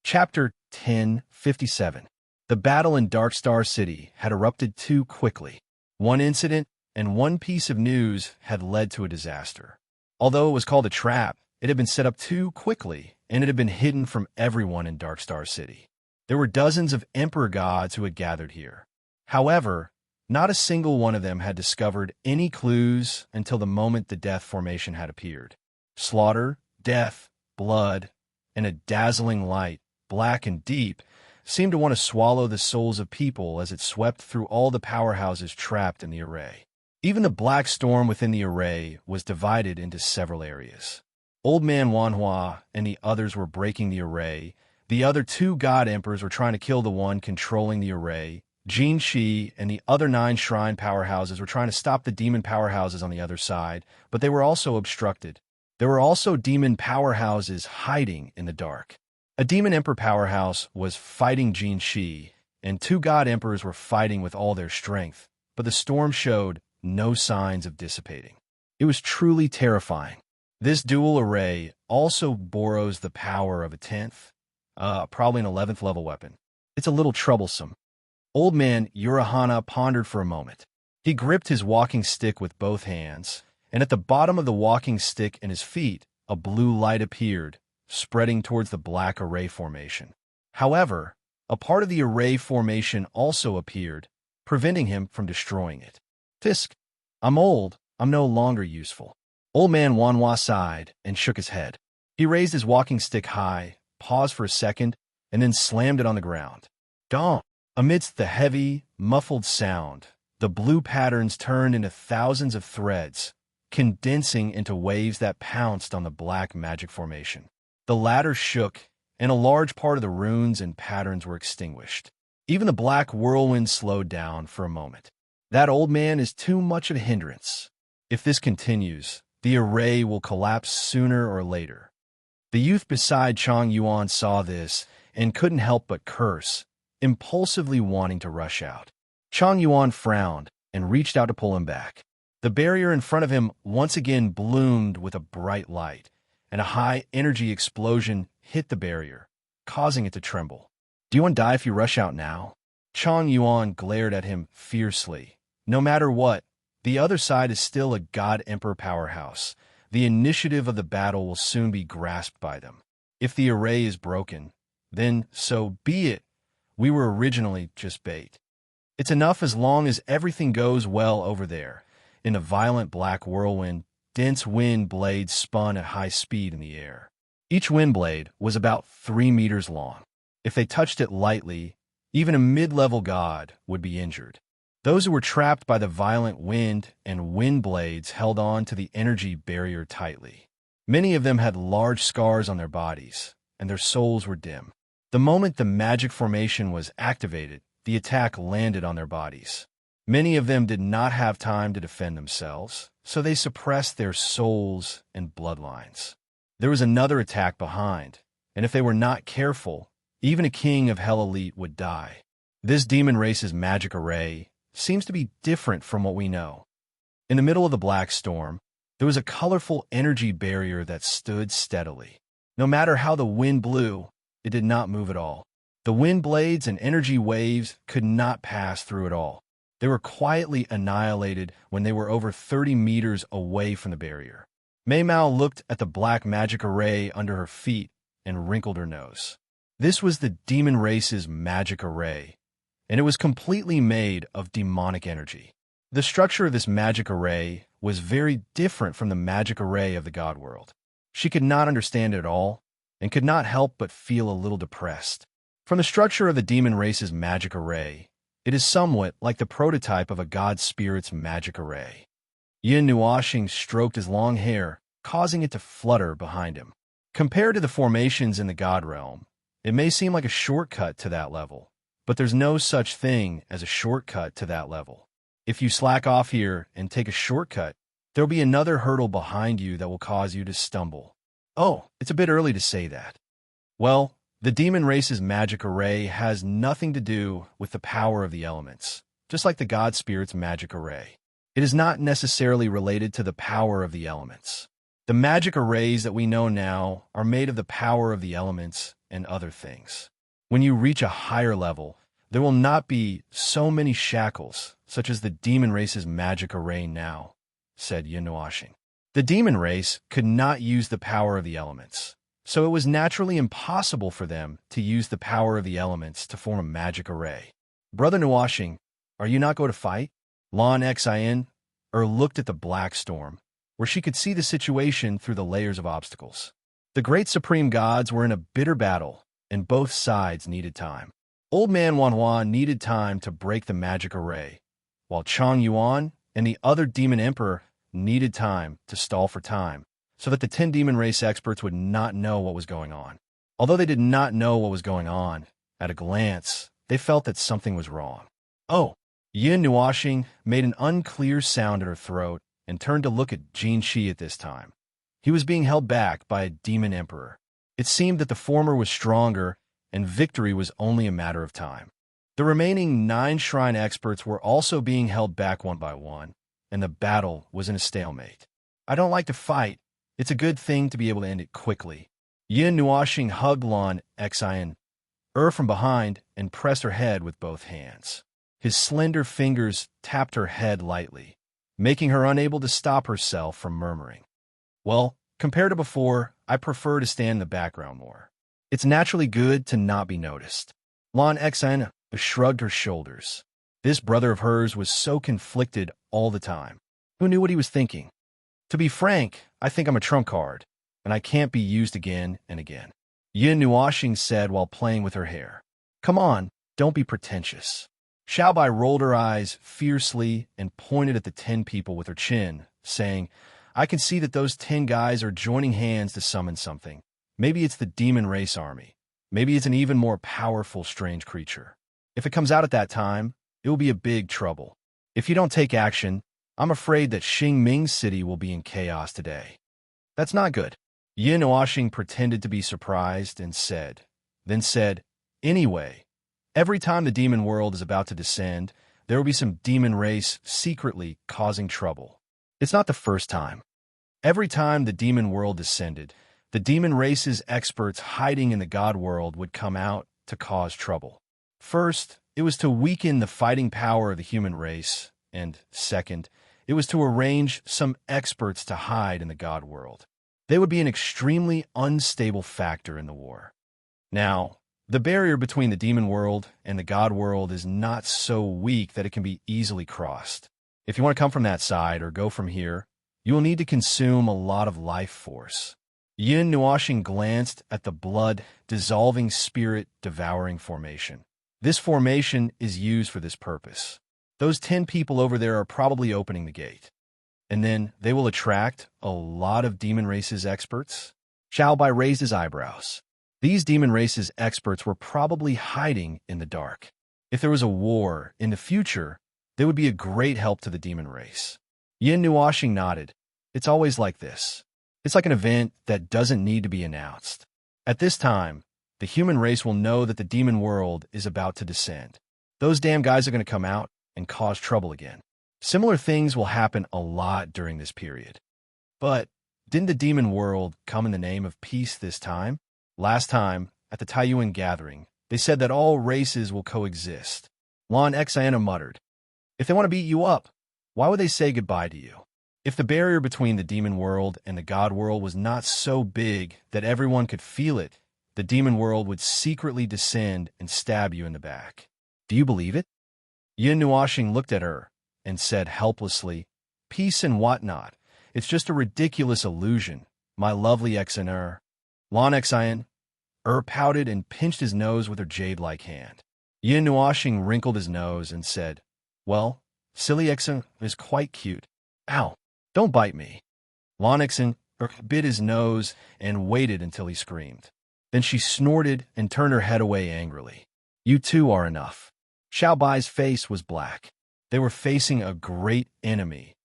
Chapter 1057. The battle in Darkstar City had erupted too quickly. One incident and one piece of news had led to a disaster. Although it was called a trap, it had been set up too quickly, and it had been hidden from everyone in Darkstar City. There were dozens of Emperor gods who had gathered here. However, not a single one of them had discovered any clues until the moment the Death Formation had appeared. Slaughter, death, blood, and a dazzling light, black and deep, seemed to want to swallow the souls of people as it swept through all the powerhouses trapped in the array. Even the black storm within the array was divided into several areas. Old Man Wanhua and the others were breaking the array. The other two god emperors were trying to kill the one controlling the array. Jin Shi and the other 9 shrine powerhouses were trying to stop the demon powerhouses on the other side, but they were also obstructed. There were also demon powerhouses hiding in the dark. A demon emperor powerhouse was fighting Jin Shi, and 2 god emperors were fighting with all their strength, but the storm showed no signs of dissipating. It was truly terrifying. This dual array also borrows the power of a 10th, probably an 11th level weapon. It's a little troublesome. Old Man Urahana pondered for a moment. He gripped his walking stick with both hands, and at the bottom of the walking stick and his feet, a blue light appeared, spreading towards the black array formation. However, a part of the array formation also appeared, preventing him from destroying it. Tisk, I'm old. I'm no longer useful. Old Man Wanhua sighed and shook his head. He raised his walking stick high, paused for a second, and then slammed it on the ground. Donk! Amidst the heavy, muffled sound, the blue patterns turned into thousands of threads, condensing into waves that pounced on the black magic formation. The latter shook, and a large part of the runes and patterns were extinguished. Even the black whirlwind slowed down for a moment. That old man is too much of a hindrance. If this continues, the array will collapse sooner or later. The youth beside Chang Yuan saw this and couldn't help but curse, impulsively wanting to rush out. Chang Yuan frowned and reached out to pull him back. The barrier in front of him once again bloomed with a bright light, and a high-energy explosion hit the barrier, causing it to tremble. Do you want to die if you rush out now? Chang Yuan glared at him fiercely. No matter what, the other side is still a God Emperor powerhouse. The initiative of the battle will soon be grasped by them. If the array is broken, then so be it. We were originally just bait. It's enough as long as everything goes well over there. In a violent black whirlwind, dense wind blades spun at high speed in the air. Each wind blade was about 3 meters long. If they touched it lightly, even a mid-level god would be injured. Those who were trapped by the violent wind and wind blades held on to the energy barrier tightly. Many of them had large scars on their bodies, and their souls were dim. The moment the magic formation was activated, the attack landed on their bodies. Many of them did not have time to defend themselves, so they suppressed their souls and bloodlines. There was another attack behind, and if they were not careful, even a king of Hell Elite would die. This demon race's magic array seems to be different from what we know. In the middle of the black storm, there was a colorful energy barrier that stood steadily. No matter how the wind blew, it did not move at all. The wind blades and energy waves could not pass through at all. They were quietly annihilated when they were over 30 meters away from the barrier. Mei Mao looked at the black magic array under her feet and wrinkled her nose. This was the demon race's magic array, and it was completely made of demonic energy. The structure of this magic array was very different from the magic array of the God world. She could not understand it at all, and could not help but feel a little depressed. From the structure of the demon race's magic array, it is somewhat like the prototype of a god spirit's magic array. Yin Nuoxing stroked his long hair, causing it to flutter behind him. Compared to the formations in the god realm, it may seem like a shortcut to that level, but there's no such thing as a shortcut to that level. If you slack off here and take a shortcut, there'll be another hurdle behind you that will cause you to stumble. Oh, it's a bit early to say that. Well, the demon race's magic array has nothing to do with the power of the elements, just like the god spirit's magic array. It is not necessarily related to the power of the elements. The magic arrays that we know now are made of the power of the elements and other things. When you reach a higher level, there will not be so many shackles, such as the demon race's magic array now, said Yinuashing. The demon race could not use the power of the elements, so it was naturally impossible for them to use the power of the elements to form a magic array. Brother Nuashing, are you not going to fight? Lan Xin looked at the black storm, where she could see the situation through the layers of obstacles. The great supreme gods were in a bitter battle, and both sides needed time. Old Man Wanhua needed time to break the magic array, while Chang Yuan and the other demon emperor needed time to stall for time, so that the 10 demon race experts would not know what was going on. Although they did not know what was going on, at a glance, they felt that something was wrong. Oh! Yin Nuashing made an unclear sound in her throat and turned to look at Jin Shi at this time. He was being held back by a demon emperor. It seemed that the former was stronger, and victory was only a matter of time. The remaining 9 shrine experts were also being held back one by one, and the battle was in a stalemate. I don't like to fight. It's a good thing to be able to end it quickly. Yin Nuashing hugged Lan Xin from behind and pressed her head with both hands. His slender fingers tapped her head lightly, making her unable to stop herself from murmuring. Well, compared to before, I prefer to stand in the background more. It's naturally good to not be noticed. Lan Xin shrugged her shoulders. This brother of hers was so conflicted all the time. Who knew what he was thinking? To be frank, I think I'm a trump card, and I can't be used again and again. Yin Nuashing said while playing with her hair. Come on, don't be pretentious. Xiaobai rolled her eyes fiercely and pointed at the 10 people with her chin, saying, I can see that those 10 guys are joining hands to summon something. Maybe it's the demon race army. Maybe it's an even more powerful strange creature. If it comes out at that time, it will be a big trouble. If you don't take action, I'm afraid that Xingming City will be in chaos today. That's not good. Yin Nuashing pretended to be surprised and said, anyway, every time the demon world is about to descend, there will be some demon race secretly causing trouble. It's not the first time. Every time the demon world descended, the demon race's experts hiding in the god world would come out to cause trouble. First, it was to weaken the fighting power of the human race, and second, it was to arrange some experts to hide in the god world. They would be an extremely unstable factor in the war. Now, the barrier between the demon world and the god world is not so weak that it can be easily crossed. If you want to come from that side or go from here, you will need to consume a lot of life force. Yin Nuashing glanced at the blood-dissolving spirit-devouring formation. This formation is used for this purpose. Those 10 people over there are probably opening the gate. And then they will attract a lot of demon race's experts. Xiaobai raised his eyebrows. These demon race's experts were probably hiding in the dark. If there was a war in the future, they would be a great help to the demon race. Yin Nuashing nodded. It's always like this. It's like an event that doesn't need to be announced. At this time, the human race will know that the demon world is about to descend. Those damn guys are going to come out and cause trouble again. Similar things will happen a lot during this period. But didn't the demon world come in the name of peace this time? Last time, at the Taiyuan gathering, they said that all races will coexist. Lan Xiana muttered, if they want to beat you up, why would they say goodbye to you? If the barrier between the demon world and the god world was not so big that everyone could feel it, the demon world would secretly descend and stab you in the back. Do you believe it? Yin Nuashing looked at her and said helplessly, peace and whatnot. It's just a ridiculous illusion, my lovely Xner. Lan Xian pouted and pinched his nose with her jade-like hand. Yin Nuashing wrinkled his nose and said, well, silly Xen is quite cute. Ow, don't bite me. Lan Xian bit his nose and waited until he screamed. Then she snorted and turned her head away angrily. You two are enough. Xiaobai's face was black. They were facing a great enemy,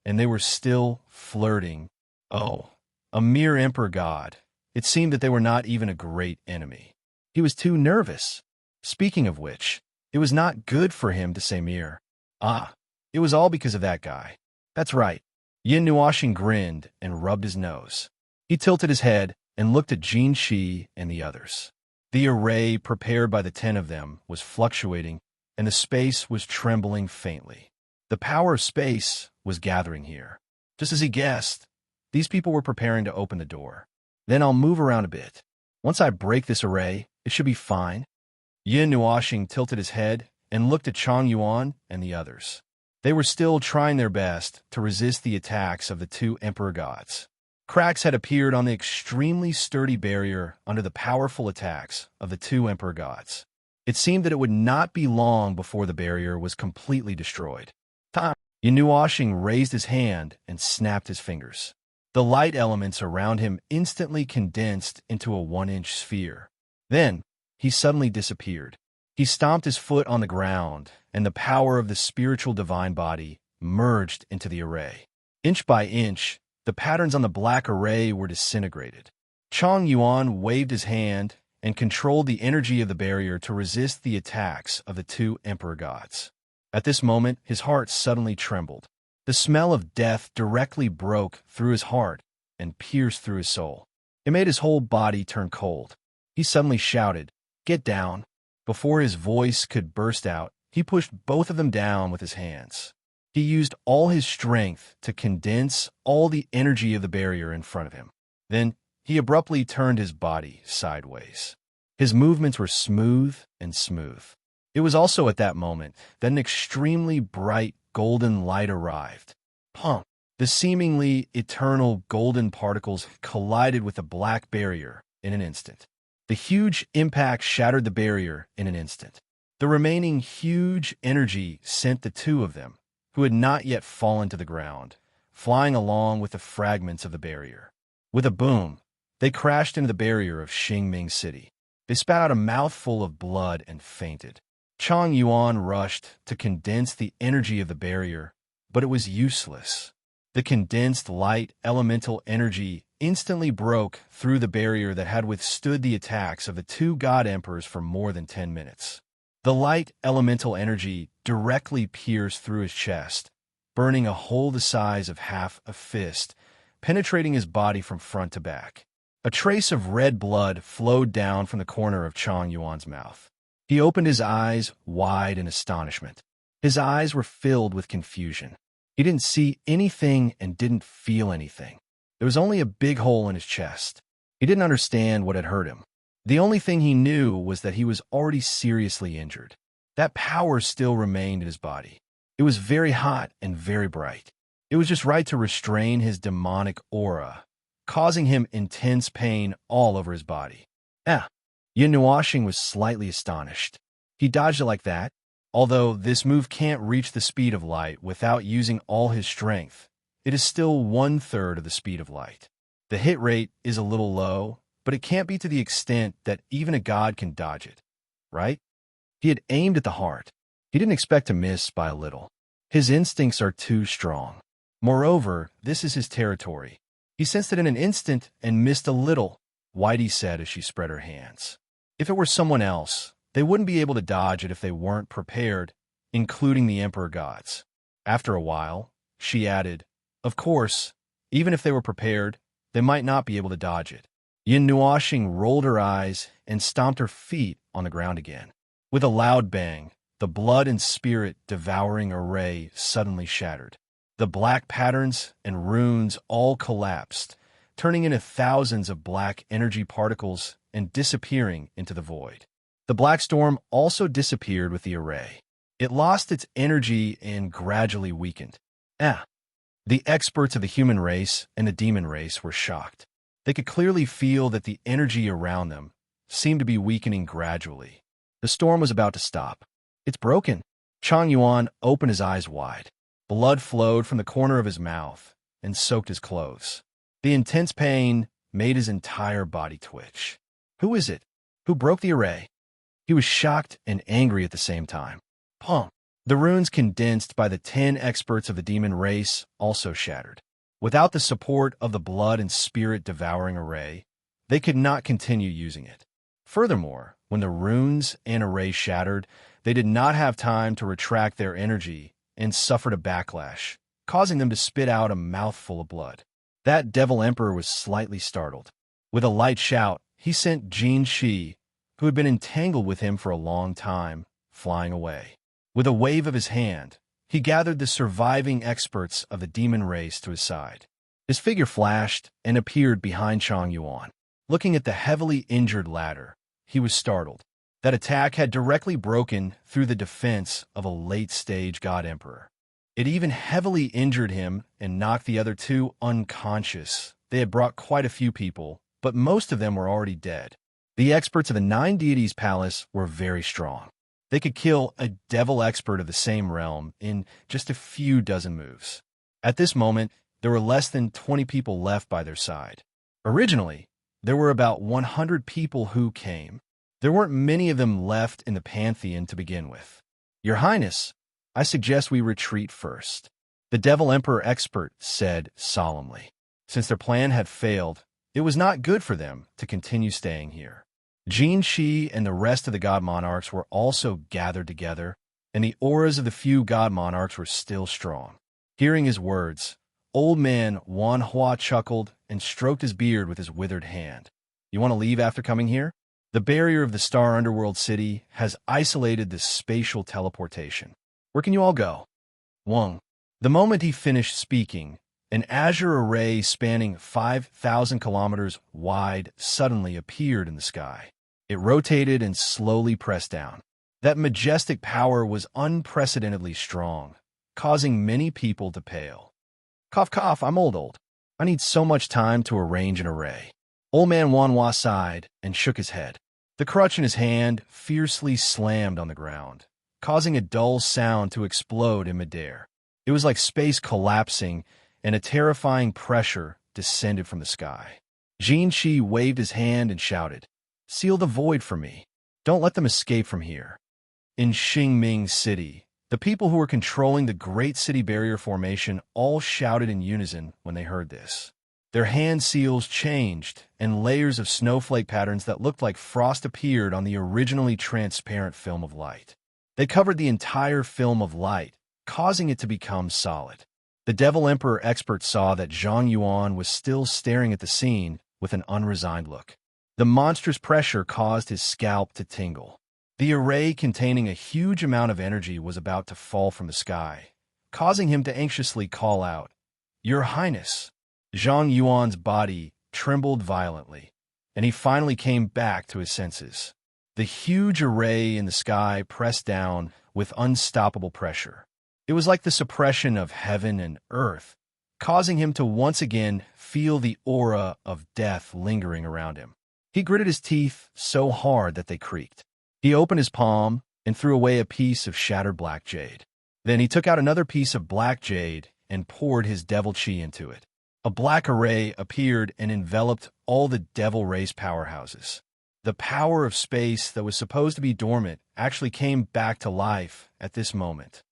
and they were still flirting. Oh, a mere emperor god. It seemed that they were not even a great enemy. He was too nervous. Speaking of which, it was not good for him to say mere. Ah, it was all because of that guy. That's right. Yin Nuashing grinned and rubbed his nose. He tilted his head and looked at Jin Shi and the others. The array prepared by the 10 of them was fluctuating, and the space was trembling faintly. The power of space was gathering here. Just as he guessed, these people were preparing to open the door. Then I'll move around a bit. Once I break this array, it should be fine. Yin Nuoxing tilted his head and looked at Chang Yuan and the others. They were still trying their best to resist the attacks of the 2 emperor gods. Cracks had appeared on the extremely sturdy barrier under the powerful attacks of the 2 emperor gods. It seemed that it would not be long before the barrier was completely destroyed. Yin Nuoxing raised his hand and snapped his fingers. The light elements around him instantly condensed into a 1-inch sphere. Then, he suddenly disappeared. He stomped his foot on the ground, and the power of the spiritual divine body merged into the array. Inch by inch, the patterns on the black array were disintegrated. Chang Yuan waved his hand and controlled the energy of the barrier to resist the attacks of the 2 emperor gods. At this moment, his heart suddenly trembled. The smell of death directly broke through his heart and pierced through his soul. It made his whole body turn cold. He suddenly shouted, "Get down!" Before his voice could burst out, he pushed both of them down with his hands. He used all his strength to condense all the energy of the barrier in front of him. Then, he abruptly turned his body sideways. His movements were smooth and smooth. It was also at that moment that an extremely bright golden light arrived. Pump! The seemingly eternal golden particles collided with the black barrier in an instant. The huge impact shattered the barrier in an instant. The remaining huge energy sent the 2 of them, who had not yet fallen to the ground, flying along with the fragments of the barrier. With a boom, they crashed into the barrier of Xingming City. They spat out a mouthful of blood and fainted. Chang Yuan rushed to condense the energy of the barrier, but it was useless. The condensed light elemental energy instantly broke through the barrier that had withstood the attacks of the 2 god emperors for more than 10 minutes. The light elemental energy directly pierced through his chest, burning a hole the size of half a fist, penetrating his body from front to back. A trace of red blood flowed down from the corner of Chang Yuan's mouth. He opened his eyes wide in astonishment. His eyes were filled with confusion. He didn't see anything and didn't feel anything. There was only a big hole in his chest. He didn't understand what had hurt him. The only thing he knew was that he was already seriously injured. That power still remained in his body. It was very hot and very bright. It was just right to restrain his demonic aura, causing him intense pain all over his body. Yin Nuoxing was slightly astonished. He dodged it like that. Although this move can't reach the speed of light without using all his strength, it is still 1/3 of the speed of light. The hit rate is a little low, but it can't be to the extent that even a god can dodge it, right? He had aimed at the heart. He didn't expect to miss by a little. His instincts are too strong. Moreover, this is his territory. He sensed it in an instant and missed a little, Whitey said as she spread her hands. If it were someone else, they wouldn't be able to dodge it if they weren't prepared, including the emperor gods. After a while, she added, of course, even if they were prepared, they might not be able to dodge it. Yin Nuoxing rolled her eyes and stomped her feet on the ground again. With a loud bang, the blood and spirit devouring array suddenly shattered. The black patterns and runes all collapsed, turning into thousands of black energy particles and disappearing into the void. The black storm also disappeared with the array. It lost its energy and gradually weakened. The experts of the human race and the demon race were shocked. They could clearly feel that the energy around them seemed to be weakening gradually. The storm was about to stop. It's broken. Chang Yuan opened his eyes wide. Blood flowed from the corner of his mouth and soaked his clothes. The intense pain made his entire body twitch. Who is it? Who broke the array? He was shocked and angry at the same time. Pump! The runes condensed by the 10 experts of the demon race also shattered. Without the support of the blood and spirit devouring array, they could not continue using it. Furthermore, when the runes and array shattered, they did not have time to retract their energy and suffered a backlash, causing them to spit out a mouthful of blood. That devil emperor was slightly startled. With a light shout, he sent Jin Shi, who had been entangled with him for a long time, flying away. With a wave of his hand, he gathered the surviving experts of the demon race to his side. His figure flashed and appeared behind Chang Yuan. Looking at the heavily injured latter, he was startled. That attack had directly broken through the defense of a late-stage God Emperor. It even heavily injured him and knocked the other two unconscious. They had brought quite a few people, but most of them were already dead. The experts of the Nine Deities Palace were very strong. They could kill a devil expert of the same realm in just a few dozen moves. At this moment, there were less than 20 people left by their side. Originally, there were about 100 people who came. There weren't many of them left in the Pantheon to begin with. Your Highness, I suggest we retreat first, the Devil Emperor expert said solemnly. Since their plan had failed, it was not good for them to continue staying here. Jin Shi and the rest of the God Monarchs were also gathered together, and the auras of the few God Monarchs were still strong. Hearing his words, Old Man Wan Hua chuckled and stroked his beard with his withered hand. You want to leave after coming here? The barrier of the Star Underworld City has isolated the spatial teleportation. Where can you all go? Wang. The moment he finished speaking, an azure array spanning 5,000 kilometers wide suddenly appeared in the sky. It rotated and slowly pressed down. That majestic power was unprecedentedly strong, causing many people to pale. Cough, cough, I'm old. I need so much time to arrange an array. Old Man Wanhua sighed and shook his head. The crutch in his hand fiercely slammed on the ground, causing a dull sound to explode in midair. It was like space collapsing, and a terrifying pressure descended from the sky. Jin Shi waved his hand and shouted, Seal the void for me. Don't let them escape from here. In Xingming City, the people who were controlling the Great City Barrier Formation all shouted in unison when they heard this. Their hand seals changed, and layers of snowflake patterns that looked like frost appeared on the originally transparent film of light. They covered the entire film of light, causing it to become solid. The Devil Emperor expert saw that Zhang Yuan was still staring at the scene with an unresigned look. The monstrous pressure caused his scalp to tingle. The array containing a huge amount of energy was about to fall from the sky, causing him to anxiously call out, Your Highness! Zhang Yuan's body trembled violently, and he finally came back to his senses. The huge array in the sky pressed down with unstoppable pressure. It was like the suppression of heaven and earth, causing him to once again feel the aura of death lingering around him. He gritted his teeth so hard that they creaked. He opened his palm and threw away a piece of shattered black jade. Then he took out another piece of black jade and poured his devil chi into it. A black array appeared and enveloped all the devil race powerhouses. The power of space that was supposed to be dormant actually came back to life at this moment.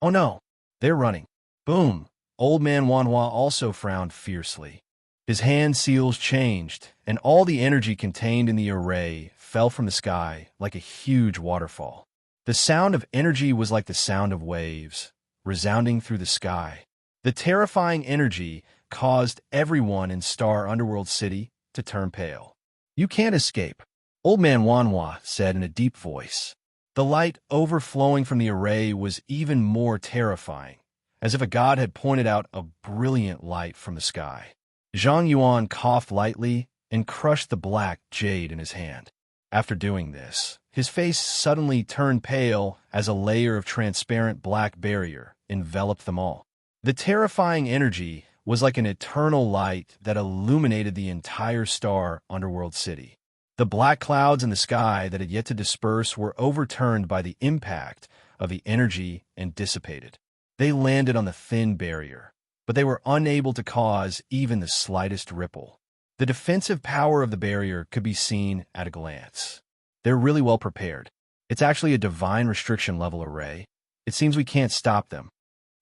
Oh no, they're running. Boom! Old Man Wanhua also frowned fiercely. His hand seals changed, and all the energy contained in the array fell from the sky like a huge waterfall. The sound of energy was like the sound of waves, resounding through the sky. The terrifying energy caused everyone in Star Underworld City to turn pale. You can't escape, Old Man Wanhua said in a deep voice. The light overflowing from the array was even more terrifying, as if a god had pointed out a brilliant light from the sky. Zhang Yuan coughed lightly and crushed the black jade in his hand. After doing this, his face suddenly turned pale as a layer of transparent black barrier enveloped them all. The terrifying energy was like an eternal light that illuminated the entire Star Underworld City. The black clouds in the sky that had yet to disperse were overturned by the impact of the energy and dissipated. They landed on the thin barrier, but they were unable to cause even the slightest ripple. The defensive power of the barrier could be seen at a glance. They're really well prepared. It's actually a divine restriction level array. It seems we can't stop them.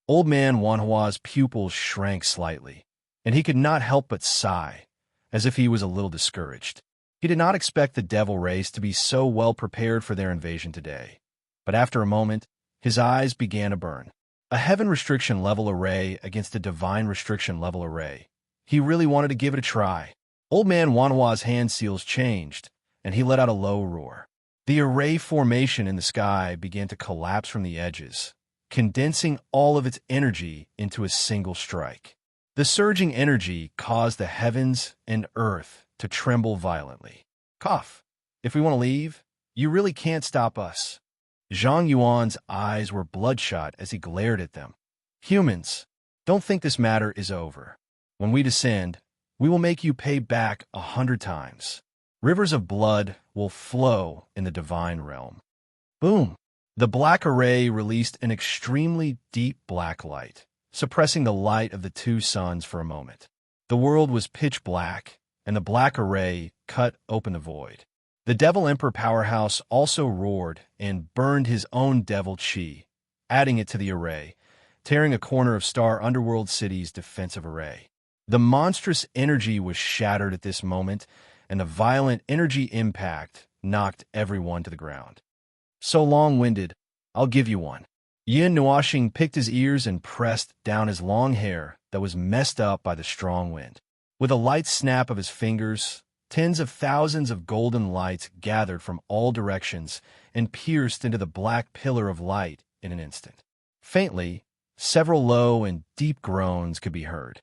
Old Man Wanhua's pupils shrank slightly, and he could not help but sigh, as if he was a little discouraged. He did not expect the devil race to be so well prepared for their invasion today. But after a moment, his eyes began to burn. A heaven restriction level array against a divine restriction level array. He really wanted to give it a try. Old Man Wanhua's hand seals changed, and he let out a low roar. The array formation in the sky began to collapse from the edges, condensing all of its energy into a single strike. The surging energy caused the heavens and earth to tremble violently. Cough. If we want to leave, you really can't stop us. Zhang Yuan's eyes were bloodshot as he glared at them. Humans, don't think this matter is over. When we descend, we will make you pay back 100 times. Rivers of blood will flow in the divine realm. Boom! The black array released an extremely deep black light, suppressing the light of the two suns for a moment. The world was pitch black, and the black array cut open the void. The Devil Emperor powerhouse also roared and burned his own devil chi, adding it to the array, tearing a corner of Star Underworld City's defensive array. The monstrous energy was shattered at this moment, and the violent energy impact knocked everyone to the ground. So long-winded, I'll give you one. Yin Nuoxing picked his ears and pressed down his long hair that was messed up by the strong wind. With a light snap of his fingers, tens of thousands of golden lights gathered from all directions and pierced into the black pillar of light in an instant. Faintly, several low and deep groans could be heard.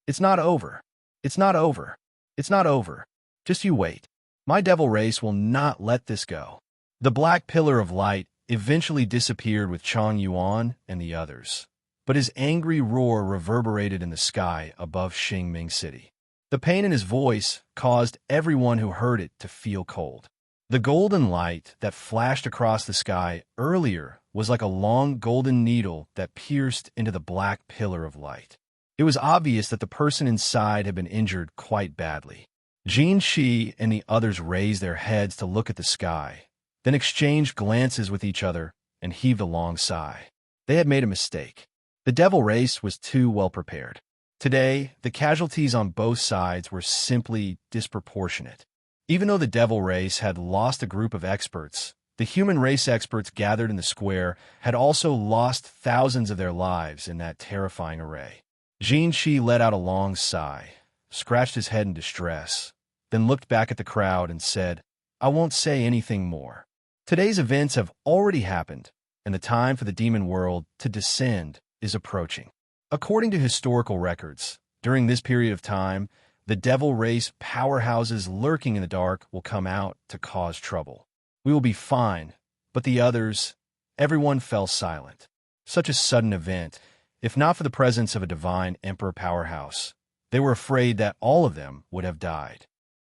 It's not over. It's not over. It's not over. Just you wait. My devil race will not let this go. The black pillar of light eventually disappeared with Chang Yuan and the others, but his angry roar reverberated in the sky above Xingming City. The pain in his voice caused everyone who heard it to feel cold. The golden light that flashed across the sky earlier was like a long golden needle that pierced into the black pillar of light. It was obvious that the person inside had been injured quite badly. Jin Shi and the others raised their heads to look at the sky, then exchanged glances with each other and heaved a long sigh. They had made a mistake. The devil race was too well prepared. Today, the casualties on both sides were simply disproportionate. Even though the devil race had lost a group of experts, the human race experts gathered in the square had also lost thousands of their lives in that terrifying array. Jin Shi let out a long sigh, scratched his head in distress, then looked back at the crowd and said, I won't say anything more. Today's events have already happened, and the time for the demon world to descend is approaching. According to historical records, during this period of time, the devil race powerhouses lurking in the dark will come out to cause trouble. We will be fine, but the others, everyone fell silent. Such a sudden event, if not for the presence of a divine emperor powerhouse, they were afraid that all of them would have died.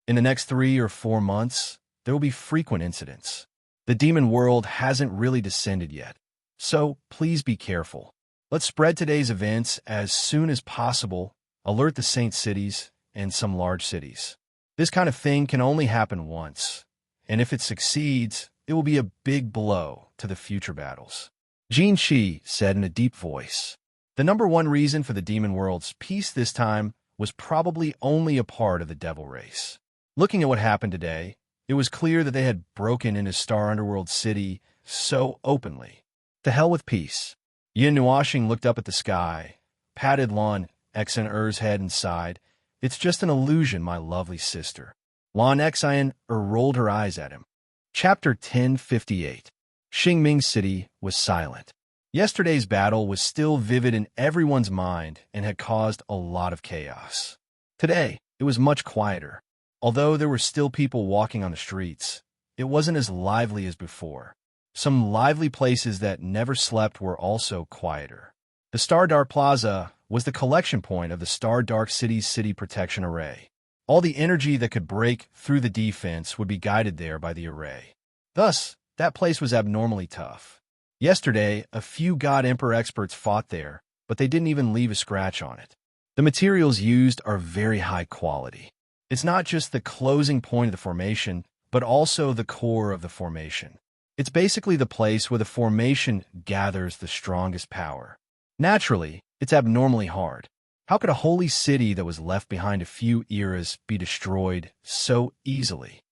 In the next 3 or 4 months, there will be frequent incidents. The demon world hasn't really descended yet, so please be careful. Let's spread today's events as soon as possible, alert the saint cities and some large cities. This kind of thing can only happen once, and if it succeeds, it will be a big blow to the future battles. Jin Shi said in a deep voice. The number one reason for the demon world's peace this time was probably only a part of the devil race. Looking at what happened today, it was clear that they had broken into Star Underworld City so openly. To hell with peace. Yin Nuoxing looked up at the sky, patted Lan Xin's head and sighed. It's just an illusion, my lovely sister. Lan Xin rolled her eyes at him. Chapter 1058. Xingming City was silent. Yesterday's battle was still vivid in everyone's mind and had caused a lot of chaos. Today, it was much quieter. Although there were still people walking on the streets, it wasn't as lively as before. Some lively places that never slept were also quieter. The Star Dark Plaza was the collection point of the Star Dark City's city protection array. All the energy that could break through the defense would be guided there by the array. Thus, that place was abnormally tough. Yesterday, a few God Emperor experts fought there, but they didn't even leave a scratch on it. The materials used are very high quality. It's not just the closing point of the formation, but also the core of the formation. It's basically the place where the formation gathers the strongest power. Naturally, it's abnormally hard. How could a holy city that was left behind a few eras be destroyed so easily?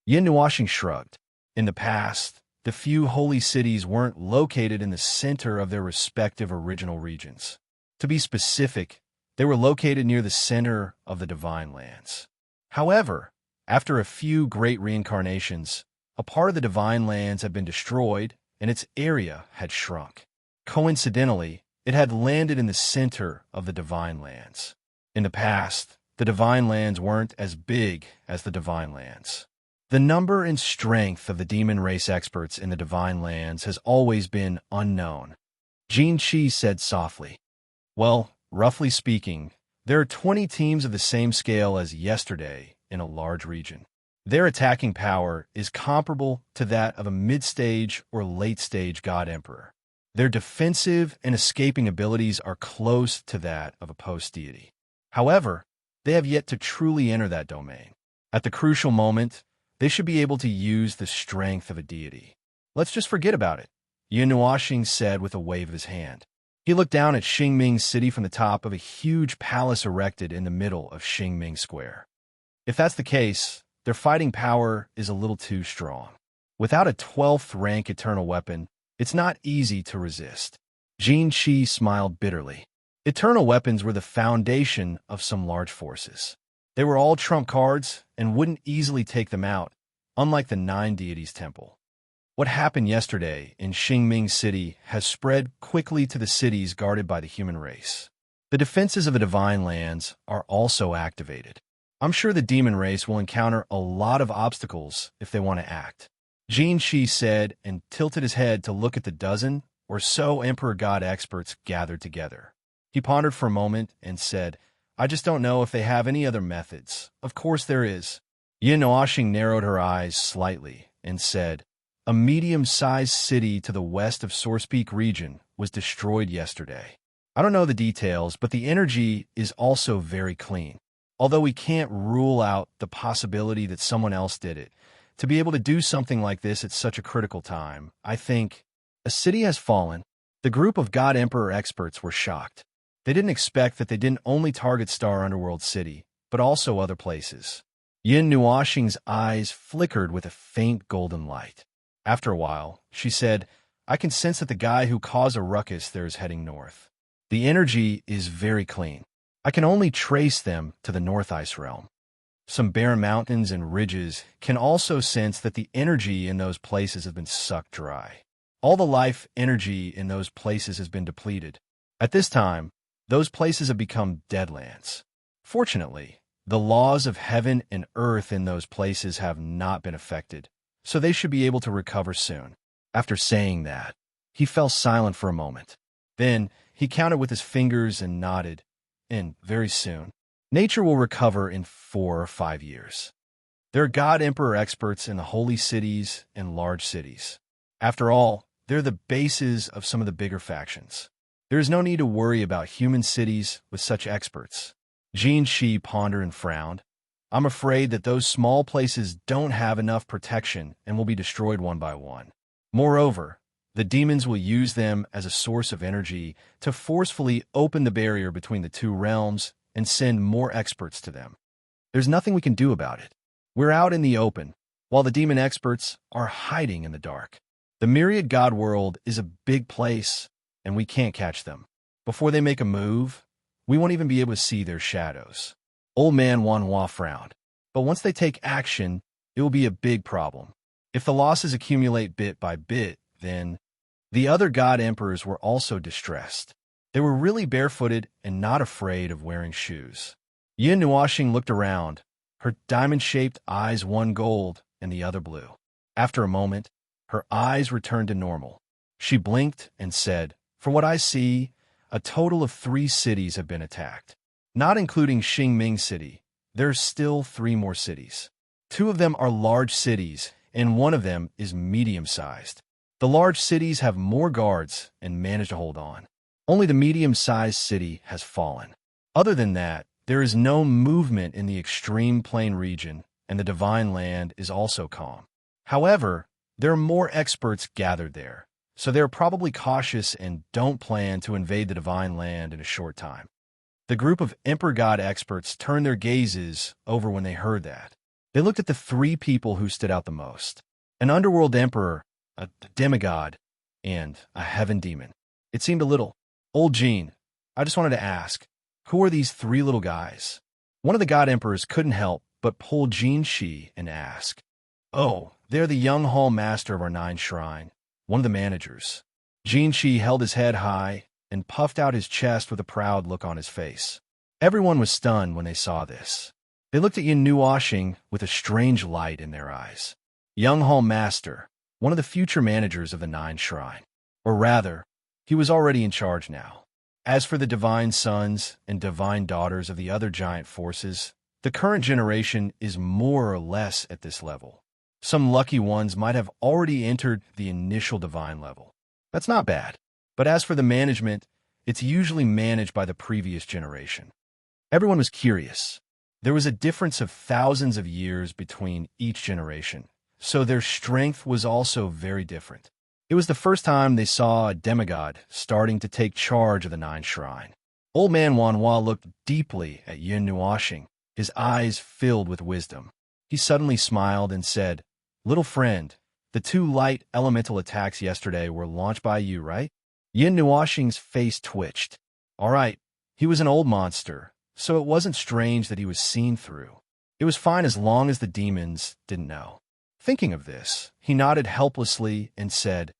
Yin Nuoxing shrugged. In the past, the few holy cities weren't located in the center of their respective original regions. To be specific, they were located near the center of the divine lands. However, after a few great reincarnations, a part of the Divine Lands had been destroyed and its area had shrunk. Coincidentally, it had landed in the center of the Divine Lands. In the past, the Divine Lands weren't as big as the Divine Lands. The number and strength of the demon race experts in the Divine Lands has always been unknown. Jin Chi said softly. Well, roughly speaking, there are 20 teams of the same scale as yesterday in a large region. Their attacking power is comparable to that of a mid-stage or late-stage God Emperor. Their defensive and escaping abilities are close to that of a post-deity. However, they have yet to truly enter that domain. At the crucial moment, they should be able to use the strength of a deity. Let's just forget about it, Yin Nuoxing said with a wave of his hand. He looked down at Xingming City from the top of a huge palace erected in the middle of Xingming Square. If that's the case, their fighting power is a little too strong. Without a 12th rank eternal weapon, it's not easy to resist. Jin Chi smiled bitterly. Eternal weapons were the foundation of some large forces. They were all trump cards and wouldn't easily take them out, unlike the Nine Deities Temple. What happened yesterday in Xingming City has spread quickly to the cities guarded by the human race. The defenses of the Divine Lands are also activated. I'm sure the demon race will encounter a lot of obstacles if they want to act. Jin Chi said and tilted his head to look at the dozen or so Emperor God experts gathered together. He pondered for a moment and said, I just don't know if they have any other methods. Of course there is. Yin Nuoxing narrowed her eyes slightly and said, a medium-sized city to the west of Source Peak region was destroyed yesterday. I don't know the details, but the energy is also very clean. Although we can't rule out the possibility that someone else did it, to be able to do something like this at such a critical time, I think, a city has fallen. The group of God Emperor experts were shocked. They didn't expect that they didn't only target Star Underworld City, but also other places. Yin Nuoxing's eyes flickered with a faint golden light. After a while, she said, I can sense that the guy who caused a ruckus there is heading north. The energy is very clean. I can only trace them to the North Ice Realm. Some barren mountains and ridges can also sense that the energy in those places has been sucked dry. All the life energy in those places has been depleted. At this time, those places have become deadlands. Fortunately, the laws of heaven and earth in those places have not been affected, so they should be able to recover soon. After saying that, he fell silent for a moment. Then he counted with his fingers and nodded, and very soon, nature will recover in 4 or 5 years. There are God Emperor experts in the holy cities and large cities. After all, they're the bases of some of the bigger factions. There is no need to worry about human cities with such experts. Jin Chi pondered and frowned. I'm afraid that those small places don't have enough protection and will be destroyed one by one. Moreover, the demons will use them as a source of energy to forcefully open the barrier between the two realms and send more experts to them. There's nothing we can do about it. We're out in the open, while the demon experts are hiding in the dark. The myriad God world is a big place, and we can't catch them. Before they make a move, we won't even be able to see their shadows. Old man Wanhua frowned. But once they take action, it will be a big problem. If the losses accumulate bit by bit, then the other God Emperors were also distressed. They were really barefooted and not afraid of wearing shoes. Yin Nuoxing looked around, her diamond-shaped eyes one gold and the other blue. After a moment, her eyes returned to normal. She blinked and said, "From what I see, a total of 3 cities have been attacked. Not including Xingming City, there's still 3 more cities. 2 of them are large cities, and 1 of them is medium-sized. The large cities have more guards and manage to hold on. Only the medium-sized city has fallen. Other than that, there is no movement in the extreme plain region, and the Divine Land is also calm. However, there are more experts gathered there, so they are probably cautious and don't plan to invade the Divine Land in a short time." The group of Emperor God experts turned their gazes over when they heard that. They looked at the 3 people who stood out the most: an underworld emperor, a demigod, and a heaven demon. It seemed a little. "Old Gene, I just wanted to ask, who are these 3 little guys?" One of the God Emperors couldn't help but pull Jin Shi and ask, Oh, they're the young hall master of our nine shrine, one of the managers. Jinshi held his head high and puffed out his chest with a proud look on his face. Everyone was stunned when they saw this. They looked at Yin Nuoxing with a strange light in their eyes. Young hall master, one of the future managers of the nine shrine. Or rather, he was already in charge now. As for the divine sons and divine daughters of the other giant forces, the current generation is more or less at this level. Some lucky ones might have already entered the initial divine level. That's not bad. But as for the management, it's usually managed by the previous generation. Everyone was curious. There was a difference of thousands of years between each generation, so their strength was also very different. It was the first time they saw a demigod starting to take charge of the nine shrine. Old man Wanhua looked deeply at Yin Nuoxing, his eyes filled with wisdom. He suddenly smiled and said, "Little friend, the two light elemental attacks yesterday were launched by you, right?" Yin Nuoxing's face twitched. All right, he was an old monster, so it wasn't strange that he was seen through. It was fine as long as the demons didn't know. Thinking of this, he nodded helplessly and said,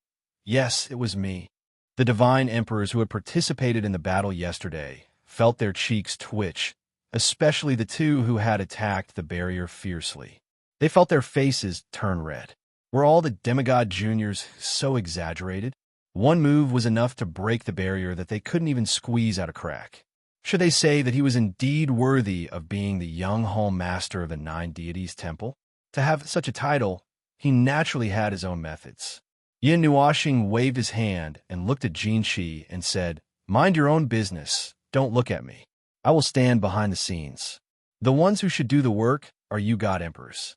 "Yes, it was me." The divine emperors who had participated in the battle yesterday felt their cheeks twitch, especially the two who had attacked the barrier fiercely. They felt their faces turn red. Were all the demigod juniors so exaggerated? One move was enough to break the barrier that they couldn't even squeeze out a crack. Should they say that he was indeed worthy of being the young hall master of the nine deities temple? To have such a title, he naturally had his own methods. Yin Nuoxing waved his hand and looked at Jinshi and said, "Mind your own business. Don't look at me. I will stand behind the scenes. The ones who should do the work are you god emperors.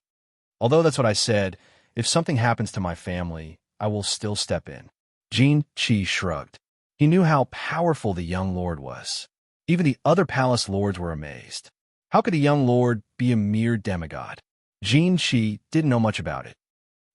Although that's what I said, if something happens to my family, I will still step in." Jinshi shrugged. He knew how powerful the young lord was. Even the other palace lords were amazed. How could a young lord be a mere demigod? Jinshi didn't know much about it.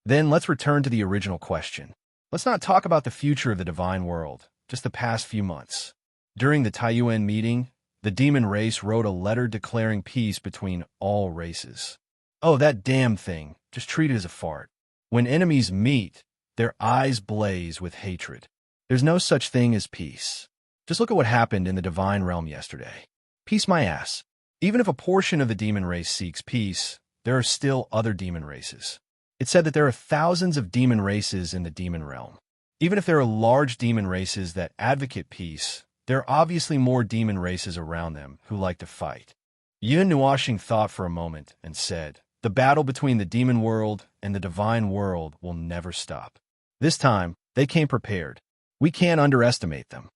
Then let's return to the original question. Let's not talk about the future of the divine world, just the past few months. During the Taiyuan meeting, the demon race wrote a letter declaring peace between all races. Oh, that damn thing, just treat it as a fart. When enemies meet, their eyes blaze with hatred. There's no such thing as peace. Just look at what happened in the divine realm yesterday. Peace my ass. Even if a portion of the demon race seeks peace, there are still other demon races. It's said that there are thousands of demon races in the demon realm. Even if there are large demon races that advocate peace, there are obviously more demon races around them who like to fight. Yin Nuoxing thought for a moment and said, "The battle between the demon world and the divine world will never stop. This time, they came prepared. We can't underestimate them."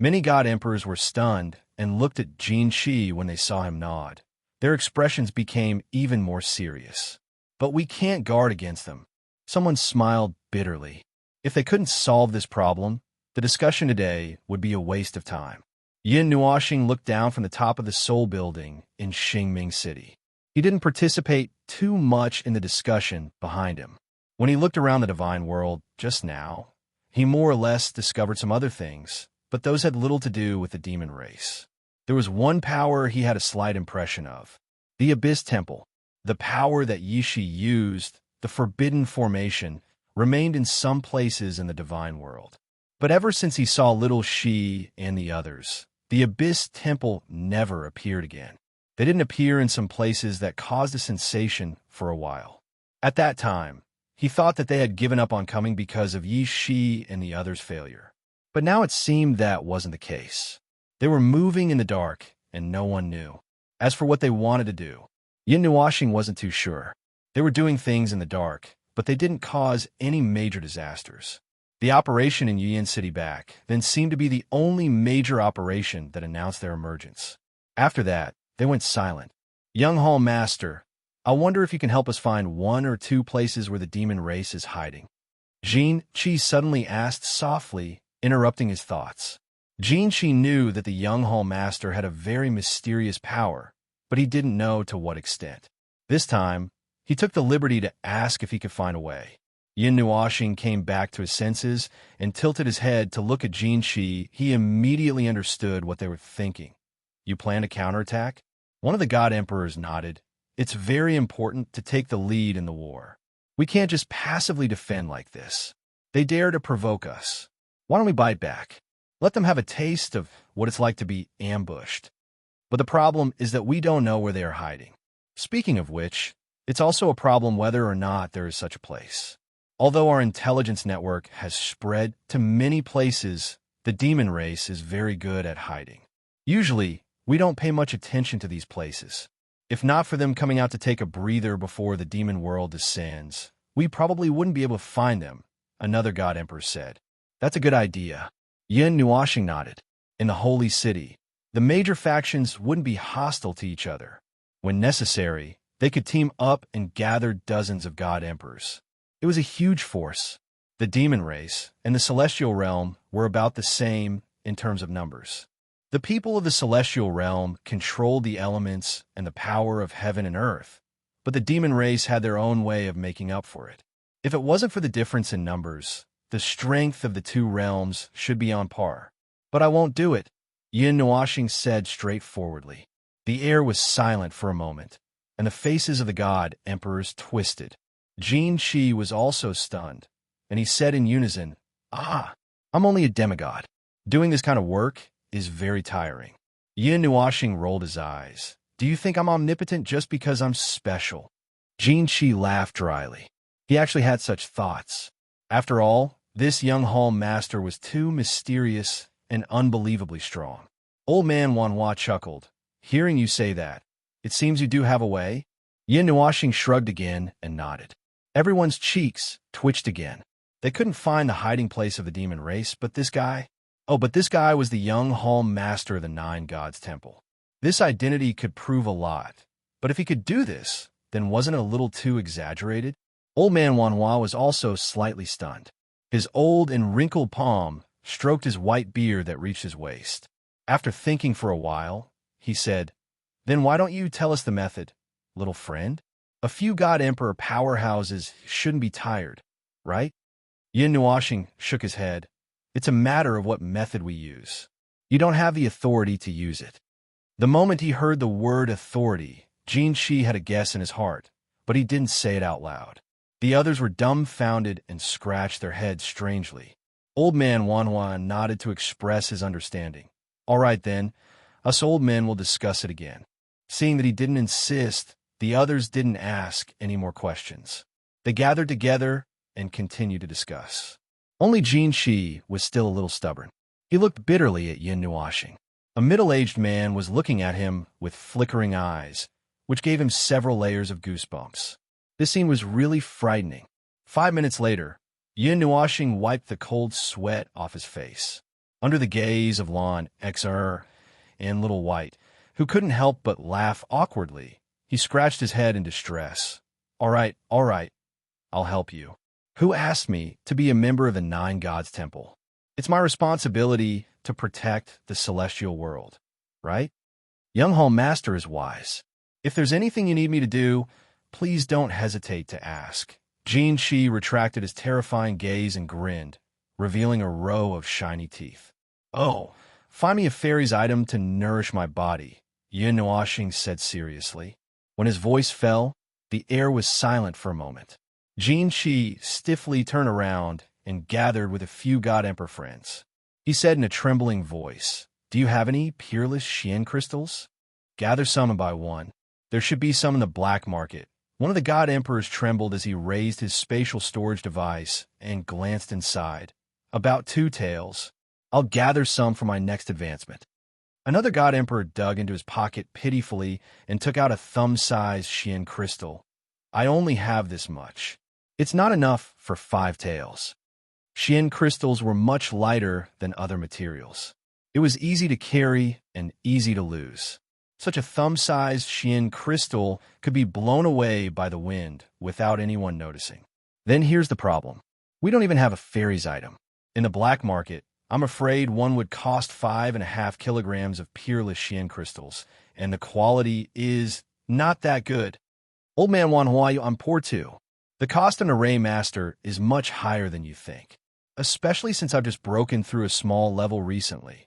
Many god emperors were stunned and looked at Jinshi when they saw him nod. Their expressions became even more serious. "But we can't guard against them." Someone smiled bitterly. If they couldn't solve this problem, the discussion today would be a waste of time. Yin Nuoxing looked down from the top of the Soul Building in Xingming City. He didn't participate too much in the discussion behind him. When he looked around the divine world just now, he more or less discovered some other things, but those had little to do with the demon race. There was one power he had a slight impression of. The Abyss Temple. The power that Yishi used, the forbidden formation, remained in some places in the divine world. But ever since he saw little Shi and the others, the Abyss Temple never appeared again. They didn't appear in some places that caused a sensation for a while. At that time, he thought that they had given up on coming because of Yishi and the others' failure. But now it seemed that wasn't the case. They were moving in the dark, and no one knew. As for what they wanted to do, Yin Nuoxing wasn't too sure. They were doing things in the dark, but they didn't cause any major disasters. The operation in Yuan City back then seemed to be the only major operation that announced their emergence. After that, they went silent. "Young Hall Master, I wonder if you can help us find one or two places where the demon race is hiding." Jinshi suddenly asked softly, interrupting his thoughts. Jinshi knew that the Young Hall Master had a very mysterious power, but he didn't know to what extent. This time, he took the liberty to ask if he could find a way. Yin Nuoxing came back to his senses and tilted his head to look at Jinshi. He immediately understood what they were thinking. "You plan to counterattack?" One of the god emperors nodded. "It's very important to take the lead in the war." We can't just passively defend like this. They dare to provoke us. Why don't we bite back? Let them have a taste of what it's like to be ambushed. But the problem is that we don't know where they are hiding. Speaking of which, it's also a problem whether or not there is such a place. Although our intelligence network has spread to many places, the demon race is very good at hiding. Usually, we don't pay much attention to these places. If not for them coming out to take a breather before the demon world descends, we probably wouldn't be able to find them, another god emperor said. That's a good idea. Yin Nuashing nodded. In the Holy City, the major factions wouldn't be hostile to each other. When necessary, they could team up and gather dozens of god emperors. It was a huge force. The demon race and the celestial realm were about the same in terms of numbers. The people of the celestial realm controlled the elements and the power of heaven and earth, but the demon race had their own way of making up for it. If it wasn't for the difference in numbers, the strength of the two realms should be on par. But I won't do it, Yin Nuashing said straightforwardly. The air was silent for a moment, and the faces of the god emperors twisted. Jin Shi was also stunned, and he said in unison, I'm only a demigod. Doing this kind of work is very tiring. Yin Nuashing rolled his eyes. Do you think I'm omnipotent just because I'm special? Jin Shi laughed dryly. He actually had such thoughts. After all, this young hall master was too mysterious and unbelievably strong. Old man Wanhua chuckled. Hearing you say that, it seems you do have a way? Yin Nuashing shrugged again and nodded. Everyone's cheeks twitched again. They couldn't find the hiding place of the demon race, but this guy was the young hall master of the Nine Gods Temple. This identity could prove a lot, but if he could do this, then wasn't it a little too exaggerated? Old man Wanhua was also slightly stunned. His old and wrinkled palm stroked his white beard that reached his waist. After thinking for a while, he said, Then why don't you tell us the method, little friend? A few God Emperor powerhouses shouldn't be tired, right? Yin Nuashing shook his head. It's a matter of what method we use. You don't have the authority to use it. The moment he heard the word authority, Jin Shi had a guess in his heart, but he didn't say it out loud. The others were dumbfounded and scratched their heads strangely. Old man Wanhua nodded to express his understanding. All right then, us old men will discuss it again. Seeing that he didn't insist, the others didn't ask any more questions. They gathered together and continued to discuss. Only Jin Shi was still a little stubborn. He looked bitterly at Yin Nuashing. A middle-aged man was looking at him with flickering eyes, which gave him several layers of goosebumps. This scene was really frightening. 5 minutes later, Yin Nuashing wiped the cold sweat off his face. Under the gaze of Lon XR and Little White, who couldn't help but laugh awkwardly, he scratched his head in distress. All right, I'll help you. Who asked me to be a member of the Nine Gods Temple? It's my responsibility to protect the celestial world, right? Young Hall Master is wise. If there's anything you need me to do, please don't hesitate to ask. Jin Shi retracted his terrifying gaze and grinned, revealing a row of shiny teeth. Oh, find me a fairy's item to nourish my body, Yin Nuashing said seriously. When his voice fell, the air was silent for a moment. Jin Shi stiffly turned around and gathered with a few God Emperor friends. He said in a trembling voice, Do you have any peerless Xian crystals? Gather some and buy one. There should be some in the black market. One of the God Emperors trembled as he raised his spatial storage device and glanced inside. About 2 taels. I'll gather some for my next advancement. Another God Emperor dug into his pocket pitifully and took out a thumb-sized Xian crystal. I only have this much. It's not enough for 5 taels. Xian crystals were much lighter than other materials. It was easy to carry and easy to lose. Such a thumb-sized Xian crystal could be blown away by the wind without anyone noticing. Then here's the problem. We don't even have a fairy's item. In the black market, I'm afraid one would cost 5.5 kilograms of peerless Xian crystals, and the quality is not that good. Old man Wanhua, I'm poor too. The cost of an array master is much higher than you think, especially since I've just broken through a small level recently.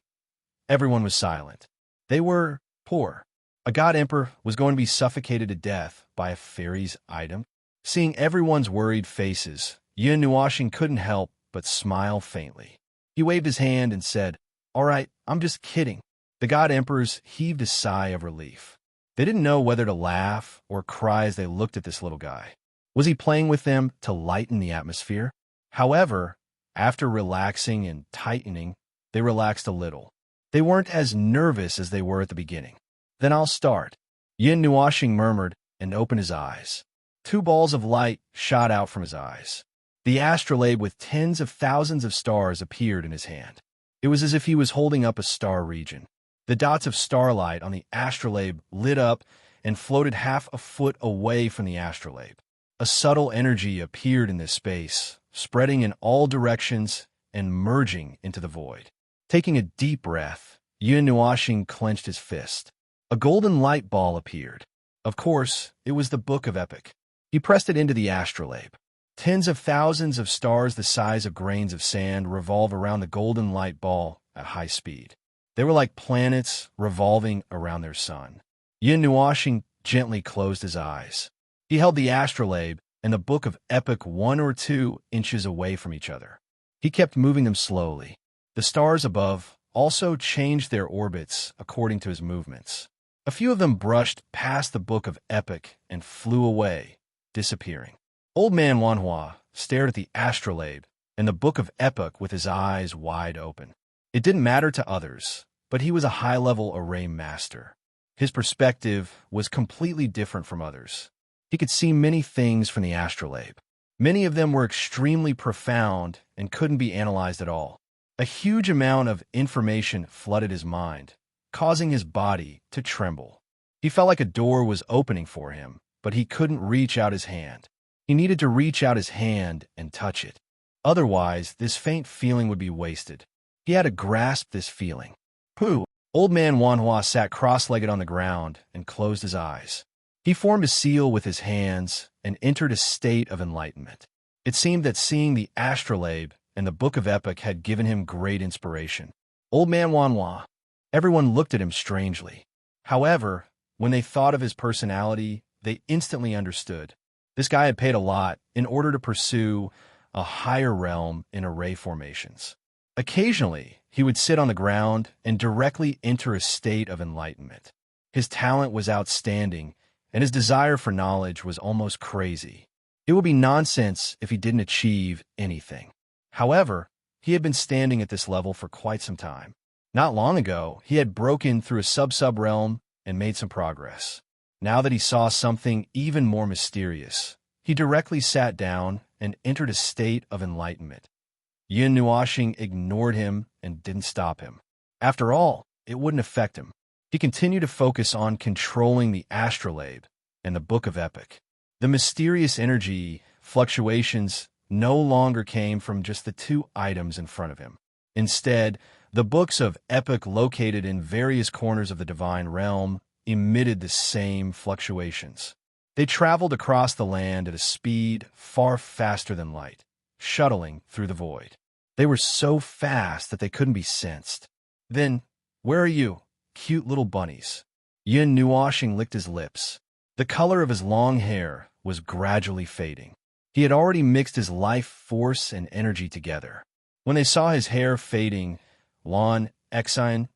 Everyone was silent. They were poor. A God Emperor was going to be suffocated to death by a fairy's item. Seeing everyone's worried faces, Yun Nuashing couldn't help but smile faintly. He waved his hand and said, "All right, I'm just kidding." The god emperors heaved a sigh of relief. They didn't know whether to laugh or cry as they looked at this little guy. Was he playing with them to lighten the atmosphere? However, after relaxing and tightening, they relaxed a little. They weren't as nervous as they were at the beginning. "Then I'll start," Yin Nuashing murmured and opened his eyes. Two balls of light shot out from his eyes. The astrolabe with tens of thousands of stars appeared in his hand. It was as if he was holding up a star region. The dots of starlight on the astrolabe lit up and floated half a foot away from the astrolabe. A subtle energy appeared in this space, spreading in all directions and merging into the void. Taking a deep breath, Yun Nuashing clenched his fist. A golden light ball appeared. Of course, it was the Book of Epic. He pressed it into the astrolabe. Tens of thousands of stars the size of grains of sand revolve around the golden light ball at high speed. They were like planets revolving around their sun. Yin Nuashing gently closed his eyes. He held the astrolabe and the Book of Epic 1 or 2 inches away from each other. He kept moving them slowly. The stars above also changed their orbits according to his movements. A few of them brushed past the Book of Epic and flew away, disappearing. Old Man Wanhua stared at the astrolabe and the Book of Epic with his eyes wide open. It didn't matter to others, but he was a high-level array master. His perspective was completely different from others. He could see many things from the astrolabe. Many of them were extremely profound and couldn't be analyzed at all. A huge amount of information flooded his mind, causing his body to tremble. He felt like a door was opening for him, but he couldn't reach out his hand. He needed to reach out his hand and touch it. Otherwise, this faint feeling would be wasted. He had to grasp this feeling. Pooh! Old Man Wanhua sat cross-legged on the ground and closed his eyes. He formed a seal with his hands and entered a state of enlightenment. It seemed that seeing the astrolabe and the Book of Epic had given him great inspiration. Old Man Wanhua. Everyone looked at him strangely. However, when they thought of his personality, they instantly understood. This guy had paid a lot in order to pursue a higher realm in array formations. Occasionally, he would sit on the ground and directly enter a state of enlightenment. His talent was outstanding, and his desire for knowledge was almost crazy. It would be nonsense if he didn't achieve anything. However, he had been standing at this level for quite some time. Not long ago, he had broken through a sub-realm and made some progress. Now that he saw something even more mysterious, he directly sat down and entered a state of enlightenment. Yin Nuashing ignored him and didn't stop him. After all, it wouldn't affect him. He continued to focus on controlling the astrolabe and the Book of Epic. The mysterious energy fluctuations no longer came from just the two items in front of him. Instead, the books of Epic located in various corners of the divine realm emitted the same fluctuations. They traveled across the land at a speed far faster than light, shuttling through the void. They were so fast that they couldn't be sensed. Then, "Where are you, cute little bunnies?" Yin Nuashing licked his lips. The color of his long hair was gradually fading. He had already mixed his life force and energy together. When they saw his hair fading, Lon, Exine,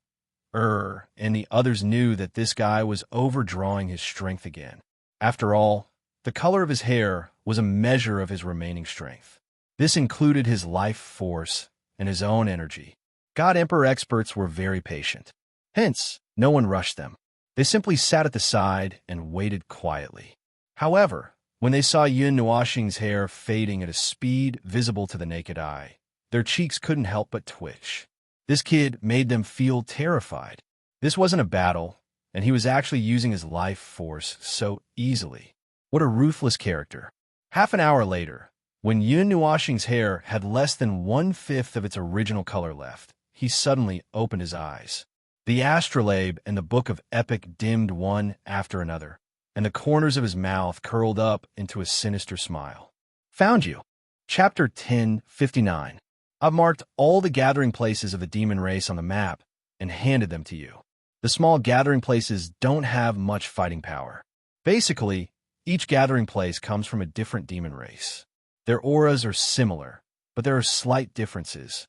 and the others knew that this guy was overdrawing his strength again. After all, the color of his hair was a measure of his remaining strength. This included his life force and his own energy. God Emperor experts were very patient. Hence, no one rushed them. They simply sat at the side and waited quietly. However, when they saw Yin Nuashing's hair fading at a speed visible to the naked eye, their cheeks couldn't help but twitch. This kid made them feel terrified. This wasn't a battle, and he was actually using his life force so easily. What a ruthless character. Half an hour later, when Yin Nuashing's hair had less than 1/5 of its original color left, he suddenly opened his eyes. The astrolabe and the Book of Epic dimmed one after another, and the corners of his mouth curled up into a sinister smile. Found you. Chapter 1059. I've marked all the gathering places of the demon race on the map and handed them to you. The small gathering places don't have much fighting power. Basically, Each gathering place comes from a different demon race. Their auras are similar, but there are slight differences.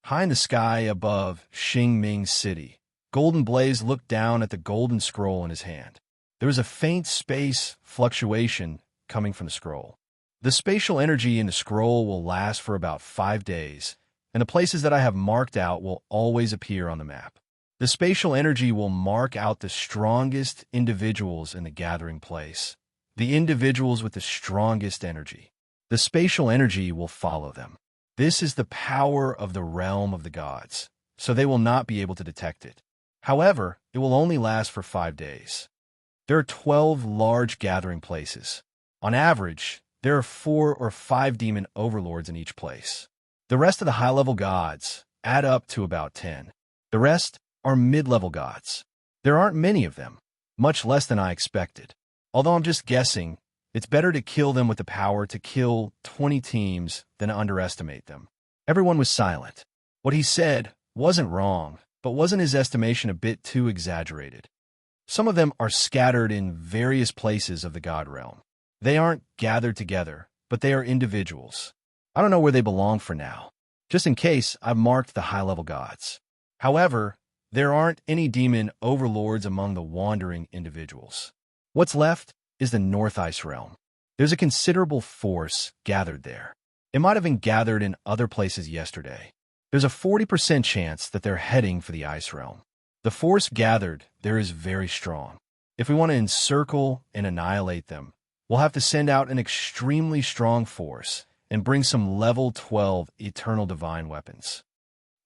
High in the sky above Xingming City, Golden Blaze looked down at the golden scroll in his hand. There was a faint space fluctuation coming from the scroll. The spatial energy in the scroll will last for about 5 days, and the places that I have marked out will always appear on the map. The spatial energy will mark out the strongest individuals in the gathering place, the individuals with the strongest energy. The spatial energy will follow them. This is the power of the realm of the gods, so they will not be able to detect it. However, it will only last for 5 days. There are 12 large gathering places. On average, there are 4 or 5 demon overlords in each place. The rest of the high-level gods add up to about 10. The rest are mid-level gods. There aren't many of them, much less than I expected. Although I'm just guessing, it's better to kill them with the power to kill 20 teams than to underestimate them. Everyone was silent. What he said wasn't wrong, but wasn't his estimation a bit too exaggerated? Some of them are scattered in various places of the god realm. They aren't gathered together, but they are individuals. I don't know where they belong for now. Just in case, I've marked the high-level gods. However, there aren't any demon overlords among the wandering individuals. What's left is the North Ice Realm. There's a considerable force gathered there. It might have been gathered in other places yesterday. There's a 40% chance that they're heading for the Ice Realm. The force gathered there is very strong. If we want to encircle and annihilate them, we'll have to send out an extremely strong force and bring some level 12 eternal divine weapons.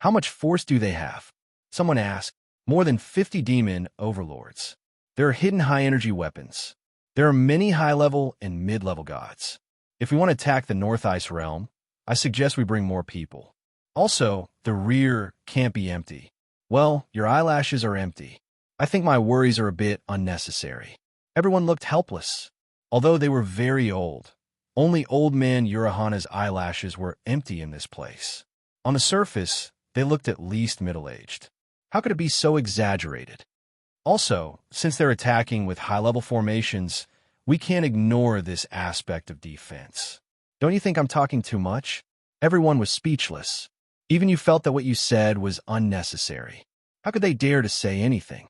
How much force do they have? Someone asked. More than 50 demon overlords. There are hidden high-energy weapons. There are many high-level and mid-level gods. If we want to attack the North Ice Realm, I suggest we bring more people. Also, the rear can't be empty. Well, your eyelashes are empty. I think my worries are a bit unnecessary. Everyone looked helpless. Although they were very old, only old man Urahana's eyelashes were empty in this place. On the surface, they looked at least middle-aged. How could it be so exaggerated? Also, since they're attacking with high-level formations, we can't ignore this aspect of defense. Don't you think I'm talking too much? Everyone was speechless. Even you felt that what you said was unnecessary. How could they dare to say anything?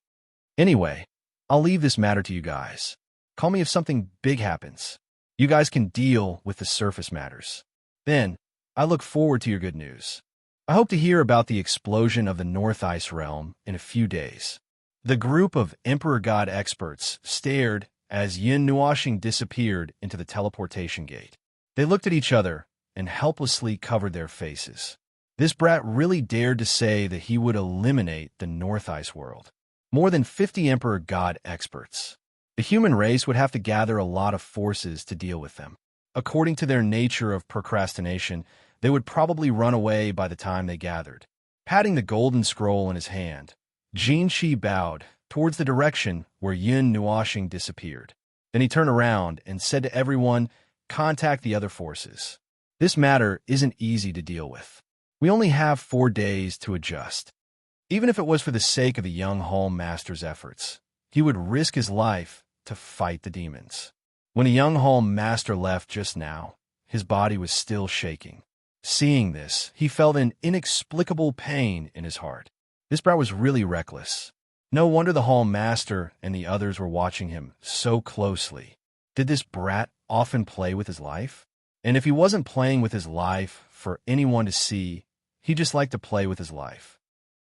Anyway, I'll leave this matter to you guys. Call me if something big happens. You guys can deal with the surface matters. Then, I look forward to your good news. I hope to hear about the explosion of the North Ice Realm in a few days. The group of Emperor God experts stared as Yin Nuashing disappeared into the teleportation gate. They looked at each other and helplessly covered their faces. This brat really dared to say that he would eliminate the North Ice world. More than 50 Emperor God experts. The human race would have to gather a lot of forces to deal with them. According to their nature of procrastination, they would probably run away by the time they gathered. Patting the golden scroll in his hand, Jin Shi bowed towards the direction where Yin Nuashing disappeared. Then he turned around and said to everyone, "Contact the other forces. This matter isn't easy to deal with. We only have 4 days to adjust." Even if it was for the sake of the young Hall Master's efforts, he would risk his life to fight the demons. When a young Hall Master left just now, his body was still shaking. Seeing this, he felt an inexplicable pain in his heart. This brat was really reckless. No wonder the Hall Master and the others were watching him so closely. Did this brat often play with his life? And if he wasn't playing with his life for anyone to see, he just liked to play with his life.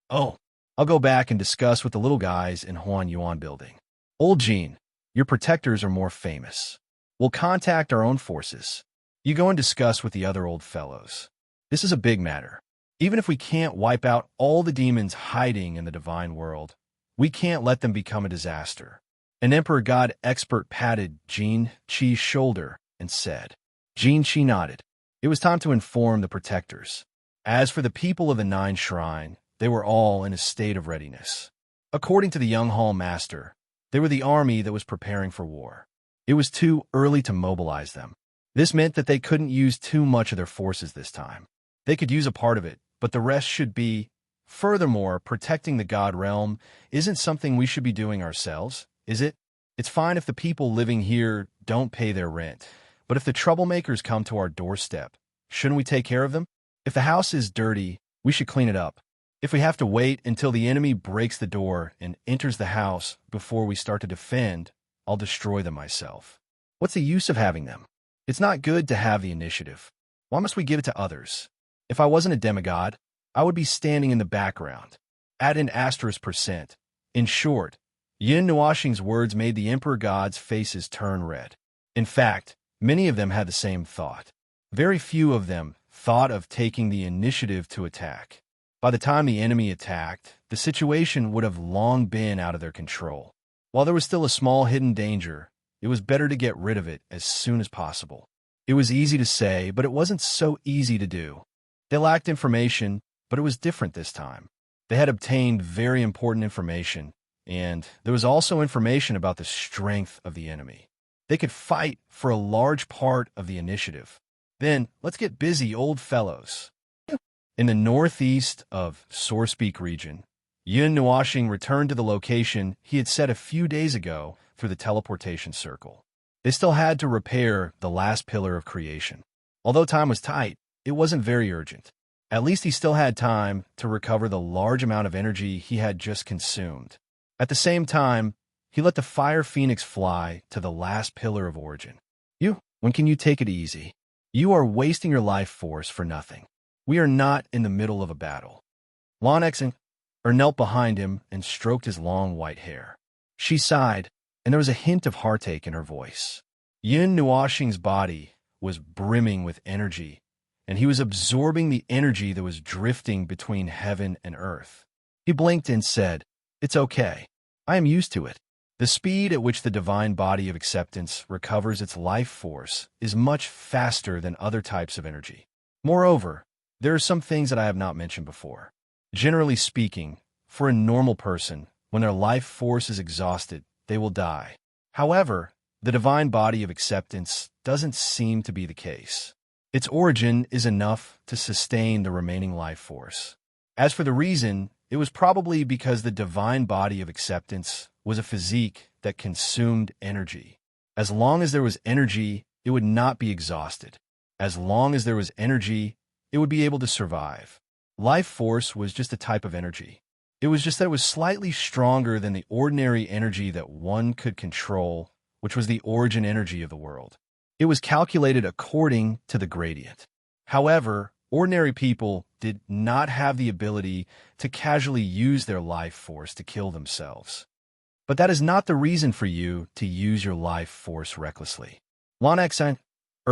Oh, I'll go back and discuss with the little guys in Huan Yuan building. Old Jean, your protectors are more famous. We'll contact our own forces. You go and discuss with the other old fellows. This is a big matter. Even if we can't wipe out all the demons hiding in the divine world, we can't let them become a disaster. An Emperor God expert patted Jin Qi's shoulder and said. Jin Qi nodded. It was time to inform the protectors. As for the people of the Nine Shrine, they were all in a state of readiness. According to the young Hall Master, they were the army that was preparing for war. It was too early to mobilize them. This meant that they couldn't use too much of their forces this time. They could use a part of it, but the rest should be. Furthermore, protecting the God realm isn't something we should be doing ourselves, is it? It's fine if the people living here don't pay their rent, but if the troublemakers come to our doorstep, shouldn't we take care of them? If the house is dirty, we should clean it up. If we have to wait until the enemy breaks the door and enters the house before we start to defend, I'll destroy them myself. What's the use of having them? It's not good to have the initiative. Why must we give it to others? If I wasn't a demigod, I would be standing in the background. Add an %. In short, Yin Nuoxing's words made the Emperor God's faces turn red. In fact, many of them had the same thought. Very few of them thought of taking the initiative to attack. By the time the enemy attacked, the situation would have long been out of their control. While there was still a small hidden danger, it was better to get rid of it as soon as possible. It was easy to say, but it wasn't so easy to do. They lacked information, but it was different this time. They had obtained very important information, and there was also information about the strength of the enemy. They could fight for a large part of the initiative. Then, let's get busy, old fellows. In the northeast of Sorespeak region, Yin Nuoxing returned to the location he had set a few days ago through the teleportation circle. They still had to repair the last pillar of creation. Although time was tight, it wasn't very urgent. At least he still had time to recover the large amount of energy he had just consumed. At the same time, he let the fire phoenix fly to the last pillar of origin. When can you take it easy? You are wasting your life force for nothing. We are not in the middle of a battle. Lonexing knelt behind him and stroked his long white hair. She sighed, and there was a hint of heartache in her voice. Yin Nuoxing's body was brimming with energy, and he was absorbing the energy that was drifting between heaven and earth. He blinked and said, "It's okay. I am used to it." The speed at which the divine body of acceptance recovers its life force is much faster than other types of energy. Moreover, there are some things that I have not mentioned before. Generally speaking, for a normal person, when their life force is exhausted, they will die. However, the divine body of acceptance doesn't seem to be the case. Its origin is enough to sustain the remaining life force. As for the reason, it was probably because the divine body of acceptance was a physique that consumed energy. As long as there was energy, it would not be exhausted. As long as there was energy, it would be able to survive. Life force was just a type of energy. It was just that it was slightly stronger than the ordinary energy that one could control, which was the origin energy of the world. It was calculated according to the gradient. However, ordinary people did not have the ability to casually use their life force to kill themselves. But that is not the reason for you to use your life force recklessly. Lonexan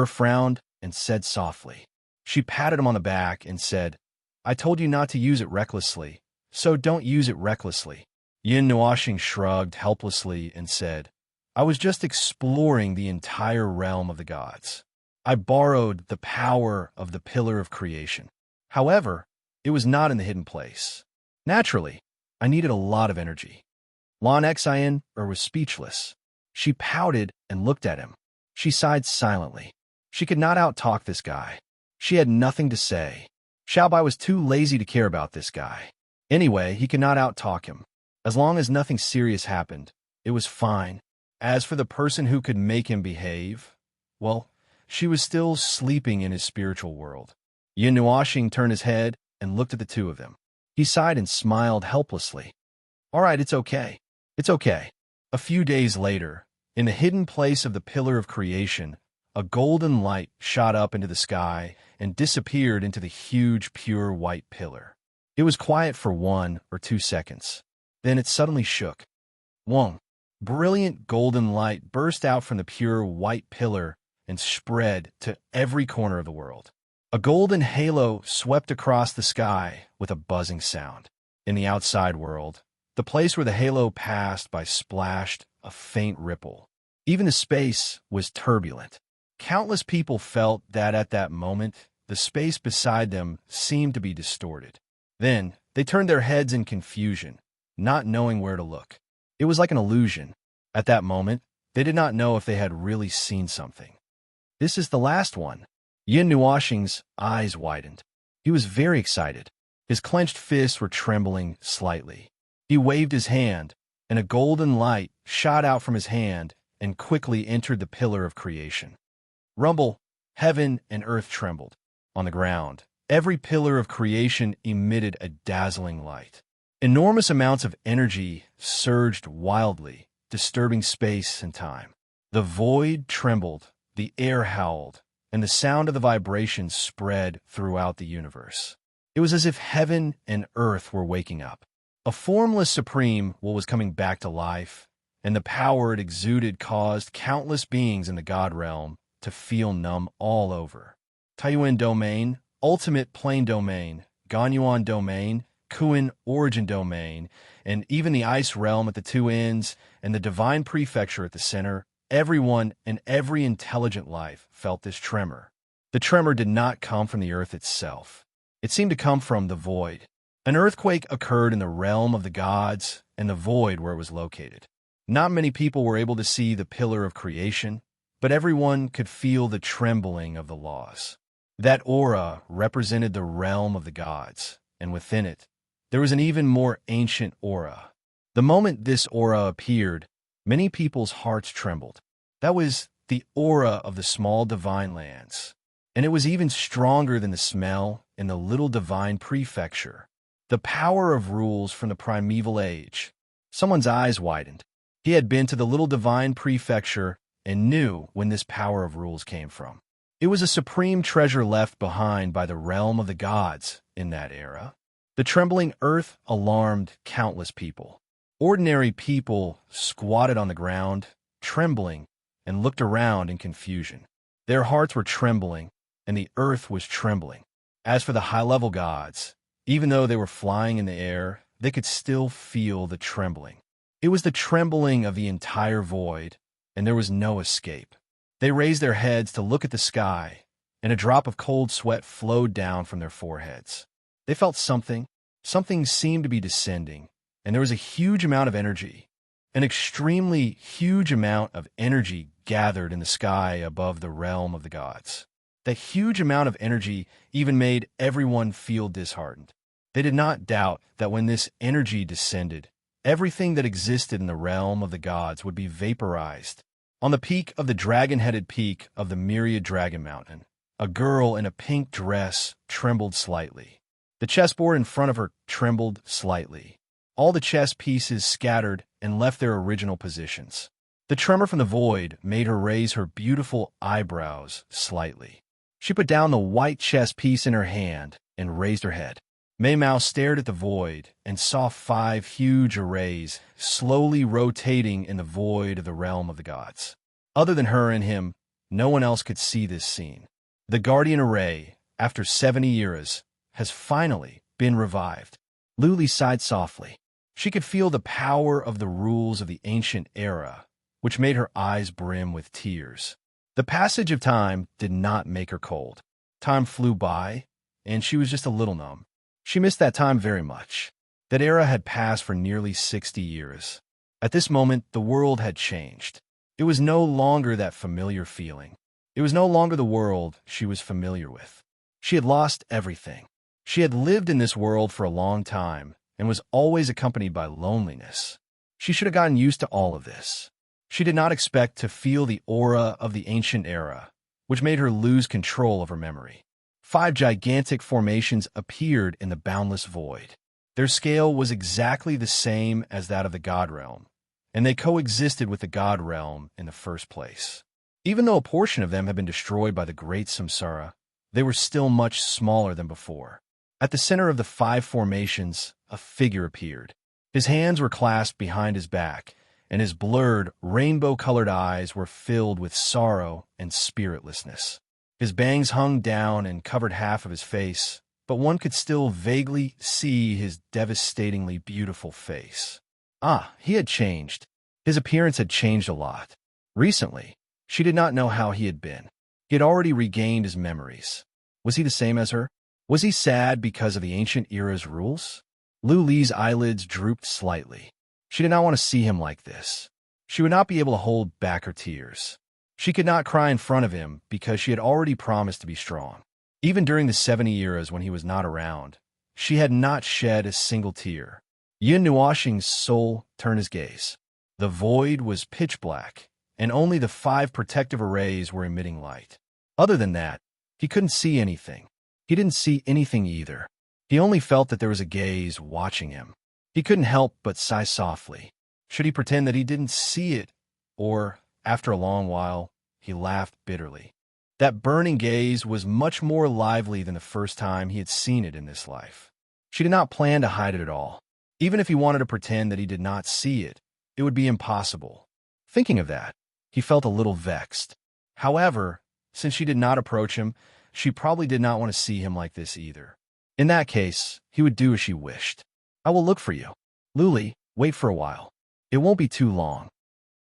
frowned and said softly. She patted him on the back and said, "I told you not to use it recklessly, so don't use it recklessly." Yin Nuoxing shrugged helplessly and said, "I was just exploring the entire realm of the gods. I borrowed the power of the pillar of creation. However, it was not in the hidden place. Naturally, I needed a lot of energy." Lonexan was speechless. She pouted and looked at him. She sighed silently. She could not outtalk this guy. She had nothing to say. Xiaobai was too lazy to care about this guy. Anyway, he could not outtalk him. As long as nothing serious happened, it was fine. As for the person who could make him behave, well, she was still sleeping in his spiritual world. Yin Nuoxing turned his head and looked at the two of them. He sighed and smiled helplessly. "All right, it's okay. It's okay." A few days later, in the hidden place of the pillar of creation, a golden light shot up into the sky and disappeared into the huge, pure white pillar. It was quiet for 1 or 2 seconds. Then it suddenly shook. Wong! Brilliant golden light burst out from the pure white pillar and spread to every corner of the world. A golden halo swept across the sky with a buzzing sound. In the outside world, the place where the halo passed by splashed a faint ripple. Even the space was turbulent. Countless people felt that at that moment, the space beside them seemed to be distorted. Then, they turned their heads in confusion, not knowing where to look. It was like an illusion. At that moment, they did not know if they had really seen something. "This is the last one." Yin Nuoxing's eyes widened. He was very excited. His clenched fists were trembling slightly. He waved his hand, and a golden light shot out from his hand and quickly entered the pillar of creation. Rumble, heaven and earth trembled. On the ground, every pillar of creation emitted a dazzling light. Enormous amounts of energy surged wildly, disturbing space and time. The void trembled, the air howled, and the sound of the vibration spread throughout the universe. It was as if heaven and earth were waking up. A formless supreme will was coming back to life, and the power it exuded caused countless beings in the God realm to feel numb all over. Taiyuan domain, ultimate plane domain, Ganyuan domain, Kuan origin domain, and even the ice realm at the two ends and the divine prefecture at the center, everyone and every intelligent life felt this tremor. The tremor did not come from the earth itself. It seemed to come from the void. An earthquake occurred in the realm of the gods and the void where it was located. Not many people were able to see the pillar of creation, but everyone could feel the trembling of the laws. That aura represented the realm of the gods, and within it, there was an even more ancient aura. The moment this aura appeared, many people's hearts trembled. That was the aura of the small divine lands, and it was even stronger than the smell in the little divine prefecture. The power of rules from the primeval age. Someone's eyes widened. He had been to the little divine prefecture and knew when this power of rules came from. It was a supreme treasure left behind by the realm of the gods in that era. The trembling earth alarmed countless people. Ordinary people squatted on the ground, trembling, and looked around in confusion. Their hearts were trembling, and the earth was trembling. As for the high-level gods, even though they were flying in the air, they could still feel the trembling. It was the trembling of the entire void, and there was no escape. They raised their heads to look at the sky, and a drop of cold sweat flowed down from their foreheads. They felt something. Something seemed to be descending, and there was a huge amount of energy. An extremely huge amount of energy gathered in the sky above the realm of the gods. That huge amount of energy even made everyone feel disheartened. They did not doubt that when this energy descended, everything that existed in the realm of the gods would be vaporized. On the peak of the dragon-headed peak of the myriad dragon mountain, a girl in a pink dress trembled slightly. The chessboard in front of her trembled slightly. All the chess pieces scattered and left their original positions. The tremor from the void made her raise her beautiful eyebrows slightly. She put down the white chess piece in her hand and raised her head. Mei Mao stared at the void and saw 5 huge arrays slowly rotating in the void of the realm of the gods. Other than her and him, no one else could see this scene. The Guardian Array, after 70 eras, has finally been revived. Luli sighed softly. She could feel the power of the rules of the ancient era, which made her eyes brim with tears. The passage of time did not make her cold. Time flew by, and she was just a little numb. She missed that time very much. That era had passed for nearly 60 years. At this moment, the world had changed. It was no longer that familiar feeling. It was no longer the world she was familiar with. She had lost everything. She had lived in this world for a long time and was always accompanied by loneliness. She should have gotten used to all of this. She did not expect to feel the aura of the ancient era, which made her lose control of her memory. 5 gigantic formations appeared in the boundless void. Their scale was exactly the same as that of the God Realm, and they coexisted with the God Realm in the first place. Even though a portion of them had been destroyed by the Great Samsara, they were still much smaller than before. At the center of the 5 formations, a figure appeared. His hands were clasped behind his back, and his blurred, rainbow-colored eyes were filled with sorrow and spiritlessness. His bangs hung down and covered half of his face, but one could still vaguely see his devastatingly beautiful face. Ah, he had changed. His appearance had changed a lot. Recently, she did not know how he had been. He had already regained his memories. Was he the same as her? Was he sad because of the ancient era's rules? Lu Li's eyelids drooped slightly. She did not want to see him like this. She would not be able to hold back her tears. She could not cry in front of him because she had already promised to be strong. Even during the 70 eras when he was not around, she had not shed a single tear. Yin Nuashing's soul turned his gaze. The void was pitch black, and only the 5 protective arrays were emitting light. Other than that, he couldn't see anything. He didn't see anything either. He only felt that there was a gaze watching him. He couldn't help but sigh softly. Should he pretend that he didn't see it? Or, after a long while, he laughed bitterly. That burning gaze was much more lively than the first time he had seen it in this life. She did not plan to hide it at all. Even if he wanted to pretend that he did not see it, it would be impossible. Thinking of that, he felt a little vexed. However, since she did not approach him, she probably did not want to see him like this either. In that case, he would do as she wished. I will look for you. Luli, wait for a while. It won't be too long.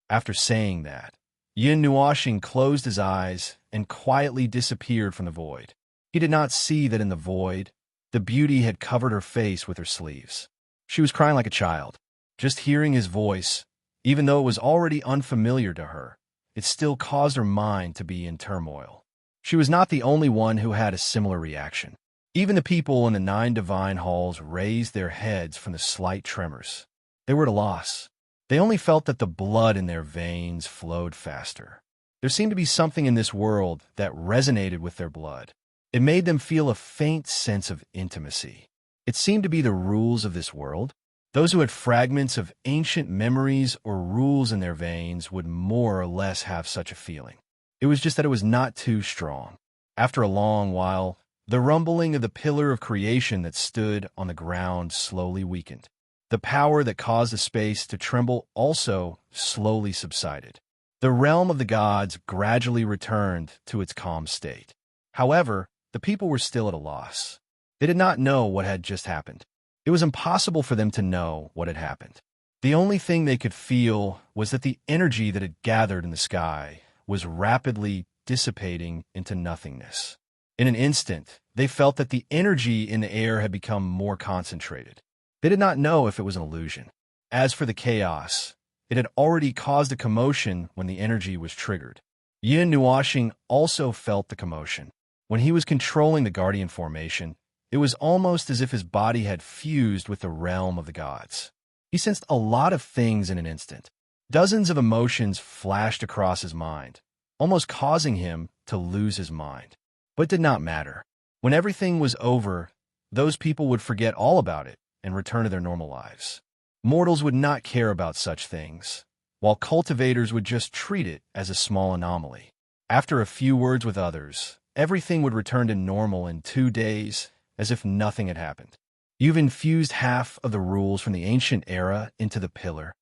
After saying that, Yin Nuashing closed his eyes and quietly disappeared from the void. He did not see that in the void, the beauty had covered her face with her sleeves. She was crying like a child. Just hearing his voice, even though it was already unfamiliar to her, it still caused her mind to be in turmoil. She was not the only one who had a similar reaction. Even the people in the 9 divine halls raised their heads from the slight tremors. They were at a loss. They only felt that the blood in their veins flowed faster. There seemed to be something in this world that resonated with their blood. It made them feel a faint sense of intimacy. It seemed to be the rules of this world. Those who had fragments of ancient memories or rules in their veins would more or less have such a feeling. It was just that it was not too strong. After a long while, the rumbling of the pillar of creation that stood on the ground slowly weakened. The power that caused the space to tremble also slowly subsided. The realm of the gods gradually returned to its calm state. However, the people were still at a loss. They did not know what had just happened. It was impossible for them to know what had happened. The only thing they could feel was that the energy that had gathered in the sky was rapidly dissipating into nothingness. In an instant, they felt that the energy in the air had become more concentrated. They did not know if it was an illusion. As for the chaos, it had already caused a commotion when the energy was triggered. Yin Nuashing also felt the commotion. When he was controlling the guardian formation, it was almost as if his body had fused with the realm of the gods. He sensed a lot of things in an instant. Dozens of emotions flashed across his mind, almost causing him to lose his mind. But it did not matter. When everything was over, those people would forget all about it and return to their normal lives. Mortals would not care about such things, while cultivators would just treat it as a small anomaly. After a few words with others, everything would return to normal in 2 days, as if nothing had happened. You've infused half of the rules from the ancient era into the pillar.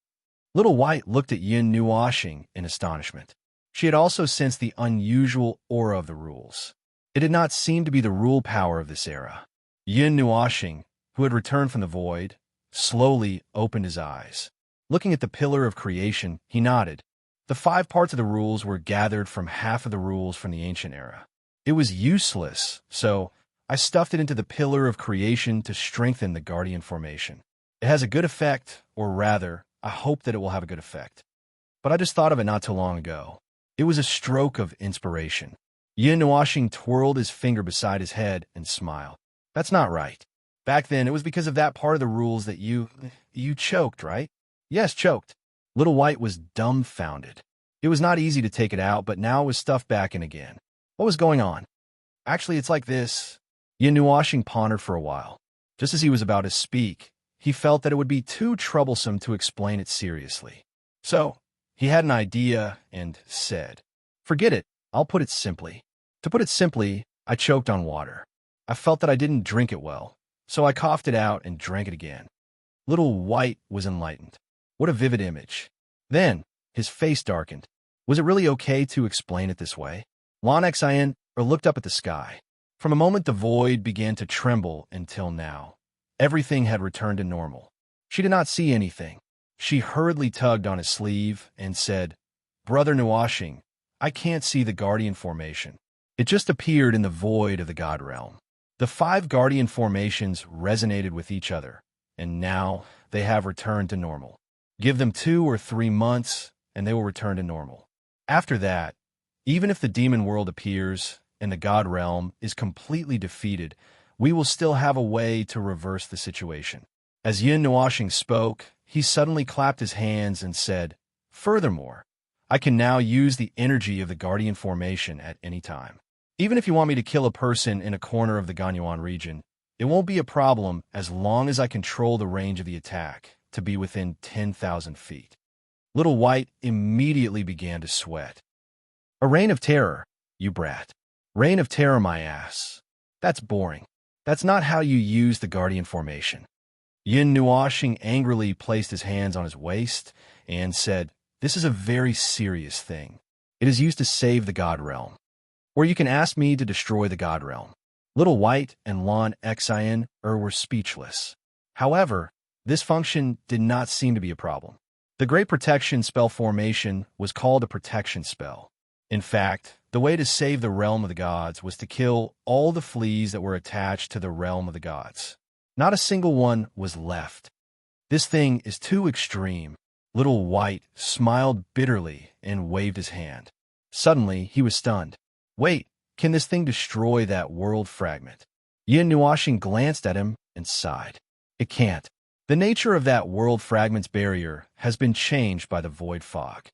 Little White looked at Yin Nuashing in astonishment. She had also sensed the unusual aura of the rules. It did not seem to be the rule power of this era. Yin Nuashing, who had returned from the void, slowly opened his eyes. Looking at the pillar of creation, he nodded. The 5 parts of the rules were gathered from half of the rules from the ancient era. It was useless, so I stuffed it into the pillar of creation to strengthen the guardian formation. It has a good effect, or rather, I hope that it will have a good effect. But I just thought of it not too long ago. It was a stroke of inspiration. Yin Nuashing twirled his finger beside his head and smiled. That's not right. Back then, it was because of that part of the rules that you choked, right? Yes, choked. Little White was dumbfounded. It was not easy to take it out, but now it was stuffed back in again. What was going on? Actually, it's like this. Yin Nuashing pondered for a while. Just as he was about to speak, he felt that it would be too troublesome to explain it seriously. So, he had an idea and said, "Forget it, I'll put it simply." To put it simply, I choked on water. I felt that I didn't drink it well, so I coughed it out and drank it again. Little White was enlightened. What a vivid image. Then, his face darkened. Was it really okay to explain it this way? Lonxian looked up at the sky. From a moment the void began to tremble until now. Everything had returned to normal. She did not see anything. She hurriedly tugged on his sleeve and said, "Brother Nuashing, I can't see the guardian formation. It just appeared in the void of the god realm." The 5 guardian formations resonated with each other, and now they have returned to normal. Give them 2 or 3 months, and they will return to normal. After that, even if the demon world appears and the god realm is completely defeated, we will still have a way to reverse the situation. As Yin Nuashing spoke, he suddenly clapped his hands and said, "Furthermore, I can now use the energy of the Guardian formation at any time. Even if you want me to kill a person in a corner of the Ganyuan region, it won't be a problem as long as I control the range of the attack to be within 10,000 feet." Little White immediately began to sweat. "A reign of terror, you brat. Reign of terror, my ass. That's boring. That's not how you use the Guardian formation." Yin Nuashing angrily placed his hands on his waist and said, "This is a very serious thing. It is used to save the God Realm. Or you can ask me to destroy the God Realm." Little White and Lon Xian were speechless. However, this function did not seem to be a problem. The Great Protection spell formation was called a protection spell. In fact, the way to save the realm of the gods was to kill all the fleas that were attached to the realm of the gods. Not a single one was left. This thing is too extreme. Little White smiled bitterly and waved his hand. Suddenly, he was stunned. "Wait, can this thing destroy that world fragment?" Yin Nuashing glanced at him and sighed. "It can't. The nature of that world fragment's barrier has been changed by the void fog."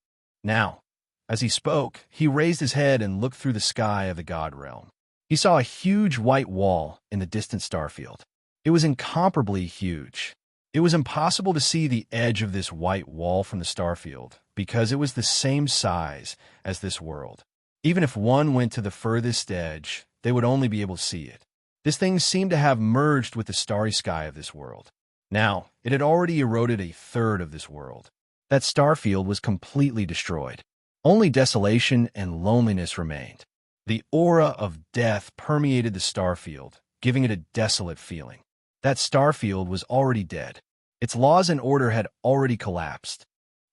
Now, as he spoke, he raised his head and looked through the sky of the God Realm. He saw a huge white wall in the distant starfield. It was incomparably huge. It was impossible to see the edge of this white wall from the starfield because it was the same size as this world. Even if one went to the furthest edge, they would only be able to see it. This thing seemed to have merged with the starry sky of this world. Now, it had already eroded a third of this world. That starfield was completely destroyed. Only desolation and loneliness remained. The aura of death permeated the starfield, giving it a desolate feeling. That starfield was already dead. Its laws and order had already collapsed.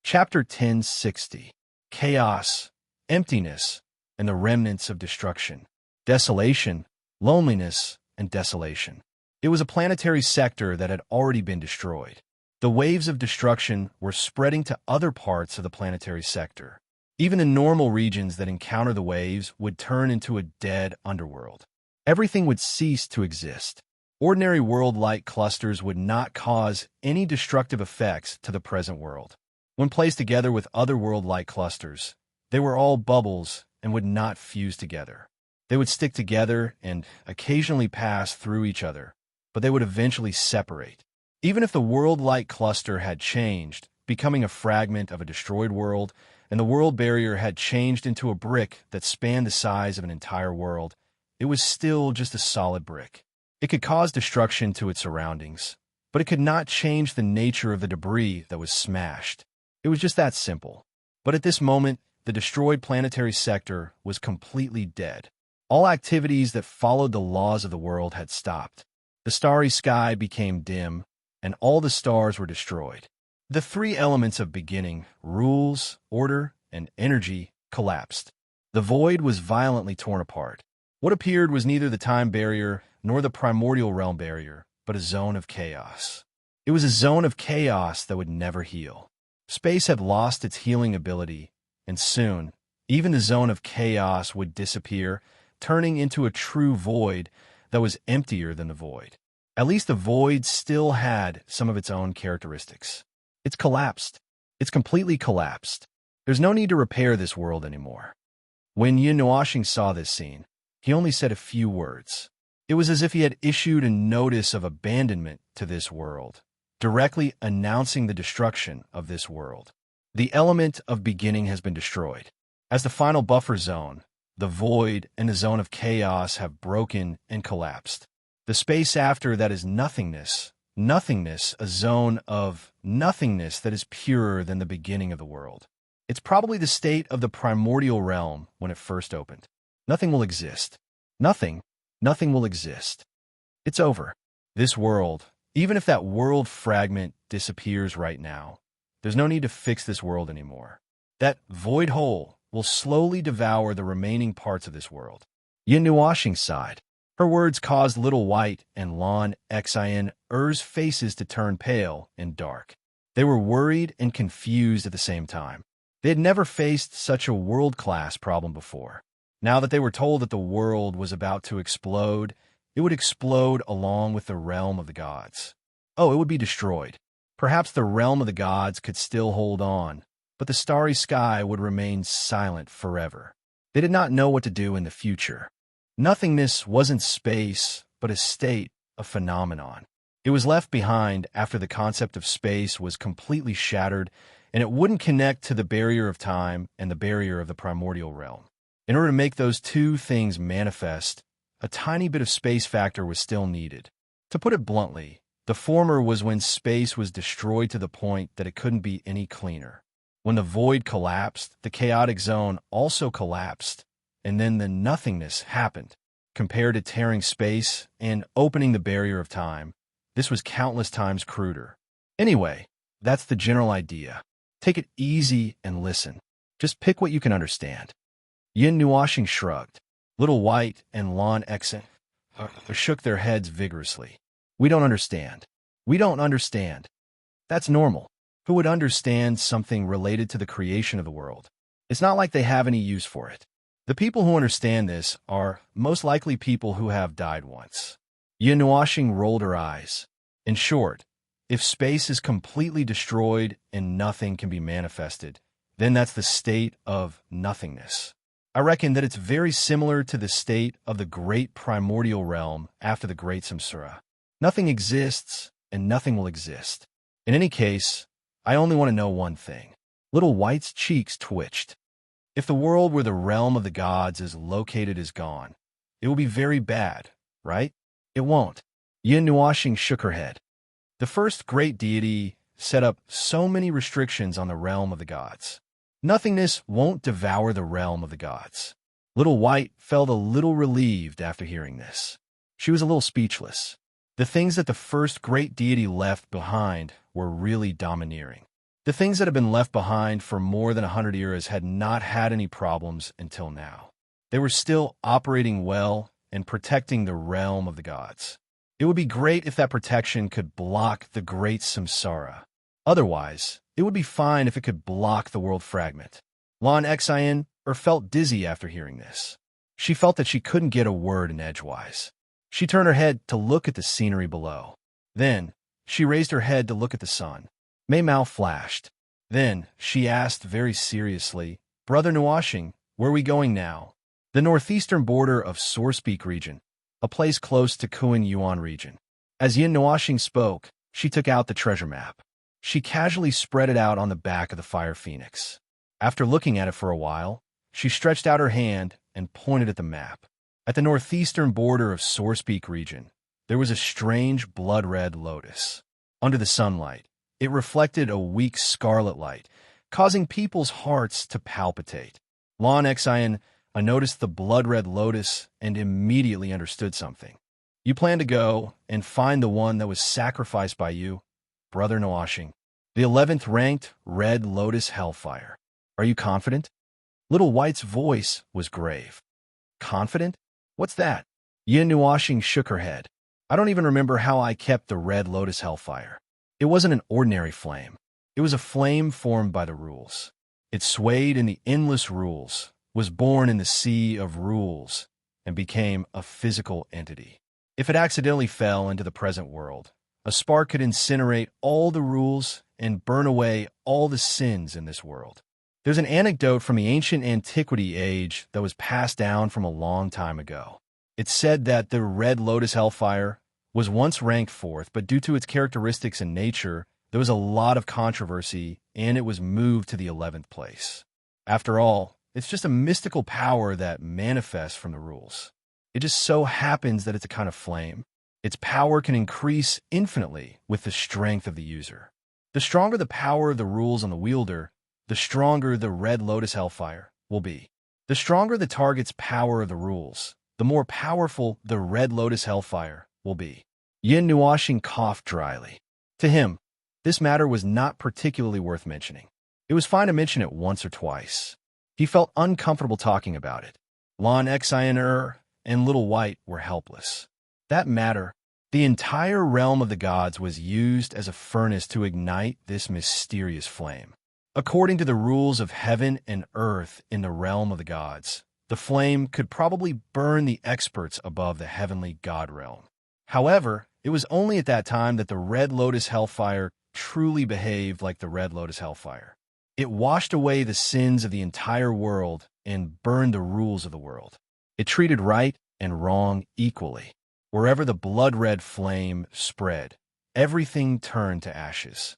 Chapter 1060. Chaos, Emptiness, and the Remnants of Destruction. Desolation, Loneliness, and Desolation. It was a planetary sector that had already been destroyed. The waves of destruction were spreading to other parts of the planetary sector. Even the normal regions that encounter the waves would turn into a dead underworld. Everything would cease to exist. Ordinary world-like clusters would not cause any destructive effects to the present world. When placed together with other world-like clusters, they were all bubbles and would not fuse together. They would stick together and occasionally pass through each other, but they would eventually separate. Even if the world-like cluster had changed, becoming a fragment of a destroyed world, and the world barrier had changed into a brick that spanned the size of an entire world, it was still just a solid brick. It could cause destruction to its surroundings, but it could not change the nature of the debris that was smashed. It was just that simple. But at this moment, the destroyed planetary sector was completely dead. All activities that followed the laws of the world had stopped. The starry sky became dim, and all the stars were destroyed. The three elements of beginning, rules, order, and energy, collapsed. The void was violently torn apart. What appeared was neither the time barrier nor the primordial realm barrier, but a zone of chaos. It was a zone of chaos that would never heal. Space had lost its healing ability, and soon, even the zone of chaos would disappear, turning into a true void that was emptier than the void. At least the void still had some of its own characteristics. It's collapsed. It's completely collapsed. There's no need to repair this world anymore. When Yin Nuashing saw this scene, he only said a few words. It was as if he had issued a notice of abandonment to this world, directly announcing the destruction of this world. The element of beginning has been destroyed. As the final buffer zone, the void and the zone of chaos have broken and collapsed. The space after that is nothingness. Nothingness, a zone of nothingness that is purer than the beginning of the world. It's probably the state of the primordial realm when it first opened. Nothing will exist. Nothing will exist. It's over. This world, even if that world fragment disappears right now, there's no need to fix this world anymore. That void hole will slowly devour the remaining parts of this world. Yin Nuashing sighed. Her words caused Little White and Lon Xian's faces to turn pale and dark. They were worried and confused at the same time. They had never faced such a world-class problem before. Now that they were told that the world was about to explode, it would explode along with the realm of the gods. Oh, it would be destroyed. Perhaps the realm of the gods could still hold on, but the starry sky would remain silent forever. They did not know what to do in the future. Nothingness wasn't space, but a state, a phenomenon. It was left behind after the concept of space was completely shattered, and it wouldn't connect to the barrier of time and the barrier of the primordial realm. In order to make those two things manifest, a tiny bit of space factor was still needed. To put it bluntly, the former was when space was destroyed to the point that it couldn't be any cleaner. When the void collapsed, the chaotic zone also collapsed, and then the nothingness happened. Compared to tearing space and opening the barrier of time, this was countless times cruder. Anyway, that's the general idea. Take it easy and listen. Just pick what you can understand. Yin Nuashing shrugged. Little White and Lon Exen shook their heads vigorously. We don't understand. We don't understand. That's normal. Who would understand something related to the creation of the world? It's not like they have any use for it. The people who understand this are most likely people who have died once. Yin Nuashing rolled her eyes. In short, if space is completely destroyed and nothing can be manifested, then that's the state of nothingness. I reckon that it's very similar to the state of the great primordial realm after the great samsara. Nothing exists, and nothing will exist. In any case, I only want to know one thing. Little White's cheeks twitched. If the world where the realm of the gods is located is gone, it will be very bad, right? It won't. Yin Nuashing shook her head. The first great deity set up so many restrictions on the realm of the gods. Nothingness won't devour the realm of the gods. Little White felt a little relieved after hearing this. She was a little speechless. The things that the first great deity left behind were really domineering. The things that had been left behind for more than 100 years had not had any problems until now. They were still operating well and protecting the realm of the gods. It would be great if that protection could block the great samsara. Otherwise, it would be fine if it could block the world fragment. Lon Exien felt dizzy after hearing this. She felt that she couldn't get a word in edgewise. She turned her head to look at the scenery below. Then, she raised her head to look at the sun. Mei Mao flashed. Then, she asked very seriously, Brother Nuashing, where are we going now? The northeastern border of Sourcepeak region, a place close to Kuan Yuan region. As Yin Nuashing spoke, she took out the treasure map. She casually spread it out on the back of the fire phoenix. After looking at it for a while, she stretched out her hand and pointed at the map. At the northeastern border of Sourcepeak region, there was a strange blood-red lotus. Under the sunlight, it reflected a weak scarlet light, causing people's hearts to palpitate. Lon Exien noticed the blood-red lotus and immediately understood something. You plan to go and find the one that was sacrificed by you, Brother Nuashing, the 11th ranked Red Lotus Hellfire. Are you confident? Little White's voice was grave. Confident? What's that? Yin Nuashing shook her head. I don't even remember how I kept the Red Lotus Hellfire. It wasn't an ordinary flame. It was a flame formed by the rules. It swayed in the endless rules, was born in the sea of rules, and became a physical entity. If it accidentally fell into the present world, a spark could incinerate all the rules and burn away all the sins in this world. There's an anecdote from the ancient antiquity age that was passed down from a long time ago. It said that the Red Lotus Hellfire was once ranked 4th, but due to its characteristics and nature, there was a lot of controversy, and it was moved to the 11th place. After all, it's just a mystical power that manifests from the rules. It just so happens that it's a kind of flame. Its power can increase infinitely with the strength of the user. The stronger the power of the rules on the wielder, the stronger the Red Lotus Hellfire will be. The stronger the target's power of the rules, the more powerful the Red Lotus Hellfire will be. Yin Nuashing coughed dryly. To him, this matter was not particularly worth mentioning. It was fine to mention it once or twice. He felt uncomfortable talking about it. Lon Exien and Little White were helpless. That matter, the entire realm of the gods was used as a furnace to ignite this mysterious flame. According to the rules of heaven and earth in the realm of the gods, the flame could probably burn the experts above the heavenly god realm. However, It was only at that time that the Red Lotus Hellfire truly behaved like the Red Lotus Hellfire. It washed away the sins of the entire world and burned the rules of the world. It treated right and wrong equally. Wherever the blood-red flame spread, everything turned to ashes.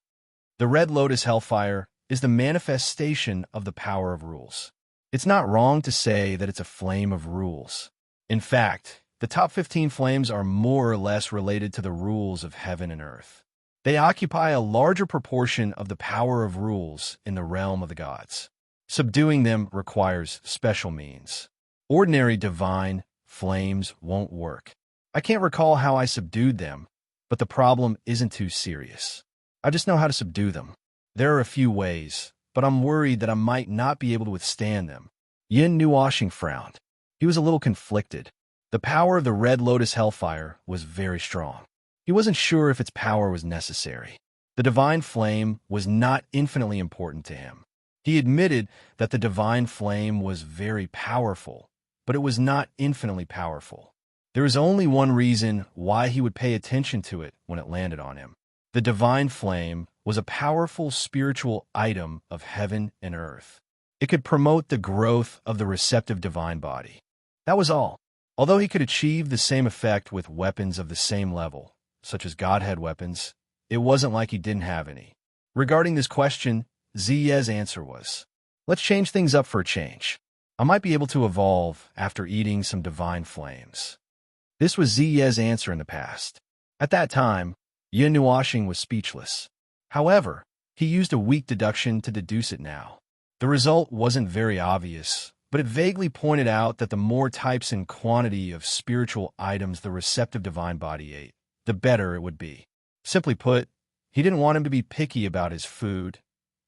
The Red Lotus Hellfire is the manifestation of the power of rules. It's not wrong to say that it's a flame of rules. In fact, the top 15 flames are more or less related to the rules of heaven and earth. They occupy a larger proportion of the power of rules in the realm of the gods. Subduing them requires special means. Ordinary divine flames won't work. I can't recall how I subdued them, but the problem isn't too serious. I just know how to subdue them. There are a few ways, but I'm worried that I might not be able to withstand them. Yin Nuoshing frowned. He was a little conflicted. The power of the Red Lotus Hellfire was very strong. He wasn't sure if its power was necessary. The divine flame was not infinitely important to him. He admitted that the divine flame was very powerful, but it was not infinitely powerful. There is only one reason why he would pay attention to it when it landed on him. The divine flame was a powerful spiritual item of heaven and earth. It could promote the growth of the receptive divine body. That was all. Although he could achieve the same effect with weapons of the same level, such as Godhead weapons, it wasn't like he didn't have any. Regarding this question, Ziye's answer was, "Let's change things up for a change. I might be able to evolve after eating some divine flames." This was Ziye's answer in the past. At that time, Yin Nuoshing was speechless. However, he used a weak deduction to deduce it now. The result wasn't very obvious, but it vaguely pointed out that the more types and quantity of spiritual items the receptive divine body ate, the better it would be. Simply put, he didn't want him to be picky about his food.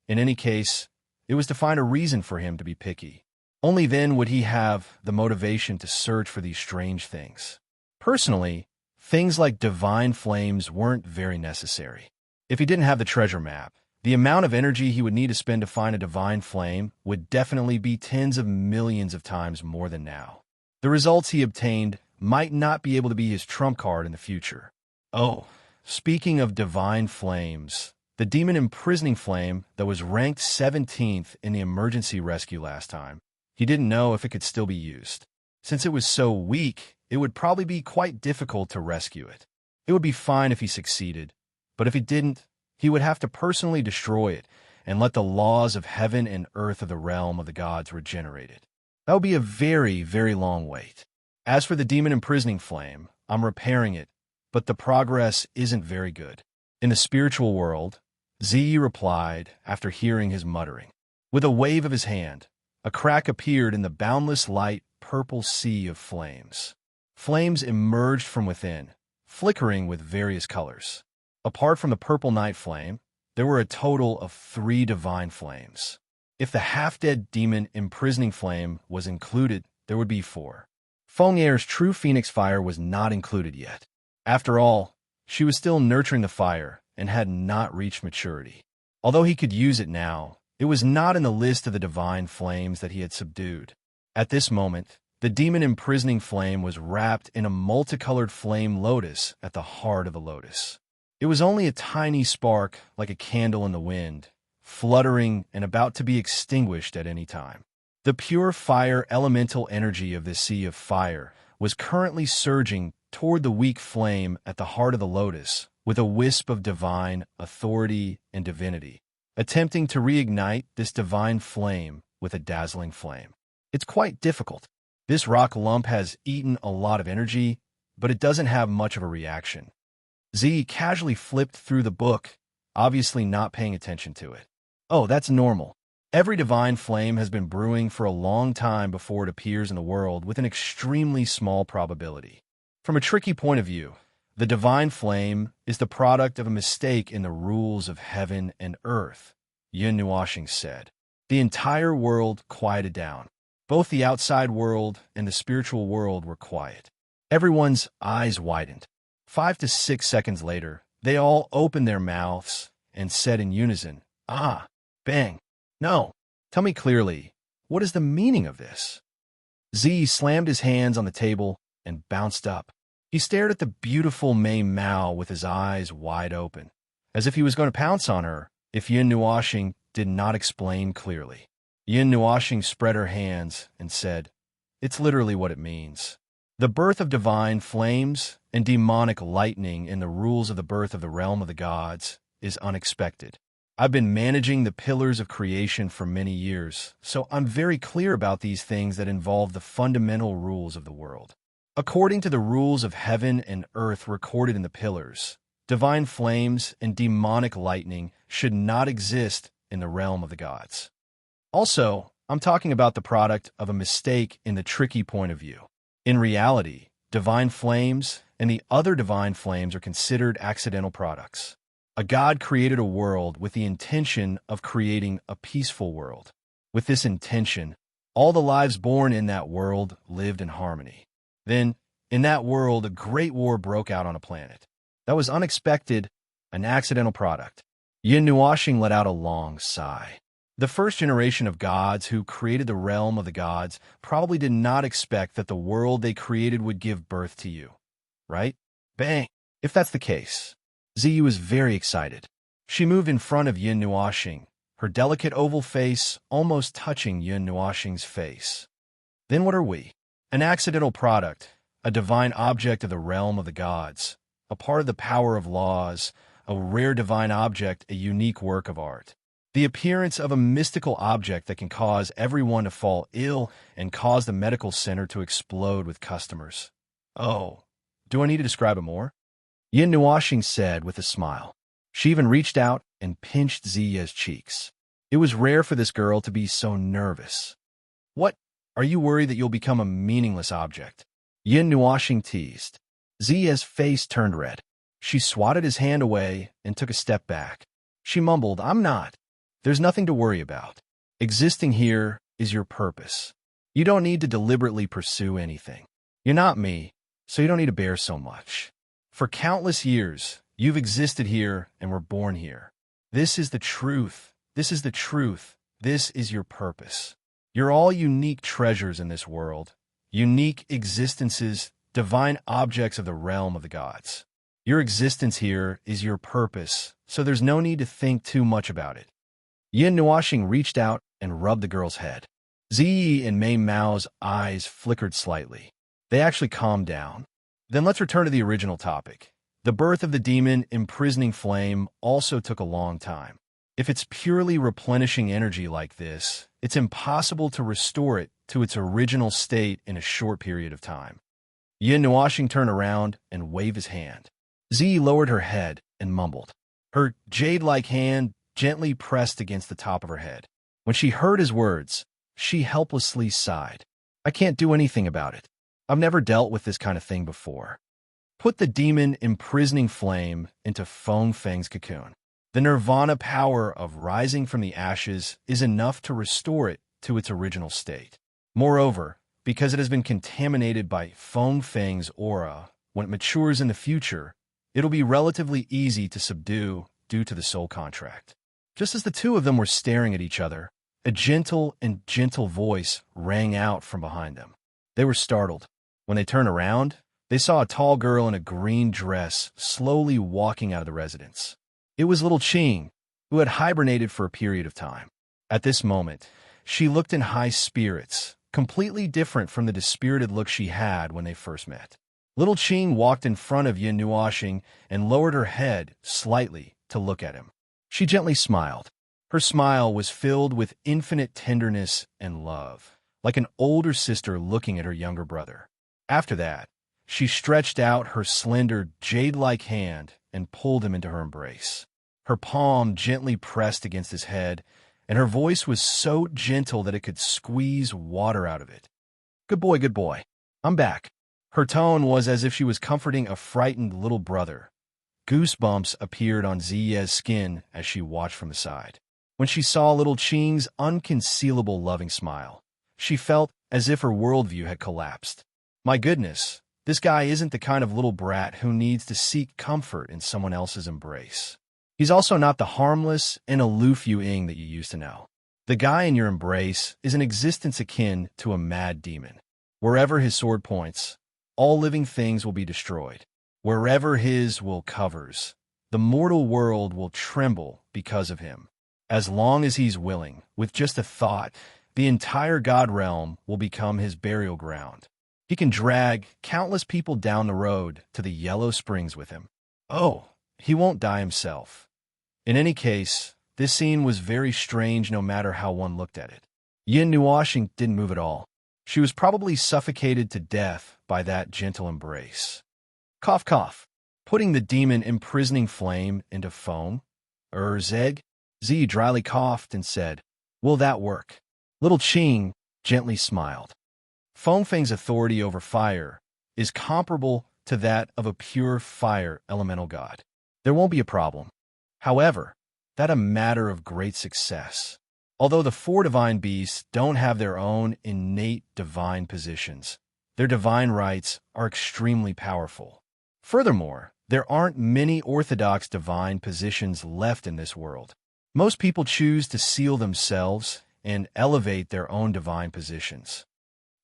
In any case, it was to find a reason for him to be picky. Only then would he have the motivation to search for these strange things. Personally, things like divine flames weren't very necessary. If he didn't have the treasure map, the amount of energy he would need to spend to find a divine flame would definitely be tens of millions of times more than now. The results he obtained might not be able to be his trump card in the future. Oh, speaking of divine flames, the demon imprisoning flame that was ranked 17th in the emergency rescue last time, he didn't know if it could still be used. Since it was so weak, it would probably be quite difficult to rescue it. It would be fine if he succeeded, but if he didn't, he would have to personally destroy it and let the laws of heaven and earth of the realm of the gods regenerate it. That would be a very, very long wait. As for the demon imprisoning flame, I'm repairing it, but the progress isn't very good. In the spiritual world, Ziyi replied after hearing his muttering. With a wave of his hand, a crack appeared in the boundless light purple sea of flames. Flames emerged from within, flickering with various colors. Apart from the purple night flame, there were a total of 3 divine flames. If the half-dead demon imprisoning flame was included, there would be 4. Feng'er's true phoenix fire was not included yet. After all, she was still nurturing the fire and had not reached maturity. Although he could use it now, it was not in the list of the divine flames that he had subdued. At this moment, the demon imprisoning flame was wrapped in a multicolored flame lotus at the heart of the lotus. It was only a tiny spark, like a candle in the wind, fluttering and about to be extinguished at any time. The pure fire elemental energy of this sea of fire was currently surging toward the weak flame at the heart of the lotus with a wisp of divine authority and divinity, attempting to reignite this divine flame with a dazzling flame. It's quite difficult. This rock lump has eaten a lot of energy, but it doesn't have much of a reaction. Z casually flipped through the book, obviously not paying attention to it. Oh, that's normal. Every divine flame has been brewing for a long time before it appears in the world with an extremely small probability. From a tricky point of view, the divine flame is the product of a mistake in the rules of heaven and earth, Yin Nuoshing said. The entire world quieted down. Both the outside world and the spiritual world were quiet. Everyone's eyes widened. 5 to 6 seconds later, they all opened their mouths and said in unison, "Ah, bang. No, tell me clearly, what is the meaning of this?" Z slammed his hands on the table and bounced up. He stared at the beautiful Mei Mao with his eyes wide open, as if he was going to pounce on her if Yin Nuoxing did not explain clearly. Yin Nuoxing spread her hands and said, "It's literally what it means. The birth of divine flames and demonic lightning in the rules of the birth of the realm of the gods is unexpected. I've been managing the pillars of creation for many years, so I'm very clear about these things that involve the fundamental rules of the world. According to the rules of heaven and earth recorded in the pillars, divine flames and demonic lightning should not exist in the realm of the gods. Also, I'm talking about the product of a mistake in the tricky point of view. In reality, divine flames and the other divine flames are considered accidental products. A god created a world with the intention of creating a peaceful world. With this intention, all the lives born in that world lived in harmony. Then, in that world, a great war broke out on a planet. That was unexpected, an accidental product." Yin Nuoxing let out a long sigh. The first generation of gods who created the realm of the gods probably did not expect that the world they created would give birth to you. Right? Bang! If that's the case, Ziyu was very excited. She moved in front of Yin Nuoxing, her delicate oval face almost touching Yin Nuoxing's face. "Then what are we? An accidental product, a divine object of the realm of the gods, a part of the power of laws, a rare divine object, a unique work of art. The appearance of a mystical object that can cause everyone to fall ill and cause the medical center to explode with customers. Oh, do I need to describe it more?" Yin Nuoxing said with a smile. She even reached out and pinched Ziya's cheeks. It was rare for this girl to be so nervous. "What? Are you worried that you'll become a meaningless object?" Yin Nuoxing teased. Ziya's face turned red. She swatted his hand away and took a step back. She mumbled, "I'm not. There's nothing to worry about. Existing here is your purpose. You don't need to deliberately pursue anything. You're not me, so you don't need to bear so much. For countless years, you've existed here and were born here. This is the truth. This is the truth. This is your purpose. You're all unique treasures in this world, unique existences, divine objects of the realm of the gods. Your existence here is your purpose, so there's no need to think too much about it." Yin Nuoxing reached out and rubbed the girl's head. Ziyi and Mei Mao's eyes flickered slightly. They actually calmed down. Then let's return to the original topic. The birth of the demon imprisoning flame also took a long time. If it's purely replenishing energy like this, it's impossible to restore it to its original state in a short period of time. Yin Nuoxing turned around and waved his hand. Ziyi lowered her head and mumbled. Her jade-like hand gently pressed against the top of her head. When she heard his words, she helplessly sighed. "I can't do anything about it. I've never dealt with this kind of thing before." Put the demon imprisoning flame into Feng Feng's cocoon. The nirvana power of rising from the ashes is enough to restore it to its original state. Moreover, because it has been contaminated by Feng Feng's aura, when it matures in the future, it'll be relatively easy to subdue due to the soul contract. Just as the two of them were staring at each other, a gentle and gentle voice rang out from behind them. They were startled. When they turned around, they saw a tall girl in a green dress slowly walking out of the residence. It was little Qing, who had hibernated for a period of time. At this moment, she looked in high spirits, completely different from the dispirited look she had when they first met. Little Qing walked in front of Yin Nuoxing and lowered her head slightly to look at him. She gently smiled. Her smile was filled with infinite tenderness and love, like an older sister looking at her younger brother. After that, she stretched out her slender, jade-like hand and pulled him into her embrace. Her palm gently pressed against his head, and her voice was so gentle that it could squeeze water out of it. Good boy, I'm back." Her tone was as if she was comforting a frightened little brother. Goosebumps appeared on Ziya's skin as she watched from the side. When she saw little Qing's unconcealable loving smile, she felt as if her worldview had collapsed. My goodness, this guy isn't the kind of little brat who needs to seek comfort in someone else's embrace. He's also not the harmless and aloof Yu-Ing that you used to know. The guy in your embrace is an existence akin to a mad demon. Wherever his sword points, all living things will be destroyed. Wherever his will covers, the mortal world will tremble because of him. As long as he's willing, with just a thought, the entire God realm will become his burial ground. He can drag countless people down the road to the yellow springs with him. Oh, he won't die himself. In any case, this scene was very strange no matter how one looked at it. Yin Nuoshing didn't move at all. She was probably suffocated to death by that gentle embrace. Cough, cough. Putting the demon imprisoning flame into foam. Zeg? Z dryly coughed and said, "Will that work?" Little Qing gently smiled. Foamfang's authority over fire is comparable to that of a pure fire elemental god. There won't be a problem. However, that's a matter of great success. Although the four divine beasts don't have their own innate divine positions, their divine rights are extremely powerful. Furthermore, there aren't many orthodox divine positions left in this world. Most people choose to seal themselves and elevate their own divine positions.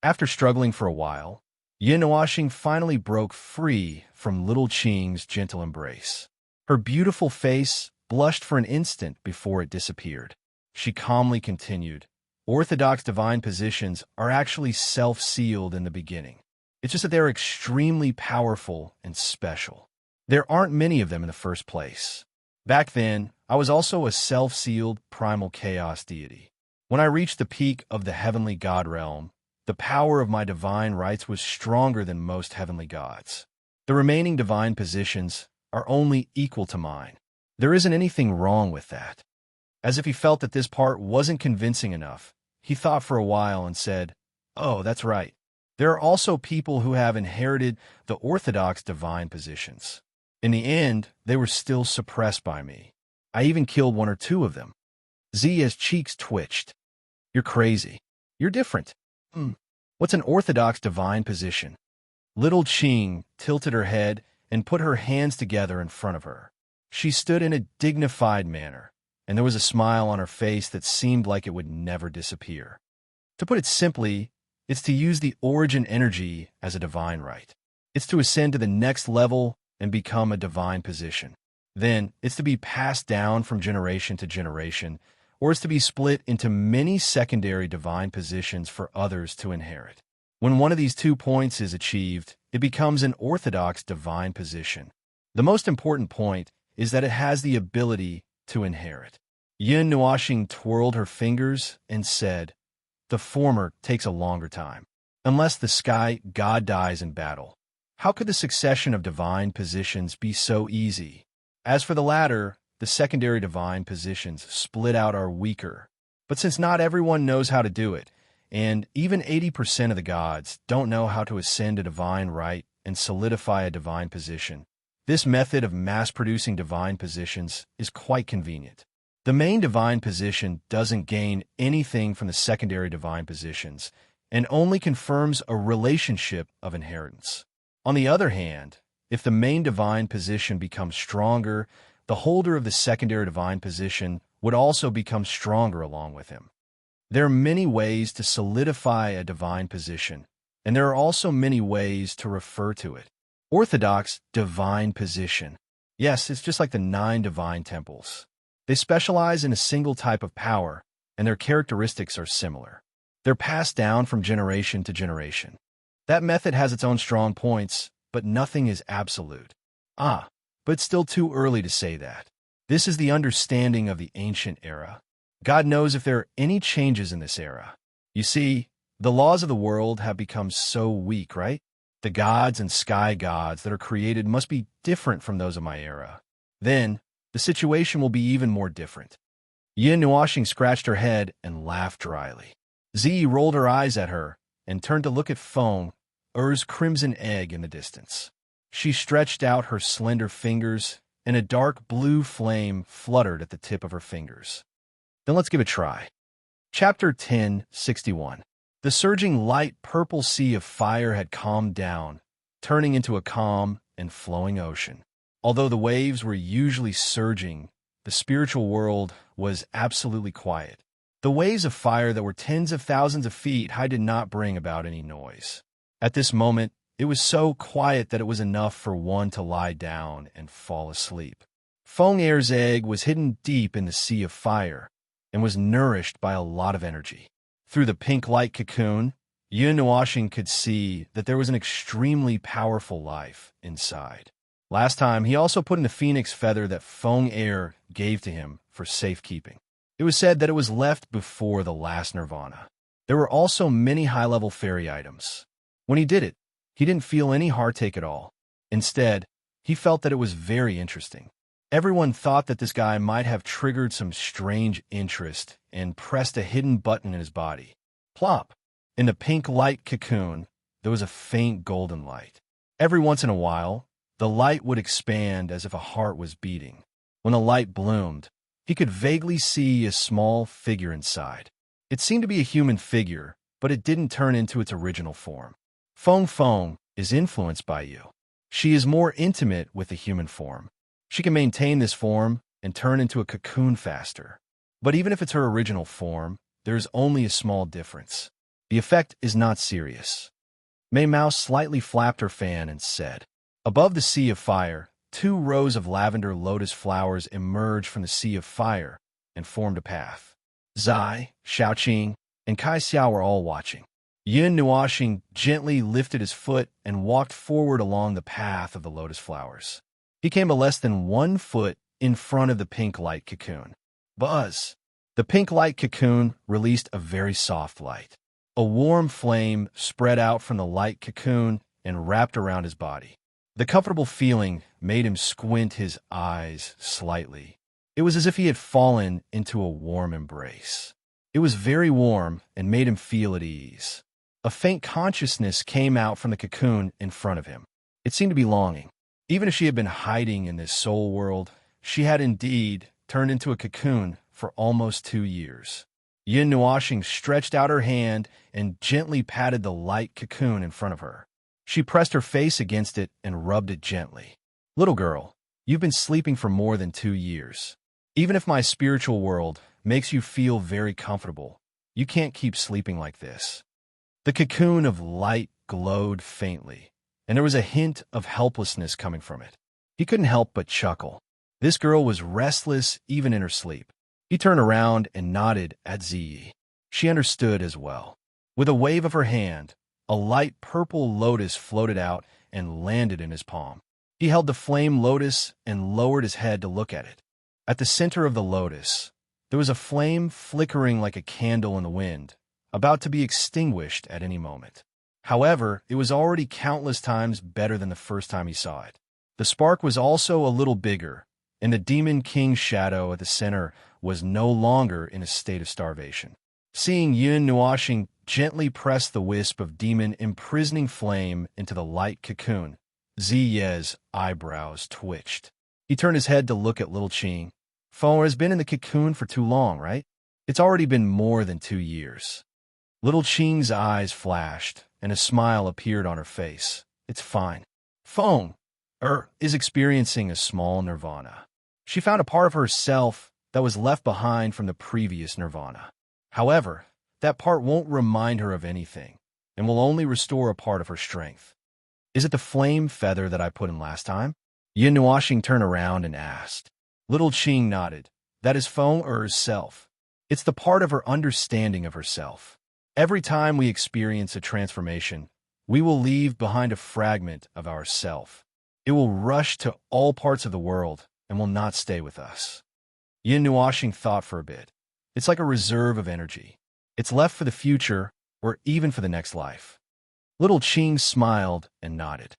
After struggling for a while, Yin Nuoshing finally broke free from Little Qing's gentle embrace. Her beautiful face blushed for an instant before it disappeared. She calmly continued, "Orthodox divine positions are actually self-sealed in the beginning. It's just that they're extremely powerful and special. There aren't many of them in the first place. Back then, I was also a self-sealed primal chaos deity. When I reached the peak of the heavenly god realm, the power of my divine rights was stronger than most heavenly gods. The remaining divine positions are only equal to mine. There isn't anything wrong with that." As if he felt that this part wasn't convincing enough, he thought for a while and said, "Oh, that's right. There are also people who have inherited the orthodox divine positions. In the end, they were still suppressed by me. I even killed one or two of them." Zia's cheeks twitched. "You're crazy. You're different. What's an orthodox divine position?" Little Qing tilted her head and put her hands together in front of her. She stood in a dignified manner, and there was a smile on her face that seemed like it would never disappear. To put it simply, it's to use the origin energy as a divine right. It's to ascend to the next level and become a divine position. Then, it's to be passed down from generation to generation, or it's to be split into many secondary divine positions for others to inherit. When one of these 2 points is achieved, it becomes an orthodox divine position. The most important point is that it has the ability to inherit. Yin Nuoshing twirled her fingers and said, "The former takes a longer time. Unless the sky god dies in battle, how could the succession of divine positions be so easy? As for the latter, the secondary divine positions split out are weaker. But since not everyone knows how to do it, and even 80% of the gods don't know how to ascend a divine right and solidify a divine position, this method of mass-producing divine positions is quite convenient. The main divine position doesn't gain anything from the secondary divine positions and only confirms a relationship of inheritance. On the other hand, if the main divine position becomes stronger, the holder of the secondary divine position would also become stronger along with him. There are many ways to solidify a divine position, and there are also many ways to refer to it. Orthodox divine position. Yes, it's just like the 9 divine temples. They specialize in a single type of power, and their characteristics are similar. They're passed down from generation to generation. That method has its own strong points, but nothing is absolute. But it's still too early to say that. This is the understanding of the ancient era. God knows if there are any changes in this era. You see, the laws of the world have become so weak, right? The gods and sky gods that are created must be different from those of my era. Then, the situation will be even more different." Yin Nuoshing scratched her head and laughed dryly. Zi rolled her eyes at her and turned to look at Feng, Er's crimson egg in the distance. She stretched out her slender fingers, and a dark blue flame fluttered at the tip of her fingers. "Then let's give it a try." Chapter 10:61. The surging light purple sea of fire had calmed down, turning into a calm and flowing ocean. Although the waves were usually surging, the spiritual world was absolutely quiet. The waves of fire that were tens of thousands of feet high did not bring about any noise. At this moment, It was so quiet that it was enough for one to lie down and fall asleep. Feng Er's egg was hidden deep in the sea of fire and was nourished by a lot of energy. Through the pink light cocoon, Yun Nuoxing could see that there was an extremely powerful life inside. Last time, he also put in the phoenix feather that Feng Er gave to him for safekeeping. It was said that it was left before the last nirvana. There were also many high-level fairy items. When he did it, he didn't feel any heartache at all. Instead, he felt that it was very interesting. Everyone thought that this guy might have triggered some strange interest and pressed a hidden button in his body. Plop! In the pink light cocoon, there was a faint golden light. Every once in a while, the light would expand as if a heart was beating. When the light bloomed, he could vaguely see a small figure inside. It seemed to be a human figure, but it didn't turn into its original form. Feng is influenced by you. She is more intimate with the human form. She can maintain this form and turn into a cocoon faster. But even if it's her original form, there is only a small difference. The effect is not serious. May Mouse slightly flapped her fan and said, "Above the sea of fire, 2 rows of lavender lotus flowers emerged from the sea of fire and formed a path. Zai, Xiaoqing, and Kai Xiao were all watching. Yun Nuoxing gently lifted his foot and walked forward along the path of the lotus flowers. He came to less than 1 foot in front of the pink light cocoon. Buzz! The pink light cocoon released a very soft light. A warm flame spread out from the light cocoon and wrapped around his body. The comfortable feeling made him squint his eyes slightly. It was as if he had fallen into a warm embrace. It was very warm and made him feel at ease. A faint consciousness came out from the cocoon in front of him. It seemed to be longing. Even if she had been hiding in this soul world, she had indeed turned into a cocoon for almost 2 years. Yun Nuoxing stretched out her hand and gently patted the light cocoon in front of her. She pressed her face against it and rubbed it gently. "Little girl, you've been sleeping for more than 2 years. Even if my spiritual world makes you feel very comfortable, you can't keep sleeping like this." The cocoon of light glowed faintly, and there was a hint of helplessness coming from it. He couldn't help but chuckle. This girl was restless even in her sleep. He turned around and nodded at Ziyi. She understood as well. With a wave of her hand, a light purple lotus floated out and landed in his palm. He held the flame lotus and lowered his head to look at it. At the center of the lotus, there was a flame flickering like a candle in the wind, about to be extinguished at any moment. However, it was already countless times better than the first time he saw it. The spark was also a little bigger, and the Demon King's shadow at the center was no longer in a state of starvation. Seeing Yun Nuoxing gently press the wisp of demon imprisoning flame into the light cocoon, Ziye's eyebrows twitched. He turned his head to look at little Qing. "Feng has been in the cocoon for too long, right? It's already been more than 2 years." Little Qing's eyes flashed, and a smile appeared on her face. "It's fine. Feng is experiencing a small nirvana. She found a part of herself that was left behind from the previous nirvana. However, that part won't remind her of anything, and will only restore a part of her strength." "Is it the flame feather that I put in last time?" Yun Nuoxing turned around and asked. Little Qing nodded. "That is Feng Er's self. It's the part of her understanding of herself. Every time we experience a transformation, we will leave behind a fragment of ourself. It will rush to all parts of the world and will not stay with us." Yun Nuoxing thought for a bit. "It's like a reserve of energy. It's left for the future or even for the next life." Little Qing smiled and nodded.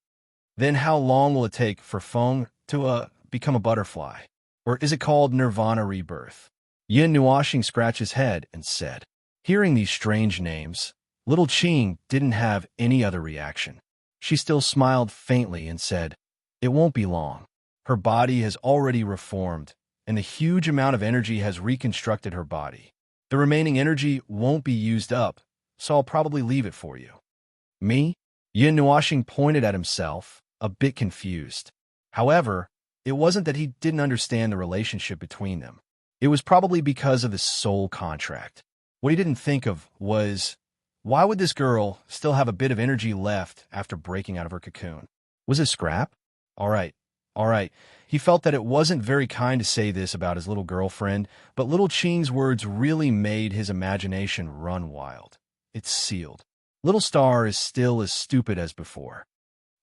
"Then how long will it take for Feng to become a butterfly? Or is it called nirvana rebirth?" Yun Nuoxing scratched his head and said. Hearing these strange names, little Qing didn't have any other reaction. She still smiled faintly and said, "It won't be long. Her body has already reformed, and the huge amount of energy has reconstructed her body. The remaining energy won't be used up, so I'll probably leave it for you." "Me?" Yun Nuoxing pointed at himself, a bit confused. However, it wasn't that he didn't understand the relationship between them. It was probably because of the soul contract. What he didn't think of was, Why would this girl still have a bit of energy left after breaking out of her cocoon? Was it Scrap? All right, all right. He felt that it wasn't very kind to say this about his little girlfriend, but little Ching's words really made his imagination run wild. It's sealed. Little Star is still as stupid as before.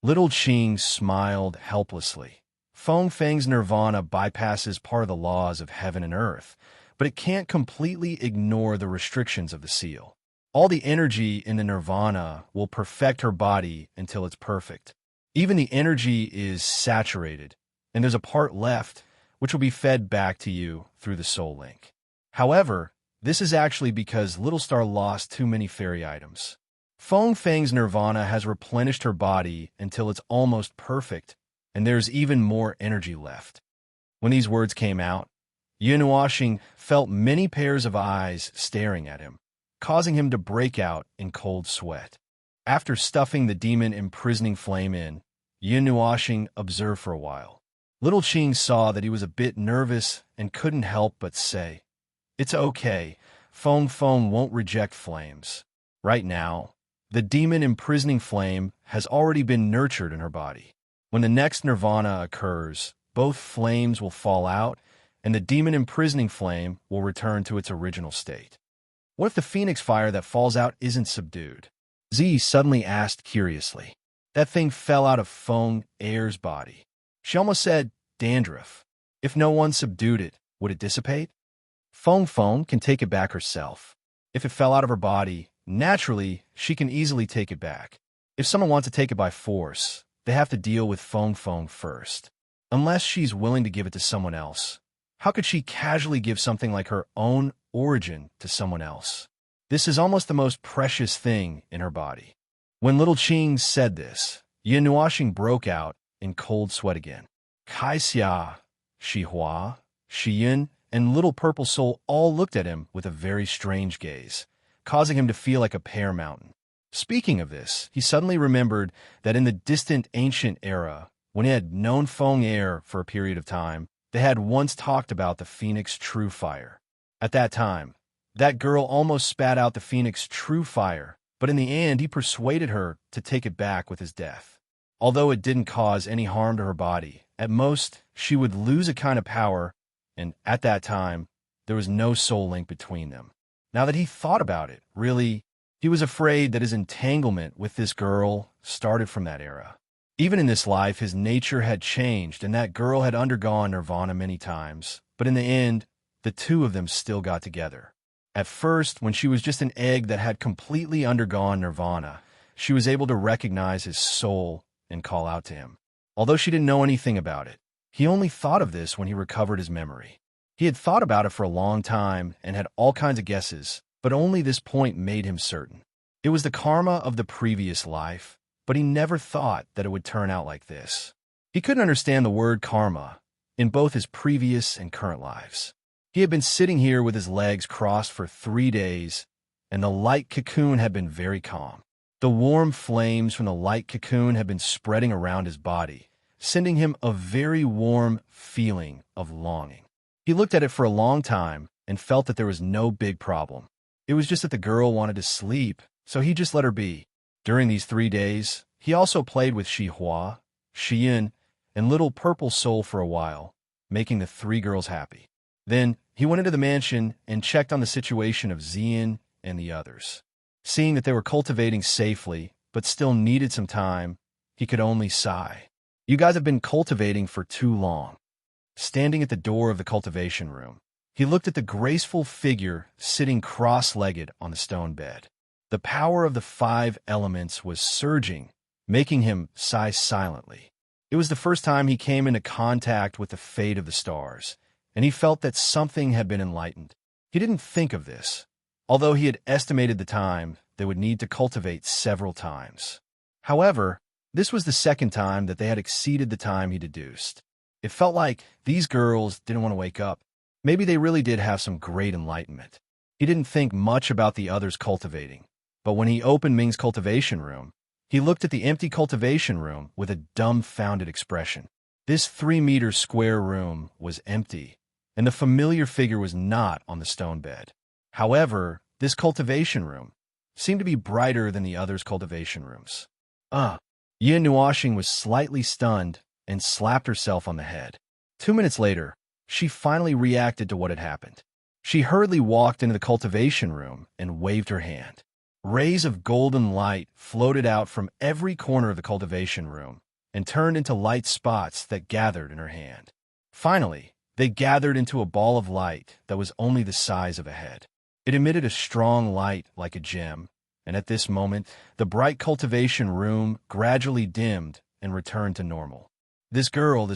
Little Ching smiled helplessly. Feng Feng's nirvana bypasses part of the laws of heaven and earth, but it can't completely ignore the restrictions of the seal. All the energy in the nirvana will perfect her body until it's perfect. Even the energy is saturated, and there's a part left which will be fed back to you through the soul link. However, this is actually because Little Star lost too many fairy items. Feng Feng's nirvana has replenished her body until it's almost perfect, and there's even more energy left. When these words came out, Yunuashing felt many pairs of eyes staring at him, causing him to break out in cold sweat. After stuffing the demon imprisoning flame in, Yunuashing observed for a while. Little Ching saw that he was a bit nervous and couldn't help but say, "It's okay. Feng Feng won't reject flames. Right now, the demon imprisoning flame has already been nurtured in her body. When the next nirvana occurs, both flames will fall out, and the demon imprisoning flame will return to its original state." What if the phoenix fire that falls out isn't subdued? Z suddenly asked curiously. That thing fell out of Feng Air's body. She almost said dandruff. If no one subdued it, would it dissipate? Feng Feng can take it back herself. If it fell out of her body, naturally, she can easily take it back. If someone wants to take it by force, they have to deal with Feng Feng first. Unless she's willing to give it to someone else, how could she casually give something like her own origin to someone else? This is almost the most precious thing in her body. When Little Ching said this, Yunuashing broke out in cold sweat again. Kai Xia, Shihua, Shiyun, and Little Purple Soul all looked at him with a very strange gaze, causing him to feel like a pear mountain. Speaking of this, he suddenly remembered that in the distant ancient era, when he had known Feng Air for a period of time, they had once talked about the Phoenix True Fire. At that time, that girl almost spat out the Phoenix True Fire, but in the end he persuaded her to take it back with his death. Although it didn't cause any harm to her body, at most she would lose a kind of power, and at that time, there was no soul link between them. Now that he thought about it, really, he was afraid that his entanglement with this girl started from that era. Even in this life, his nature had changed, and that girl had undergone nirvana many times, but in the end, the two of them still got together. At first, when she was just an egg that had completely undergone nirvana, she was able to recognize his soul and call out to him. Although she didn't know anything about it, he only thought of this when he recovered his memory. He had thought about it for a long time and had all kinds of guesses, but only this point made him certain. It was the karma of the previous life, but he never thought that it would turn out like this. He couldn't understand the word karma in both his previous and current lives. He had been sitting here with his legs crossed for 3 days, and the light cocoon had been very calm. The warm flames from the light cocoon had been spreading around his body, sending him a very warm feeling of longing. He looked at it for a long time and felt that there was no big problem. It was just that the girl wanted to sleep, so he just let her be. During these 3 days, he also played with Shihua, Shiyun, and Little Purple Soul for a while, making the 3 girls happy. Then, he went into the mansion and checked on the situation of Xian and the others. Seeing that they were cultivating safely, but still needed some time, he could only sigh. You guys have been cultivating for too long. Standing at the door of the cultivation room, he looked at the graceful figure sitting cross-legged on the stone bed. The power of the 5 elements was surging, making him sigh silently. It was the first time he came into contact with the fate of the stars, and he felt that something had been enlightened. He didn't think of this, although he had estimated the time they would need to cultivate several times. However, this was the second time that they had exceeded the time he deduced. It felt like these girls didn't want to wake up. Maybe they really did have some great enlightenment. He didn't think much about the others cultivating, but when he opened Ming's cultivation room, he looked at the empty cultivation room with a dumbfounded expression. This 3-meter square room was empty, and the familiar figure was not on the stone bed. However, this cultivation room, seemed to be brighter than the others' cultivation rooms. Yin Nuashing was slightly stunned and slapped herself on the head. 2 minutes later, she finally reacted to what had happened. She hurriedly walked into the cultivation room and waved her hand. Rays of golden light floated out from every corner of the cultivation room and turned into light spots that gathered in her hand. Finally, they gathered into a ball of light that was only the size of a head. It emitted a strong light like a gem, and at this moment, the bright cultivation room gradually dimmed and returned to normal. This girl.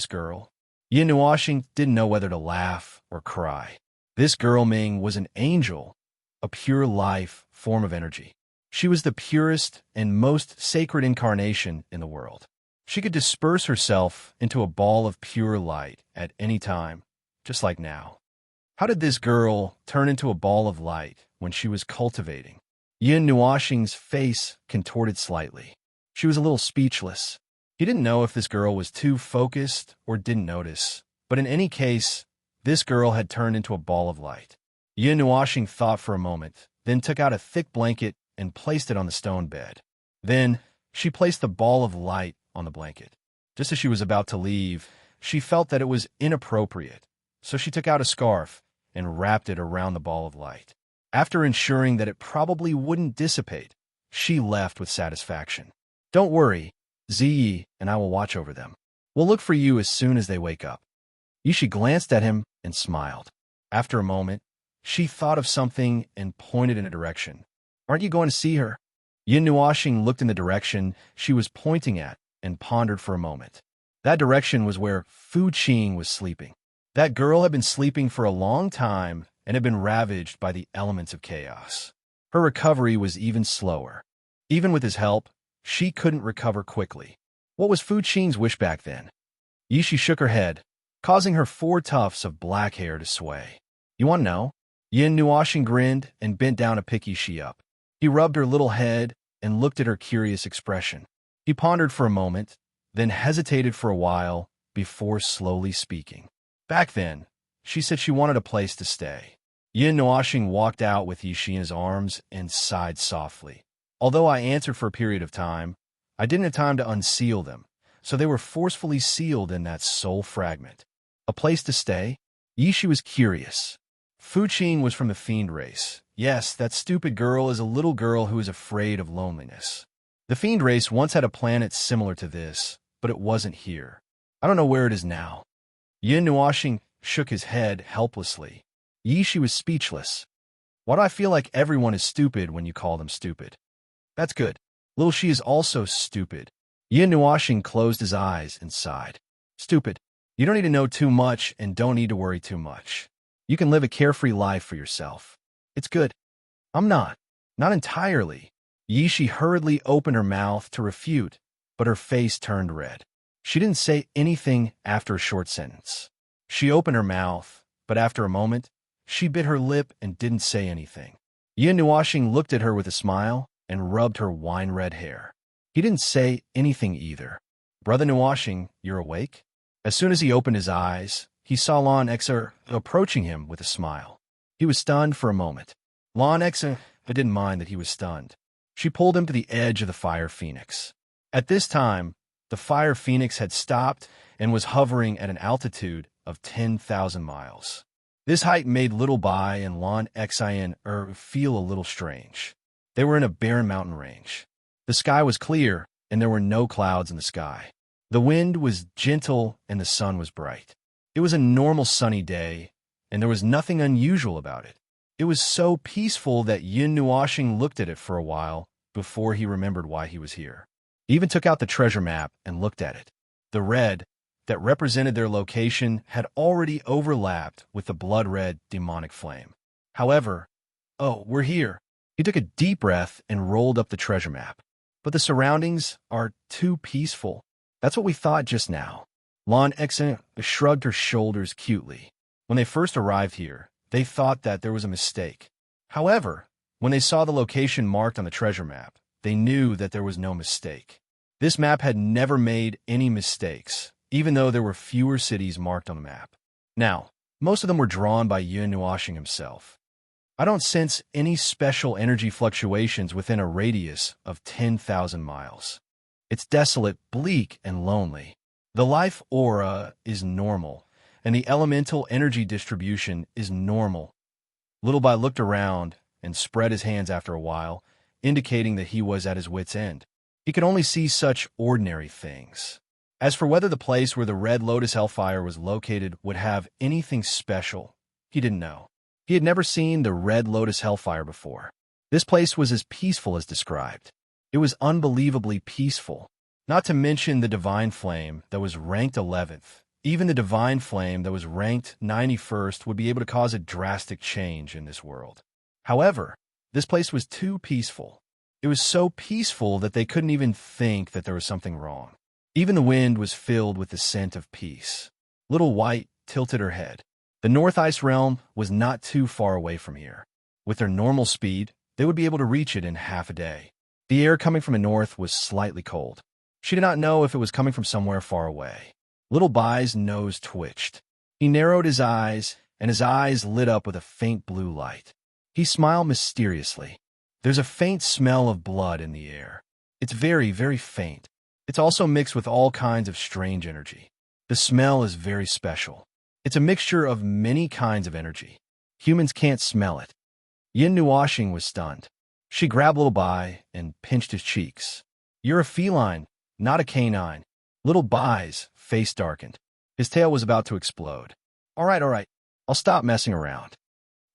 Yin Nuashing didn't know whether to laugh or cry. This girl Ming was an angel, a pure life form of energy. She was the purest and most sacred incarnation in the world. She could disperse herself into a ball of pure light at any time, just like now. How did this girl turn into a ball of light when she was cultivating? Yin Nuashing's face contorted slightly. She was a little speechless. He didn't know if this girl was too focused or didn't notice, but in any case, this girl had turned into a ball of light. Yin Nuashing thought for a moment, then took out a thick blanket and placed it on the stone bed. Then, she placed the ball of light on the blanket. Just as she was about to leave, she felt that it was inappropriate, so she took out a scarf and wrapped it around the ball of light. After ensuring that it probably wouldn't dissipate, she left with satisfaction. Don't worry, Ziyi and I will watch over them. We'll look for you as soon as they wake up. Yishi glanced at him and smiled. After a moment, she thought of something and pointed in a direction. Aren't you going to see her? Yin Nuashing looked in the direction she was pointing at and pondered for a moment. That direction was where Fu Qing was sleeping. That girl had been sleeping for a long time and had been ravaged by the elements of chaos. Her recovery was even slower. Even with his help, she couldn't recover quickly. What was Fu Qing's wish back then? Yishi shook her head, causing her 4 tufts of black hair to sway. You want to know? Yin Nuashing grinned and bent down to pick Yishi up. He rubbed her little head and looked at her curious expression. He pondered for a moment, then hesitated for a while before slowly speaking. Back then, she said she wanted a place to stay. Yin Nuashing walked out with Yishi in his arms and sighed softly. Although I answered for a period of time, I didn't have time to unseal them, so they were forcefully sealed in that soul fragment. A place to stay? Yishi was curious. Fu Qing was from the fiend race. Yes, that stupid girl is a little girl who is afraid of loneliness. The fiend race once had a planet similar to this, but it wasn't here. I don't know where it is now. Yin Nuashing shook his head helplessly. Yishi was speechless. Why do I feel like everyone is stupid when you call them stupid? That's good. Little Shi is also stupid. Yin Nuashing closed his eyes and sighed. Stupid. You don't need to know too much and don't need to worry too much. You can live a carefree life for yourself. It's good. I'm not. Not entirely. Yishi hurriedly opened her mouth to refute, but her face turned red. She didn't say anything after a short sentence. She opened her mouth, but after a moment, she bit her lip and didn't say anything. Yin Nuashing looked at her with a smile and rubbed her wine-red hair. He didn't say anything either. Brother Nuashing, you're awake? As soon as he opened his eyes, he saw Lan Xer approaching him with a smile. He was stunned for a moment. Lan Xer didn't mind that he was stunned. She pulled him to the edge of the fire phoenix. At this time, the fire phoenix had stopped and was hovering at an altitude of 10,000 miles. This height made Little Bai and Lan Xian feel a little strange. They were in a barren mountain range. The sky was clear, and there were no clouds in the sky. The wind was gentle, and the sun was bright. It was a normal sunny day, and there was nothing unusual about it. It was so peaceful that Yin Nuashing looked at it for a while before he remembered why he was here. He even took out the treasure map and looked at it. The red that represented their location had already overlapped with the blood-red demonic flame. However, we're here. He took a deep breath and rolled up the treasure map. But the surroundings are too peaceful. That's what we thought just now. Lan Xen shrugged her shoulders cutely. When they first arrived here, they thought that there was a mistake. However, when they saw the location marked on the treasure map, they knew that there was no mistake. This map had never made any mistakes, even though there were fewer cities marked on the map. Now, most of them were drawn by Yin Nuashing himself. I don't sense any special energy fluctuations within a radius of 10,000 miles. It's desolate, bleak, and lonely. The life aura is normal, and the elemental energy distribution is normal. Little by looked around and spread his hands after a while, indicating that he was at his wit's end. He could only see such ordinary things. As for whether the place where the Red Lotus Hellfire was located would have anything special, he didn't know. He had never seen the Red Lotus Hellfire before. This place was as peaceful as described. It was unbelievably peaceful. Not to mention the Divine Flame that was ranked 11th. Even the Divine Flame that was ranked 91st would be able to cause a drastic change in this world. However, this place was too peaceful. It was so peaceful that they couldn't even think that there was something wrong. Even the wind was filled with the scent of peace. Little White tilted her head. The North Ice Realm was not too far away from here. With their normal speed, they would be able to reach it in half a day. The air coming from the north was slightly cold. She did not know if it was coming from somewhere far away. Little Bai's nose twitched. He narrowed his eyes, and his eyes lit up with a faint blue light. He smiled mysteriously. There's a faint smell of blood in the air. It's very, very faint. It's also mixed with all kinds of strange energy. The smell is very special. It's a mixture of many kinds of energy. Humans can't smell it. Yin Nuashing was stunned. She grabbed Little Bai and pinched his cheeks. You're a feline, not a canine. Little Bai's face darkened. His tail was about to explode. All right. I'll stop messing around.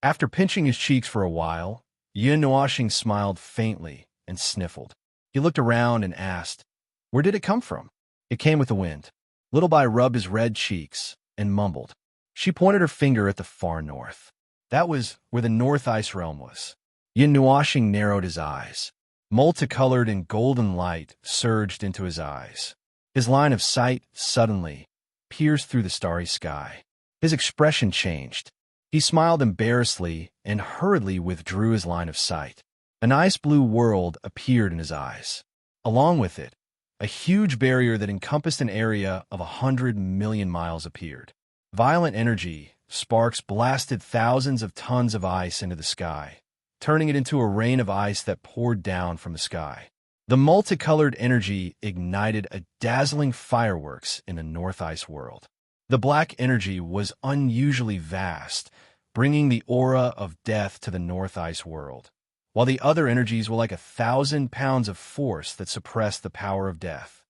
After pinching his cheeks for a while, Yin Nuashing smiled faintly and sniffled. He looked around and asked, where did it come from? It came with the wind. Little Bai rubbed his red cheeks and mumbled. She pointed her finger at the far north. That was where the North Ice Realm was. Yin Nuashing narrowed his eyes. Multicolored and golden light surged into his eyes. His line of sight suddenly pierced through the starry sky. His expression changed. He smiled embarrassedly and hurriedly withdrew his line of sight. An ice-blue world appeared in his eyes. Along with it, a huge barrier that encompassed an area of 100 million miles appeared. Violent energy, sparks blasted thousands of tons of ice into the sky, turning it into a rain of ice that poured down from the sky. The multicolored energy ignited a dazzling fireworks in the North Ice world. The black energy was unusually vast, bringing the aura of death to the North Ice world, while the other energies were like 1,000 pounds of force that suppressed the power of death.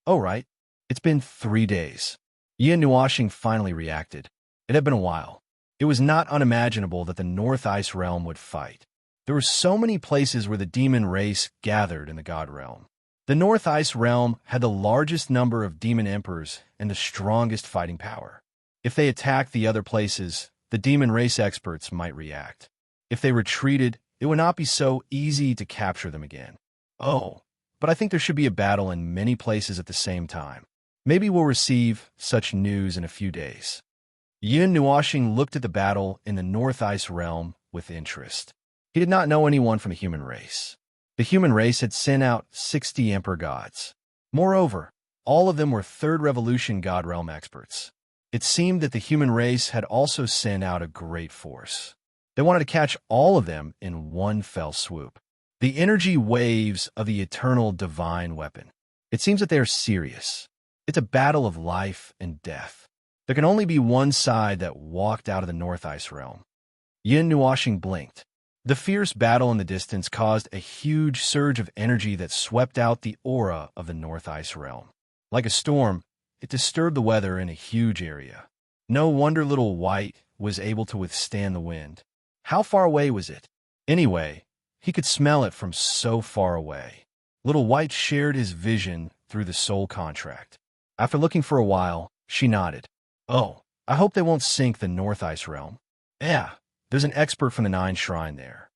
Oh, right. It's been 3 days. Yin Nuashing finally reacted. It had been a while. It was not unimaginable that the North Ice Realm would fight. There were so many places where the demon race gathered in the God Realm. The North Ice Realm had the largest number of demon emperors and the strongest fighting power. If they attacked the other places, the demon race experts might react. If they retreated, it would not be so easy to capture them again. Oh, but I think there should be a battle in many places at the same time. Maybe we'll receive such news in a few days. Yin Nuashing looked at the battle in the North Ice Realm with interest. He did not know anyone from the human race. The human race had sent out 60 Emperor gods. Moreover, all of them were Third Revolution God Realm experts. It seemed that the human race had also sent out a great force. They wanted to catch all of them in one fell swoop. The energy waves of the eternal divine weapon. It seems that they are serious. It's a battle of life and death. There can only be one side that walked out of the North Ice Realm. Yin Nuashing blinked. The fierce battle in the distance caused a huge surge of energy that swept out the aura of the North Ice Realm. Like a storm, it disturbed the weather in a huge area. No wonder Little White was able to withstand the wind. How far away was it? Anyway, he could smell it from so far away. Little White shared his vision through the soul contract. After looking for a while, she nodded. Oh, I hope they won't sink the North Ice Realm. Yeah, there's an expert from the Nine Shrine there.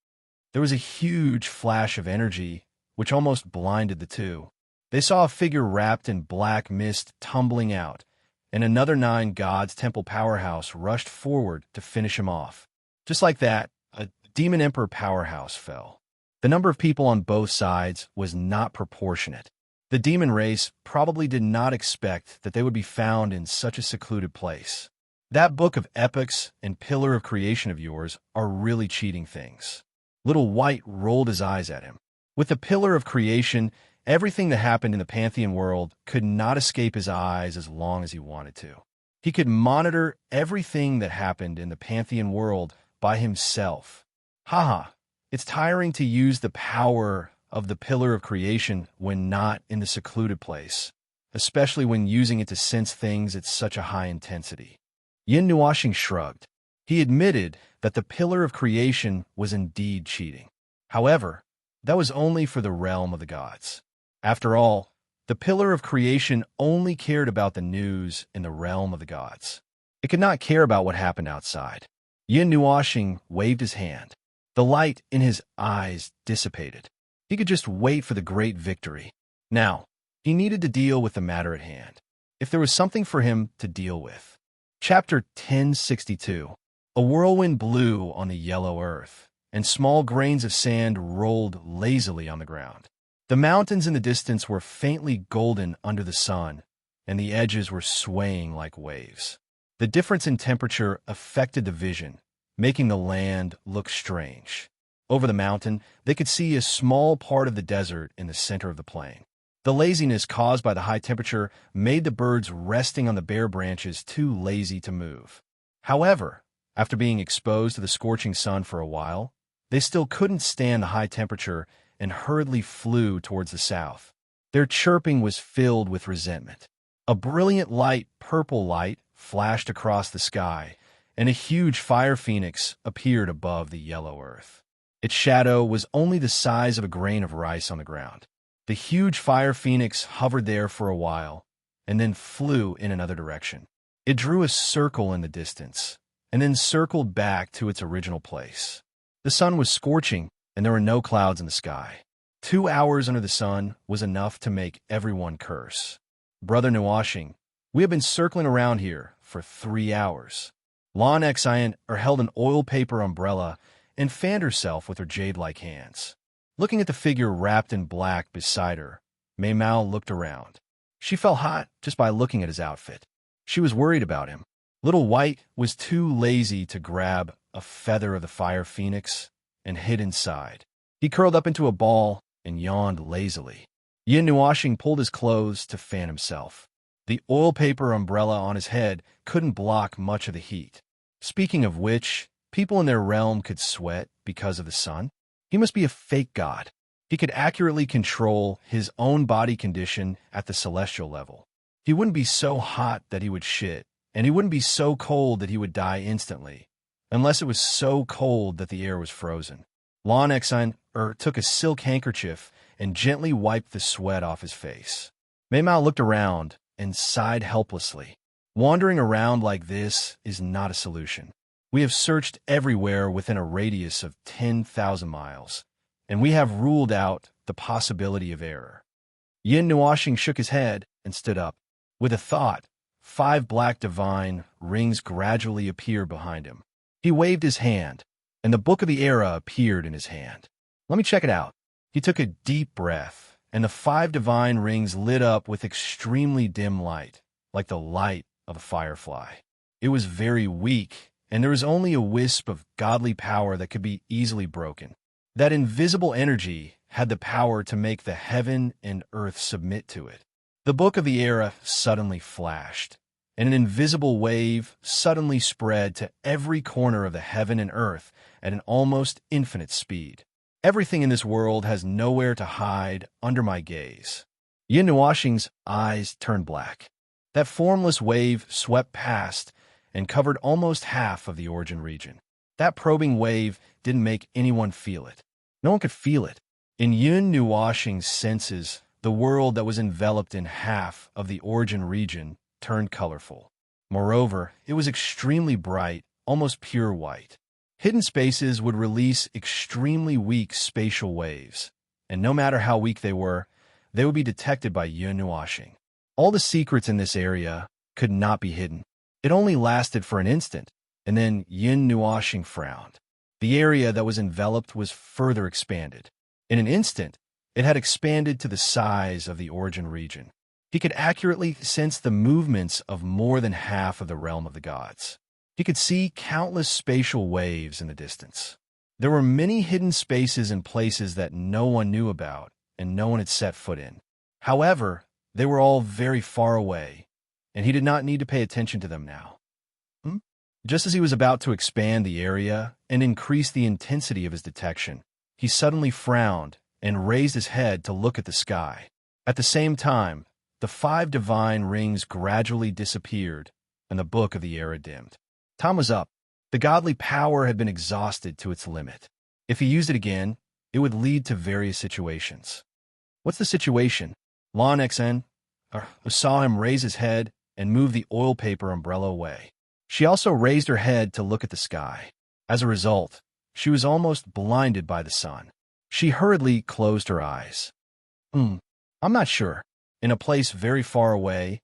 There was a huge flash of energy, which almost blinded the two. They saw a figure wrapped in black mist tumbling out, and another 9 gods temple powerhouse rushed forward to finish him off. Just like that, a Demon Emperor powerhouse fell. The number of people on both sides was not proportionate. The demon race probably did not expect that they would be found in such a secluded place. That book of epics and pillar of creation of yours are really cheating things. Little White rolled his eyes at him. With the pillar of creation, everything that happened in the Pantheon world could not escape his eyes as long as he wanted to. He could monitor everything that happened in the Pantheon world by himself. Haha, it's tiring to use the power of the pillar of creation when not in the secluded place, especially when using it to sense things at such a high intensity. Yin Nuoxing shrugged. He admitted that the pillar of creation was indeed cheating. However, that was only for the realm of the gods. After all, the pillar of creation only cared about the news in the realm of the gods. It could not care about what happened outside. Yin Nuoxing waved his hand. The light in his eyes dissipated. He could just wait for the great victory. Now, he needed to deal with the matter at hand, if there was something for him to deal with. Chapter 1062. A whirlwind blew on the yellow earth, and small grains of sand rolled lazily on the ground. The mountains in the distance were faintly golden under the sun, and the edges were swaying like waves. The difference in temperature affected the vision, making the land look strange. Over the mountain, they could see a small part of the desert in the center of the plain. The laziness caused by the high temperature made the birds resting on the bare branches too lazy to move. However, after being exposed to the scorching sun for a while, they still couldn't stand the high temperature and hurriedly flew towards the south. Their chirping was filled with resentment. A brilliant purple light, flashed across the sky, and a huge fire phoenix appeared above the yellow earth. Its shadow was only the size of a grain of rice on the ground. The huge fire phoenix hovered there for a while, and then flew in another direction. It drew a circle in the distance, and then circled back to its original place. The sun was scorching, and there were no clouds in the sky. 2 hours under the sun was enough to make everyone curse. Brother Nuoxing, we have been circling around here for 3 hours. Lan Xian held an oil paper umbrella and fanned herself with her jade-like hands. Looking at the figure wrapped in black beside her, Mei Mao looked around. She felt hot just by looking at his outfit. She was worried about him. Little White was too lazy to grab a feather of the fire phoenix and hid inside. He curled up into a ball and yawned lazily. Yin Nuoxing pulled his clothes to fan himself. The oil paper umbrella on his head couldn't block much of the heat. Speaking of which, people in their realm could sweat because of the sun. He must be a fake god. He could accurately control his own body condition at the celestial level. He wouldn't be so hot that he would shit, and he wouldn't be so cold that he would die instantly, unless it was so cold that the air was frozen. Lan Xian took a silk handkerchief and gently wiped the sweat off his face. Mei Mao looked around and sighed helplessly. Wandering around like this is not a solution. We have searched everywhere within a radius of 10,000 miles, and we have ruled out the possibility of error. Yin Nuoxing shook his head and stood up. With a thought, 5 black divine rings gradually appeared behind him. He waved his hand, and the Book of the Era appeared in his hand. Let me check it out. He took a deep breath, and the 5 divine rings lit up with extremely dim light, like the light of a firefly. It was very weak, and there was only a wisp of godly power that could be easily broken. That invisible energy had the power to make the heaven and earth submit to it. The Book of the Era suddenly flashed, and an invisible wave suddenly spread to every corner of the heaven and earth at an almost infinite speed. Everything in this world has nowhere to hide under my gaze. Yin Nuoxing's eyes turned black. That formless wave swept past and covered almost half of the origin region. That probing wave didn't make anyone feel it. No one could feel it. In Yin Nuoxing's senses, the world that was enveloped in half of the origin region turned colorful. Moreover, it was extremely bright, almost pure white. Hidden spaces would release extremely weak spatial waves, and no matter how weak they would be detected by Yin Nuoxing. All the secrets in this area could not be hidden. It only lasted for an instant, and then Yin Nuoxing frowned. The area that was enveloped was further expanded. In an instant, it had expanded to the size of the origin region. He could accurately sense the movements of more than half of the realm of the gods. He could see countless spatial waves in the distance. There were many hidden spaces and places that no one knew about and no one had set foot in. However, they were all very far away, and he did not need to pay attention to them now. Just as he was about to expand the area and increase the intensity of his detection, he suddenly frowned and raised his head to look at the sky. At the same time, the 5 divine rings gradually disappeared, and the book of the era dimmed. Time was up. The godly power had been exhausted to its limit. If he used it again, it would lead to various situations. What's the situation? Lon XN saw him raise his head and move the oil paper umbrella away. She also raised her head to look at the sky. As a result, she was almost blinded by the sun. She hurriedly closed her eyes. I'm not sure. In a place very far away,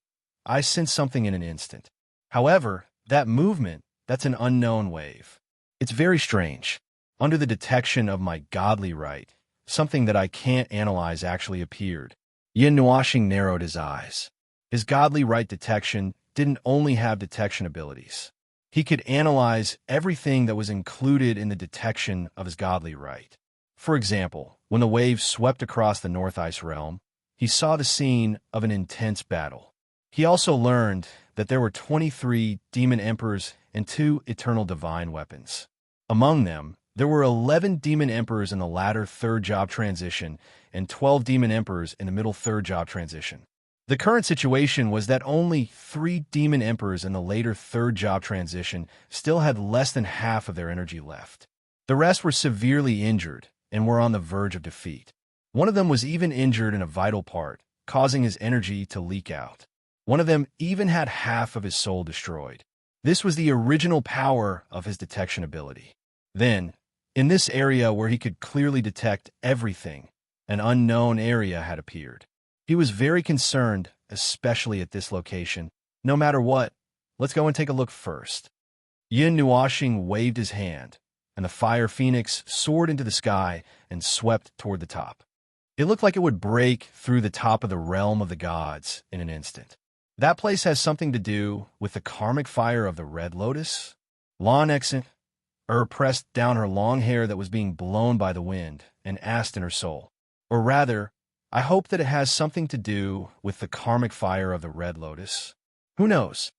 I sensed something in an instant. However, that movement, that's an unknown wave. It's very strange. Under the detection of my godly right, something that I can't analyze actually appeared. Yin Nuashing narrowed his eyes. His godly right detection didn't only have detection abilities. He could analyze everything that was included in the detection of his godly right. For example, when the wave swept across the North Ice Realm, he saw the scene of an intense battle. He also learned that there were 23 demon emperors and 2 eternal divine weapons. Among them, there were 11 demon emperors in the latter third job transition and 12 demon emperors in the middle third job transition. The current situation was that only 3 demon emperors in the later third job transition still had less than half of their energy left. The rest were severely injured and were on the verge of defeat. One of them was even injured in a vital part, causing his energy to leak out. One of them even had half of his soul destroyed. This was the original power of his detection ability. Then, in this area where he could clearly detect everything, an unknown area had appeared. He was very concerned, especially at this location. No matter what, let's go and take a look first. Yin Nuashing waved his hand, and the fire phoenix soared into the sky and swept toward the top. It looked like it would break through the top of the realm of the gods in an instant. That place has something to do with the karmic fire of the Red Lotus? Lon Exant pressed down her long hair that was being blown by the wind and asked in her soul. Or rather, I hope that it has something to do with the karmic fire of the Red Lotus. Who knows?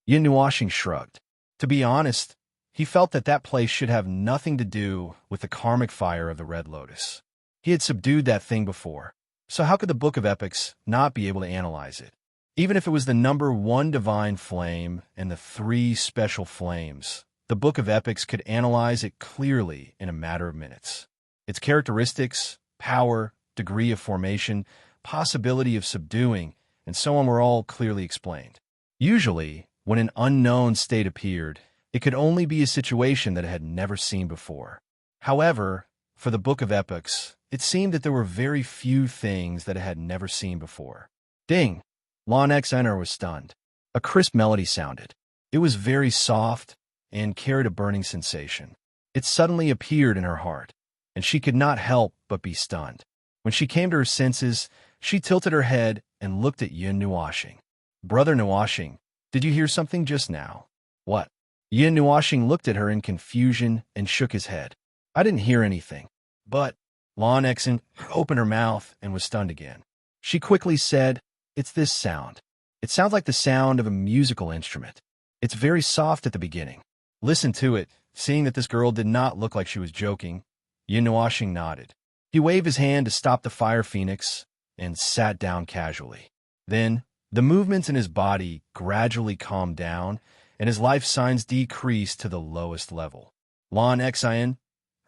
Yin Nuashing shrugged. To be honest, he felt that that place should have nothing to do with the karmic fire of the Red Lotus. He had subdued that thing before, so how could the Book of Epics not be able to analyze it? Even if it was the number 1 divine flame and the 3 special flames, the Book of Epics could analyze it clearly in a matter of minutes. Its characteristics, power, degree of formation, possibility of subduing, and so on were all clearly explained. Usually, when an unknown state appeared, it could only be a situation that it had never seen before. However, for the Book of Epics, it seemed that there were very few things that it had never seen before. Ding! Lon XNR was stunned. A crisp melody sounded. It was very soft and carried a burning sensation. It suddenly appeared in her heart, and she could not help but be stunned. When she came to her senses, she tilted her head and looked at Yin Nuashing. Brother Nuashing, did you hear something just now? What? Yin Nuashing looked at her in confusion and shook his head. I didn't hear anything. But Lon Exant opened her mouth and was stunned again. She quickly said, It's this sound. It sounds like the sound of a musical instrument. It's very soft at the beginning. Listen to it. Seeing that this girl did not look like she was joking, Yin Nuashing nodded. He waved his hand to stop the fire phoenix and sat down casually. Then, the movements in his body gradually calmed down, and his life signs decreased to the lowest level. Lon Xian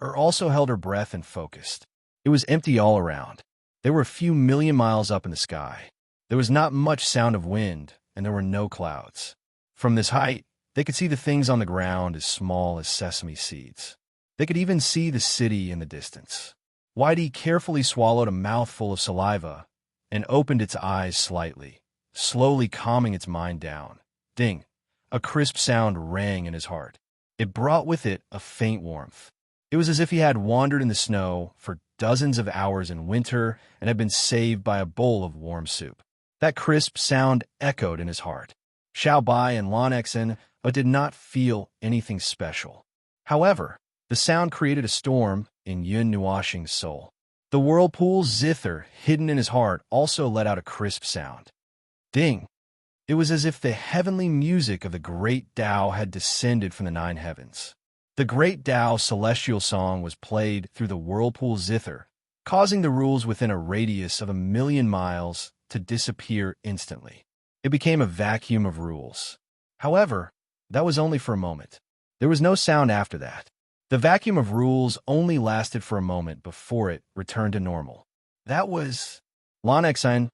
also held her breath and focused. It was empty all around. They were a few million miles up in the sky. There was not much sound of wind, and there were no clouds. From this height, they could see the things on the ground as small as sesame seeds. They could even see the city in the distance. Whitey carefully swallowed a mouthful of saliva and opened its eyes slightly, slowly calming its mind down. Ding! A crisp sound rang in his heart. It brought with it a faint warmth. It was as if he had wandered in the snow for dozens of hours in winter and had been saved by a bowl of warm soup. That crisp sound echoed in his heart. Xiao Bai and Lon Exan but did not feel anything special. However, the sound created a storm in Yun Nuoxing's soul. The whirlpool's zither, hidden in his heart, also let out a crisp sound. Ding! It was as if the heavenly music of the great Tao had descended from the nine heavens. The great Tao's celestial song was played through the whirlpool's zither, causing the rules within a radius of 1,000,000 miles to disappear instantly. It became a vacuum of rules. However, that was only for a moment. There was no sound after that. The vacuum of rules only lasted for a moment before it returned to normal. That was... Lan Xan,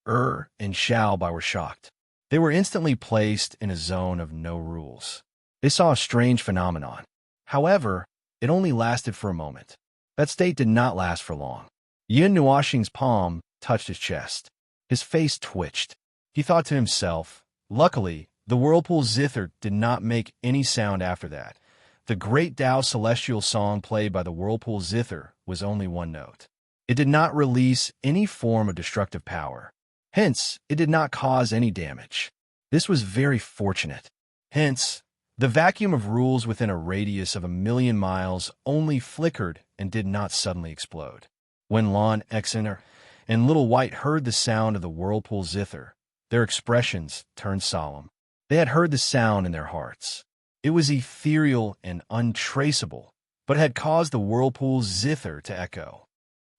and Xiao Bai were shocked. They were instantly placed in a zone of no rules. They saw a strange phenomenon. However, it only lasted for a moment. That state did not last for long. Yun Nuoxing's palm touched his chest. His face twitched. He thought to himself, luckily, the whirlpool zither did not make any sound after that. The great Tao celestial song played by the whirlpool zither was only one note. It did not release any form of destructive power. Hence, it did not cause any damage. This was very fortunate. Hence, the vacuum of rules within a radius of 1,000,000 miles only flickered and did not suddenly explode. When Lan Xan and Little White heard the sound of the whirlpool zither, their expressions turned solemn. They had heard the sound in their hearts. It was ethereal and untraceable, but had caused the whirlpool's zither to echo.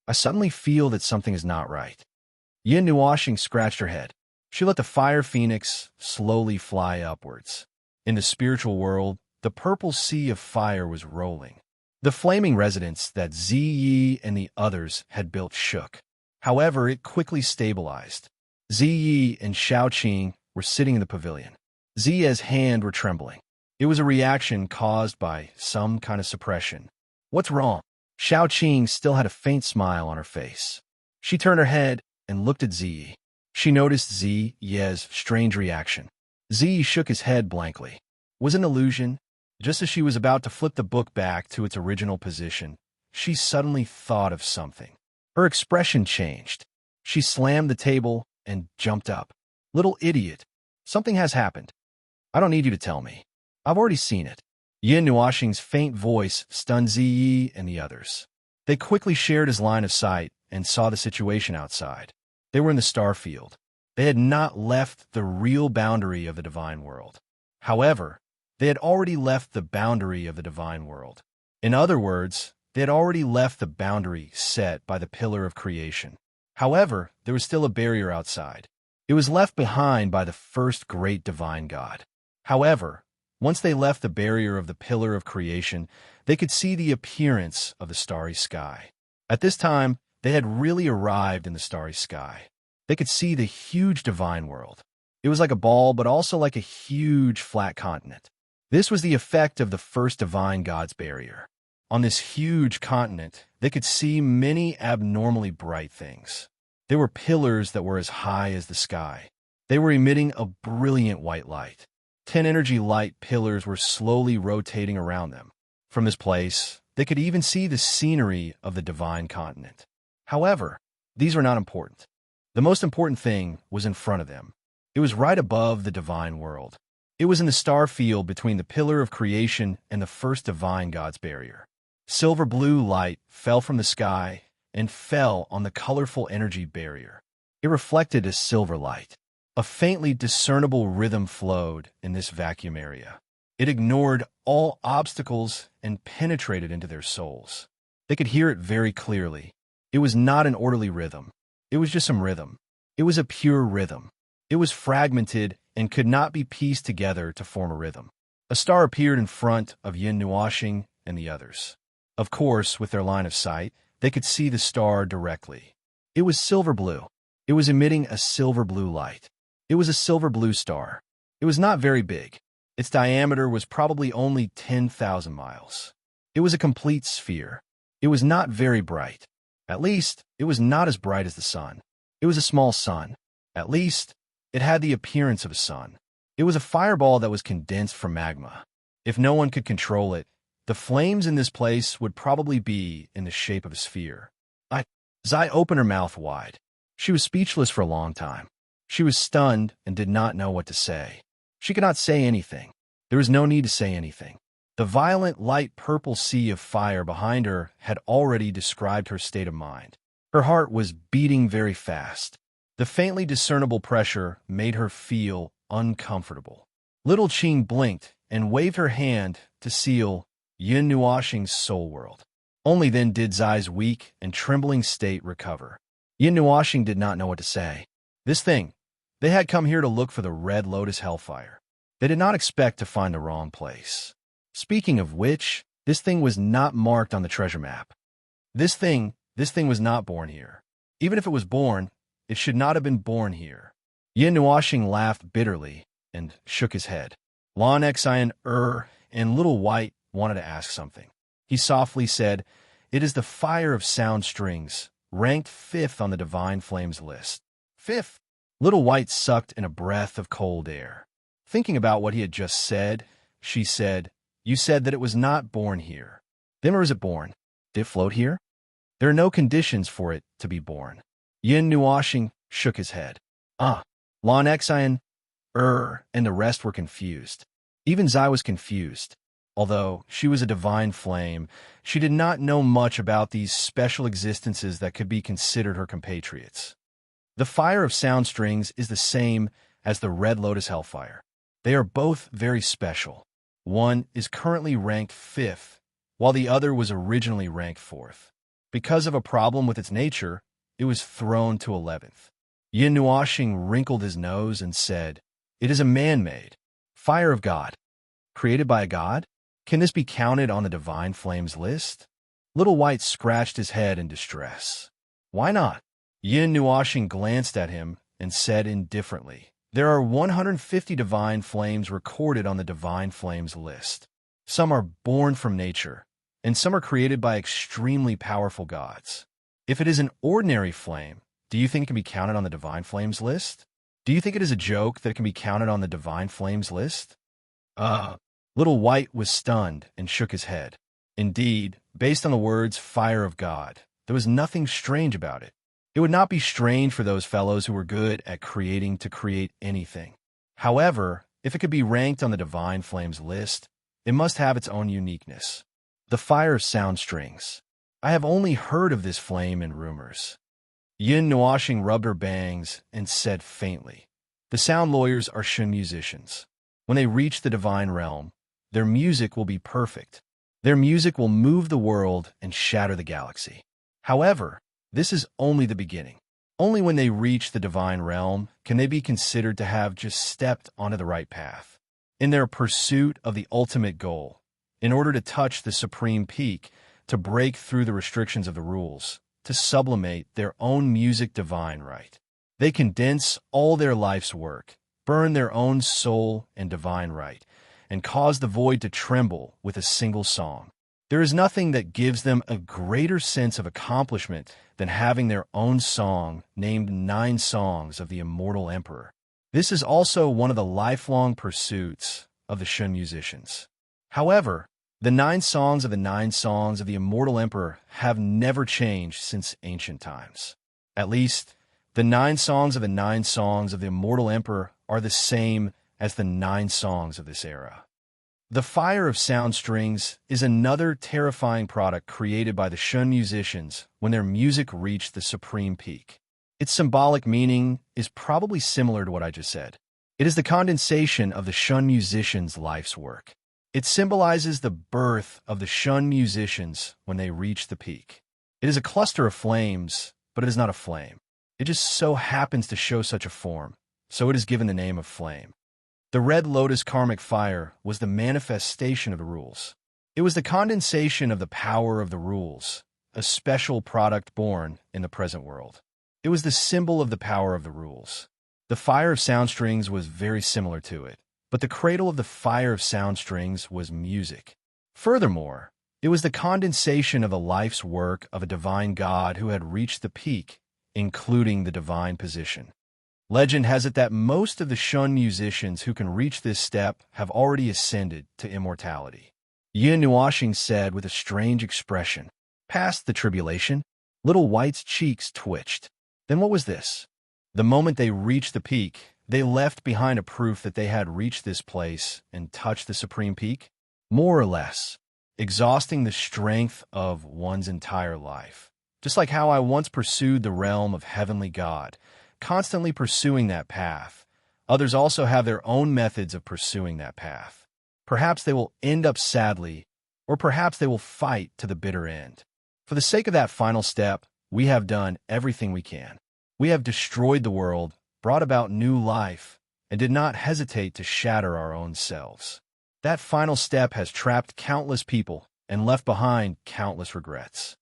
I suddenly feel that something is not right. Yun Nuoxing scratched her head. She let the fire phoenix slowly fly upwards. In the spiritual world, the purple sea of fire was rolling. The flaming residence that Ziyi and the others had built shook. However, it quickly stabilized. Ziyi and Shaoqing were sitting in the pavilion. Ziya's hands were trembling. It was a reaction caused by some kind of suppression. What's wrong? Shaoqing still had a faint smile on her face. She turned her head and looked at Ziyi. She noticed Ziyi's strange reaction. Ziyi shook his head blankly. Was it an illusion? Just as she was about to flip the book back to its original position, she suddenly thought of something. Her expression changed. She slammed the table and jumped up. Little idiot, something has happened. I don't need you to tell me. I've already seen it. Yun Nuoxing's faint voice stunned Ziyi and the others. They quickly shared his line of sight and saw the situation outside. They were in the star field. They had not left the real boundary of the divine world. However, they had already left the boundary of the divine world. In other words, they had already left the boundary set by the pillar of creation. However, there was still a barrier outside. It was left behind by the first great divine God. However, once they left the barrier of the pillar of creation, they could see the appearance of the starry sky. At this time, they had really arrived in the starry sky. They could see the huge divine world. It was like a ball, but also like a huge flat continent. This was the effect of the first divine God's barrier. On this huge continent, they could see many abnormally bright things. There were pillars that were as high as the sky. They were emitting a brilliant white light. 10 energy light pillars were slowly rotating around them. From this place, they could even see the scenery of the divine continent. However, these were not important. The most important thing was in front of them. It was right above the divine world. It was in the star field between the pillar of creation and the first divine God's barrier. Silver blue light fell from the sky and fell on the colorful energy barrier. It reflected as silver light. A faintly discernible rhythm flowed in this vacuum area. It ignored all obstacles and penetrated into their souls. They could hear it very clearly. It was not an orderly rhythm. It was just some rhythm. It was a pure rhythm. It was fragmented and could not be pieced together to form a rhythm. A star appeared in front of Yun Nuoxing and the others. Of course, with their line of sight, they could see the star directly. It was silver blue. It was emitting a silver blue light. It was a silver blue star. It was not very big. Its diameter was probably only 10,000 miles. It was a complete sphere. It was not very bright. At least, it was not as bright as the sun. It was a small sun. At least, it had the appearance of a sun. It was a fireball that was condensed from magma. If no one could control it, the flames in this place would probably be in the shape of a sphere. Zai opened her mouth wide. She was speechless for a long time. She was stunned and did not know what to say. She could not say anything. There was no need to say anything. The violent light purple sea of fire behind her had already described her state of mind. Her heart was beating very fast. The faintly discernible pressure made her feel uncomfortable. Little Qing blinked and waved her hand to seal Yin Nuoxing's soul world. Only then did Zai's weak and trembling state recover. Yin Nuoxing did not know what to say. This thing, they had come here to look for the Red Lotus Hellfire. They did not expect to find the wrong place. Speaking of which, this thing was not marked on the treasure map. This thing was not born here. Even if it was born, it should not have been born here. Yin Nuoxing laughed bitterly and shook his head. Lan Xian and Little White wanted to ask something. He softly said, "It is the fire of sound strings, ranked 5th on the divine flames list." 5th? Little White sucked in a breath of cold air. Thinking about what he had just said, she said, "You said that it was not born here. Then where is it born? Did it float here? There are no conditions for it to be born." Yin Nuoxing shook his head. Lan Xian, and the rest were confused. Even Zai was confused. Although she was a divine flame, she did not know much about these special existences that could be considered her compatriots. The fire of sound strings is the same as the Red Lotus Hellfire. They are both very special. One is currently ranked 5th, while the other was originally ranked 4th. Because of a problem with its nature, it was thrown to 11th. Yin Nuoxing wrinkled his nose and said, "It is a man-made fire of God. Created by a god? Can this be counted on the divine flames list?" Little White scratched his head in distress. "Why not?" Yin Nuoxing glanced at him and said indifferently, "There are 150 divine flames recorded on the divine flames list. Some are born from nature, and some are created by extremely powerful gods. If it is an ordinary flame, do you think it can be counted on the divine flames list? Do you think it is a joke that it can be counted on the divine flames list?" Little White was stunned and shook his head. Indeed, based on the words "fire of God," there was nothing strange about it. It would not be strange for those fellows who were good at creating to create anything. However, if it could be ranked on the divine flames list, it must have its own uniqueness. The fire of sound strings. I have only heard of this flame in rumors. Yin Nuoxing rubbed her bangs and said faintly, "The sound lawyers are Shun musicians. When they reach the divine realm, their music will be perfect. Their music will move the world and shatter the galaxy. However, this is only the beginning. Only when they reach the divine realm can they be considered to have just stepped onto the right path. In their pursuit of the ultimate goal, in order to touch the supreme peak, to break through the restrictions of the rules, to sublimate their own music divine right, they condense all their life's work, burn their own soul and divine right, and cause the void to tremble with a single song. There is nothing that gives them a greater sense of accomplishment than having their own song named 9 Songs of the Immortal Emperor. This is also one of the lifelong pursuits of the Shun musicians. However, the 9 songs of the Immortal Emperor have never changed since ancient times. At least, the 9 songs of the Immortal Emperor are the same as the 9 songs of this era. The fire of sound strings is another terrifying product created by the Shun musicians when their music reached the supreme peak. Its symbolic meaning is probably similar to what I just said. It is the condensation of the Shun musicians' life's work. It symbolizes the birth of the Shun musicians when they reach the peak. It is a cluster of flames, but it is not a flame. It just so happens to show such a form, so it is given the name of flame. The Red Lotus karmic fire was the manifestation of the rules. It was the condensation of the power of the rules, a special product born in the present world. It was the symbol of the power of the rules. The fire of sound strings was very similar to it, but the cradle of the fire of sound strings was music. Furthermore, it was the condensation of the life's work of a divine god who had reached the peak, including the divine position. Legend has it that most of the Shun musicians who can reach this step have already ascended to immortality. Yin Nuoxing said with a strange expression, "Past the tribulation?" Little White's cheeks twitched. Then what was this? The moment they reached the peak, They left behind a proof that they had reached this place and touched the supreme peak, more or less, exhausting the strength of one's entire life. Just like how I once pursued the realm of heavenly God, constantly pursuing that path, others also have their own methods of pursuing that path. Perhaps they will end up sadly, or perhaps they will fight to the bitter end. For the sake of that final step, we have done everything we can. We have destroyed the world, brought about new life, and did not hesitate to shatter our own selves. That final step has trapped countless people and left behind countless regrets.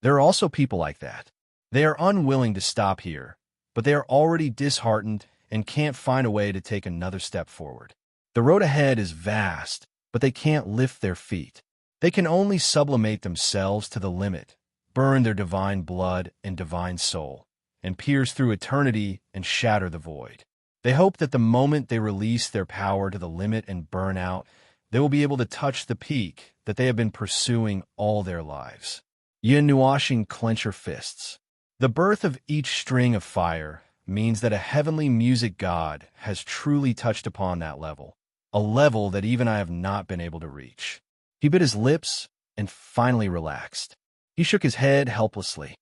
There are also people like that. They are unwilling to stop here, but they are already disheartened and can't find a way to take another step forward. The road ahead is vast, but they can't lift their feet. They can only sublimate themselves to the limit, burn their divine blood and divine soul, and pierce through eternity and shatter the void. They hope that the moment they release their power to the limit and burn out, they will be able to touch the peak that they have been pursuing all their lives. Yin Nuashing, clench your fists. The birth of each string of fire means that a heavenly music god has truly touched upon that level, a level that even I have not been able to reach. He bit his lips and finally relaxed. He shook his head helplessly.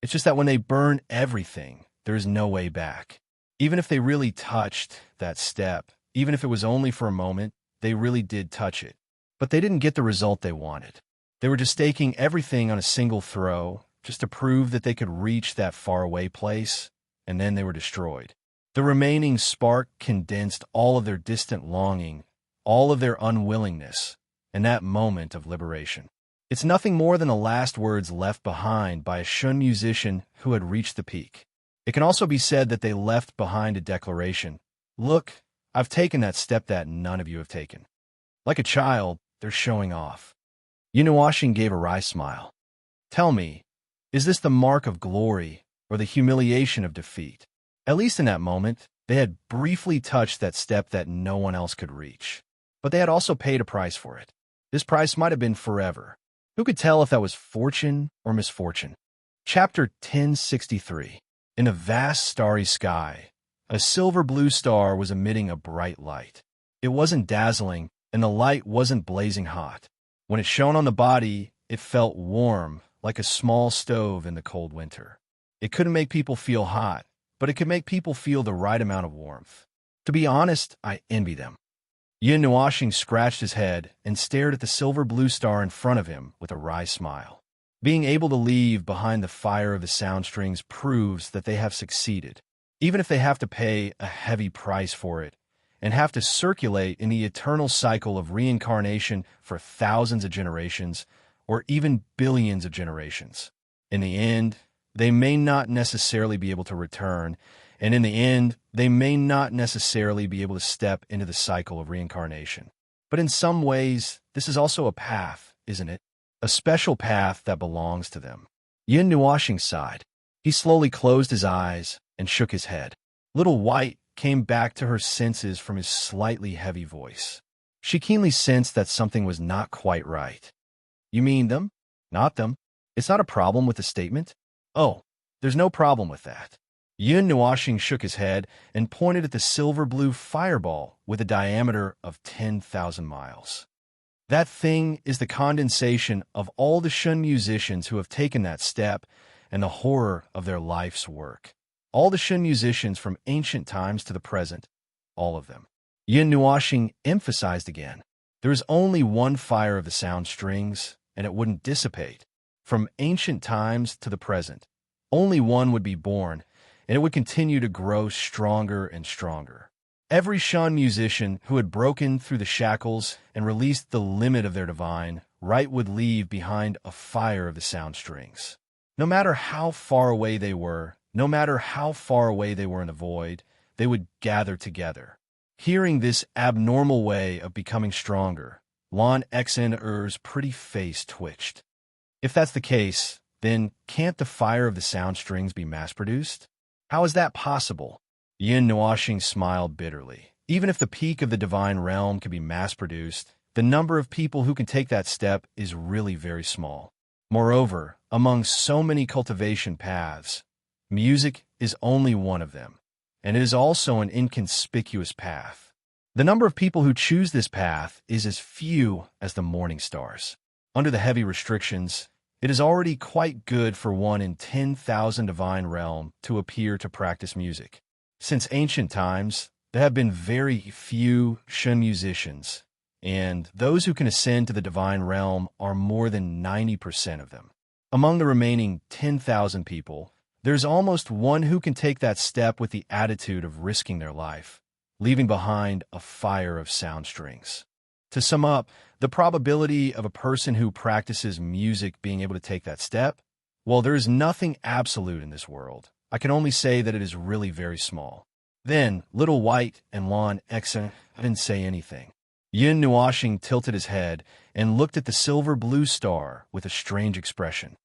It's just that when they burn everything, there is no way back. Even if they really touched that step, even if it was only for a moment, they really did touch it. But they didn't get the result they wanted. They were just staking everything on a single throw, just to prove that they could reach that faraway place, and then they were destroyed. The remaining spark condensed all of their distant longing, all of their unwillingness, and that moment of liberation. It's nothing more than the last words left behind by a Shun musician who had reached the peak. It can also be said that they left behind a declaration. Look, I've taken that step that none of you have taken. Like a child, they're showing off. Yinuashin gave a wry smile. Tell me, is this the mark of glory or the humiliation of defeat? At least in that moment, they had briefly touched that step that no one else could reach. But they had also paid a price for it. This price might have been forever. Who could tell if that was fortune or misfortune? Chapter 1063. In a vast starry sky, a silver blue star was emitting a bright light. It wasn't dazzling, and the light wasn't blazing hot. When it shone on the body, it felt warm, like a small stove in the cold winter. It couldn't make people feel hot, but it could make people feel the right amount of warmth. To be honest, I envy them. Yin Nuashing scratched his head and stared at the silver blue star in front of him with a wry smile. Being able to leave behind the fire of the sound strings proves that they have succeeded, even if they have to pay a heavy price for it and have to circulate in the eternal cycle of reincarnation for thousands of generations or even billions of generations. In the end, they may not necessarily be able to return, and in the end, they may not necessarily be able to step into the cycle of reincarnation. But in some ways, this is also a path, isn't it? A special path that belongs to them. Yin Nuashing sighed. He slowly closed his eyes and shook his head. Little White came back to her senses from his slightly heavy voice. She keenly sensed that something was not quite right. You mean them? Not them. It's not a problem with the statement? Oh, there's no problem with that. Yin Nuashing shook his head and pointed at the silver-blue fireball with a diameter of 10,000 miles. That thing is the condensation of all the Shun musicians who have taken that step and the horror of their life's work. All the Shun musicians from ancient times to the present, all of them. Yin Nuashing emphasized again, there is only one fire of the sound strings, and it wouldn't dissipate. From ancient times to the present, only one would be born, and it would continue to grow stronger and stronger. Every Shun musician who had broken through the shackles and released the limit of their divine right would leave behind a fire of the sound strings. No matter how far away they were, no matter how far away they were in the void, they would gather together. Hearing this abnormal way of becoming stronger, Lon Xn's pretty face twitched. If that's the case, then can't the fire of the sound strings be mass-produced? How is that possible? Yin Nuashing smiled bitterly. Even if the peak of the divine realm can be mass-produced, the number of people who can take that step is really very small. Moreover, among so many cultivation paths, music is only one of them, and it is also an inconspicuous path. The number of people who choose this path is as few as the morning stars. Under the heavy restrictions, it is already quite good for 1 in 10,000 divine realm to appear to practice music. Since ancient times, there have been very few Shun musicians, and those who can ascend to the divine realm are more than 90% of them. Among the remaining 10,000 people, there's almost one who can take that step with the attitude of risking their life, leaving behind a fire of sound strings. To sum up, the probability of a person who practices music being able to take that step, well, there is nothing absolute in this world. I can only say that it is really very small. Then, Little White and Lon Exon didn't say anything. Yin Nuashing tilted his head and looked at the silver blue star with a strange expression.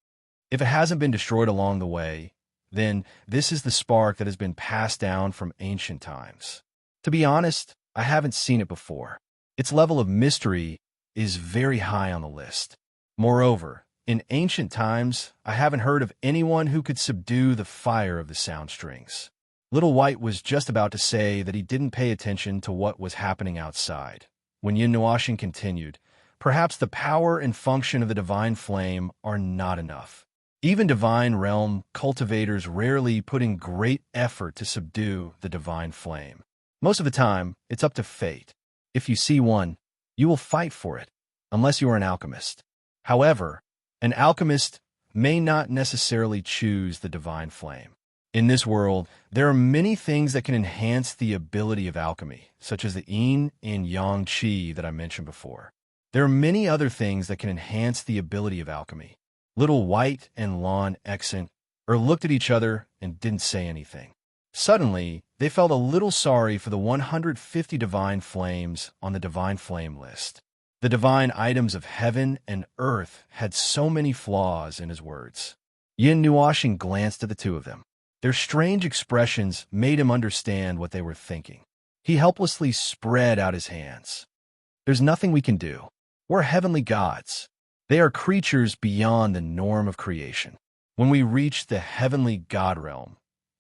If it hasn't been destroyed along the way, then this is the spark that has been passed down from ancient times. To be honest, I haven't seen it before. Its level of mystery is very high on the list. Moreover, in ancient times, I haven't heard of anyone who could subdue the fire of the sound strings. Little White was just about to say that he didn't pay attention to what was happening outside, when Yin Nuashing continued, perhaps the power and function of the divine flame are not enough. Even divine realm cultivators rarely put in great effort to subdue the divine flame. Most of the time, it's up to fate. If you see one, you will fight for it, unless you are an alchemist. However, an alchemist may not necessarily choose the divine flame. In this world, there are many things that can enhance the ability of alchemy, such as the yin and yang qi that I mentioned before. There are many other things that can enhance the ability of alchemy. Little White and Lon Exon looked at each other and didn't say anything. Suddenly, they felt a little sorry for the 150 divine flames on the divine flame list. The divine items of heaven and earth had so many flaws in his words. Yin Nuashing glanced at the two of them. Their strange expressions made him understand what they were thinking. He helplessly spread out his hands. There's nothing we can do. We're heavenly gods. They are creatures beyond the norm of creation. When we reach the heavenly god realm,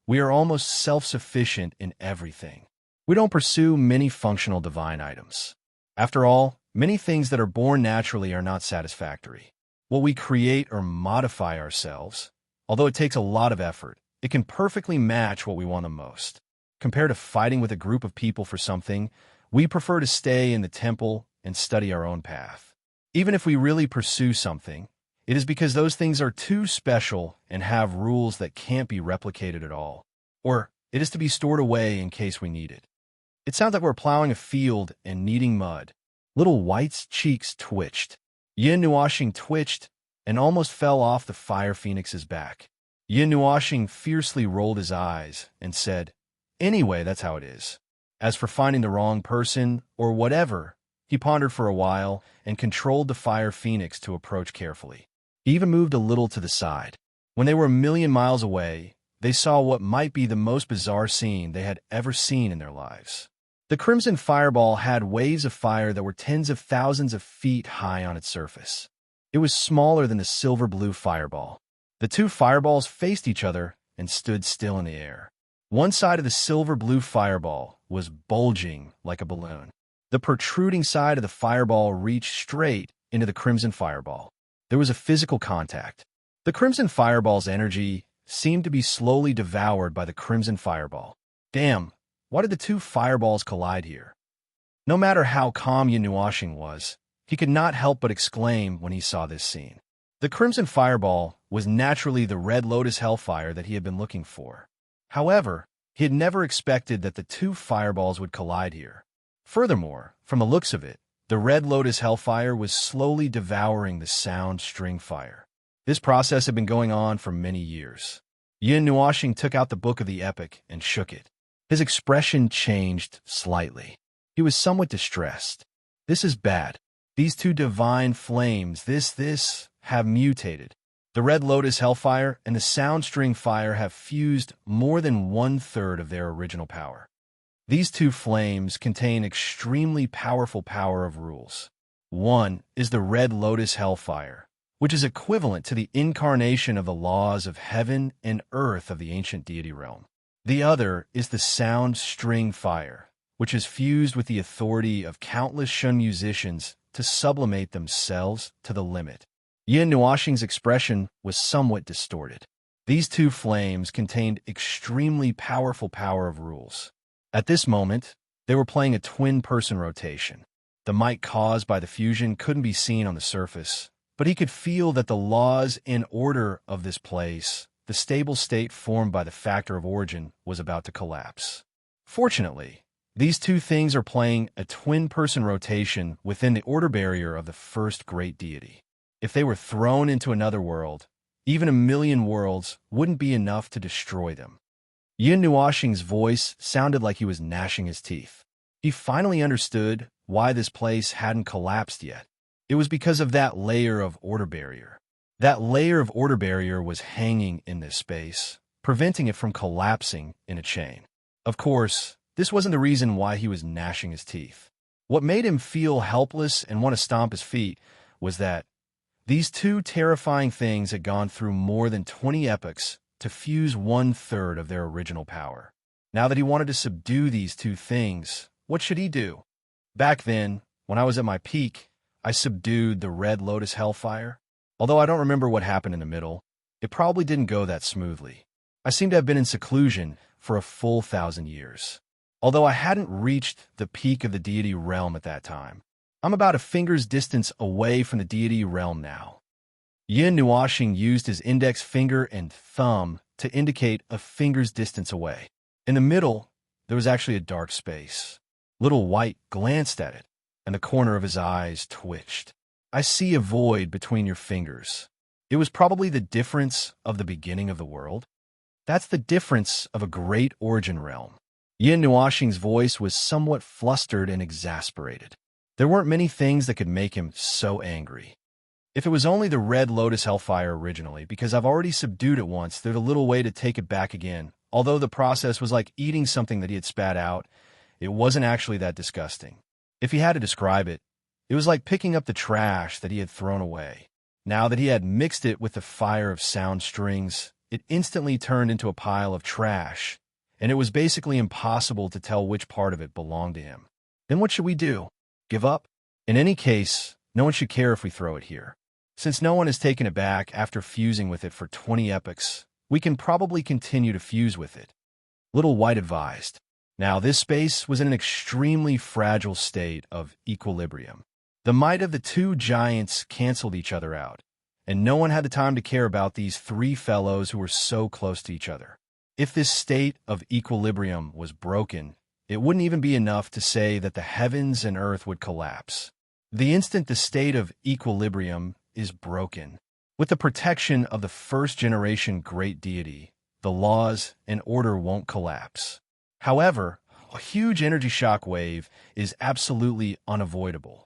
we are almost self-sufficient in everything. We don't pursue many functional divine items. After all, many things that are born naturally are not satisfactory. What we create or modify ourselves, although it takes a lot of effort, it can perfectly match what we want the most. Compared to fighting with a group of people for something, we prefer to stay in the temple and study our own path. Even if we really pursue something, it is because those things are too special and have rules that can't be replicated at all, or it is to be stored away in case we need it. It sounds like we're plowing a field and needing mud. Little White's cheeks twitched. Yin Nuashing twitched and almost fell off the fire phoenix's back. Yin Nuashing fiercely rolled his eyes and said, "Anyway, that's how it is." As for finding the wrong person or whatever, he pondered for a while and controlled the fire phoenix to approach carefully. He even moved a little to the side. When they were a million miles away, they saw what might be the most bizarre scene they had ever seen in their lives. The crimson fireball had waves of fire that were tens of thousands of feet high on its surface. It was smaller than the silver blue fireball. The two fireballs faced each other and stood still in the air. One side of the silver blue fireball was bulging like a balloon. The protruding side of the fireball reached straight into the crimson fireball. There was a physical contact. The crimson fireball's energy seemed to be slowly devoured by the crimson fireball. Damn, why did the two fireballs collide here? No matter how calm Yin Nuashing was, he could not help but exclaim when he saw this scene. The crimson fireball was naturally the red lotus hellfire that he had been looking for. However, he had never expected that the two fireballs would collide here. Furthermore, from the looks of it, the red lotus hellfire was slowly devouring the sound string fire. This process had been going on for many years. Yin Nuashing took out the book of the epic and shook it. His expression changed slightly. He was somewhat distressed. This is bad. These two divine flames, this have mutated. The red lotus hellfire and the sound string fire have fused more than 1/3 of their original power. These two flames contain extremely powerful power of rules. One is the red lotus hellfire, which is equivalent to the incarnation of the laws of heaven and earth of the ancient deity realm. The other is the sound string fire, which is fused with the authority of countless Shun musicians to sublimate themselves to the limit. Yin Nuoxing's expression was somewhat distorted. These two flames contained extremely powerful power of rules. At this moment, they were playing a twin-person rotation. The might caused by the fusion couldn't be seen on the surface, but he could feel that the laws and order of this place, the stable state formed by the factor of origin, was about to collapse. Fortunately, these two things are playing a twin-person rotation within the order barrier of the first great deity. If they were thrown into another world, even 1,000,000 worlds wouldn't be enough to destroy them. Yin Nuoxing's voice sounded like he was gnashing his teeth. He finally understood why this place hadn't collapsed yet. It was because of that layer of order barrier. That layer of order barrier was hanging in this space, preventing it from collapsing in a chain. Of course, this wasn't the reason why he was gnashing his teeth. What made him feel helpless and want to stomp his feet was that these two terrifying things had gone through more than 20 epochs to fuse 1/3 of their original power. Now that he wanted to subdue these two things, what should he do? Back then, when I was at my peak, I subdued the Red Lotus Hellfire. Although I don't remember what happened in the middle, it probably didn't go that smoothly. I seem to have been in seclusion for a full 1,000 years. Although I hadn't reached the peak of the deity realm at that time, I'm about a finger's distance away from the deity realm now. Yin Nuoxing used his index finger and thumb to indicate a finger's distance away. In the middle, there was actually a dark space. Little White glanced at it, and the corner of his eyes twitched. I see a void between your fingers. It was probably the difference of the beginning of the world. That's the difference of a great origin realm. Yin Nuoxing's voice was somewhat flustered and exasperated. There weren't many things that could make him so angry. If it was only the Red Lotus Hellfire originally, because I've already subdued it once, there's a little way to take it back again. Although the process was like eating something that he had spat out, it wasn't actually that disgusting. If he had to describe it, it was like picking up the trash that he had thrown away. Now that he had mixed it with the fire of sound strings, it instantly turned into a pile of trash, and it was basically impossible to tell which part of it belonged to him. Then what should we do? Give up? In any case, no one should care if we throw it here. Since no one has taken it back after fusing with it for 20 epochs, we can probably continue to fuse with it. Little White advised. Now, this space was in an extremely fragile state of equilibrium. The might of the two giants canceled each other out, and no one had the time to care about these three fellows who were so close to each other. If this state of equilibrium was broken, it wouldn't even be enough to say that the heavens and earth would collapse. The instant the state of equilibrium is broken, with the protection of the first-generation great deity, the laws and order won't collapse. However, a huge energy shock wave is absolutely unavoidable.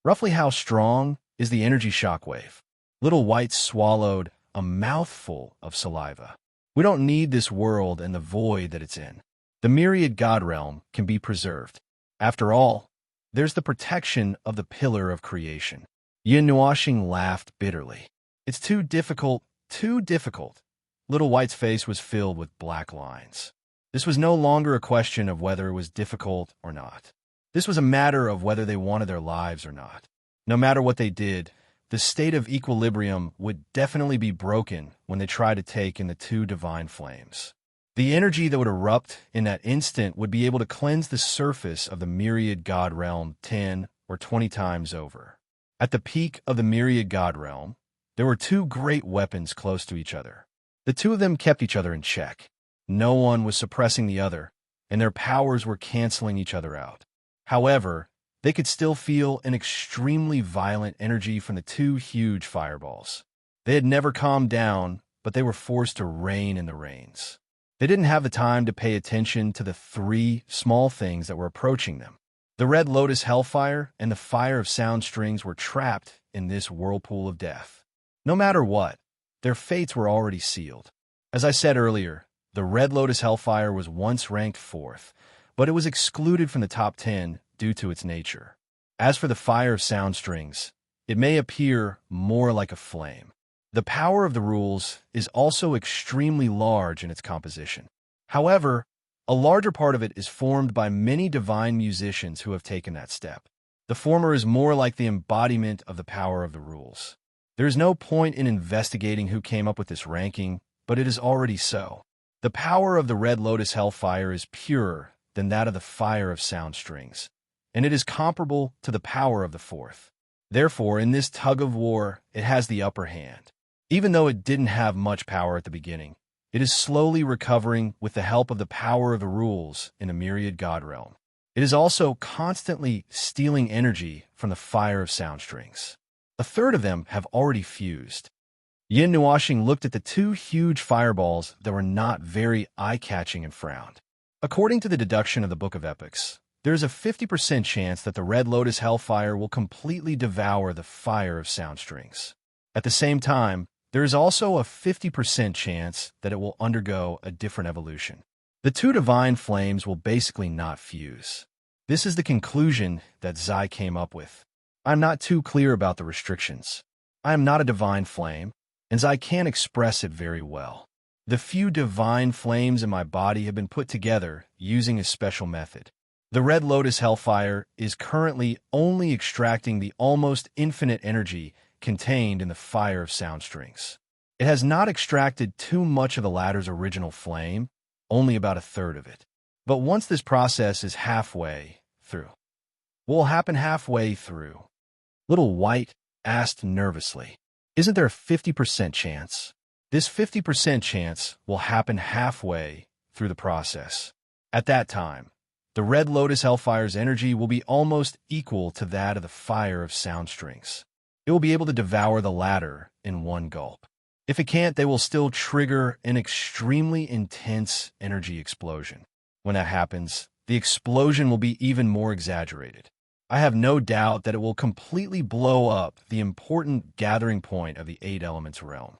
Roughly how strong is the energy shock wave? Little White swallowed a mouthful of saliva. We don't need this world and the void that it's in. The myriad God realm can be preserved. After all, there's the protection of the pillar of creation. Yin Nuoxing laughed bitterly. It's too difficult, too difficult. Little White's face was filled with black lines. This was no longer a question of whether it was difficult or not. This was a matter of whether they wanted their lives or not. No matter what they did, the state of equilibrium would definitely be broken when they tried to take in the two divine flames. The energy that would erupt in that instant would be able to cleanse the surface of the myriad God realm 10 or 20 times over. At the peak of the myriad God realm, there were two great weapons close to each other. The two of them kept each other in check. No one was suppressing the other, and their powers were canceling each other out. However, they could still feel an extremely violent energy from the two huge fireballs. They had never calmed down, but they were forced to rein in the reins. They didn't have the time to pay attention to the three small things that were approaching them. The Red Lotus Hellfire and the Fire of Sound Strings were trapped in this whirlpool of death. No matter what, their fates were already sealed. As I said earlier, the Red Lotus Hellfire was once ranked 4th, but it was excluded from the top 10 due to its nature. As for the Fire of Sound Strings, it may appear more like a flame. The power of the rules is also extremely large in its composition. However, a larger part of it is formed by many divine musicians who have taken that step. The former is more like the embodiment of the power of the rules. There is no point in investigating who came up with this ranking, but it is already so. The power of the Red Lotus Hellfire is purer than that of the Fire of Sound Strings, and it is comparable to the power of the fourth. Therefore, in this tug-of-war, it has the upper hand. Even though it didn't have much power at the beginning, it is slowly recovering with the help of the power of the rules in a myriad god realm. It is also constantly stealing energy from the Fire of Sound Strings. A third of them have already fused. Yin Nuashing looked at the two huge fireballs that were not very eye-catching and frowned. According to the deduction of the Book of Epics, there is a 50% chance that the Red Lotus Hellfire will completely devour the Fire of Sound Strings. At the same time, there is also a 50% chance that it will undergo a different evolution. The two divine flames will basically not fuse. This is the conclusion that Zai came up with. I'm not too clear about the restrictions. I am not a divine flame, and Zai can't express it very well. The few divine flames in my body have been put together using a special method. The Red Lotus Hellfire is currently only extracting the almost infinite energy contained in the Fire of Sound Strings. It has not extracted too much of the latter's original flame, only about a third of it. But once this process is halfway through, what will happen halfway through? Little White asked nervously, "Isn't there a 50% chance?" This 50% chance will happen halfway through the process. At that time, the Red Lotus Hellfire's energy will be almost equal to that of the Fire of Sound Strings. It will be able to devour the latter in one gulp. If it can't, they will still trigger an extremely intense energy explosion. When that happens, the explosion will be even more exaggerated. I have no doubt that it will completely blow up the important gathering point of the Eight Elements realm.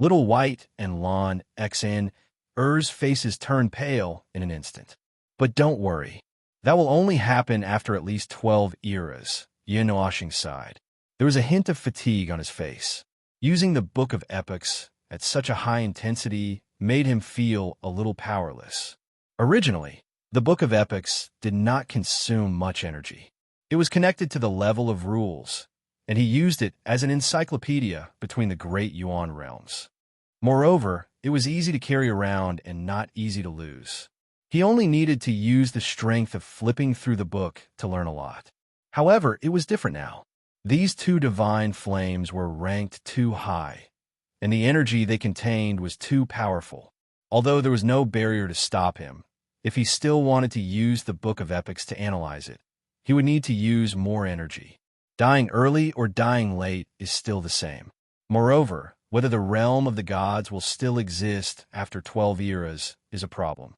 Little White and Lon XN Er's faces turned pale in an instant. But don't worry. That will only happen after at least 12 eras, Yin Nuashing sighed. There was a hint of fatigue on his face. Using the Book of Epics at such a high intensity made him feel a little powerless. Originally, the Book of Epics did not consume much energy. It was connected to the level of rules, and he used it as an encyclopedia between the great Yuan realms. Moreover, it was easy to carry around and not easy to lose. He only needed to use the strength of flipping through the book to learn a lot. However, it was different now. These two divine flames were ranked too high, and the energy they contained was too powerful. Although there was no barrier to stop him, if he still wanted to use the Book of Epics to analyze it, he would need to use more energy. Dying early or dying late is still the same. Moreover, whether the realm of the gods will still exist after 12 eras is a problem.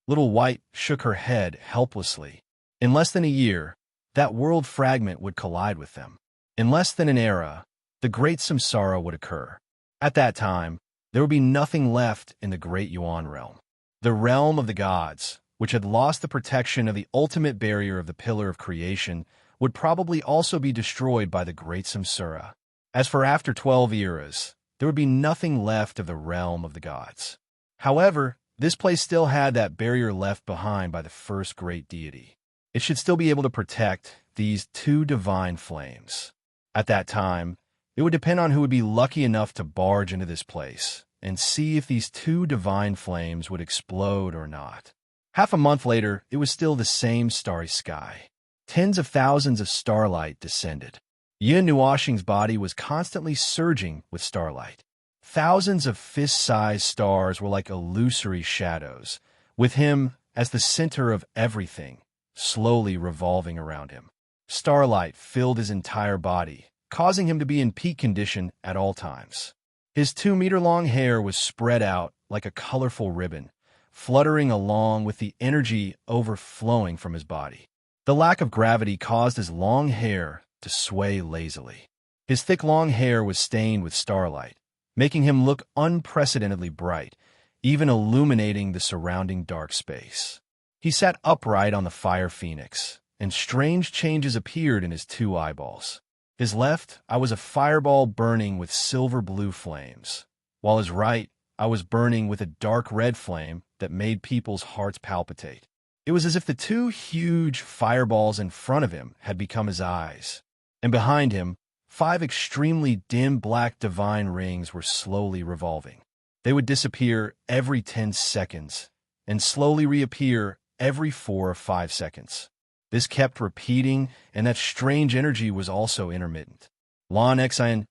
Little White shook her head helplessly. In less than a year, that world fragment would collide with them. In less than an era, the Great Samsara would occur. At that time, there would be nothing left in the Great Yuan realm. The realm of the gods, which had lost the protection of the ultimate barrier of the Pillar of Creation, would probably also be destroyed by the Great Samsara. As for after 12 eras, there would be nothing left of the realm of the gods. However, this place still had that barrier left behind by the first great deity. It should still be able to protect these two divine flames. At that time, it would depend on who would be lucky enough to barge into this place and see if these two divine flames would explode or not. Half a month later, it was still the same starry sky. Tens of thousands of starlight descended. Yin Nuashing's body was constantly surging with starlight. Thousands of fist-sized stars were like illusory shadows, with him as the center of everything, slowly revolving around him. Starlight filled his entire body, causing him to be in peak condition at all times. His 2-meter-long hair was spread out like a colorful ribbon, fluttering along with the energy overflowing from his body. The lack of gravity caused his long hair to sway lazily. His thick long hair was stained with starlight, making him look unprecedentedly bright, even illuminating the surrounding dark space. He sat upright on the fire phoenix, and strange changes appeared in his two eyeballs. His left eye was a fireball burning with silver-blue flames, while his right I was burning with a dark red flame that made people's hearts palpitate. It was as if the two huge fireballs in front of him had become his eyes, and behind him, 5 extremely dim black divine rings were slowly revolving. They would disappear every 10 seconds and slowly reappear every 4 or 5 seconds. This kept repeating, and that strange energy was also intermittent. Lan Xian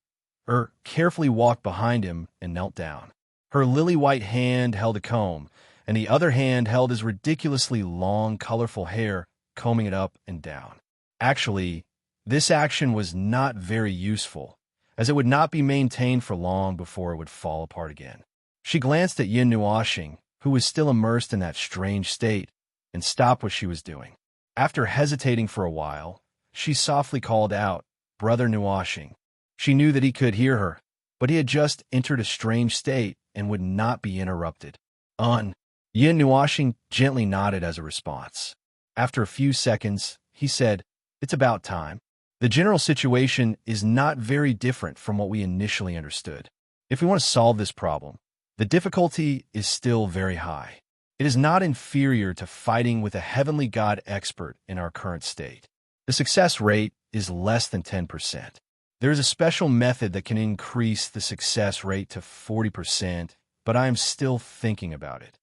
carefully walked behind him and knelt down. Her lily-white hand held a comb, and the other hand held his ridiculously long, colorful hair, combing it up and down. Actually, this action was not very useful, as it would not be maintained for long before it would fall apart again. She glanced at Yin Nuoxing, who was still immersed in that strange state, and stopped what she was doing. After hesitating for a while, she softly called out, "Brother Nuoxing." She knew that he could hear her, but he had just entered a strange state and would not be interrupted. Yin Nuoxing gently nodded as a response. After a few seconds, he said, "It's about time. The general situation is not very different from what we initially understood. If we want to solve this problem, the difficulty is still very high. It is not inferior to fighting with a heavenly god expert in our current state. The success rate is less than 10%. There is a special method that can increase the success rate to 40%, but I am still thinking about it."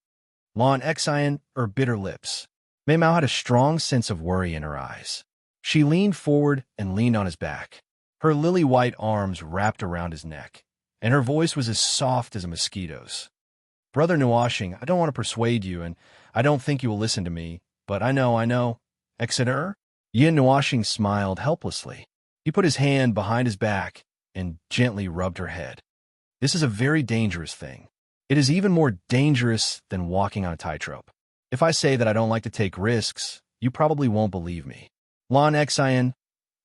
Lan Xian bitter lips. Mei Mao had a strong sense of worry in her eyes. She leaned forward and leaned on his back. Her lily-white arms wrapped around his neck, and her voice was as soft as a mosquito's. "Brother Nuoxing, I don't want to persuade you, and I don't think you will listen to me, but I know. Exeter?" Yin Nuoxing smiled helplessly. He put his hand behind his back and gently rubbed her head. "This is a very dangerous thing. It is even more dangerous than walking on a tightrope. If I say that I don't like to take risks, you probably won't believe me." Lan Xian,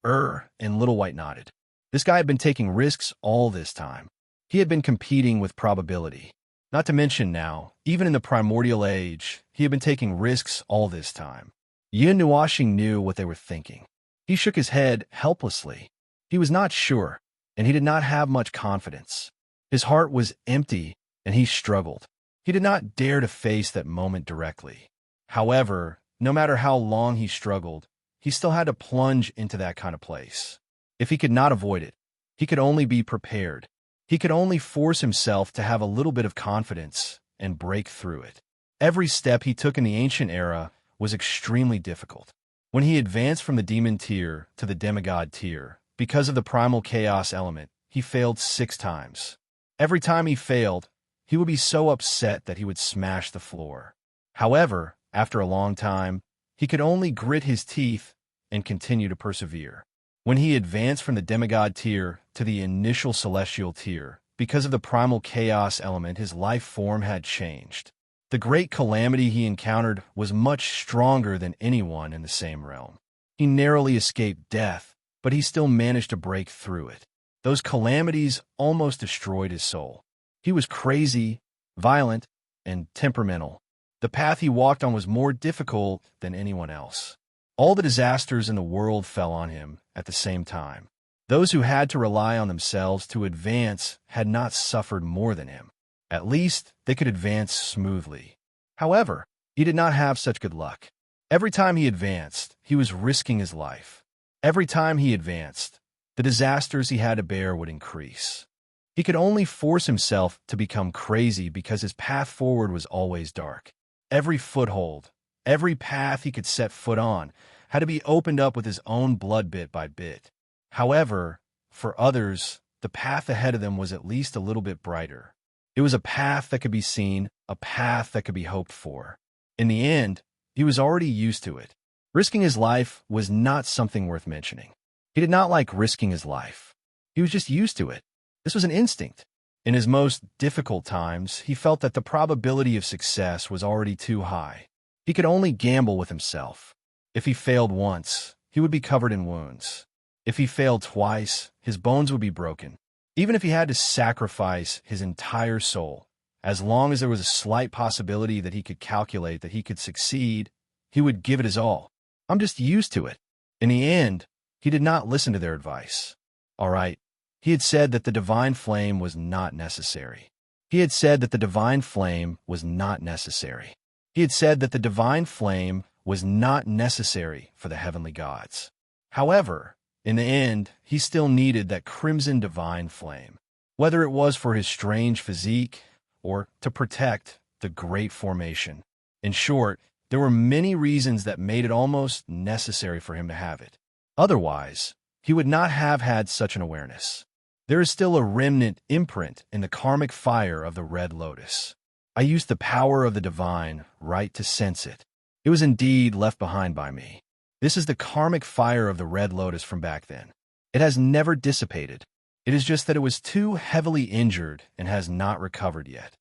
and Little White nodded. This guy had been taking risks all this time. He had been competing with probability. Not to mention now, even in the primordial age, he had been taking risks all this time. Yin Nuoxing knew what they were thinking. He shook his head helplessly. He was not sure, and he did not have much confidence. His heart was empty, and he struggled. He did not dare to face that moment directly. However, no matter how long he struggled, he still had to plunge into that kind of place. If he could not avoid it, he could only be prepared. He could only force himself to have a little bit of confidence and break through it. Every step he took in the ancient era was extremely difficult. When he advanced from the demon tier to the demigod tier, because of the primal chaos element, he failed 6 times. Every time he failed, he would be so upset that he would smash the floor. However, after a long time, he could only grit his teeth and continue to persevere. When he advanced from the demigod tier to the initial celestial tier, because of the primal chaos element, his life form had changed. The great calamity he encountered was much stronger than anyone in the same realm. He narrowly escaped death, but he still managed to break through it. Those calamities almost destroyed his soul. He was crazy, violent, and temperamental. The path he walked on was more difficult than anyone else. All the disasters in the world fell on him at the same time. Those who had to rely on themselves to advance had not suffered more than him. At least they could advance smoothly. However, he did not have such good luck. Every time he advanced, he was risking his life. Every time he advanced, the disasters he had to bear would increase. He could only force himself to become crazy because his path forward was always dark. Every foothold, every path he could set foot on, had to be opened up with his own blood bit by bit. However, for others, the path ahead of them was at least a little bit brighter. It was a path that could be seen, a path that could be hoped for. In the end, he was already used to it. Risking his life was not something worth mentioning. He did not like risking his life. He was just used to it. This was an instinct. In his most difficult times, he felt that the probability of success was already too high. He could only gamble with himself. If he failed once, he would be covered in wounds. If he failed twice, his bones would be broken. Even if he had to sacrifice his entire soul, as long as there was a slight possibility that he could calculate that he could succeed, he would give it his all. I'm just used to it. In the end, he did not listen to their advice. All right, he had said that the divine flame was not necessary. He had said that the divine flame was not necessary. He had said that the divine flame was not necessary for the heavenly gods. However, in the end, he still needed that crimson divine flame, whether it was for his strange physique or to protect the great formation. In short, there were many reasons that made it almost necessary for him to have it. Otherwise, he would not have had such an awareness. There is still a remnant imprint in the karmic fire of the red lotus. I used the power of the divine right to sense it. It was indeed left behind by me. This is the karmic fire of the red lotus from back then. It has never dissipated. It is just that it was too heavily injured and has not recovered yet.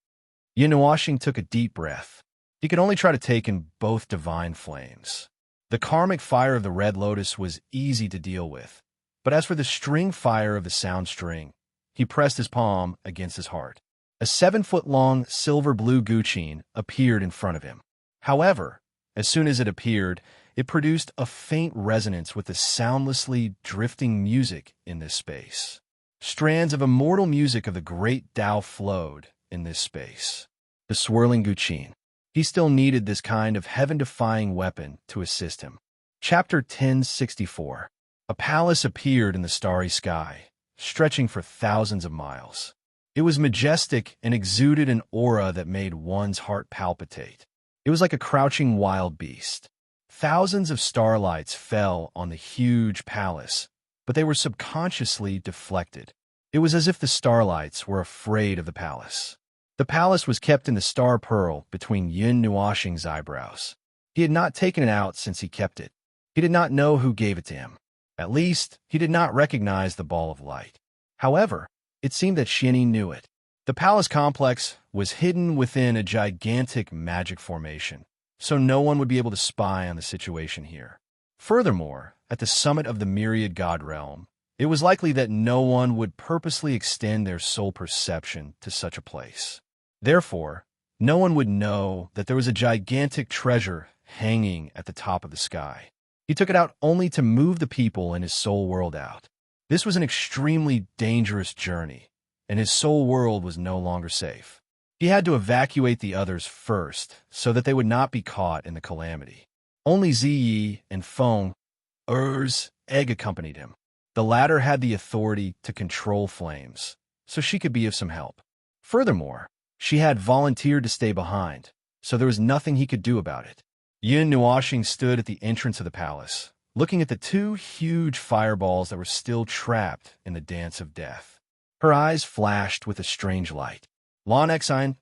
Yin took a deep breath. He could only try to take in both divine flames. The karmic fire of the red lotus was easy to deal with, but as for the string fire of the sound string, he pressed his palm against his heart. A 7-foot-long silver-blue guqin appeared in front of him. However, as soon as it appeared, it produced a faint resonance with the soundlessly drifting music in this space. Strands of immortal music of the great Tao flowed in this space. The swirling guqin. He still needed this kind of heaven-defying weapon to assist him. Chapter 1064. A palace appeared in the starry sky, stretching for thousands of miles. It was majestic and exuded an aura that made one's heart palpitate. It was like a crouching wild beast. Thousands of starlights fell on the huge palace, but they were subconsciously deflected. It was as if the starlights were afraid of the palace. The palace was kept in the star pearl between Yin Nuoxing's eyebrows. He had not taken it out since he kept it. He did not know who gave it to him. At least, he did not recognize the ball of light. However, it seemed that Xianyi knew it. The palace complex was hidden within a gigantic magic formation, so no one would be able to spy on the situation here. Furthermore, at the summit of the myriad god realm, it was likely that no one would purposely extend their soul perception to such a place. Therefore, no one would know that there was a gigantic treasure hanging at the top of the sky. He took it out only to move the people in his soul world out. This was an extremely dangerous journey, and his soul world was no longer safe. He had to evacuate the others first, so that they would not be caught in the calamity. Only Ziyi and Feng Er's egg accompanied him. The latter had the authority to control flames, so she could be of some help. Furthermore, she had volunteered to stay behind, so there was nothing he could do about it. Yin Nuoxing stood at the entrance of the palace, looking at the two huge fireballs that were still trapped in the dance of death. Her eyes flashed with a strange light. Lan Xine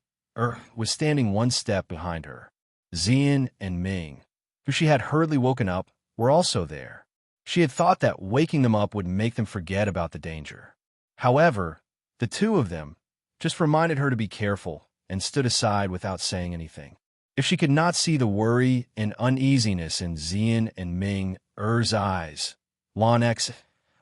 was standing one step behind her. Xian and Ming, who she had hurriedly woken up, were also there. She had thought that waking them up would make them forget about the danger. However, the two of them just reminded her to be careful and stood aside without saying anything. If she could not see the worry and uneasiness in Xian and Ming Er's eyes, Lan Xine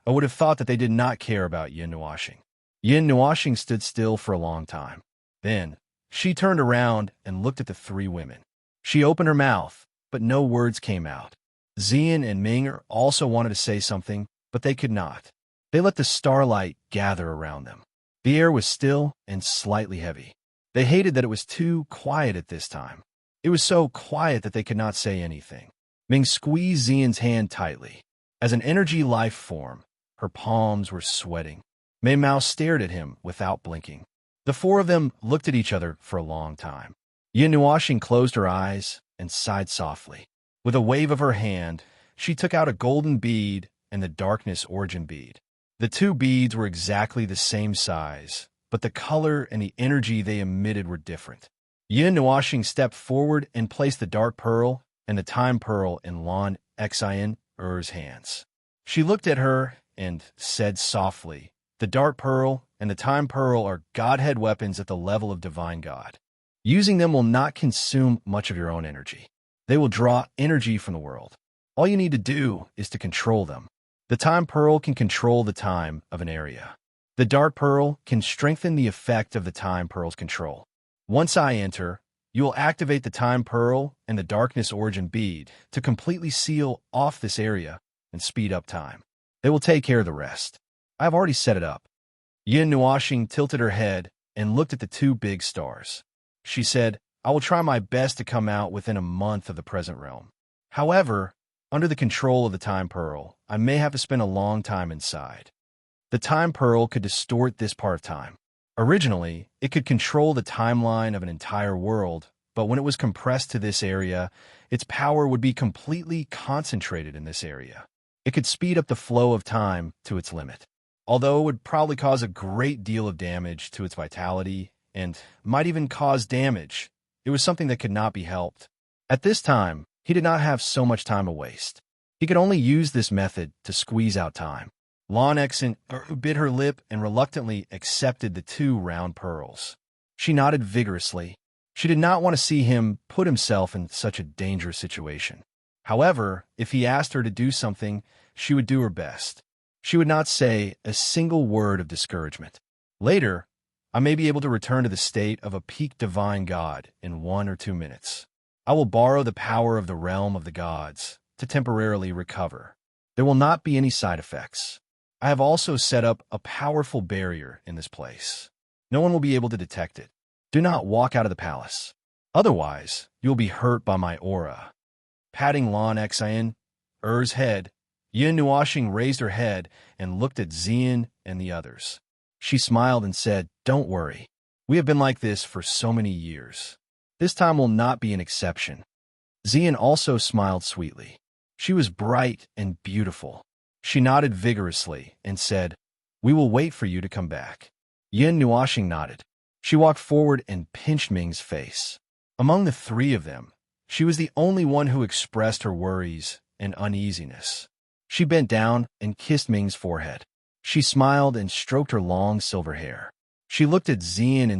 would have thought that they did not care about Yin Nuoxing. Yin Nuoxing stood still for a long time. Then, she turned around and looked at the three women. She opened her mouth, but no words came out. Xian and Ming also wanted to say something, but they could not. They let the starlight gather around them. The air was still and slightly heavy. They hated that it was too quiet at this time. It was so quiet that they could not say anything. Ming squeezed Xian's hand tightly. As an energy life form, her palms were sweating. Mei Mao stared at him without blinking. The four of them looked at each other for a long time. Yin Nuoxing closed her eyes and sighed softly. With a wave of her hand, she took out a golden bead and the darkness origin bead. The two beads were exactly the same size, but the color and the energy they emitted were different. Yin Nuoxing stepped forward and placed the dark pearl and the time pearl in Lan Xine's hands. She looked at her and said softly, "The dark pearl and the time pearl are Godhead weapons at the level of divine God. Using them will not consume much of your own energy. They will draw energy from the world. All you need to do is to control them. The time pearl can control the time of an area. The dark pearl can strengthen the effect of the time pearl's control. Once I enter, you will activate the time pearl and the darkness origin bead to completely seal off this area and speed up time. They will take care of the rest. I have already set it up." Yin Nuoxing tilted her head and looked at the two big stars. She said, "I will try my best to come out within a month of the present realm. However, under the control of the Time Pearl, I may have to spend a long time inside." The Time Pearl could distort this part of time. Originally, it could control the timeline of an entire world, but when it was compressed to this area, its power would be completely concentrated in this area. It could speed up the flow of time to its limit, although it would probably cause a great deal of damage to its vitality and might even cause damage. It was something that could not be helped. At this time, he did not have so much time to waste. He could only use this method to squeeze out time. Lonexon bit her lip and reluctantly accepted the two round pearls. She nodded vigorously. She did not want to see him put himself in such a dangerous situation. However, if he asked her to do something, she would do her best. She would not say a single word of discouragement. Later, I may be able to return to the state of a peak divine god in 1 or 2 minutes. I will borrow the power of the realm of the gods to temporarily recover. There will not be any side effects. I have also set up a powerful barrier in this place. No one will be able to detect it. Do not walk out of the palace. Otherwise, you will be hurt by my aura. Patting Lonexion's head, Yin Nuashing raised her head and looked at Xian and the others. She smiled and said, "Don't worry. We have been like this for so many years. This time will not be an exception." Xian also smiled sweetly. She was bright and beautiful. She nodded vigorously and said, "We will wait for you to come back." Yin Nuashing nodded. She walked forward and pinched Ming's face. Among the three of them, she was the only one who expressed her worries and uneasiness. She bent down and kissed Ming's forehead. She smiled and stroked her long silver hair. She looked at Xian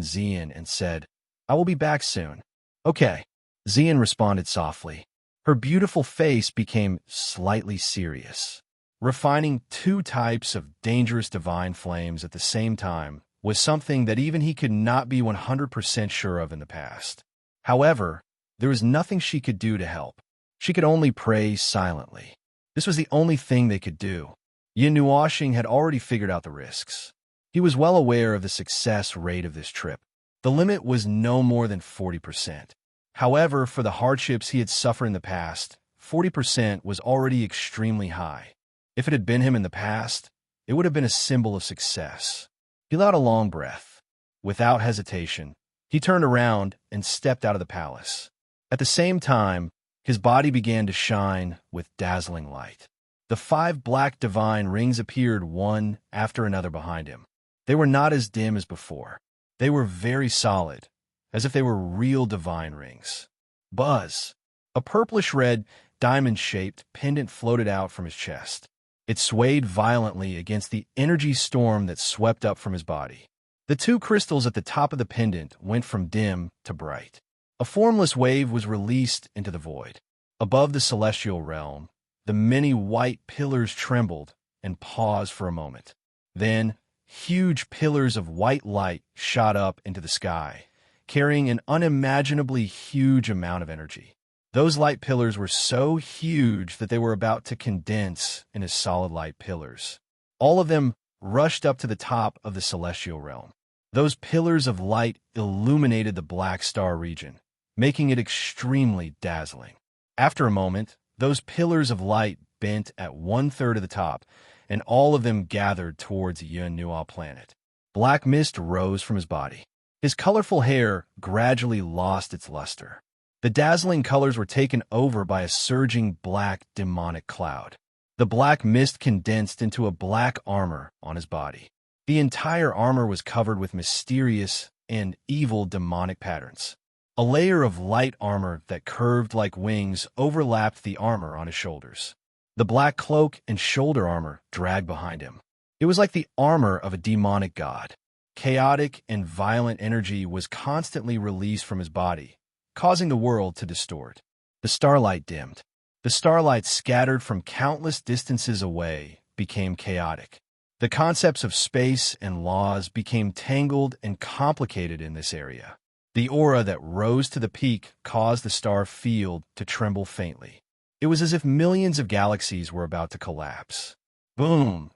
and said, "I will be back soon." "Okay." Xian responded softly. Her beautiful face became slightly serious. Refining two types of dangerous divine flames at the same time was something that even he could not be 100% sure of in the past. However, there was nothing she could do to help. She could only pray silently. This was the only thing they could do. Yin Nuashing had already figured out the risks. He was well aware of the success rate of this trip. The limit was no more than 40%. However, for the hardships he had suffered in the past, 40% was already extremely high. If it had been him in the past, it would have been a symbol of success. He let out a long breath. Without hesitation, he turned around and stepped out of the palace. At the same time, his body began to shine with dazzling light. The 5 black divine rings appeared one after another behind him. They were not as dim as before. They were very solid, as if they were real divine rings. Buzz! A purplish-red, diamond-shaped pendant floated out from his chest. It swayed violently against the energy storm that swept up from his body. The 2 crystals at the top of the pendant went from dim to bright. A formless wave was released into the void. Above the celestial realm, the many white pillars trembled and paused for a moment. Then, huge pillars of white light shot up into the sky, carrying an unimaginably huge amount of energy. Those light pillars were so huge that they were about to condense into solid light pillars. All of them rushed up to the top of the celestial realm. Those pillars of light illuminated the Black Star region, making it extremely dazzling. After a moment, those pillars of light bent at 1/3 of the top, and all of them gathered towards Yun Nual planet. Black mist rose from his body. His colorful hair gradually lost its luster. The dazzling colors were taken over by a surging black demonic cloud. The black mist condensed into a black armor on his body. The entire armor was covered with mysterious and evil demonic patterns. A layer of light armor that curved like wings overlapped the armor on his shoulders. The black cloak and shoulder armor dragged behind him. It was like the armor of a demonic god. Chaotic and violent energy was constantly released from his body, causing the world to distort. The starlight dimmed. The starlight scattered from countless distances away became chaotic. The concepts of space and laws became tangled and complicated in this area. The aura that rose to the peak caused the star field to tremble faintly. It was as if millions of galaxies were about to collapse. Boom!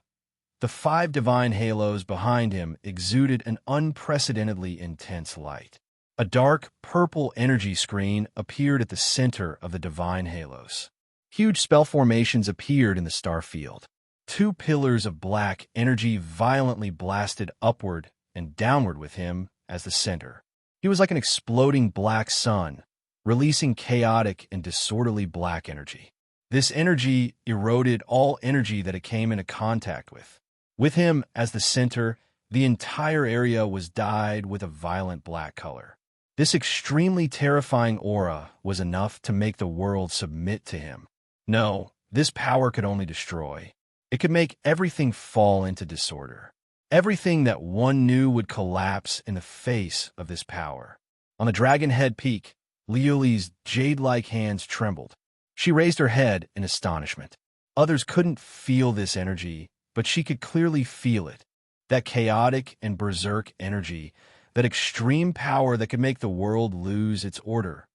The 5 divine halos behind him exuded an unprecedentedly intense light. A dark, purple energy screen appeared at the center of the divine halos. Huge spell formations appeared in the star field. 2 pillars of black energy violently blasted upward and downward with him as the center. He was like an exploding black sun, releasing chaotic and disorderly black energy. This energy eroded all energy that it came into contact with. With him as the center, the entire area was dyed with a violent black color. This extremely terrifying aura was enough to make the world submit to him. No, this power could only destroy. It could make everything fall into disorder. Everything that one knew would collapse in the face of this power. On the Dragon Head Peak, Liuli's jade-like hands trembled. She raised her head in astonishment. Others couldn't feel this energy, but she could clearly feel it. That chaotic and berserk energy, that extreme power that could make the world lose its order.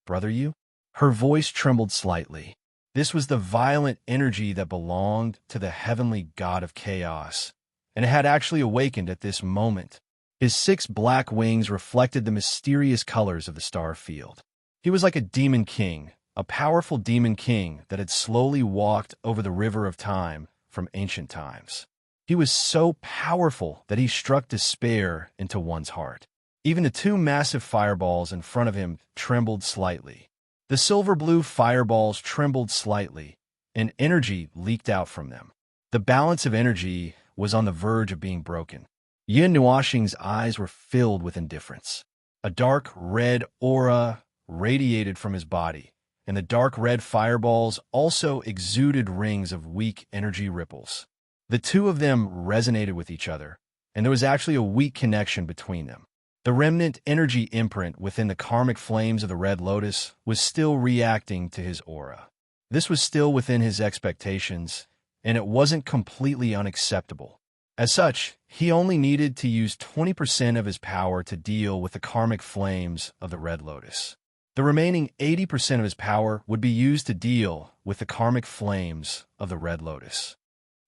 Brother you? Her voice trembled slightly. This was the violent energy that belonged to the heavenly god of chaos, and it had actually awakened at this moment. His 6 black wings reflected the mysterious colors of the star field. He was like a demon king, a powerful demon king that had slowly walked over the river of time from ancient times. He was so powerful that he struck despair into one's heart. Even the 2 massive fireballs in front of him trembled slightly. The silver-blue fireballs trembled slightly, and energy leaked out from them. The balance of energy was on the verge of being broken. Yin Nuoxing's eyes were filled with indifference. A dark red aura radiated from his body, and the dark red fireballs also exuded rings of weak energy ripples. The 2 of them resonated with each other, and there was actually a weak connection between them. The remnant energy imprint within the karmic flames of the Red Lotus was still reacting to his aura. This was still within his expectations, and it wasn't completely unacceptable. As such, he only needed to use 20% of his power to deal with the karmic flames of the Red Lotus. The remaining 80% of his power would be used to deal with the karmic flames of the Red Lotus.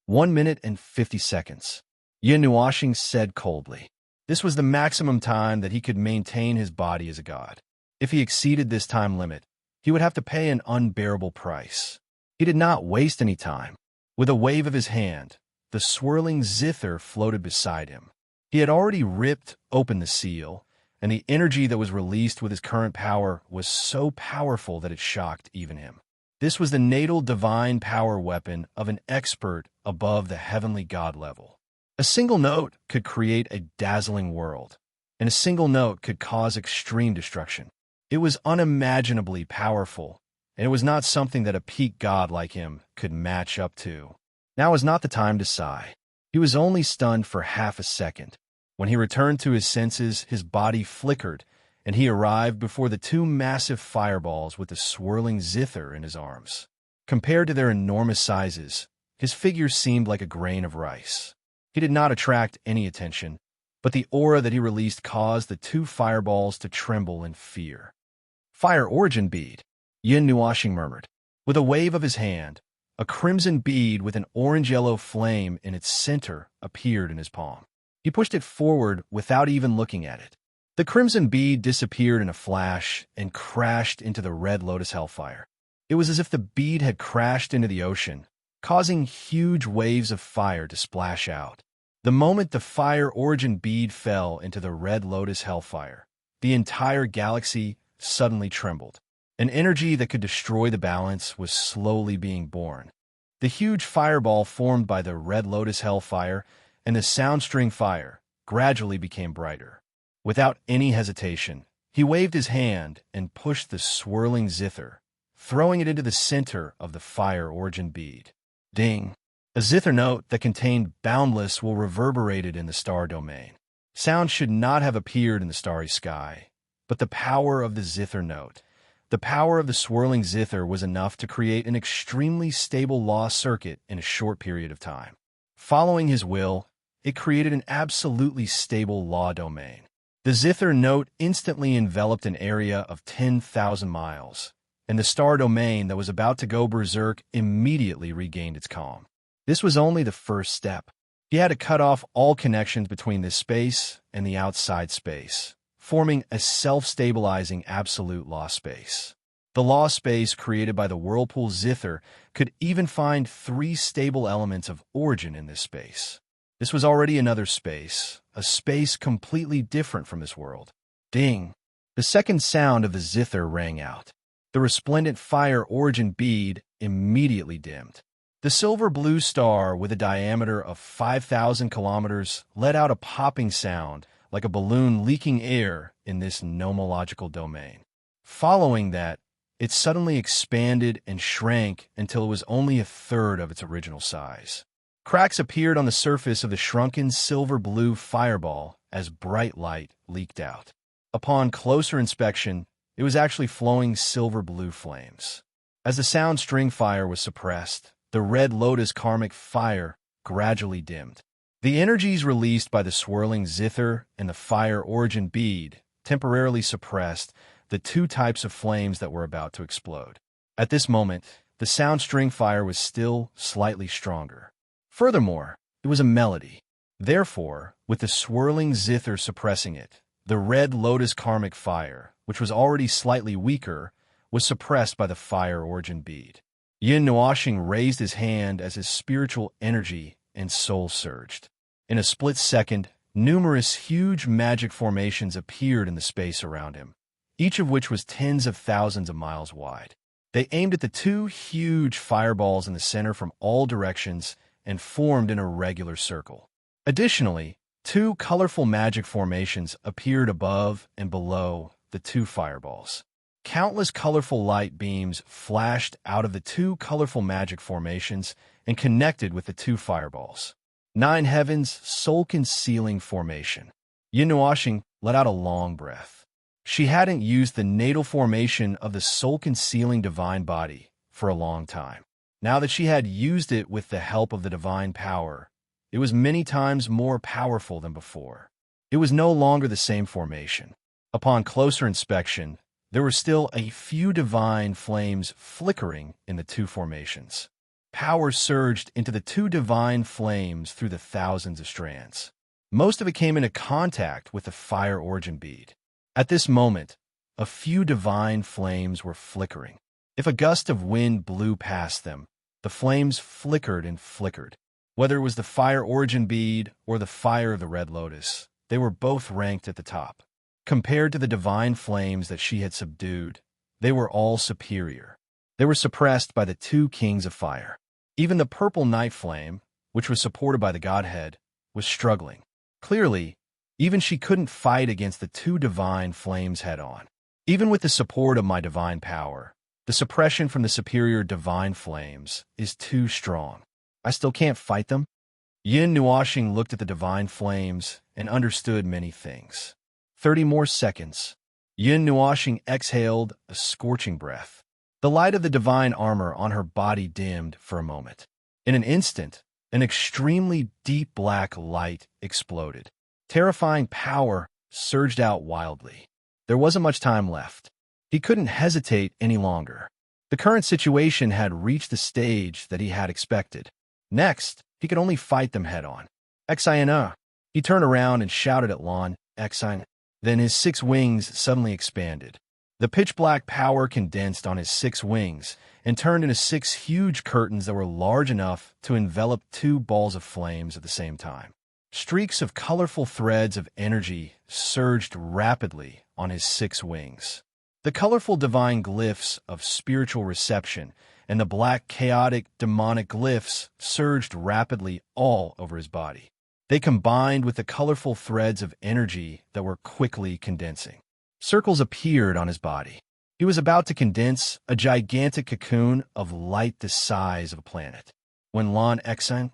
1 minute and 50 seconds. Yin Nuoxing said coldly. This was the maximum time that he could maintain his body as a god. If he exceeded this time limit, he would have to pay an unbearable price. He did not waste any time. With a wave of his hand, the swirling zither floated beside him. He had already ripped open the seal, and the energy that was released with his current power was so powerful that it shocked even him. This was the natal divine power weapon of an expert above the heavenly god level. A single note could create a dazzling world, and a single note could cause extreme destruction. It was unimaginably powerful, and it was not something that a peak god like him could match up to. Now was not the time to sigh. He was only stunned for half a second. When he returned to his senses, his body flickered, and he arrived before the 2 massive fireballs with the swirling zither in his arms. Compared to their enormous sizes, his figure seemed like a grain of rice. He did not attract any attention, but the aura that he released caused the 2 fireballs to tremble in fear. Fire origin bead, Yin Nuoxing murmured. With a wave of his hand, a crimson bead with an orange-yellow flame in its center appeared in his palm. He pushed it forward without even looking at it. The crimson bead disappeared in a flash and crashed into the Red Lotus Hellfire. It was as if the bead had crashed into the ocean, causing huge waves of fire to splash out. The moment the fire origin bead fell into the Red Lotus Hellfire, the entire galaxy suddenly trembled. An energy that could destroy the balance was slowly being born. The huge fireball formed by the Red Lotus Hellfire and the Soundstring Fire gradually became brighter. Without any hesitation, he waved his hand and pushed the swirling zither, throwing it into the center of the fire origin bead. Ding! A zither note that contained boundless will reverberated in the star domain. Sound should not have appeared in the starry sky, but the power of the zither note, the power of the swirling zither was enough to create an extremely stable law circuit in a short period of time. Following his will, it created an absolutely stable law domain. The zither note instantly enveloped an area of 10,000 miles, and the star domain that was about to go berserk immediately regained its calm. This was only the first step. He had to cut off all connections between this space and the outside space, forming a self-stabilizing absolute law space. The law space created by the whirlpool zither could even find 3 stable elements of origin in this space. This was already another space, a space completely different from this world. Ding! The second sound of the zither rang out. The resplendent fire origin bead immediately dimmed. The silver-blue star, with a diameter of 5,000 kilometers, let out a popping sound like a balloon leaking air in this nomological domain. Following that, it suddenly expanded and shrank until it was only a third of its original size. Cracks appeared on the surface of the shrunken silver-blue fireball as bright light leaked out. Upon closer inspection, it was actually flowing silver-blue flames. As the sound string fire was suppressed, the red lotus karmic fire gradually dimmed. The energies released by the swirling zither and the fire origin bead temporarily suppressed the 2 types of flames that were about to explode. At this moment, the sound string fire was still slightly stronger. Furthermore, it was a melody. Therefore, with the swirling zither suppressing it, the red lotus karmic fire, which was already slightly weaker, was suppressed by the fire origin bead. Yin Nuoshing raised his hand as his spiritual energy and soul surged. In a split second, numerous huge magic formations appeared in the space around him, each of which was tens of thousands of miles wide. They aimed at the 2 huge fireballs in the center from all directions and formed in a regular circle. Additionally, 2 colorful magic formations appeared above and below the 2 fireballs. Countless colorful light beams flashed out of the 2 colorful magic formations and connected with the 2 fireballs. 9 Heavens soul-concealing formation. Yin Nuoshing let out a long breath. She hadn't used the natal formation of the soul-concealing divine body for a long time. Now that she had used it with the help of the divine power, it was many times more powerful than before. It was no longer the same formation. Upon closer inspection, there were still a few divine flames flickering in the 2 formations. Power surged into the 2 divine flames through the thousands of strands. Most of it came into contact with the fire origin bead. At this moment, a few divine flames were flickering. If a gust of wind blew past them, the flames flickered and flickered. Whether it was the fire origin bead or the fire of the red lotus, they were both ranked at the top. Compared to the divine flames that she had subdued, they were all superior. They were suppressed by the 2 kings of fire. Even the purple night flame, which was supported by the Godhead, was struggling. Clearly, even she couldn't fight against the 2 divine flames head-on. Even with the support of my divine power, the suppression from the superior divine flames is too strong. I still can't fight them? Yin Nuoshing looked at the divine flames and understood many things. 30 more seconds. Yin Nuoshing exhaled a scorching breath. The light of the divine armor on her body dimmed for a moment. In an instant, an extremely deep black light exploded. Terrifying power surged out wildly. There wasn't much time left. He couldn't hesitate any longer. The current situation had reached the stage that he had expected. Next, he could only fight them head-on. Xina! He turned around and shouted at Lan, Xina. Then his 6 wings suddenly expanded. The pitch-black power condensed on his 6 wings and turned into 6 huge curtains that were large enough to envelop 2 balls of flames at the same time. Streaks of colorful threads of energy surged rapidly on his 6 wings. The colorful divine glyphs of spiritual reception and the black chaotic demonic glyphs surged rapidly all over his body. They combined with the colorful threads of energy that were quickly condensing. Circles appeared on his body. He was about to condense a gigantic cocoon of light the size of a planet. When Lan Xine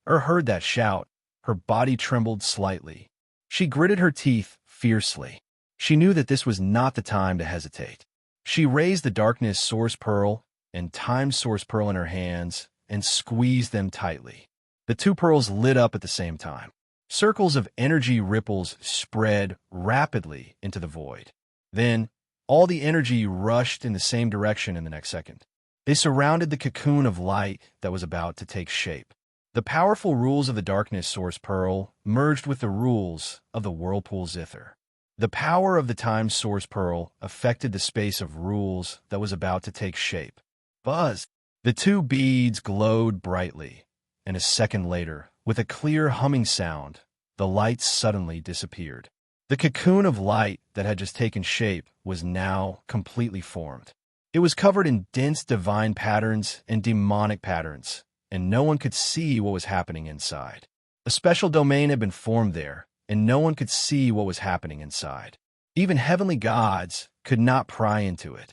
heard that shout, her body trembled slightly. She gritted her teeth fiercely. She knew that this was not the time to hesitate. She raised the darkness source pearl and time source pearl in her hands and squeezed them tightly. The 2 pearls lit up at the same time. Circles of energy ripples spread rapidly into the void. Then, all the energy rushed in the same direction in the next second. They surrounded the cocoon of light that was about to take shape. The powerful rules of the Darkness Source Pearl merged with the rules of the Whirlpool Zither. The power of the Time Source Pearl affected the space of rules that was about to take shape. Buzz! The two beads glowed brightly, and a second later, with a clear humming sound, the light suddenly disappeared. The cocoon of light that had just taken shape was now completely formed. It was covered in dense divine patterns and demonic patterns, and no one could see what was happening inside. A special domain had been formed there, and no one could see what was happening inside. Even heavenly gods could not pry into it.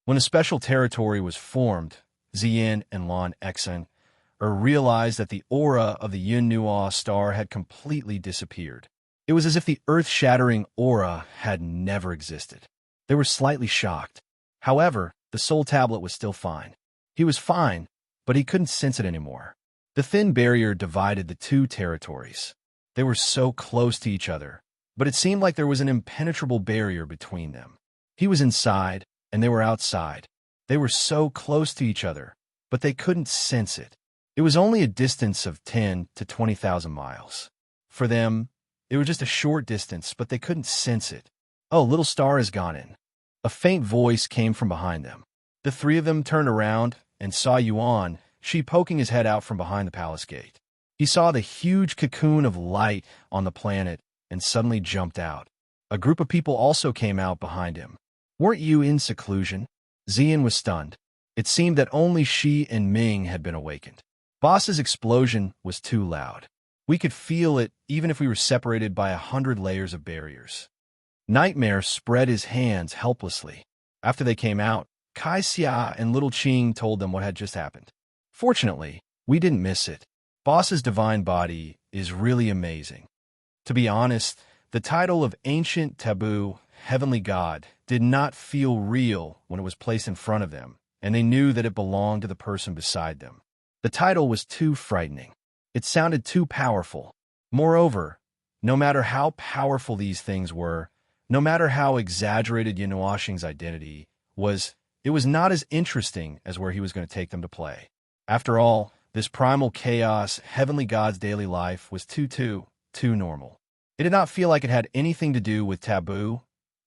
When a special territory was formed, Zien and Lon Exen realized that the aura of the Yun Nuo star had completely disappeared. It was as if the earth-shattering aura had never existed. They were slightly shocked. However, the soul tablet was still fine. He was fine, but he couldn't sense it anymore. The thin barrier divided the two territories. They were so close to each other, but it seemed like there was an impenetrable barrier between them. He was inside, and they were outside. They were so close to each other, but they couldn't sense it. It was only a distance of 10 to 20,000 miles. For them, it was just a short distance, but they couldn't sense it. Oh, little star has gone in. A faint voice came from behind them. The three of them turned around and saw Yuan, she poking his head out from behind the palace gate. He saw the huge cocoon of light on the planet and suddenly jumped out. A group of people also came out behind him. Weren't you in seclusion? Zien was stunned. It seemed that only she and Ming had been awakened. Boss's explosion was too loud. We could feel it even if we were separated by 100 layers of barriers. Nightmare spread his hands helplessly. After they came out, Kai Xia and Little Qing told them what had just happened. Fortunately, we didn't miss it. Boss's divine body is really amazing. To be honest, the title of Ancient Taboo, Heavenly God, did not feel real when it was placed in front of them, and they knew that it belonged to the person beside them. The title was too frightening. It sounded too powerful. Moreover, no matter how powerful these things were, no matter how exaggerated Yinuoxing's identity was, it was not as interesting as where he was going to take them to play. After all, this primal chaos, Heavenly God's daily life was too normal. It did not feel like it had anything to do with taboo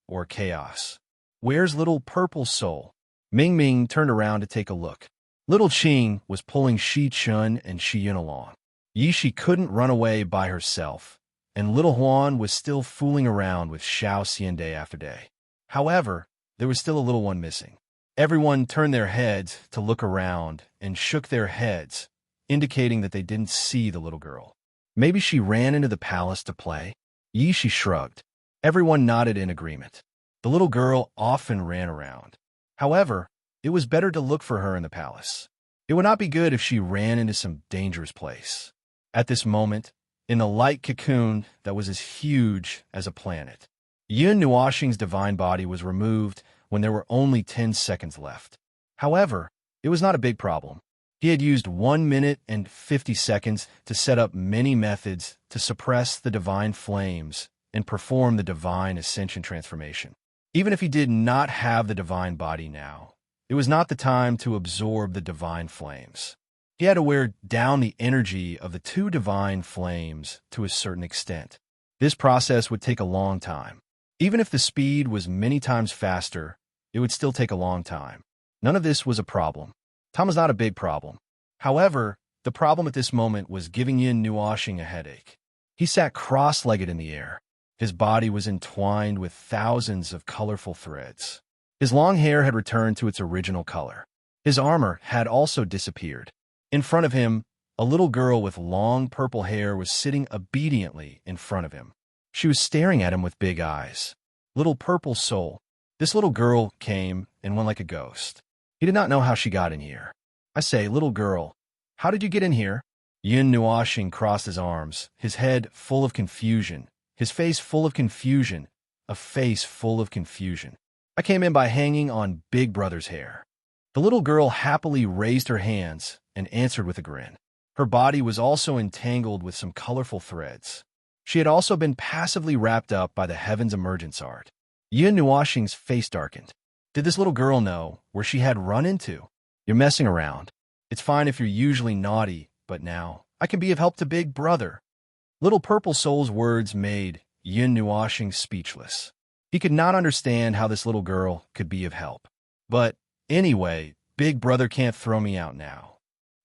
or chaos. Where's little purple soul? Ming Ming turned around to take a look. Little Qing was pulling Shi Chun and Shi Yun along. Yi Shi couldn't run away by herself, and little Huan was still fooling around with Xiao Xian day after day. However, there was still a little one missing. Everyone turned their heads to look around and shook their heads, indicating that they didn't see the little girl. Maybe she ran into the palace to play? Yi Shi shrugged. Everyone nodded in agreement. The little girl often ran around. However, it was better to look for her in the palace. It would not be good if she ran into some dangerous place. At this moment, in the light cocoon that was as huge as a planet, Yun Nuoxing's divine body was removed when there were only 10 seconds left. However, it was not a big problem. He had used 1 minute and 50 seconds to set up many methods to suppress the divine flames and perform the divine ascension transformation. Even if he did not have the divine body now, it was not the time to absorb the divine flames. He had to wear down the energy of the two divine flames to a certain extent. This process would take a long time. Even if the speed was many times faster, it would still take a long time. None of this was a problem. Time was not a big problem. However, the problem at this moment was giving Yin Nuoxing a headache. He sat cross-legged in the air. His body was entwined with thousands of colorful threads. His long hair had returned to its original color. His armor had also disappeared. In front of him, a little girl with long purple hair was sitting obediently in front of him. She was staring at him with big eyes. Little purple soul. This little girl came and went like a ghost. He did not know how she got in here. I say, little girl, how did you get in here? Yin Nuoxing crossed his arms, his head full of confusion, his face full of confusion, a face full of confusion. I came in by hanging on Big Brother's hair. The little girl happily raised her hands and answered with a grin. Her body was also entangled with some colorful threads. She had also been passively wrapped up by the heaven's emergence art. Yin Nuoxing's face darkened. Did this little girl know where she had run into? You're messing around. It's fine if you're usually naughty, but now I can be of help to Big Brother." Little Purple Soul's words made Yin Nuashing speechless. He could not understand how this little girl could be of help. "But anyway, Big Brother can't throw me out now,"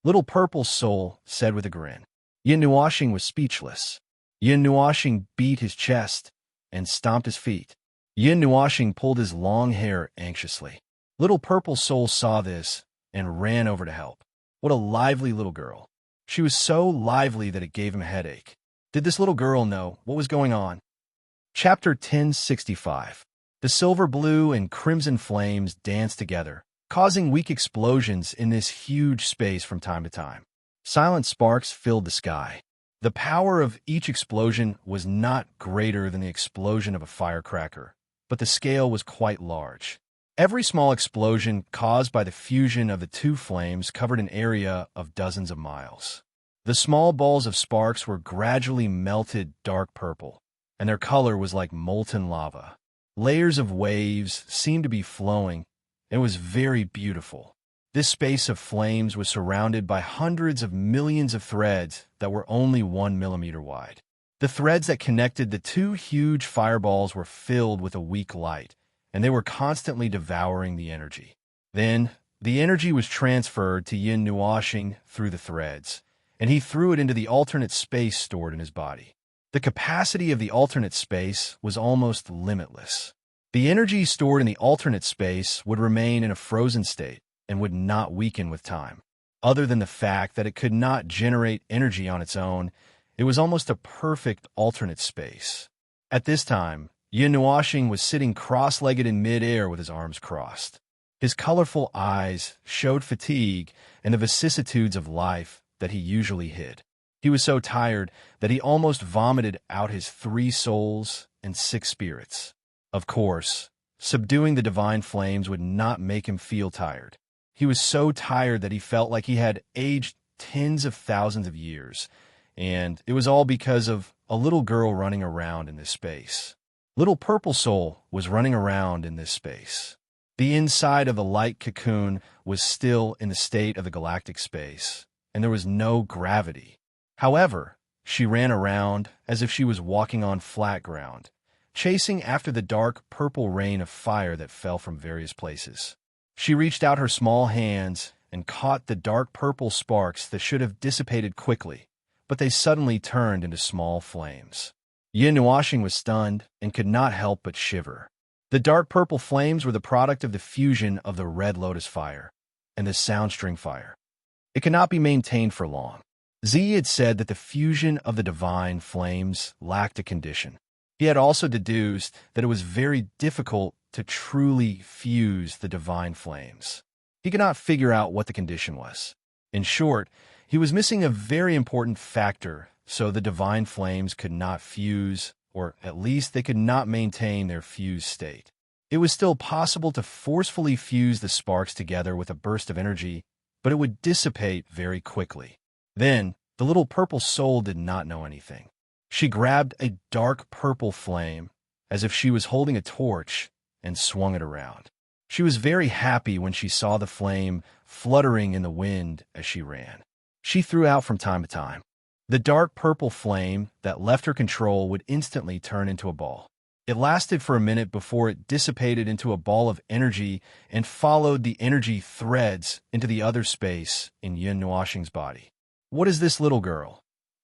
Little Purple Soul said with a grin. Yin Nuashing was speechless. Yin Nuashing beat his chest and stomped his feet. Yin Nuashing pulled his long hair anxiously. Little Purple Soul saw this and ran over to help. What a lively little girl. She was so lively that it gave him a headache. Did this little girl know what was going on? Chapter 1065. The silver, blue, and crimson flames danced together, causing weak explosions in this huge space from time to time. Silent sparks filled the sky. The power of each explosion was not greater than the explosion of a firecracker, but the scale was quite large. Every small explosion caused by the fusion of the two flames covered an area of dozens of miles. The small balls of sparks were gradually melted dark purple, and their color was like molten lava. Layers of waves seemed to be flowing, and it was very beautiful. This space of flames was surrounded by hundreds of millions of threads that were only 1 millimeter wide. The threads that connected the two huge fireballs were filled with a weak light, and they were constantly devouring the energy. Then, the energy was transferred to Yin Nuashing through the threads, and he threw it into the alternate space stored in his body. The capacity of the alternate space was almost limitless. The energy stored in the alternate space would remain in a frozen state and would not weaken with time. Other than the fact that it could not generate energy on its own, it was almost a perfect alternate space. At this time, Yin Nuashing was sitting cross-legged in mid-air with his arms crossed. His colorful eyes showed fatigue and the vicissitudes of life that he usually hid. He was so tired that he almost vomited out his 3 souls and 6 spirits. Of course, subduing the divine flames would not make him feel tired. He was so tired that he felt like he had aged tens of thousands of years, and it was all because of a little girl running around in this space. Little Purple Soul was running around in this space. The inside of the light cocoon was still in the state of the galactic space, and there was no gravity. However, she ran around as if she was walking on flat ground, chasing after the dark purple rain of fire that fell from various places. She reached out her small hands and caught the dark purple sparks that should have dissipated quickly, but they suddenly turned into small flames. Yin Nuashing was stunned and could not help but shiver. The dark purple flames were the product of the fusion of the red lotus fire and the soundstring fire. It could not be maintained for long. Z had said that the fusion of the divine flames lacked a condition. He had also deduced that it was very difficult to truly fuse the divine flames. He could not figure out what the condition was. In short, he was missing a very important factor, so the divine flames could not fuse, or at least they could not maintain their fused state. It was still possible to forcefully fuse the sparks together with a burst of energy, but it would dissipate very quickly. Then, the little purple soul did not know anything. She grabbed a dark purple flame, as if she was holding a torch, and swung it around. She was very happy when she saw the flame fluttering in the wind as she ran. She threw out from time to time. The dark purple flame that left her control would instantly turn into a ball. It lasted for a minute before it dissipated into a ball of energy and followed the energy threads into the other space in Yin Nuashing's body. What is this little girl?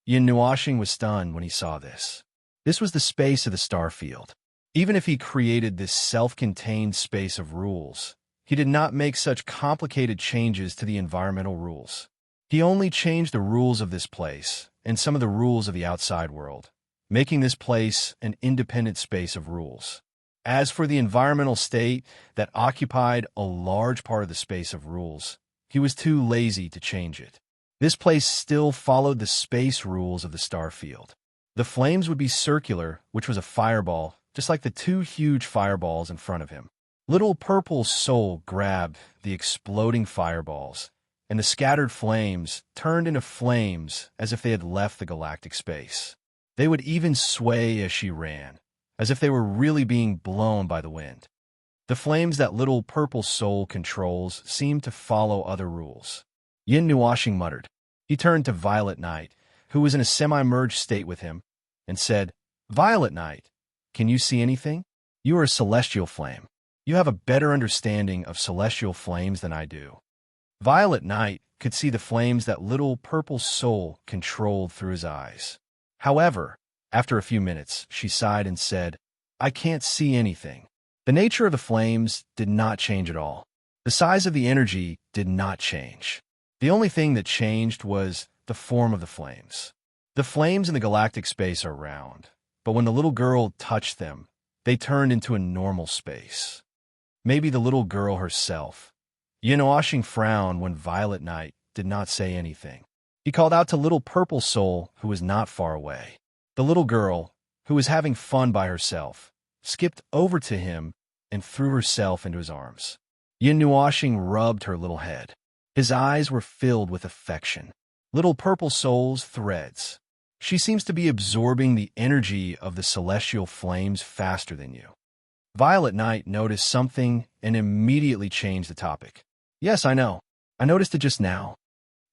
Yin Nuashing was stunned when he saw this. This was the space of the star field. Even if he created this self-contained space of rules, he did not make such complicated changes to the environmental rules. He only changed the rules of this place and some of the rules of the outside world, making this place an independent space of rules. As for the environmental state that occupied a large part of the space of rules, he was too lazy to change it. This place still followed the space rules of the star field. The flames would be circular, which was a fireball, just like the 2 huge fireballs in front of him. Little Purple Soul grabbed the exploding fireballs, and the scattered flames turned into flames as if they had left the galactic space. They would even sway as she ran, as if they were really being blown by the wind. The flames that Little Purple Soul controls seemed to follow other rules. Yin Nuashing muttered. He turned to Violet Night who was in a semi-merged state with him, and said, "Violet Knight, can you see anything? You are a celestial flame. You have a better understanding of celestial flames than I do." Violet Knight could see the flames that little purple soul controlled through his eyes. However, after a few minutes, she sighed and said, "I can't see anything." The nature of the flames did not change at all. The size of the energy did not change. The only thing that changed was the form of the flames. The flames in the galactic space are round, but when the little girl touched them, they turned into a normal space. Maybe the little girl herself. Yin frowned when Violet Knight did not say anything. He called out to little purple soul who was not far away. The little girl, who was having fun by herself, skipped over to him and threw herself into his arms. Yin rubbed her little head. His eyes were filled with affection. Little purple soul's threads. She seems to be absorbing the energy of the celestial flames faster than you. Violet Knight noticed something and immediately changed the topic. "Yes, I know. I noticed it just now."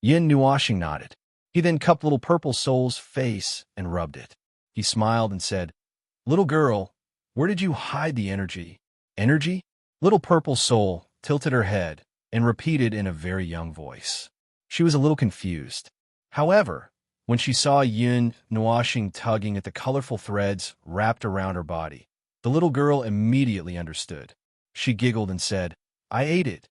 Yin nodded. He then cupped little purple soul's face and rubbed it. He smiled and said, "Little girl, where did you hide the energy?" "Energy?" Little purple soul tilted her head and repeated in a very young voice. She was a little confused. However, when she saw Yin tugging at the colorful threads wrapped around her body, the little girl immediately understood. She giggled and said, "I ate it."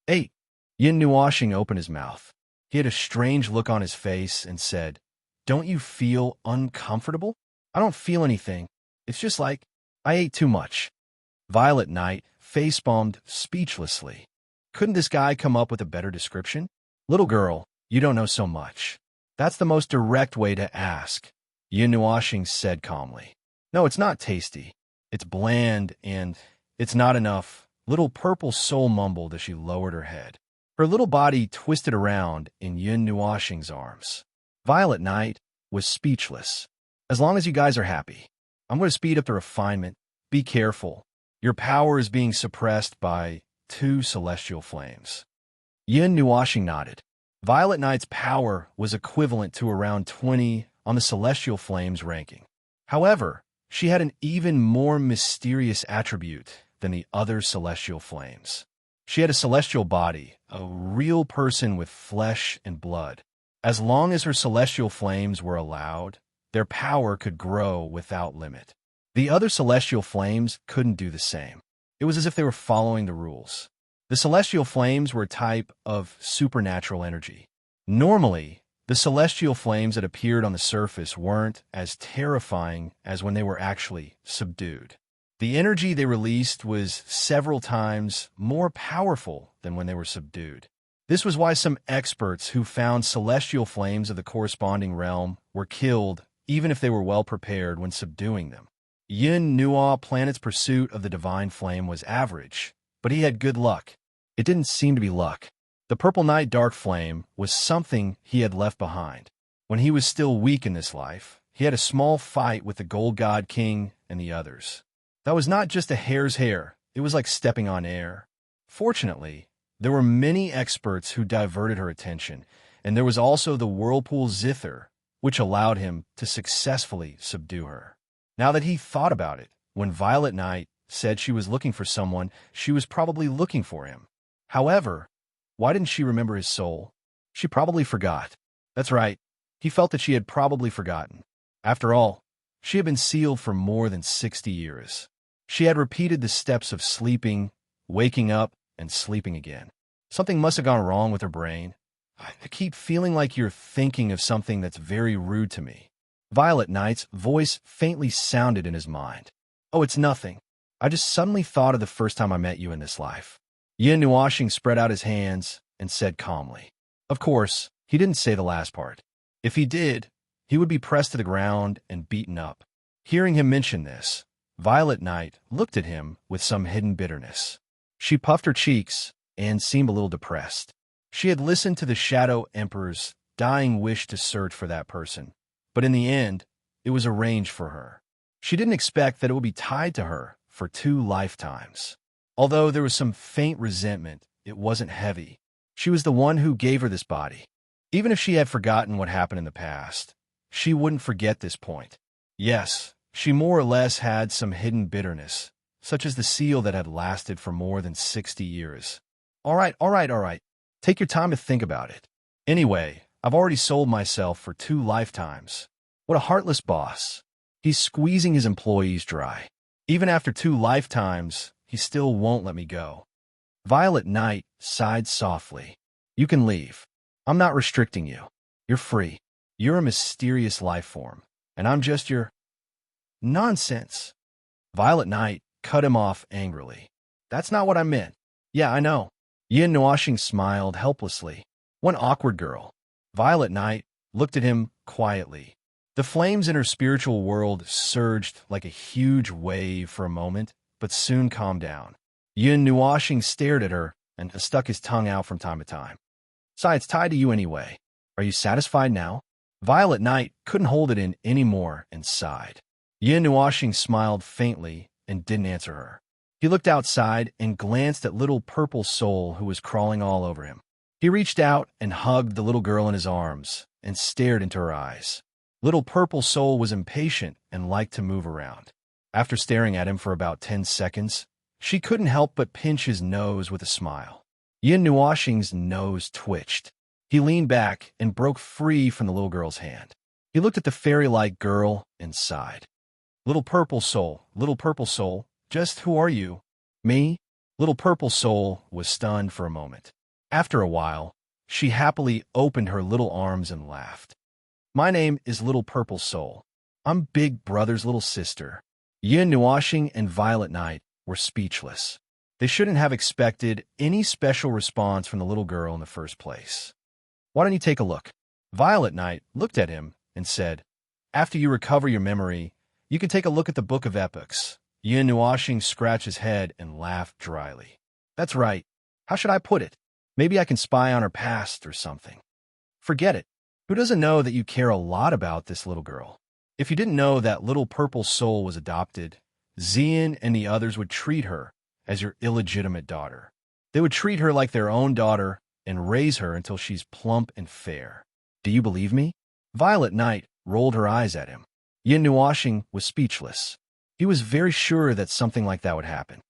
"Ate?" Yin opened his mouth. He had a strange look on his face and said, "Don't you feel uncomfortable?" "I don't feel anything. It's just like I ate too much." Violet Knight facepalmed speechlessly. Couldn't this guy come up with a better description? "Little girl, you don't know so much. That's the most direct way to ask," Yin said calmly. "No, it's not tasty. It's bland and it's not enough," little purple soul mumbled as she lowered her head. Her little body twisted around in Yin arms. Violet Knight was speechless. "As long as you guys are happy, I'm going to speed up the refinement. Be careful. Your power is being suppressed by 2 celestial flames." Yin nodded. Violet Knight's power was equivalent to around 20 on the celestial flames ranking. However, she had an even more mysterious attribute than the other celestial flames. She had a celestial body, a real person with flesh and blood. As long as her celestial flames were allowed, their power could grow without limit. The other celestial flames couldn't do the same. It was as if they were following the rules. The celestial flames were a type of supernatural energy. Normally, the celestial flames that appeared on the surface weren't as terrifying as when they were actually subdued. The energy they released was several times more powerful than when they were subdued. This was why some experts who found celestial flames of the corresponding realm were killed even if they were well prepared when subduing them. Yin Planet's pursuit of the divine flame was average, but he had good luck. It didn't seem to be luck. The Purple Night Dark Flame was something he had left behind. When he was still weak in this life, he had a small fight with the Gold God King and the others. That was not just a hair's hair, it was like stepping on air. Fortunately, there were many experts who diverted her attention, and there was also the Whirlpool Zither, which allowed him to successfully subdue her. Now that he thought about it, when Violet Knight said she was looking for someone, she was probably looking for him. However, why didn't she remember his soul? She probably forgot. That's right, he felt that she had probably forgotten. After all, she had been sealed for more than 60 years. She had repeated the steps of sleeping, waking up, and sleeping again. Something must have gone wrong with her brain. "I keep feeling like you're thinking of something that's very rude to me." Violet Knight's voice faintly sounded in his mind. "Oh, it's nothing. I just suddenly thought of the first time I met you in this life." Yin spread out his hands and said calmly. Of course, he didn't say the last part. If he did, he would be pressed to the ground and beaten up. Hearing him mention this, Violet Knight looked at him with some hidden bitterness. She puffed her cheeks and seemed a little depressed. She had listened to the Shadow Emperor's dying wish to search for that person, but in the end, it was arranged for her. She didn't expect that it would be tied to her for 2 lifetimes. Although there was some faint resentment, it wasn't heavy. She was the one who gave her this body. Even if she had forgotten what happened in the past, she wouldn't forget this point. Yes, she more or less had some hidden bitterness, such as the seal that had lasted for more than 60 years. All right. Take your time to think about it. Anyway, I've already sold myself for 2 lifetimes. What a heartless boss. He's squeezing his employees dry. Even after 2 lifetimes, he still won't let me go. Violet Knight sighed softly. You can leave. I'm not restricting you. You're free. You're a mysterious life form, and I'm just your... Nonsense. Violet Knight cut him off angrily. That's not what I meant. Yeah, I know. Yin Nuoxing smiled helplessly. One awkward girl. Violet Knight looked at him quietly. The flames in her spiritual world surged like a huge wave for a moment, but soon calmed down. Yin Nuoxing stared at her and stuck his tongue out from time to time. It's tied to you anyway. Are you satisfied now? Violet Knight couldn't hold it in anymore and sighed. Yin Nuoxing smiled faintly and didn't answer her. He looked outside and glanced at little purple soul who was crawling all over him. He reached out and hugged the little girl in his arms and stared into her eyes. Little purple soul was impatient and liked to move around. After staring at him for about 10 seconds, she couldn't help but pinch his nose with a smile. Yin Nuoxing's nose twitched. He leaned back and broke free from the little girl's hand. He looked at the fairy-like girl and sighed. Little purple soul, just who are you? Me? Little purple soul was stunned for a moment. After a while, she happily opened her little arms and laughed. My name is Little Purple Soul. I'm Big Brother's little sister. Yin Nuoxing and Violet Knight were speechless. They shouldn't have expected any special response from the little girl in the first place. Why don't you take a look? Violet Knight looked at him and said, After you recover your memory, you can take a look at the Book of Epics. Yin Nuoxing scratched his head and laughed dryly. That's right. How should I put it? Maybe I can spy on her past or something. Forget it. Who doesn't know that you care a lot about this little girl? If you didn't know that Little Purple Soul was adopted, Xian and the others would treat her as your illegitimate daughter. They would treat her like their own daughter and raise her until she's plump and fair. Do you believe me? Violet Knight rolled her eyes at him. Yin Nuoxing was speechless. He was very sure that something like that would happen.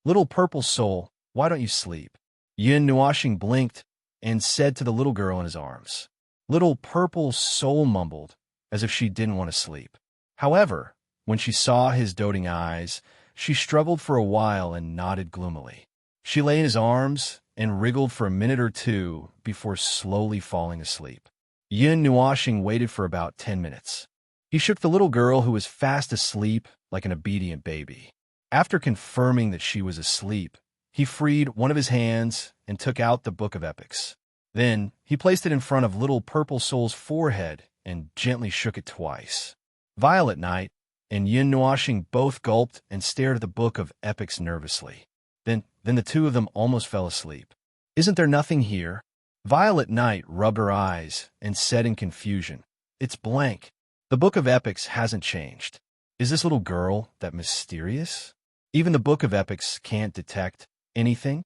Little Purple Soul, why don't you sleep? Yin Nuoxing blinked and said to the little girl in his arms. Little Purple Soul mumbled, as if she didn't want to sleep. However, when she saw his doting eyes, she struggled for a while and nodded gloomily. She lay in his arms and wriggled for a minute or two before slowly falling asleep. Yin Nuoxing waited for about 10 minutes. He shook the little girl who was fast asleep like an obedient baby. After confirming that she was asleep, he freed one of his hands and took out the Book of Epics. Then, he placed it in front of Little Purple Soul's forehead and gently shook it twice. Violet Knight and Yin Nuoxing both gulped and stared at the Book of Epics nervously. Then the two of them almost fell asleep. Isn't there nothing here? Violet Knight rubbed her eyes and said in confusion, It's blank. The Book of Epics hasn't changed. Is this little girl that mysterious? Even the Book of Epics can't detect anything?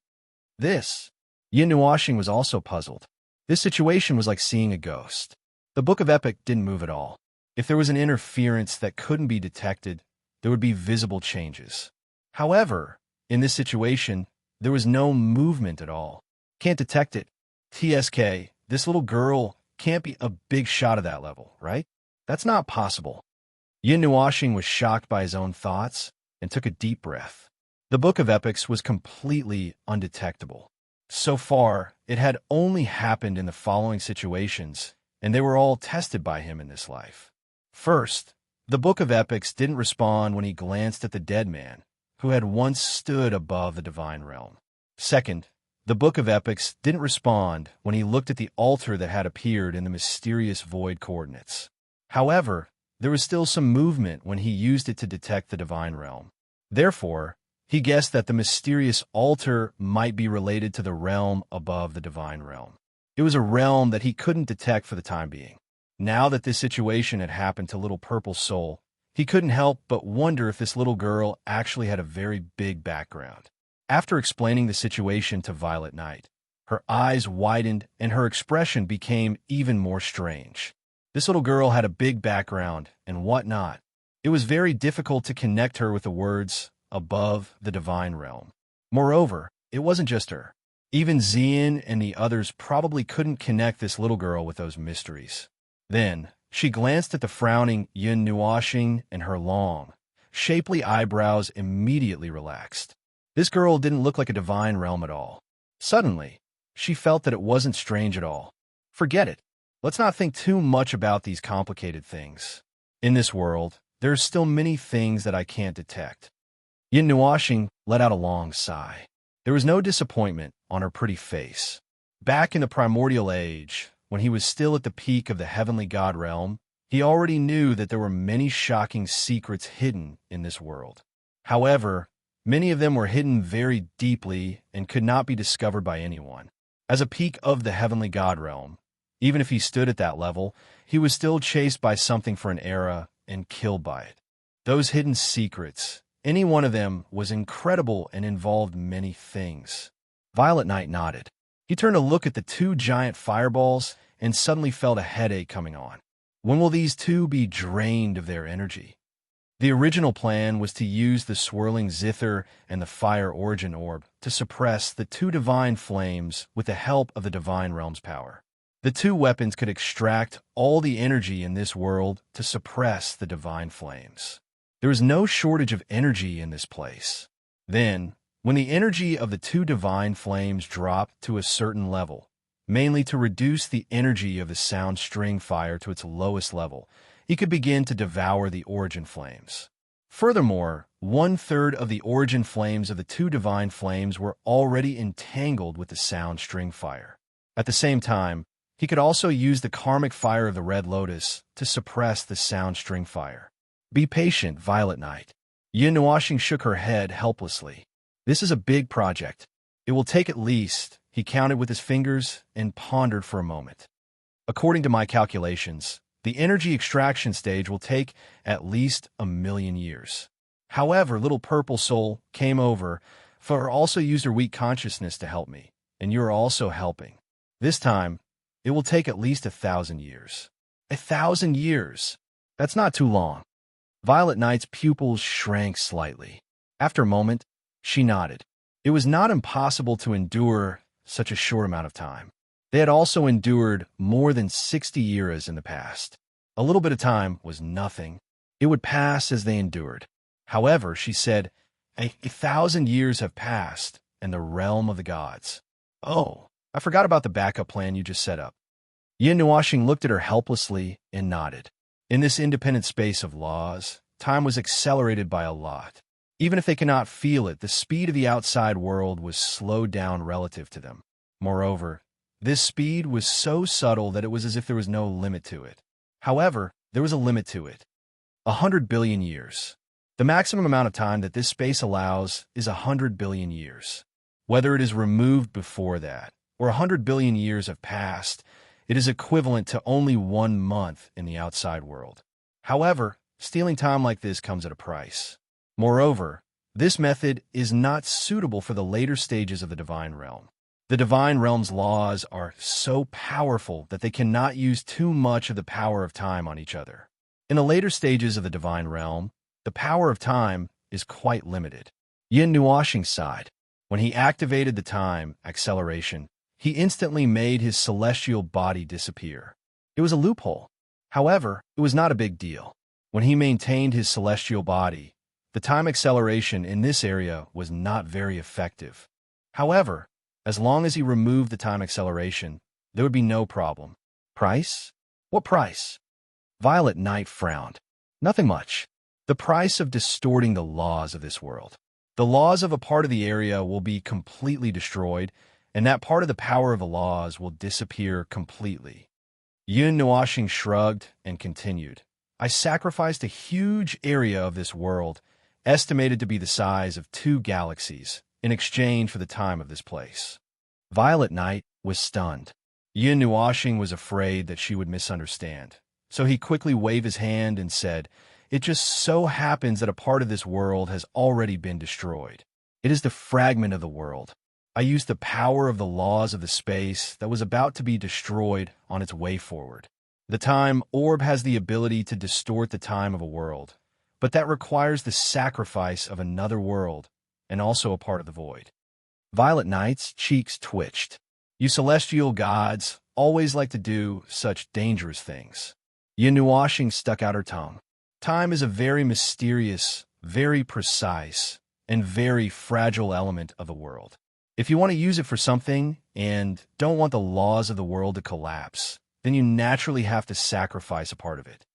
Yin Nuoxing was also puzzled. This situation was like seeing a ghost. The Book of Epic didn't move at all. If there was an interference that couldn't be detected, there would be visible changes. However, in this situation, there was no movement at all. Can't detect it. TSK, this little girl can't be a big shot of that level, right? That's not possible. Yin Nuoxing was shocked by his own thoughts and took a deep breath. The Book of Epics was completely undetectable. So far, it had only happened in the following situations, and they were all tested by him in this life. First, the Book of Epics didn't respond when he glanced at the dead man, who had once stood above the divine realm. Second, the Book of Epics didn't respond when he looked at the altar that had appeared in the mysterious void coordinates. However, there was still some movement when he used it to detect the divine realm. Therefore, he guessed that the mysterious altar might be related to the realm above the divine realm. It was a realm that he couldn't detect for the time being. Now that this situation had happened to Little Purple Soul, he couldn't help but wonder if this little girl actually had a very big background. After explaining the situation to Violet Knight, her eyes widened and her expression became even more strange. This little girl had a big background and whatnot. It was very difficult to connect her with the words above the divine realm. Moreover, it wasn't just her. Even Xian and the others probably couldn't connect this little girl with those mysteries. Then, she glanced at the frowning Yin Nuoxing, and her long, shapely eyebrows immediately relaxed. This girl didn't look like a divine realm at all. Suddenly, she felt that it wasn't strange at all. Forget it. Let's not think too much about these complicated things. In this world, there are still many things that I can't detect. Yin Nuoxing let out a long sigh. There was no disappointment on her pretty face. Back in the primordial age, when he was still at the peak of the heavenly god realm, he already knew that there were many shocking secrets hidden in this world. However, many of them were hidden very deeply and could not be discovered by anyone. As a peak of the heavenly god realm, even if he stood at that level, he was still chased by something for an era and killed by it. Those hidden secrets, any one of them was incredible and involved many things. Violet Knight nodded. He turned to look at the two giant fireballs and suddenly felt a headache coming on. When will these two be drained of their energy? The original plan was to use the swirling zither and the fire origin orb to suppress the two divine flames with the help of the divine realm's power. The two weapons could extract all the energy in this world to suppress the divine flames. There was no shortage of energy in this place. Then, when the energy of the two divine flames dropped to a certain level, mainly to reduce the energy of the sound string fire to its lowest level, he could begin to devour the origin flames. Furthermore, 1/3 of the origin flames of the two divine flames were already entangled with the sound string fire. At the same time, he could also use the karmic fire of the Red Lotus to suppress the sound string fire. Be patient, Violet Knight. Yin Nuoxing shook her head helplessly. This is a big project. It will take at least, he counted with his fingers and pondered for a moment. According to my calculations, the energy extraction stage will take at least 1,000,000 years. However, little purple soul came over, for also used her weak consciousness to help me, and you are also helping. This time, it will take at least 1,000 years. 1,000 years? That's not too long. Violet Knight's pupils shrank slightly. After a moment, she nodded. It was not impossible to endure such a short amount of time. They had also endured more than 60 years in the past. A little bit of time was nothing. It would pass as they endured. However, she said, 1,000 years have passed in the realm of the gods. Oh, I forgot about the backup plan you just set up. Yin Nuoxing looked at her helplessly and nodded. In this independent space of laws, time was accelerated by a lot. Even if they could not feel it, the speed of the outside world was slowed down relative to them. Moreover, this speed was so subtle that it was as if there was no limit to it. However, there was a limit to it. 100 billion years. The maximum amount of time that this space allows is 100 billion years. Whether it is removed before that, or 100 billion years have passed, it is equivalent to only 1 month in the outside world. However, stealing time like this comes at a price. Moreover, this method is not suitable for the later stages of the divine realm. The divine realm's laws are so powerful that they cannot use too much of the power of time on each other. In the later stages of the divine realm, the power of time is quite limited. Yin Nuoxing sighed. When he activated the time acceleration, he instantly made his celestial body disappear. It was a loophole. However, it was not a big deal. When he maintained his celestial body, the time acceleration in this area was not very effective. However, as long as he removed the time acceleration, there would be no problem. Price? What price? Violet Knight frowned. Nothing much. The price of distorting the laws of this world. The laws of a part of the area will be completely destroyed, and that part of the power of the laws will disappear completely. Yin Nuoxing shrugged and continued. I sacrificed a huge area of this world, estimated to be the size of 2 galaxies, in exchange for the time of this place. Violet Knight was stunned. Yin Nuoxing was afraid that she would misunderstand, so he quickly waved his hand and said, It just so happens that a part of this world has already been destroyed. It is the fragment of the world. I used the power of the laws of the space that was about to be destroyed on its way forward. The time orb has the ability to distort the time of a world, but that requires the sacrifice of another world and also a part of the void. Violet Knight's cheeks twitched. You celestial gods always like to do such dangerous things. Yinuashing stuck out her tongue. Time is a very mysterious, very precise, and very fragile element of the world. If you want to use it for something and don't want the laws of the world to collapse, then you naturally have to sacrifice a part of it.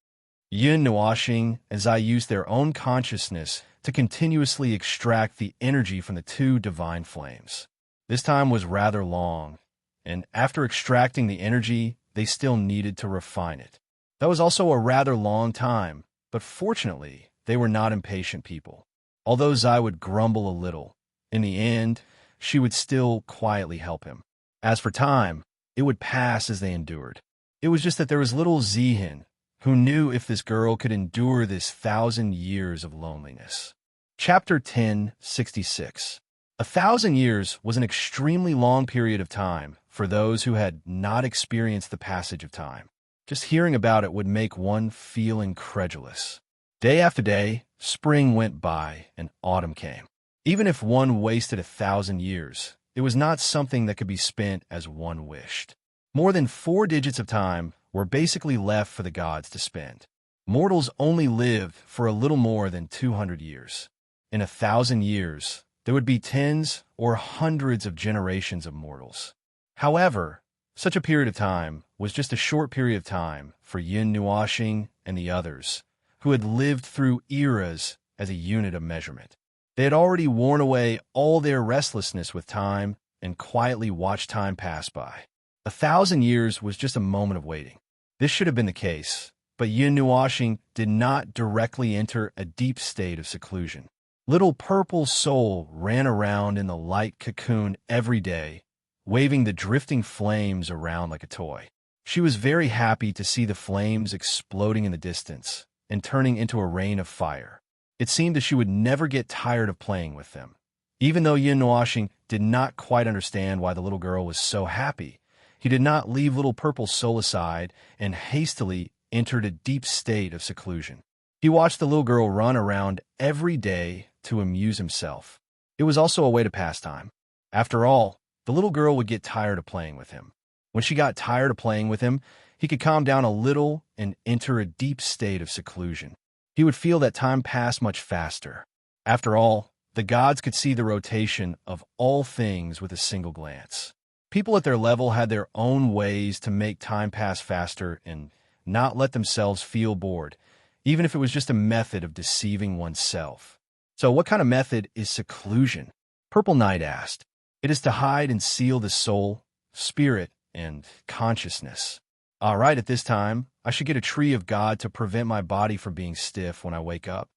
Yinuashing and Zai used their own consciousness to continuously extract the energy from the two divine flames. This time was rather long, and after extracting the energy, they still needed to refine it. That was also a rather long time, but fortunately, they were not impatient people. Although Zai would grumble a little, in the end, she would still quietly help him. As for time, it would pass as they endured. It was just that there was little Zihin, who knew if this girl could endure this 1,000 years of loneliness. Chapter 10:66. 1,000 years was an extremely long period of time for those who had not experienced the passage of time. Just hearing about it would make one feel incredulous. Day after day, spring went by and autumn came. Even if one wasted 1,000 years, it was not something that could be spent as one wished. More than 4 digits of time were basically left for the gods to spend. Mortals only lived for a little more than 200 years. In 1,000 years, there would be tens or hundreds of generations of mortals. However, such a period of time was just a short period of time for Yin Nuashing and the others, who had lived through eras as a unit of measurement. They had already worn away all their restlessness with time and quietly watched time pass by. 1,000 years was just a moment of waiting. This should have been the case, but Yin Nuashing did not directly enter a deep state of seclusion. Little Purple Soul ran around in the light cocoon every day, waving the drifting flames around like a toy. She was very happy to see the flames exploding in the distance and turning into a rain of fire. It seemed that she would never get tired of playing with them. Even though Yin Nuashing did not quite understand why the little girl was so happy, he did not leave Little Purple Soul aside and hastily entered a deep state of seclusion. He watched the little girl run around every day to amuse himself. It was also a way to pass time. After all, the little girl would get tired of playing with him. When she got tired of playing with him, he could calm down a little and enter a deep state of seclusion. He would feel that time passed much faster. After all, the gods could see the rotation of all things with a single glance. People at their level had their own ways to make time pass faster and not let themselves feel bored, even if it was just a method of deceiving oneself. So what kind of method is seclusion? Purple Knight asked. It is to hide and seal the soul, spirit, and consciousness. All right, at this time, I should get a tree of God to prevent my body from being stiff when I wake up.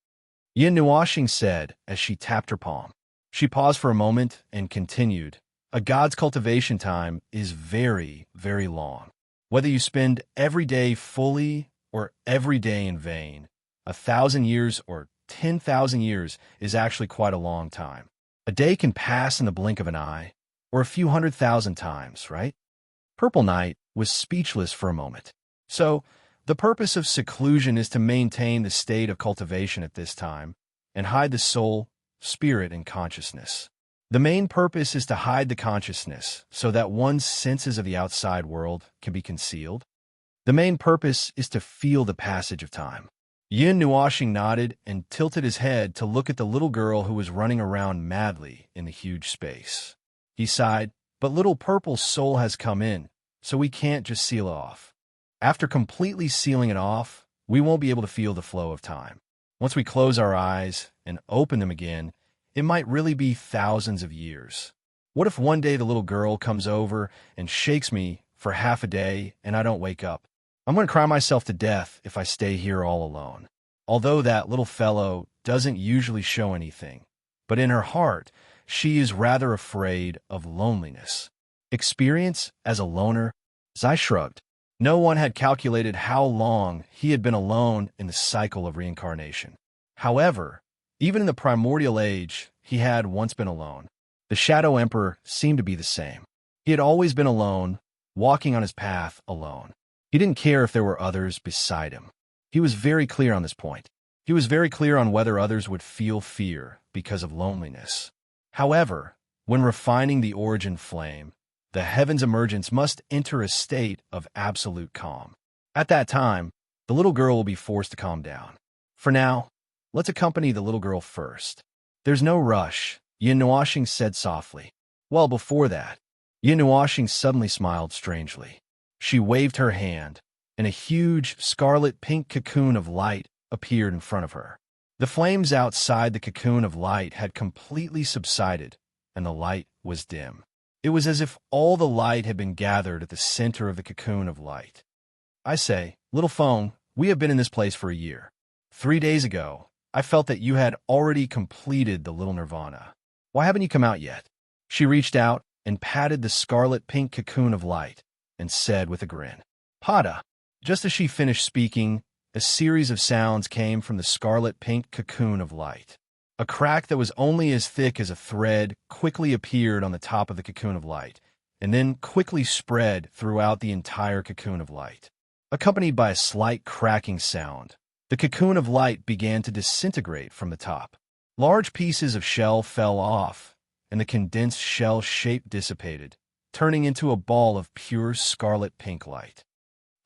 Yin Nuashing said as she tapped her palm. She paused for a moment and continued. A god's cultivation time is very, very long. Whether you spend every day fully or every day in vain, 1,000 years or 10,000 years is actually quite a long time. A day can pass in the blink of an eye, or a few 100,000 times, right? Purple Knight was speechless for a moment. So, the purpose of seclusion is to maintain the state of cultivation at this time and hide the soul, spirit, and consciousness. The main purpose is to hide the consciousness so that one's senses of the outside world can be concealed. The main purpose is to feel the passage of time. Yin Nuashing nodded and tilted his head to look at the little girl who was running around madly in the huge space. He sighed, but Little Purple Soul has come in, so we can't just seal it off. After completely sealing it off, we won't be able to feel the flow of time. Once we close our eyes and open them again, it might really be thousands of years. What if one day the little girl comes over and shakes me for half a day and I don't wake up? I'm going to cry myself to death if I stay here all alone. Although that little fellow doesn't usually show anything, but in her heart, she is rather afraid of loneliness. Experience as a loner? Zai shrugged. No one had calculated how long he had been alone in the cycle of reincarnation. However, even in the primordial age, he had once been alone. The Shadow Emperor seemed to be the same. He had always been alone, walking on his path alone. He didn't care if there were others beside him. He was very clear on this point. He was very clear on whether others would feel fear because of loneliness. However, when refining the origin flame, the heaven's emergence must enter a state of absolute calm. At that time, the little girl will be forced to calm down. For now, let's accompany the little girl first. There's no rush, Yin Nuashing said softly. Well, before that, Yin Nuashing suddenly smiled strangely. She waved her hand, and a huge scarlet-pink cocoon of light appeared in front of her. The flames outside the cocoon of light had completely subsided, and the light was dim. It was as if all the light had been gathered at the center of the cocoon of light. I say, little Feng, we have been in this place for a year. 3 days ago, I felt that you had already completed the little nirvana. Why haven't you come out yet? She reached out and patted the scarlet-pink cocoon of light and said with a grin, Pada. Just as she finished speaking, a series of sounds came from the scarlet-pink cocoon of light. A crack that was only as thick as a thread quickly appeared on the top of the cocoon of light, and then quickly spread throughout the entire cocoon of light. Accompanied by a slight cracking sound, the cocoon of light began to disintegrate from the top. Large pieces of shell fell off, and the condensed shell shape dissipated, turning into a ball of pure scarlet-pink light.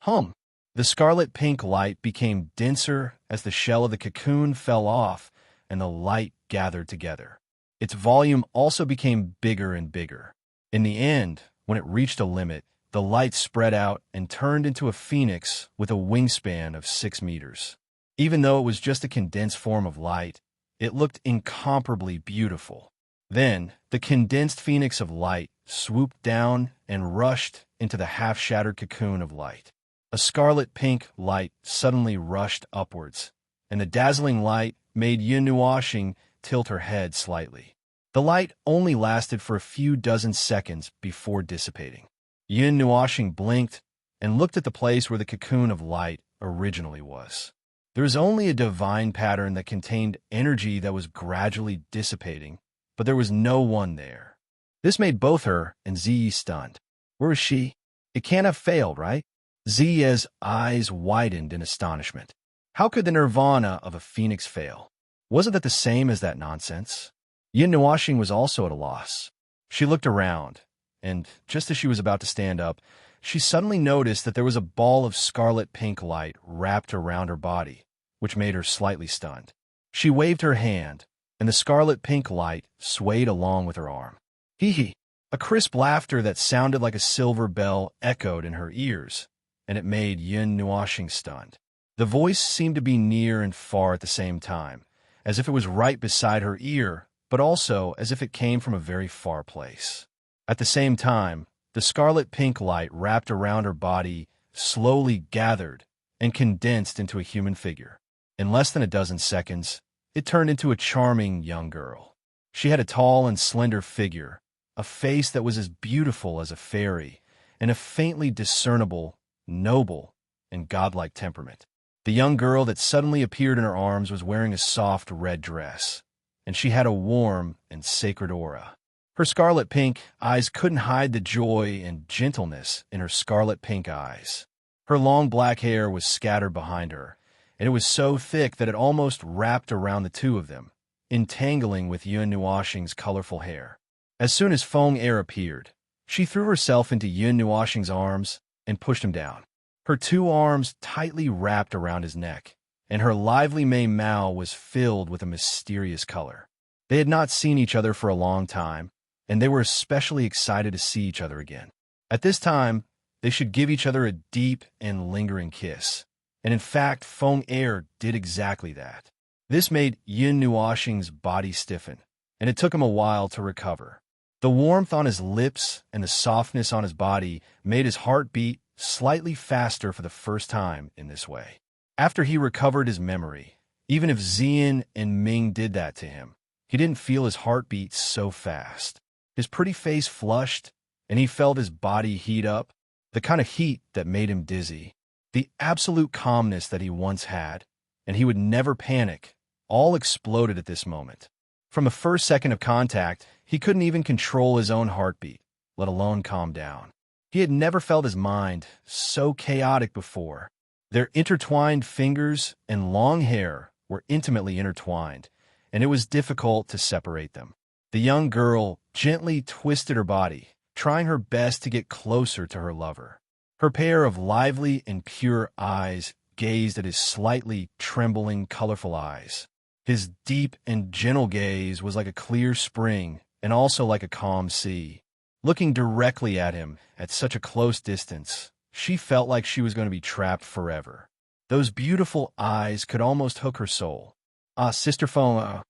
The scarlet-pink light became denser as the shell of the cocoon fell off and the light gathered together. Its volume also became bigger and bigger. In the end, when it reached a limit, the light spread out and turned into a phoenix with a wingspan of 6 meters. Even though it was just a condensed form of light, it looked incomparably beautiful. Then, the condensed phoenix of light swooped down and rushed into the half-shattered cocoon of light. A scarlet-pink light suddenly rushed upwards, and the dazzling light made Yin Nuashing tilt her head slightly. The light only lasted for a few dozen seconds before dissipating. Yin Nuashing blinked and looked at the place where the cocoon of light originally was. There was only a divine pattern that contained energy that was gradually dissipating, but there was no one there. This made both her and Ziyi stunned. Where is she? It can't have failed, right? Ziya's eyes widened in astonishment. How could the nirvana of a phoenix fail? Wasn't that the same as that nonsense? Yin Nuashing was also at a loss. She looked around, and just as she was about to stand up, she suddenly noticed that there was a ball of scarlet-pink light wrapped around her body, which made her slightly stunned. She waved her hand, and the scarlet-pink light swayed along with her arm. Hee. A crisp laughter that sounded like a silver bell echoed in her ears, and it made Yin Nuashing stunned. The voice seemed to be near and far at the same time, as if it was right beside her ear, but also as if it came from a very far place. At the same time, the scarlet-pink light wrapped around her body slowly gathered and condensed into a human figure. In less than a dozen seconds, it turned into a charming young girl. She had a tall and slender figure, a face that was as beautiful as a fairy, and a faintly discernible, noble, and godlike temperament. The young girl that suddenly appeared in her arms was wearing a soft red dress, and she had a warm and sacred aura. Her scarlet-pink eyes couldn't hide the joy and gentleness in her scarlet-pink eyes. Her long black hair was scattered behind her, and it was so thick that it almost wrapped around the two of them, entangling with Yin Nuashing's colorful hair. As soon as Feng Er appeared, she threw herself into Yin Nuashing's arms and pushed him down. Her two arms tightly wrapped around his neck, and her lively Mei Mao was filled with a mysterious color. They had not seen each other for a long time, and they were especially excited to see each other again. At this time, they should give each other a deep and lingering kiss. And in fact, Feng Er did exactly that. This made Yin Nuashing's body stiffen, and it took him a while to recover. The warmth on his lips and the softness on his body made his heart beat slightly faster for the first time in this way. After he recovered his memory, even if Ziyin and Ming did that to him, he didn't feel his heart beat so fast. His pretty face flushed, and he felt his body heat up, the kind of heat that made him dizzy. The absolute calmness that he once had, and he would never panic, all exploded at this moment. From the first second of contact, he couldn't even control his own heartbeat, let alone calm down. He had never felt his mind so chaotic before. Their intertwined fingers and long hair were intimately intertwined, and it was difficult to separate them. The young girl gently twisted her body, trying her best to get closer to her lover. Her pair of lively and pure eyes gazed at his slightly trembling, colorful eyes. His deep and gentle gaze was like a clear spring and also like a calm sea. Looking directly at him at such a close distance, she felt like she was going to be trapped forever. Those beautiful eyes could almost hook her soul. "Ah, Sister Feng." A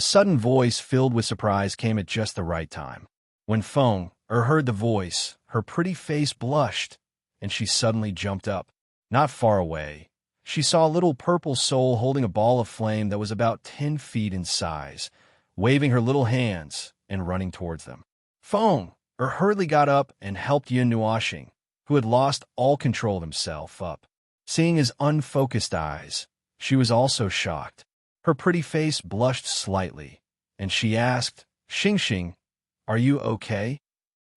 sudden voice filled with surprise came at just the right time. When Feng heard the voice, her pretty face blushed, and she suddenly jumped up. Not far away, she saw a little purple soul holding a ball of flame that was about 10 feet in size, waving her little hands and running towards them. Feng hurriedly got up and helped Yin Nuoxing, who had lost all control of himself, up. Seeing his unfocused eyes, she was also shocked. Her pretty face blushed slightly, and she asked, "Xingxing, are you okay?"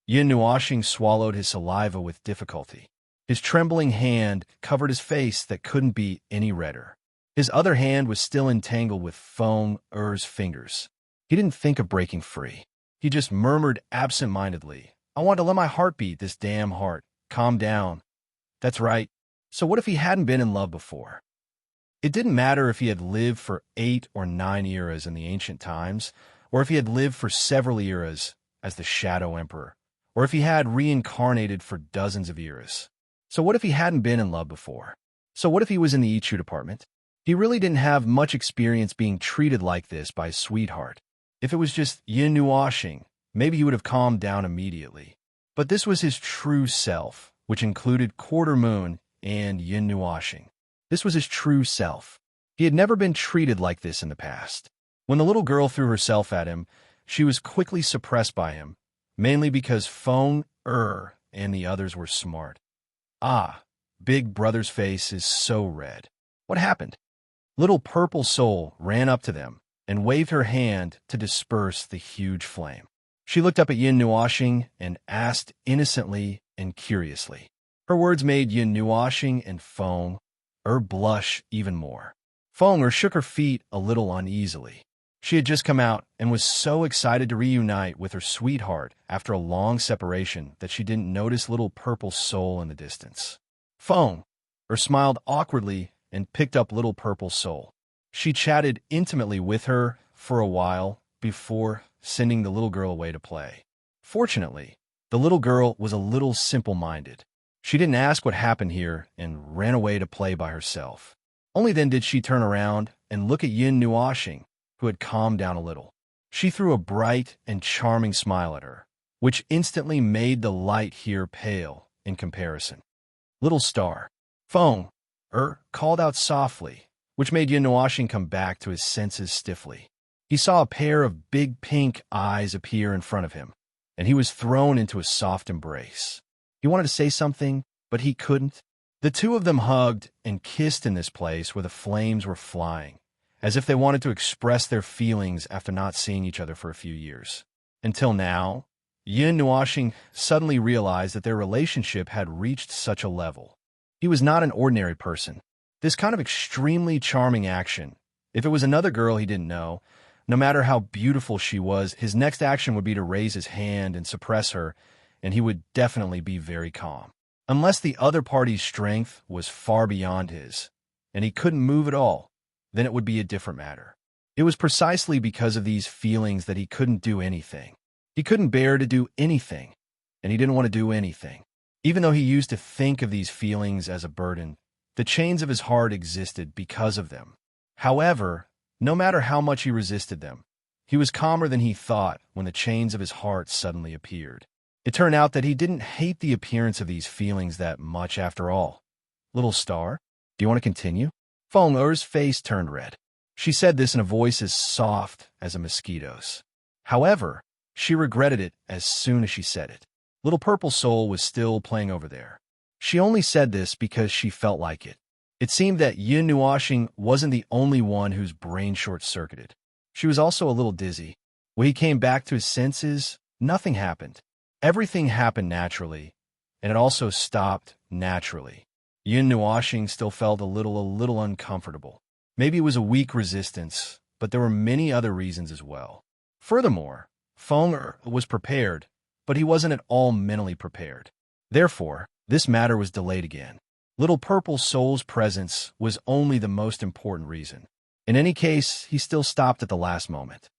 Yin Nuoxing swallowed his saliva with difficulty. His trembling hand covered his face that couldn't be any redder. His other hand was still entangled with Feng Er's fingers. He didn't think of breaking free. He just murmured absent-mindedly, "I want to let my heart beat, this damn heart. Calm down." That's right. So what if he hadn't been in love before? It didn't matter if he had lived for 8 or 9 eras in the ancient times, or if he had lived for several eras as the Shadow Emperor, or if he had reincarnated for dozens of eras. So what if he hadn't been in love before? So what if he was in the Ichu department? He really didn't have much experience being treated like this by his sweetheart. If it was just Yin Nuoxing, maybe he would have calmed down immediately. But this was his true self, which included Quarter Moon and Yin Nuoxing. This was his true self. He had never been treated like this in the past. When the little girl threw herself at him, she was quickly suppressed by him, mainly because Feng and the others were smart. Ah, Big Brother's face is so red. What happened? Little Purple Soul ran up to them and waved her hand to disperse the huge flame. She looked up at Yin Nuoxing and asked innocently and curiously. Her words made Yin Nuoxing and Feng blush even more. Feng shook her feet a little uneasily. She had just come out and was so excited to reunite with her sweetheart after a long separation that she didn't notice Little Purple Soul in the distance. Feng smiled awkwardly and picked up Little Purple Soul. She chatted intimately with her for a while before sending the little girl away to play. Fortunately, the little girl was a little simple-minded. She didn't ask what happened here and ran away to play by herself. Only then did she turn around and look at Yin Nuoxing, who had calmed down a little. She threw a bright and charming smile at her, which instantly made the light here pale in comparison. "Little star." Feng called out softly, which made Yin Nuoxing come back to his senses stiffly. He saw a pair of big pink eyes appear in front of him, and he was thrown into a soft embrace. He wanted to say something, but he couldn't. The two of them hugged and kissed in this place where the flames were flying, as if they wanted to express their feelings after not seeing each other for a few years. Until now, Yin Nuoxing suddenly realized that their relationship had reached such a level. He was not an ordinary person. This kind of extremely charming action, if it was another girl he didn't know, no matter how beautiful she was, his next action would be to raise his hand and suppress her, and he would definitely be very calm. Unless the other party's strength was far beyond his, and he couldn't move at all, then it would be a different matter. It was precisely because of these feelings that he couldn't do anything. He couldn't bear to do anything, and he didn't want to do anything. Even though he used to think of these feelings as a burden, the chains of his heart existed because of them. However, no matter how much he resisted them, he was calmer than he thought when the chains of his heart suddenly appeared. It turned out that he didn't hate the appearance of these feelings that much after all. "Little star, do you want to continue?" Feng Er's face turned red. She said this in a voice as soft as a mosquito's. However, she regretted it as soon as she said it. Little Purple Soul was still playing over there. She only said this because she felt like it. It seemed that Yin Nuoxing wasn't the only one whose brain short-circuited. She was also a little dizzy. When he came back to his senses, nothing happened. Everything happened naturally, and it also stopped naturally. Yin Nuashing still felt a little uncomfortable. Maybe it was a weak resistance, but there were many other reasons as well. Furthermore, Feng was prepared, but he wasn't at all mentally prepared. Therefore, this matter was delayed again. Little Purple Soul's presence was only the most important reason. In any case, he still stopped at the last moment.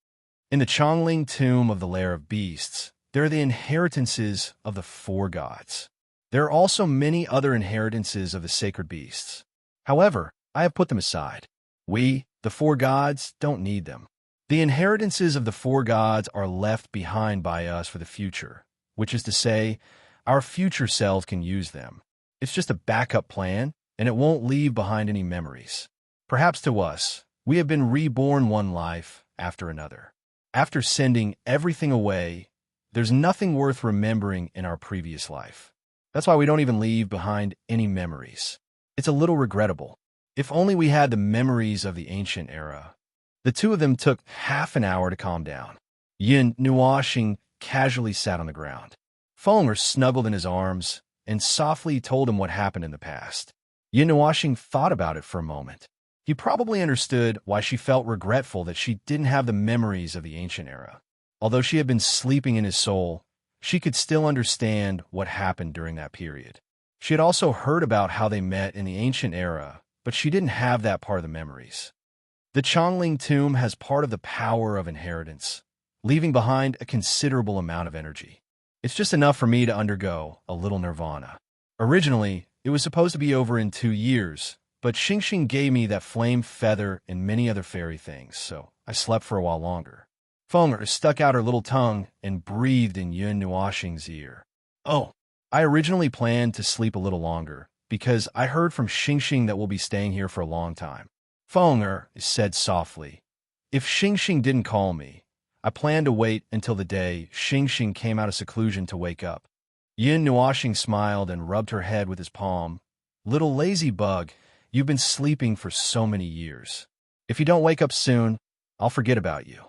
In the Chongling tomb of the Lair of Beasts, there are the inheritances of the four gods. There are also many other inheritances of the sacred beasts. However, I have put them aside. We, the four gods, don't need them. The inheritances of the four gods are left behind by us for the future, which is to say, our future selves can use them. It's just a backup plan, and it won't leave behind any memories. Perhaps to us, we have been reborn one life after another. After sending everything away, there's nothing worth remembering in our previous life. That's why we don't even leave behind any memories. It's a little regrettable. If only we had the memories of the ancient era. The two of them took half an hour to calm down. Yin Nuashing casually sat on the ground. Feng snuggled in his arms and softly told him what happened in the past. Yin Nuashing thought about it for a moment. He probably understood why she felt regretful that she didn't have the memories of the ancient era. Although she had been sleeping in his soul, she could still understand what happened during that period. She had also heard about how they met in the ancient era, but she didn't have that part of the memories. The Chongling tomb has part of the power of inheritance, leaving behind a considerable amount of energy. It's just enough for me to undergo a little nirvana. Originally, it was supposed to be over in 2 years, but Xingxing gave me that flame feather and many other fairy things, so I slept for a while longer. Feng stuck out her little tongue and breathed in Yun Nuashing's ear. Oh, I originally planned to sleep a little longer, because I heard from Xingxing that we'll be staying here for a long time. Feng said softly. If Xingxing didn't call me, I planned to wait until the day Xingxing came out of seclusion to wake up. Yin Nuashing smiled and rubbed her head with his palm. Little lazy bug, you've been sleeping for so many years. If you don't wake up soon, I'll forget about you.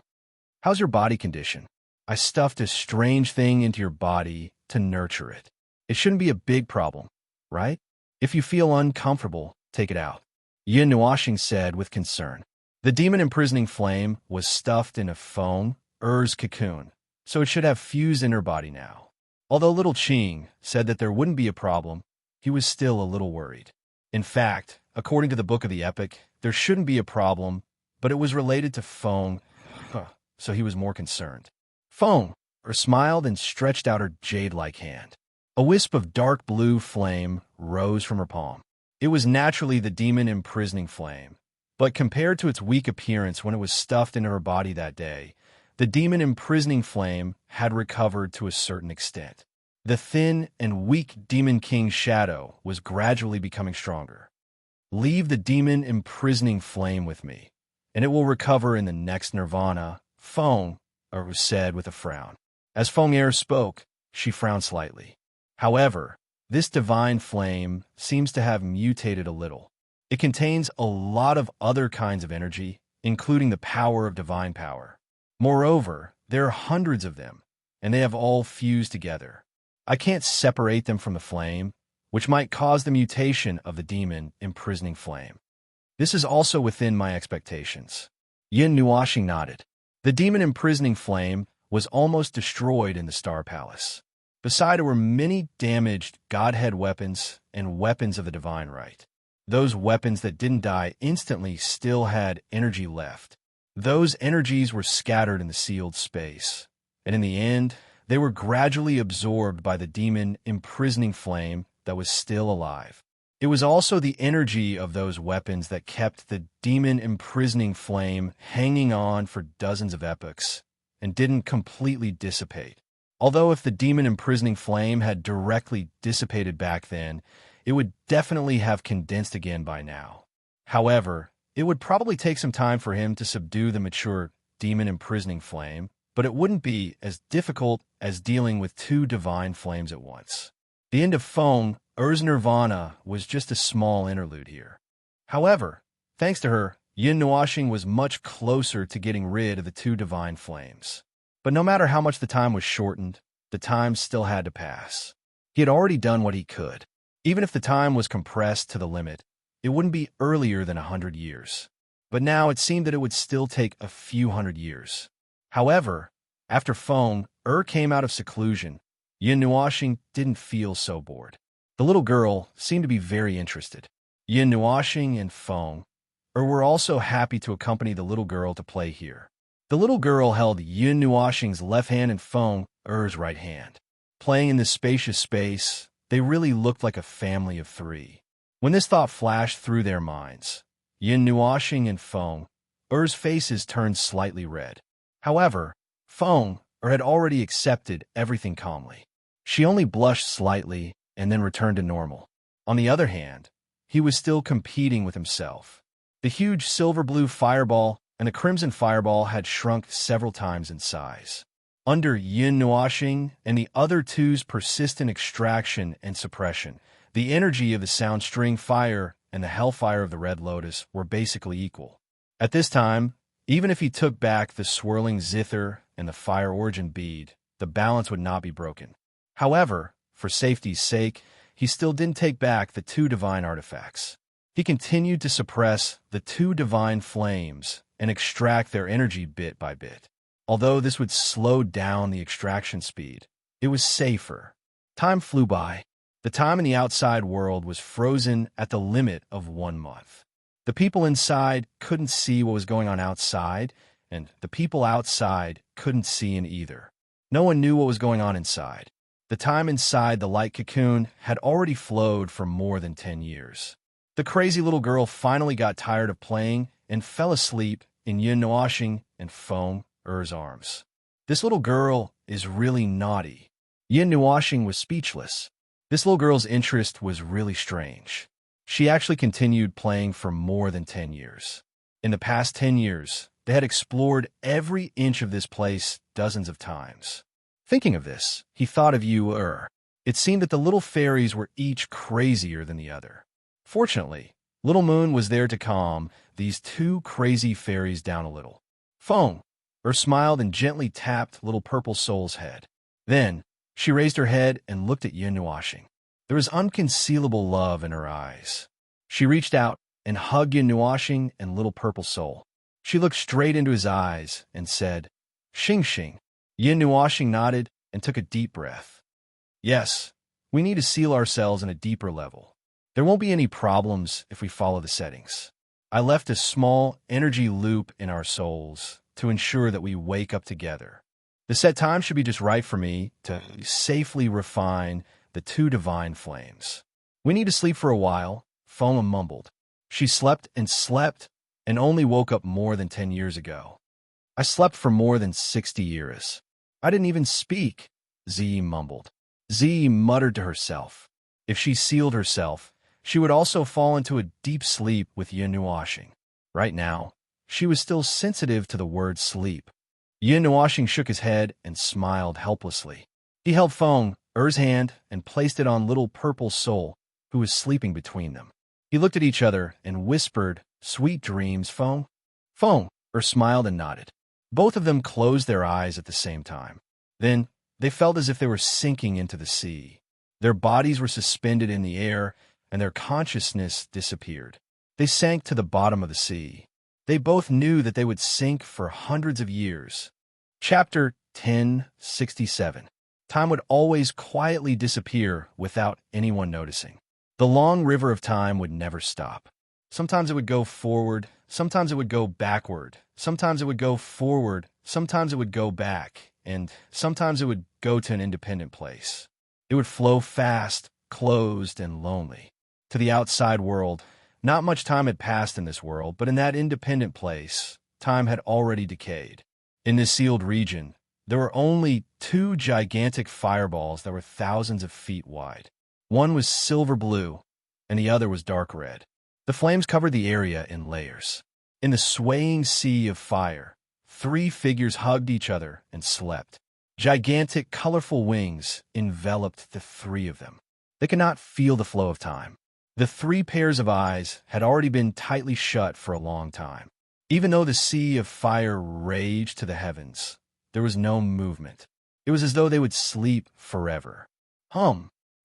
How's your body condition? I stuffed a strange thing into your body to nurture it. It shouldn't be a big problem, right? If you feel uncomfortable, take it out. Yin Nuashing said with concern. The demon imprisoning flame was stuffed in a Feng's cocoon, so it should have fused in her body now. Although little Qing said that there wouldn't be a problem, he was still a little worried. In fact, according to the book of the epic, there shouldn't be a problem, but it was related to Feng, so he was more concerned. Feng smiled and stretched out her jade-like hand. A wisp of dark blue flame rose from her palm. It was naturally the demon imprisoning flame, but compared to its weak appearance when it was stuffed into her body that day, the demon imprisoning flame had recovered to a certain extent. The thin and weak Demon King's shadow was gradually becoming stronger. Leave the demon imprisoning flame with me, and it will recover in the next nirvana, Feng said with a frown. As Feng spoke, she frowned slightly. However, this divine flame seems to have mutated a little. It contains a lot of other kinds of energy, including the power of divine power. Moreover, there are hundreds of them, and they have all fused together. I can't separate them from the flame, which might cause the mutation of the demon imprisoning flame. This is also within my expectations. Yin Nuashing nodded. The demon imprisoning flame was almost destroyed in the Star Palace. Beside it were many damaged Godhead weapons and weapons of the divine right. Those weapons that didn't die instantly still had energy left. Those energies were scattered in the sealed space, and in the end, they were gradually absorbed by the demon imprisoning flame that was still alive. It was also the energy of those weapons that kept the demon imprisoning flame hanging on for dozens of epochs and didn't completely dissipate. Although if the demon imprisoning flame had directly dissipated back then, it would definitely have condensed again by now. However, it would probably take some time for him to subdue the mature demon imprisoning flame, but it wouldn't be as difficult as dealing with two divine flames at once. The end of Feng's nirvana was just a small interlude here. However, thanks to her, Yin Nuashing was much closer to getting rid of the two divine flames. But no matter how much the time was shortened, the time still had to pass. He had already done what he could. Even if the time was compressed to the limit, it wouldn't be earlier than 100 years. But now it seemed that it would still take a few hundred years. However, after Feng came out of seclusion, Yin Nuoxing didn't feel so bored. The little girl seemed to be very interested. Yin Nuoxing and Feng were also happy to accompany the little girl to play here. The little girl held Yin Nuoxing's left hand and Feng's right hand. Playing in this spacious space, they really looked like a family of three. When this thought flashed through their minds, Yin Nuoxing and Feng's faces turned slightly red. However, Feng had already accepted everything calmly. She only blushed slightly and then returned to normal. On the other hand, he was still competing with himself. The huge silver-blue fireball and the crimson fireball had shrunk several times in size. Under Yin Nuoxing and the other two's persistent extraction and suppression, the energy of the sound string fire and the hellfire of the red lotus were basically equal. At this time, even if he took back the swirling zither and the fire origin bead, the balance would not be broken. However, for safety's sake, he still didn't take back the two divine artifacts. He continued to suppress the two divine flames and extract their energy bit by bit. Although this would slow down the extraction speed, it was safer. Time flew by. The time in the outside world was frozen at the limit of 1 month. The people inside couldn't see what was going on outside, and the people outside couldn't see in either. No one knew what was going on inside. The time inside the light cocoon had already flowed for more than 10 years. The crazy little girl finally got tired of playing and fell asleep in Yin Nuoxing and Feng's arms. This little girl is really naughty. Yin Nuoxing was speechless. This little girl's interest was really strange. She actually continued playing for more than 10 years. In the past 10 years, they had explored every inch of this place dozens of times. Thinking of this, he thought of you. It seemed that the little fairies were each crazier than the other. Fortunately, Little Moon was there to calm these two crazy fairies down a little. Feng smiled and gently tapped Little Purple Soul's head. Then, she raised her head and looked at Yin Nuoxing. There was unconcealable love in her eyes. She reached out and hugged Yin Nuoxing and Little Purple Soul. She looked straight into his eyes and said, "Xing Xing." Yin Nuoxing nodded and took a deep breath. "Yes, we need to seal ourselves in a deeper level. There won't be any problems if we follow the settings. I left a small energy loop in our souls to ensure that we wake up together. The set time should be just right for me to safely refine the two divine flames. We need to sleep for a while," Foma mumbled. She slept and only woke up more than 10 years ago. "I slept for more than 60 years. I didn't even speak," Z mumbled. Z muttered to herself. If she sealed herself, she would also fall into a deep sleep with Yin Nuoxing. Right now, she was still sensitive to the word sleep. Yin Nuoxing shook his head and smiled helplessly. He held Feng's hand and placed it on Little Purple Soul, who was sleeping between them. He looked at each other and whispered, "Sweet dreams, Feng." Feng smiled and nodded. Both of them closed their eyes at the same time. Then, they felt as if they were sinking into the sea. Their bodies were suspended in the air, and their consciousness disappeared. They sank to the bottom of the sea. They both knew that they would sink for hundreds of years. Chapter 1067. Time would always quietly disappear without anyone noticing. The long river of time would never stop. Sometimes it would go forward, sometimes it would go backward, sometimes it would go forward, sometimes it would go back, and sometimes it would go to an independent place. It would flow fast, closed, and lonely. To the outside world, not much time had passed in this world, but in that independent place, time had already decayed. In this sealed region, there were only two gigantic fireballs that were thousands of feet wide. One was silver blue, and the other was dark red. The flames covered the area in layers. In the swaying sea of fire, three figures hugged each other and slept. Gigantic, colorful wings enveloped the three of them. They could not feel the flow of time. The three pairs of eyes had already been tightly shut for a long time. Even though the sea of fire raged to the heavens, there was no movement. It was as though they would sleep forever.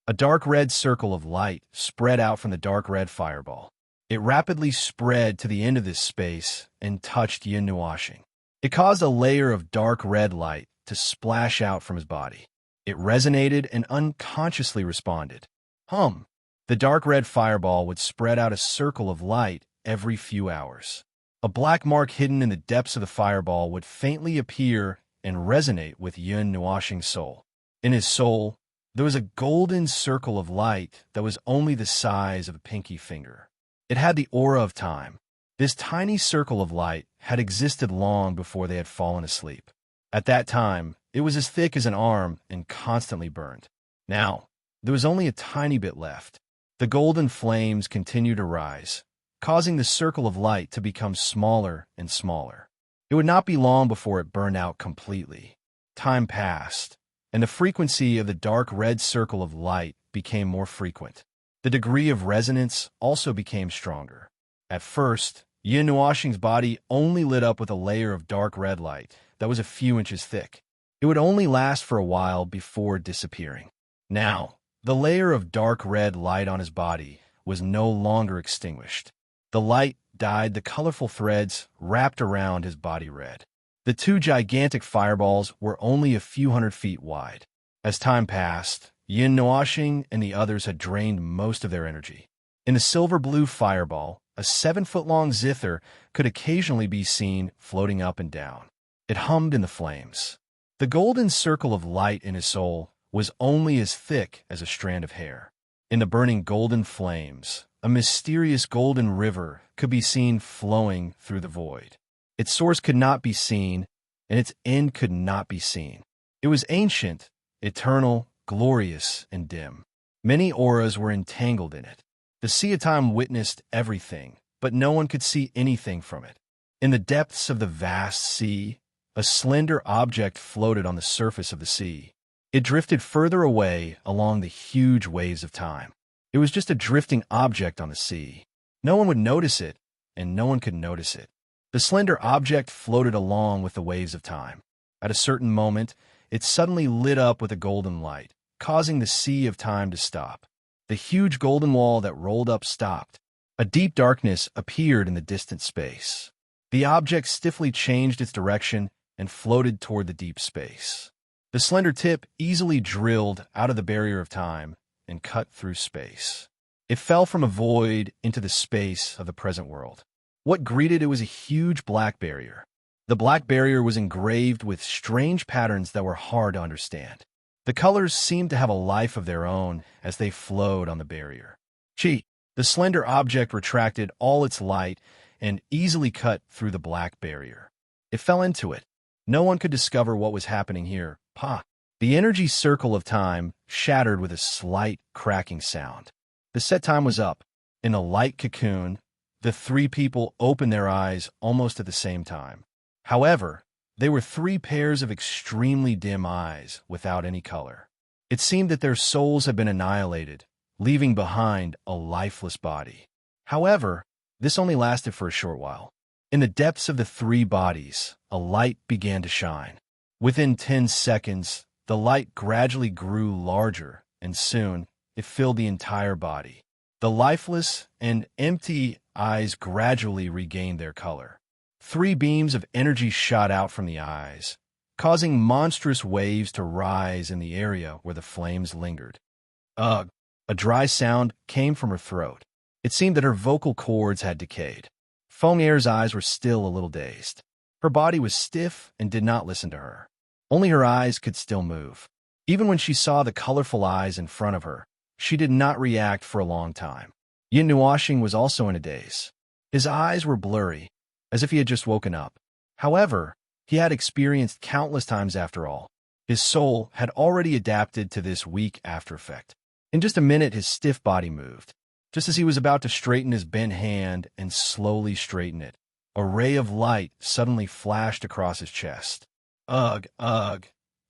A dark red circle of light spread out from the dark red fireball. It rapidly spread to the end of this space and touched Yin Nuashing. It caused a layer of dark red light to splash out from his body. It resonated and unconsciously responded. Hum! The dark red fireball would spread out a circle of light every few hours. A black mark hidden in the depths of the fireball would faintly appear and resonate with Yin Nuashing's soul. In his soul, there was a golden circle of light that was only the size of a pinky finger. It had the aura of time. This tiny circle of light had existed long before they had fallen asleep. At that time, it was as thick as an arm and constantly burned. Now, there was only a tiny bit left. The golden flames continued to rise, causing the circle of light to become smaller and smaller. It would not be long before it burned out completely. Time passed, and the frequency of the dark red circle of light became more frequent. The degree of resonance also became stronger. At first, Yin Nuashing's body only lit up with a layer of dark red light that was a few inches thick. It would only last for a while before disappearing. Now, the layer of dark red light on his body was no longer extinguished. The light dyed the colorful threads wrapped around his body red. The two gigantic fireballs were only a few hundred feet wide. As time passed, Yin Nuashing and the others had drained most of their energy. In the silver-blue fireball, a 7-foot-long zither could occasionally be seen floating up and down. It hummed in the flames. The golden circle of light in his soul was only as thick as a strand of hair. In the burning golden flames, a mysterious golden river could be seen flowing through the void. Its source could not be seen, and its end could not be seen. It was ancient, eternal, glorious, and dim. Many auras were entangled in it. The Sea of Time witnessed everything, but no one could see anything from it. In the depths of the vast sea, a slender object floated on the surface of the sea. It drifted further away along the huge waves of time. It was just a drifting object on the sea. No one would notice it, and no one could notice it. The slender object floated along with the waves of time. At a certain moment, it suddenly lit up with a golden light, causing the sea of time to stop. The huge golden wall that rolled up stopped. A deep darkness appeared in the distant space. The object stiffly changed its direction and floated toward the deep space. The slender tip easily drilled out of the barrier of time and cut through space. It fell from a void into the space of the present world. What greeted it was a huge black barrier. The black barrier was engraved with strange patterns that were hard to understand. The colors seemed to have a life of their own as they flowed on the barrier. The slender object retracted all its light and easily cut through the black barrier. It fell into it. No one could discover what was happening here. The energy circle of time shattered with a slight cracking sound. The set time was up. In a light cocoon, the three people opened their eyes almost at the same time. However, they were three pairs of extremely dim eyes without any color. It seemed that their souls had been annihilated, leaving behind a lifeless body. However, this only lasted for a short while. In the depths of the three bodies, a light began to shine. Within 10 seconds, the light gradually grew larger, and soon it filled the entire body. The lifeless and empty eyes gradually regained their color. 3 beams of energy shot out from the eyes, causing monstrous waves to rise in the area where the flames lingered. Ugh! A dry sound came from her throat. It seemed that her vocal cords had decayed. Fomier's eyes were still a little dazed. Her body was stiff and did not listen to her. Only her eyes could still move. Even when she saw the colorful eyes in front of her, she did not react for a long time. Yin Nuashing was also in a daze. His eyes were blurry, as if he had just woken up. However, he had experienced countless times after all. His soul had already adapted to this weak after effect. In just a minute, his stiff body moved. Just as he was about to straighten his bent hand and slowly straighten it, a ray of light suddenly flashed across his chest. Ugh, ugh.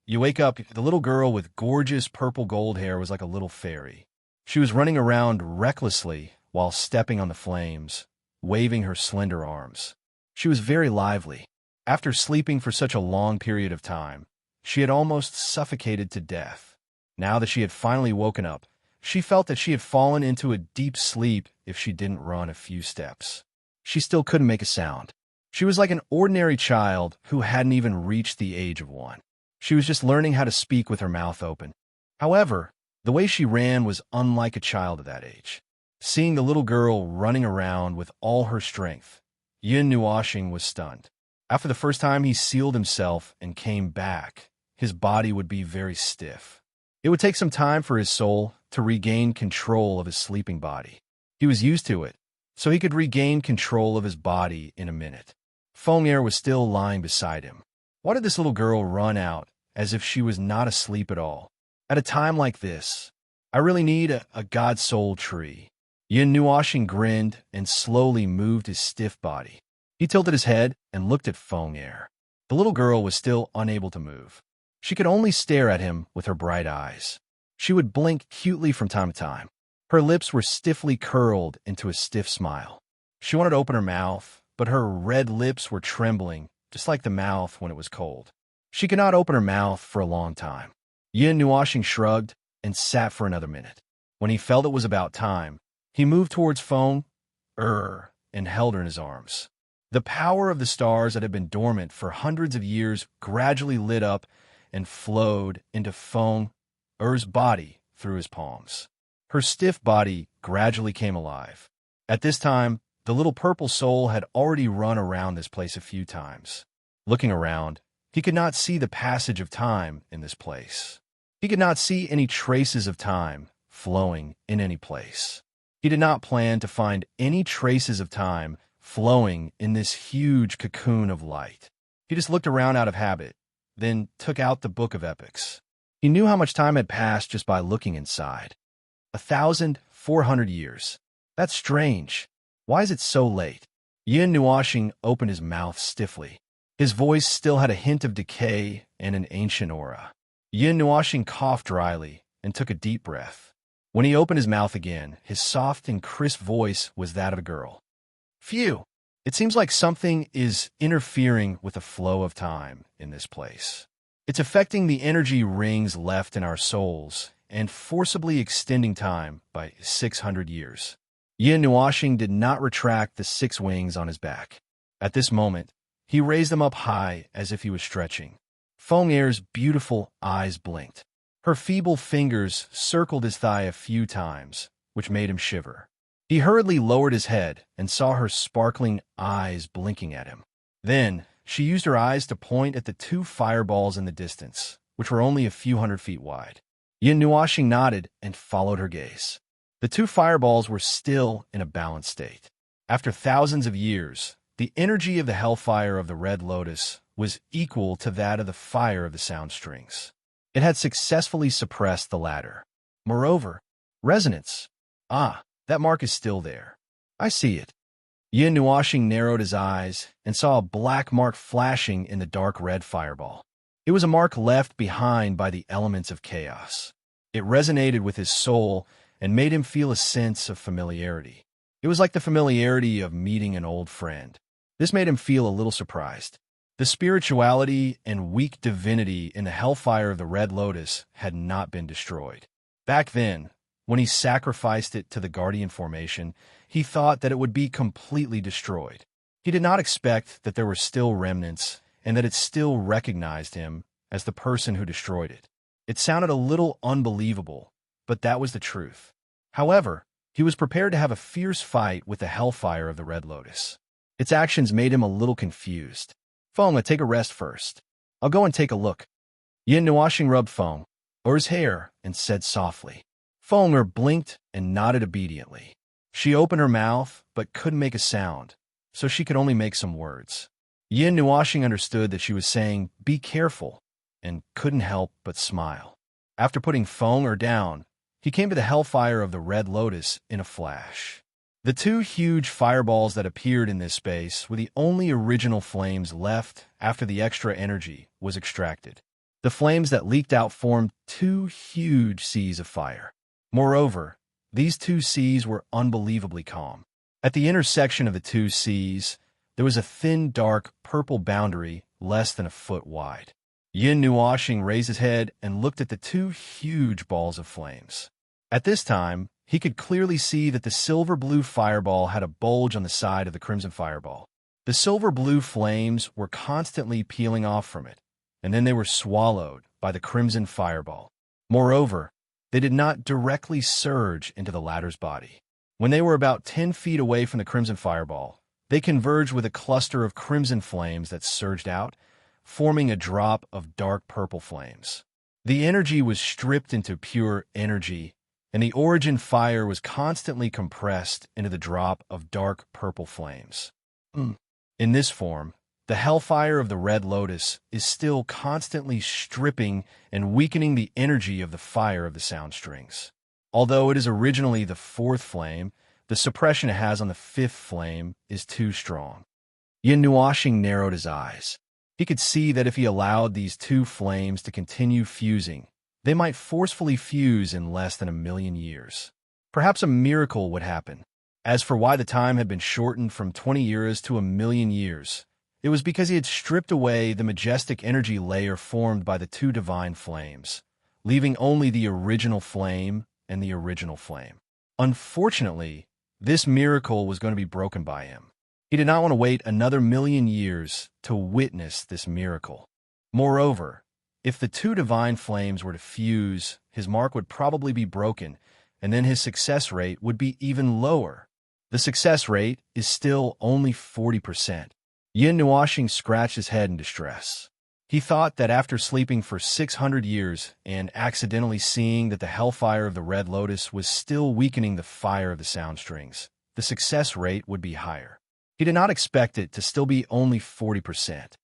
You wake up, the little girl with gorgeous purple gold hair was like a little fairy. She was running around recklessly while stepping on the flames, waving her slender arms. She was very lively. After sleeping for such a long period of time, she had almost suffocated to death. Now that she had finally woken up, She felt that she had fallen into a deep sleep if she didn't run a few steps. She still couldn't make a sound. She was like an ordinary child who hadn't even reached the age of 1. She was just learning how to speak with her mouth open. However, the way she ran was unlike a child of that age. Seeing the little girl running around with all her strength, Yin Nuoxing was stunned. After the first time he sealed himself and came back, his body would be very stiff. It would take some time for his soul to regain control of his sleeping body. He was used to it, so he could regain control of his body in a minute. Feng'er was still lying beside him. Why did this little girl run out as if she was not asleep at all? At a time like this, I really need a god soul tree. Yin Nuoxing grinned and slowly moved his stiff body. He tilted his head and looked at Feng'er. The little girl was still unable to move. She could only stare at him with her bright eyes. She would blink cutely from time to time. Her lips were stiffly curled into a stiff smile. She wanted to open her mouth, but her red lips were trembling, just like the mouth when it was cold. She could not open her mouth for a long time. Yin Nuoxing shrugged and sat for another minute. When he felt it was about time, he moved towards Feng'er and held her in his arms. The power of the stars that had been dormant for hundreds of years gradually lit up and flowed into Feng'er's body through his palms. Her stiff body gradually came alive. At this time, the little purple soul had already run around this place a few times. Looking around, he could not see the passage of time in this place. He could not see any traces of time flowing in any place. He did not plan to find any traces of time flowing in this huge cocoon of light. He just looked around out of habit, then took out the Book of Epics. He knew how much time had passed just by looking inside. 1,400 years. That's strange. Why is it so late? Yin Nuoxing opened his mouth stiffly. His voice still had a hint of decay and an ancient aura. Yin Nuoxing coughed dryly and took a deep breath. When he opened his mouth again, his soft and crisp voice was that of a girl. Phew! It seems like something is interfering with the flow of time in this place. It's affecting the energy rings left in our souls and forcibly extending time by 600 years. Yin Nuoxing did not retract the 6 wings on his back. At this moment, he raised them up high as if he was stretching. Feng'er's beautiful eyes blinked. Her feeble fingers circled his thigh a few times, which made him shiver. He hurriedly lowered his head and saw her sparkling eyes blinking at him. Then, she used her eyes to point at the 2 fireballs in the distance, which were only a few hundred feet wide. Yin Nuoxing nodded and followed her gaze. The 2 fireballs were still in a balanced state. After thousands of years, the energy of the hellfire of the Red Lotus was equal to that of the fire of the sound strings. It had successfully suppressed the latter. Moreover, resonance. Ah, that mark is still there. I see it. Yin Nuoxing narrowed his eyes and saw a black mark flashing in the dark red fireball. It was a mark left behind by the elements of chaos. It resonated with his soul and made him feel a sense of familiarity. It was like the familiarity of meeting an old friend. This made him feel a little surprised. The spirituality and weak divinity in the hellfire of the Red Lotus had not been destroyed. Back then, when he sacrificed it to the Guardian formation, he thought that it would be completely destroyed. He did not expect that there were still remnants and that it still recognized him as the person who destroyed it. It sounded a little unbelievable, but that was the truth. However, he was prepared to have a fierce fight with the hellfire of the Red Lotus. Its actions made him a little confused. Feng'er, take a rest first. I'll go and take a look. Yin Nuoxing rubbed Feng'er's hair and said softly. Feng'er blinked and nodded obediently. She opened her mouth but couldn't make a sound, so she could only make some words. Yin Nuoxing understood that she was saying, "Be careful," and couldn't help but smile. After putting Feng'er down, he came to the hellfire of the Red Lotus in a flash. The 2 huge fireballs that appeared in this space were the only original flames left after the extra energy was extracted. The flames that leaked out formed 2 huge seas of fire. Moreover, these 2 seas were unbelievably calm. At the intersection of the 2 seas, there was a thin, dark, purple boundary less than a foot wide. Yin Nuoxing raised his head and looked at the 2 huge balls of flames. At this time, he could clearly see that the silver-blue fireball had a bulge on the side of the crimson fireball. The silver-blue flames were constantly peeling off from it, and then they were swallowed by the crimson fireball. Moreover, they did not directly surge into the latter's body. When they were about 10 feet away from the crimson fireball, they converged with a cluster of crimson flames that surged out, forming a drop of dark purple flames. The energy was stripped into pure energy, and the origin fire was constantly compressed into the drop of dark purple flames. In this form, the hellfire of the Red Lotus is still constantly stripping and weakening the energy of the fire of the sound strings. Although it is originally the fourth flame, the suppression it has on the fifth flame is too strong. Yin Nuoxing narrowed his eyes. He could see that if he allowed these two flames to continue fusing, they might forcefully fuse in less than 1,000,000 years. Perhaps a miracle would happen. As for why the time had been shortened from 20 years to 1,000,000 years, it was because he had stripped away the majestic energy layer formed by the two divine flames, leaving only the original flame and the original flame. Unfortunately, this miracle was going to be broken by him. He did not want to wait another 1,000,000 years to witness this miracle. Moreover, if the two divine flames were to fuse, his mark would probably be broken, and then his success rate would be even lower. The success rate is still only 40%. Yin Nuoxing scratched his head in distress. He thought that after sleeping for 600 years and accidentally seeing that the hellfire of the Red Lotus was still weakening the fire of the sound strings, the success rate would be higher. He did not expect it to still be only 40%.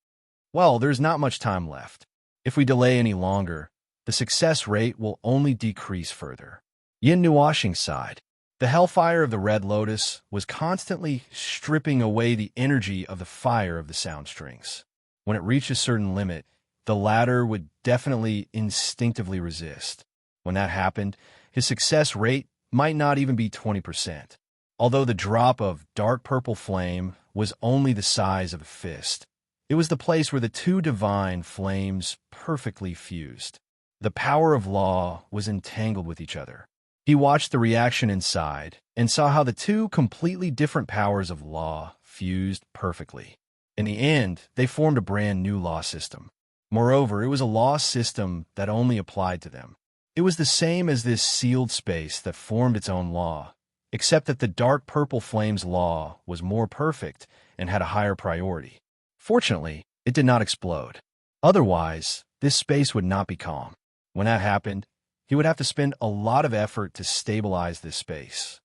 Well, there's not much time left. If we delay any longer, the success rate will only decrease further. Yin Nuoxing sighed. The hellfire of the Red Lotus was constantly stripping away the energy of the fire of the sound strings. When it reached a certain limit, the latter would definitely instinctively resist. When that happened, his success rate might not even be 20%. Although the drop of dark purple flame was only the size of a fist, it was the place where the two divine flames perfectly fused. The power of law was entangled with each other. He watched the reaction inside and saw how the two completely different powers of law fused perfectly. In the end, they formed a brand new law system. Moreover, it was a law system that only applied to them. It was the same as this sealed space that formed its own law, except that the dark purple flame's law was more perfect and had a higher priority. Fortunately, it did not explode. Otherwise, this space would not be calm. When that happened, he would have to spend a lot of effort to stabilize this space.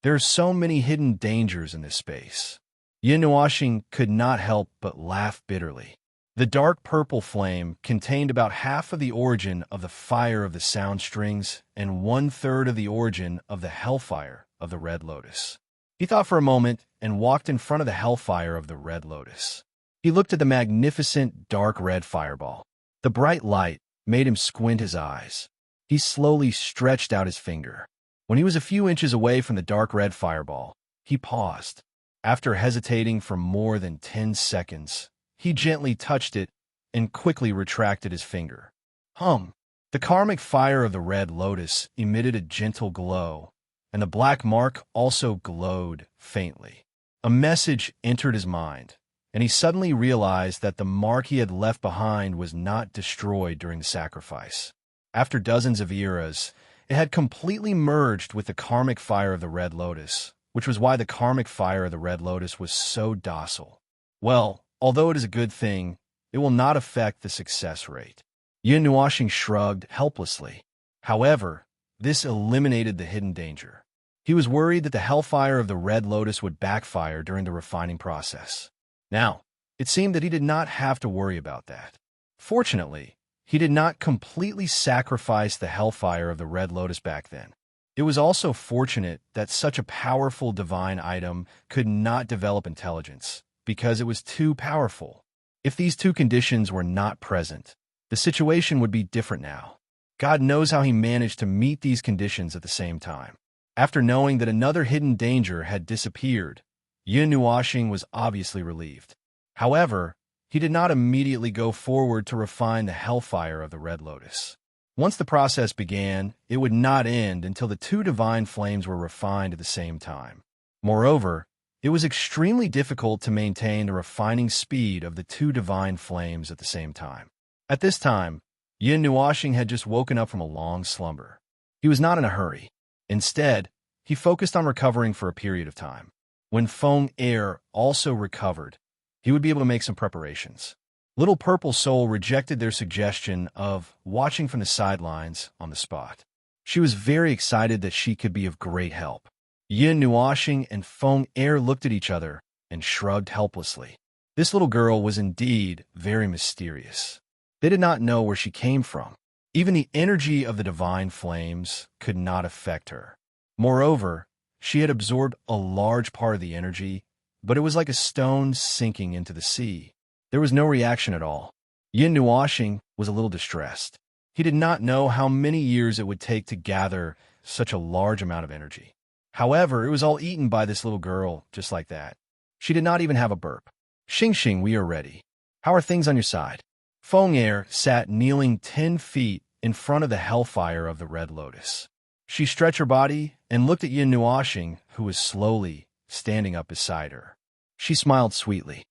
There are so many hidden dangers in this space. Yin Nuoxing could not help but laugh bitterly. The dark purple flame contained about half of the origin of the fire of the sound strings and 1/3 of the origin of the hellfire of the Red Lotus. He thought for a moment and walked in front of the hellfire of the Red Lotus. He looked at the magnificent dark red fireball. The bright light made him squint his eyes. He slowly stretched out his finger. When he was a few inches away from the dark red fireball, he paused. After hesitating for more than 10 seconds, he gently touched it and quickly retracted his finger. The karmic fire of the Red Lotus emitted a gentle glow, and the black mark also glowed faintly. A message entered his mind, and he suddenly realized that the mark he had left behind was not destroyed during the sacrifice. After dozens of eras, it had completely merged with the karmic fire of the Red Lotus, which was why the karmic fire of the Red Lotus was so docile. Well, although it is a good thing, it will not affect the success rate. Yin Nuoxing shrugged helplessly. However, this eliminated the hidden danger. He was worried that the hellfire of the Red Lotus would backfire during the refining process. Now, it seemed that he did not have to worry about that. Fortunately, he did not completely sacrifice the hellfire of the Red Lotus back then. It was also fortunate that such a powerful divine item could not develop intelligence, because it was too powerful. If these two conditions were not present, the situation would be different now. God knows how he managed to meet these conditions at the same time. After knowing that another hidden danger had disappeared, Yin Nuoxing was obviously relieved. However, he did not immediately go forward to refine the hellfire of the Red Lotus. Once the process began, it would not end until the two divine flames were refined at the same time. Moreover, it was extremely difficult to maintain the refining speed of the two divine flames at the same time. At this time, Yin Nuoxing had just woken up from a long slumber. He was not in a hurry. Instead, he focused on recovering for a period of time. When Feng Er also recovered, he would be able to make some preparations. Little Purple Soul rejected their suggestion of watching from the sidelines on the spot. She was very excited that she could be of great help. Yin Nuoxing and Feng Er looked at each other and shrugged helplessly. This little girl was indeed very mysterious. They did not know where she came from. Even the energy of the divine flames could not affect her. Moreover, she had absorbed a large part of the energy, but it was like a stone sinking into the sea. There was no reaction at all. Yin Nuoxing was a little distressed. He did not know how many years it would take to gather such a large amount of energy. However, it was all eaten by this little girl, just like that. She did not even have a burp. Xing, we are ready. How are things on your side? Feng Er sat kneeling 10 feet in front of the hellfire of the Red Lotus. She stretched her body and looked at Yin Nuoxing, who was slowly standing up beside her. She smiled sweetly.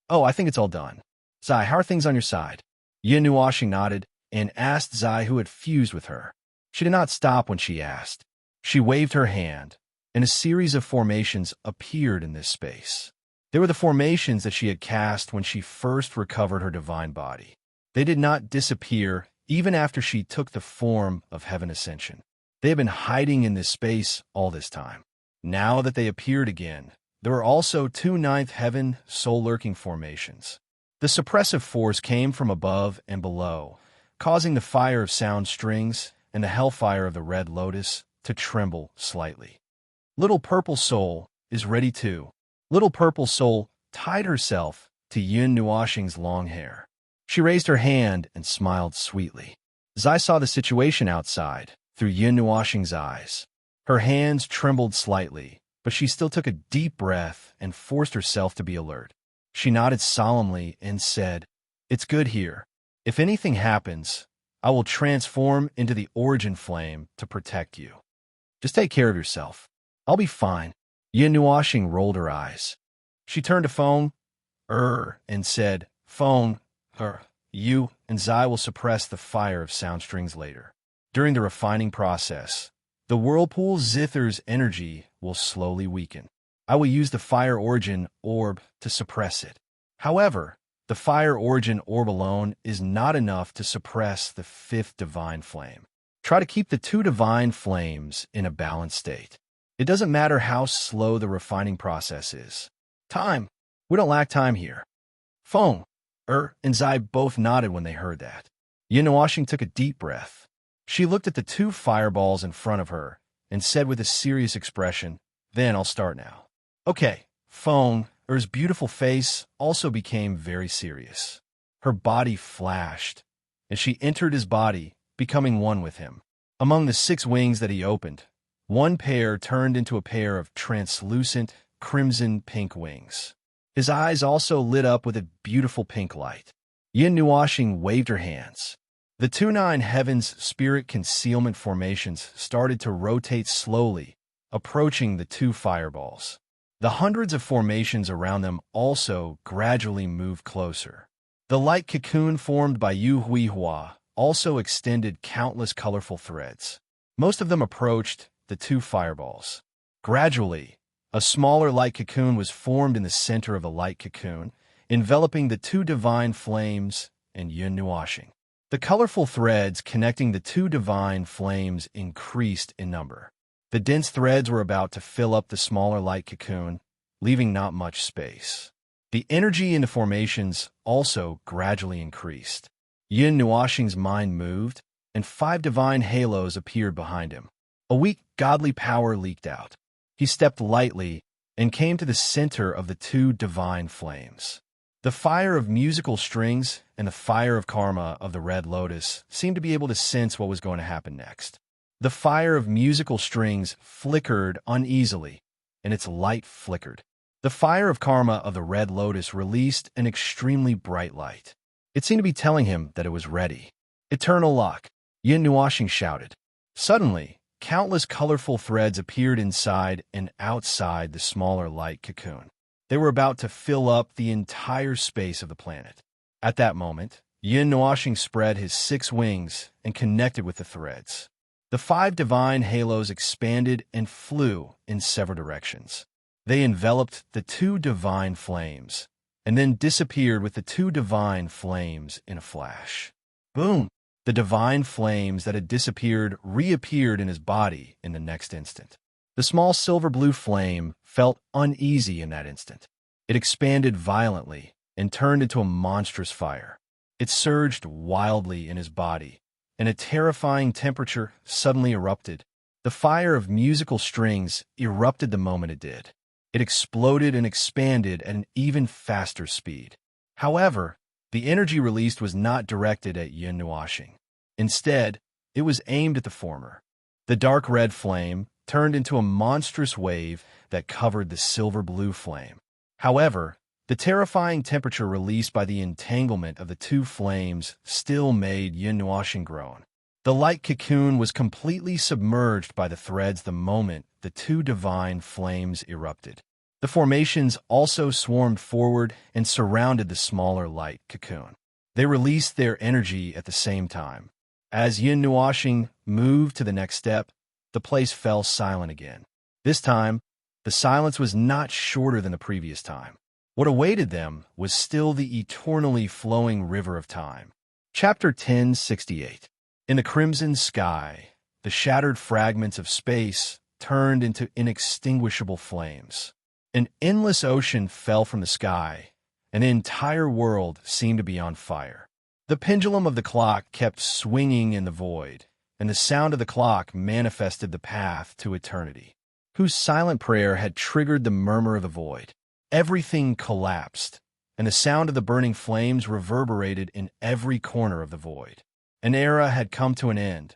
Oh, I think it's all done. Zai, how are things on your side? Yin Nuoxing nodded and asked Zai who had fused with her. She did not stop when she asked. She waved her hand, and a series of formations appeared in this space. They were the formations that she had cast when she first recovered her divine body. They did not disappear even after she took the form of Heaven Ascension. They had been hiding in this space all this time. Now that they appeared again, there were also two ninth heaven soul-lurking formations. The suppressive force came from above and below, causing the fire of sound strings and the hellfire of the Red Lotus to tremble slightly. Little Purple Soul is ready too. Little Purple Soul tied herself to Yin Nuoxing's long hair. She raised her hand and smiled sweetly. Zai saw the situation outside through Yin Nuoxing's eyes. Her hands trembled slightly, but she still took a deep breath and forced herself to be alert. She nodded solemnly and said, "It's good here. If anything happens, I will transform into the origin flame to protect you. Just take care of yourself. I'll be fine." Yin Nuoxing rolled her eyes. She turned to Feng Er and said, "Feng Er, you and Zai will suppress the fire of sound strings later. During the refining process, the whirlpool zither's energy will slowly weaken. I will use the fire origin orb to suppress it. However, the fire origin orb alone is not enough to suppress the fifth divine flame. Try to keep the two divine flames in a balanced state. It doesn't matter how slow the refining process is. Time. We don't lack time here." Feng Er and Zai both nodded when they heard that. Yin Nuoxing took a deep breath. She looked at the two fireballs in front of her and said with a serious expression, "Then I'll start now." Okay. Feng Er's beautiful face also became very serious. Her body flashed, and she entered his body, becoming one with him. Among the 6 wings that he opened, one pair turned into a pair of translucent crimson-pink wings. His eyes also lit up with a beautiful pink light. Yin Nuoxing waved her hands. The two nine heavens spirit concealment formations started to rotate slowly, approaching the two fireballs. The hundreds of formations around them also gradually moved closer. The light cocoon formed by Yu Huihua also extended countless colorful threads. Most of them approached the two fireballs. Gradually, a smaller light cocoon was formed in the center of the light cocoon, enveloping the two divine flames and Yin Nuoxing. The colorful threads connecting the two divine flames increased in number. The dense threads were about to fill up the smaller light cocoon, leaving not much space. The energy in the formations also gradually increased. Yin Nuoxing's mind moved, and 5 divine halos appeared behind him. A weak godly power leaked out. He stepped lightly and came to the center of the two divine flames. The fire of musical strings and the fire of karma of the Red Lotus seemed to be able to sense what was going to happen next. The fire of musical strings flickered uneasily, and its light flickered. The fire of karma of the Red Lotus released an extremely bright light. It seemed to be telling him that it was ready. Eternal luck. Yin Nuashing shouted. Suddenly, countless colorful threads appeared inside and outside the smaller light cocoon. They were about to fill up the entire space of the planet. At that moment, Yin Nuashing spread his 6 wings and connected with the threads. The 5 divine halos expanded and flew in several directions. They enveloped the 2 divine flames, and then disappeared with the 2 divine flames in a flash. Boom! The divine flames that had disappeared reappeared in his body in the next instant. The small silver-blue flame felt uneasy in that instant. It expanded violently and turned into a monstrous fire. It surged wildly in his body, and a terrifying temperature suddenly erupted. The fire of musical strings erupted the moment it did. It exploded and expanded at an even faster speed. However, the energy released was not directed at Yin Nuashing. Instead, it was aimed at the former. The dark red flame turned into a monstrous wave that covered the silver-blue flame. However, the terrifying temperature released by the entanglement of the 2 flames still made Yin Nuashing groan. The light cocoon was completely submerged by the threads the moment the 2 divine flames erupted. The formations also swarmed forward and surrounded the smaller light cocoon. They released their energy at the same time. As Yin Nuashing moved to the next step, the place fell silent again. This time, the silence was not shorter than the previous time. What awaited them was still the eternally flowing river of time. Chapter 1068. In the crimson sky, the shattered fragments of space turned into inextinguishable flames. An endless ocean fell from the sky, and the entire world seemed to be on fire. The pendulum of the clock kept swinging in the void, and the sound of the clock manifested the path to eternity, whose silent prayer had triggered the murmur of the void. Everything collapsed, and the sound of the burning flames reverberated in every corner of the void. An era had come to an end.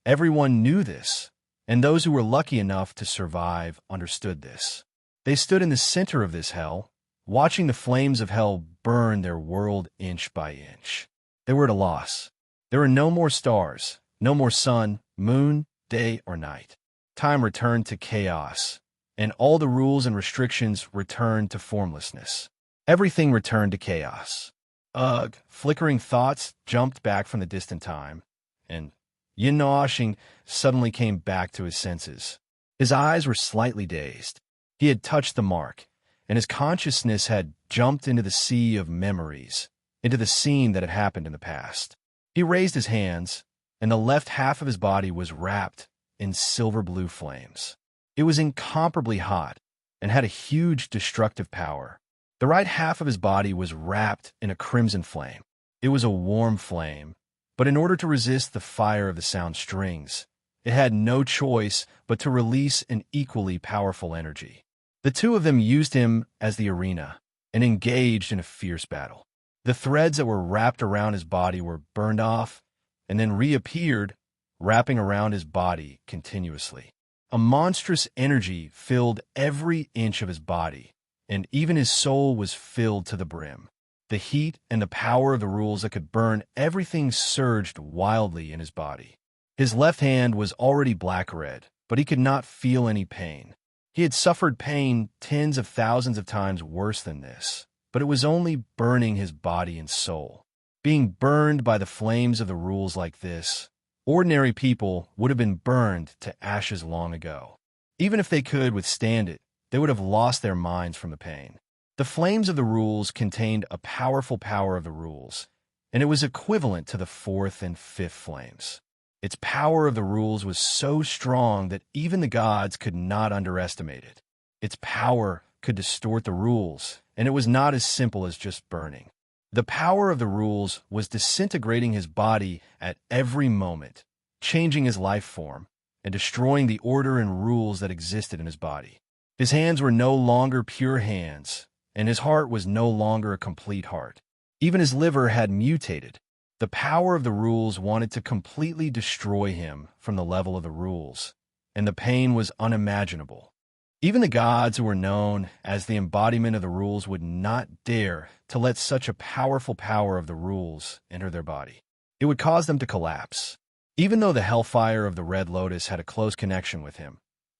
Everyone knew this, and those who were lucky enough to survive understood this. They stood in the center of this hell, watching the flames of hell burn their world inch by inch. They were at a loss. There were no more stars, no more sun, moon, day, or night. Time returned to chaos, and all the rules and restrictions returned to formlessness. Everything returned to chaos. Ugh! Flickering thoughts jumped back from the distant time, and Yin Nuashing suddenly came back to his senses. His eyes were slightly dazed. He had touched the mark, and his consciousness had jumped into the sea of memories, into the scene that had happened in the past. He raised his hands, and the left half of his body was wrapped in silver-blue flames. It was incomparably hot and had a huge destructive power. The right half of his body was wrapped in a crimson flame. It was a warm flame, but in order to resist the fire of the sound strings, it had no choice but to release an equally powerful energy. The 2 of them used him as the arena and engaged in a fierce battle. The threads that were wrapped around his body were burned off and then reappeared, wrapping around his body continuously. A monstrous energy filled every inch of his body, and even his soul was filled to the brim. The heat and the power of the rules that could burn everything surged wildly in his body. His left hand was already black-red, but he could not feel any pain. He had suffered pain tens of thousands of times worse than this, but it was only burning his body and soul. Being burned by the flames of the rules like this, ordinary people would have been burned to ashes long ago. Even if they could withstand it, they would have lost their minds from the pain. The flames of the rules contained a powerful power of the rules, and it was equivalent to the 4th and 5th flames. Its power of the rules was so strong that even the gods could not underestimate it. Its power could distort the rules, and it was not as simple as just burning. The power of the rules was disintegrating his body at every moment, changing his life form, and destroying the order and rules that existed in his body. His hands were no longer pure hands, and his heart was no longer a complete heart. Even his liver had mutated. The power of the rules wanted to completely destroy him from the level of the rules, and the pain was unimaginable. Even the gods who were known as the embodiment of the rules would not dare to let such a powerful power of the rules enter their body. It would cause them to collapse. Even though the hellfire of the Red Lotus had a close connection with him,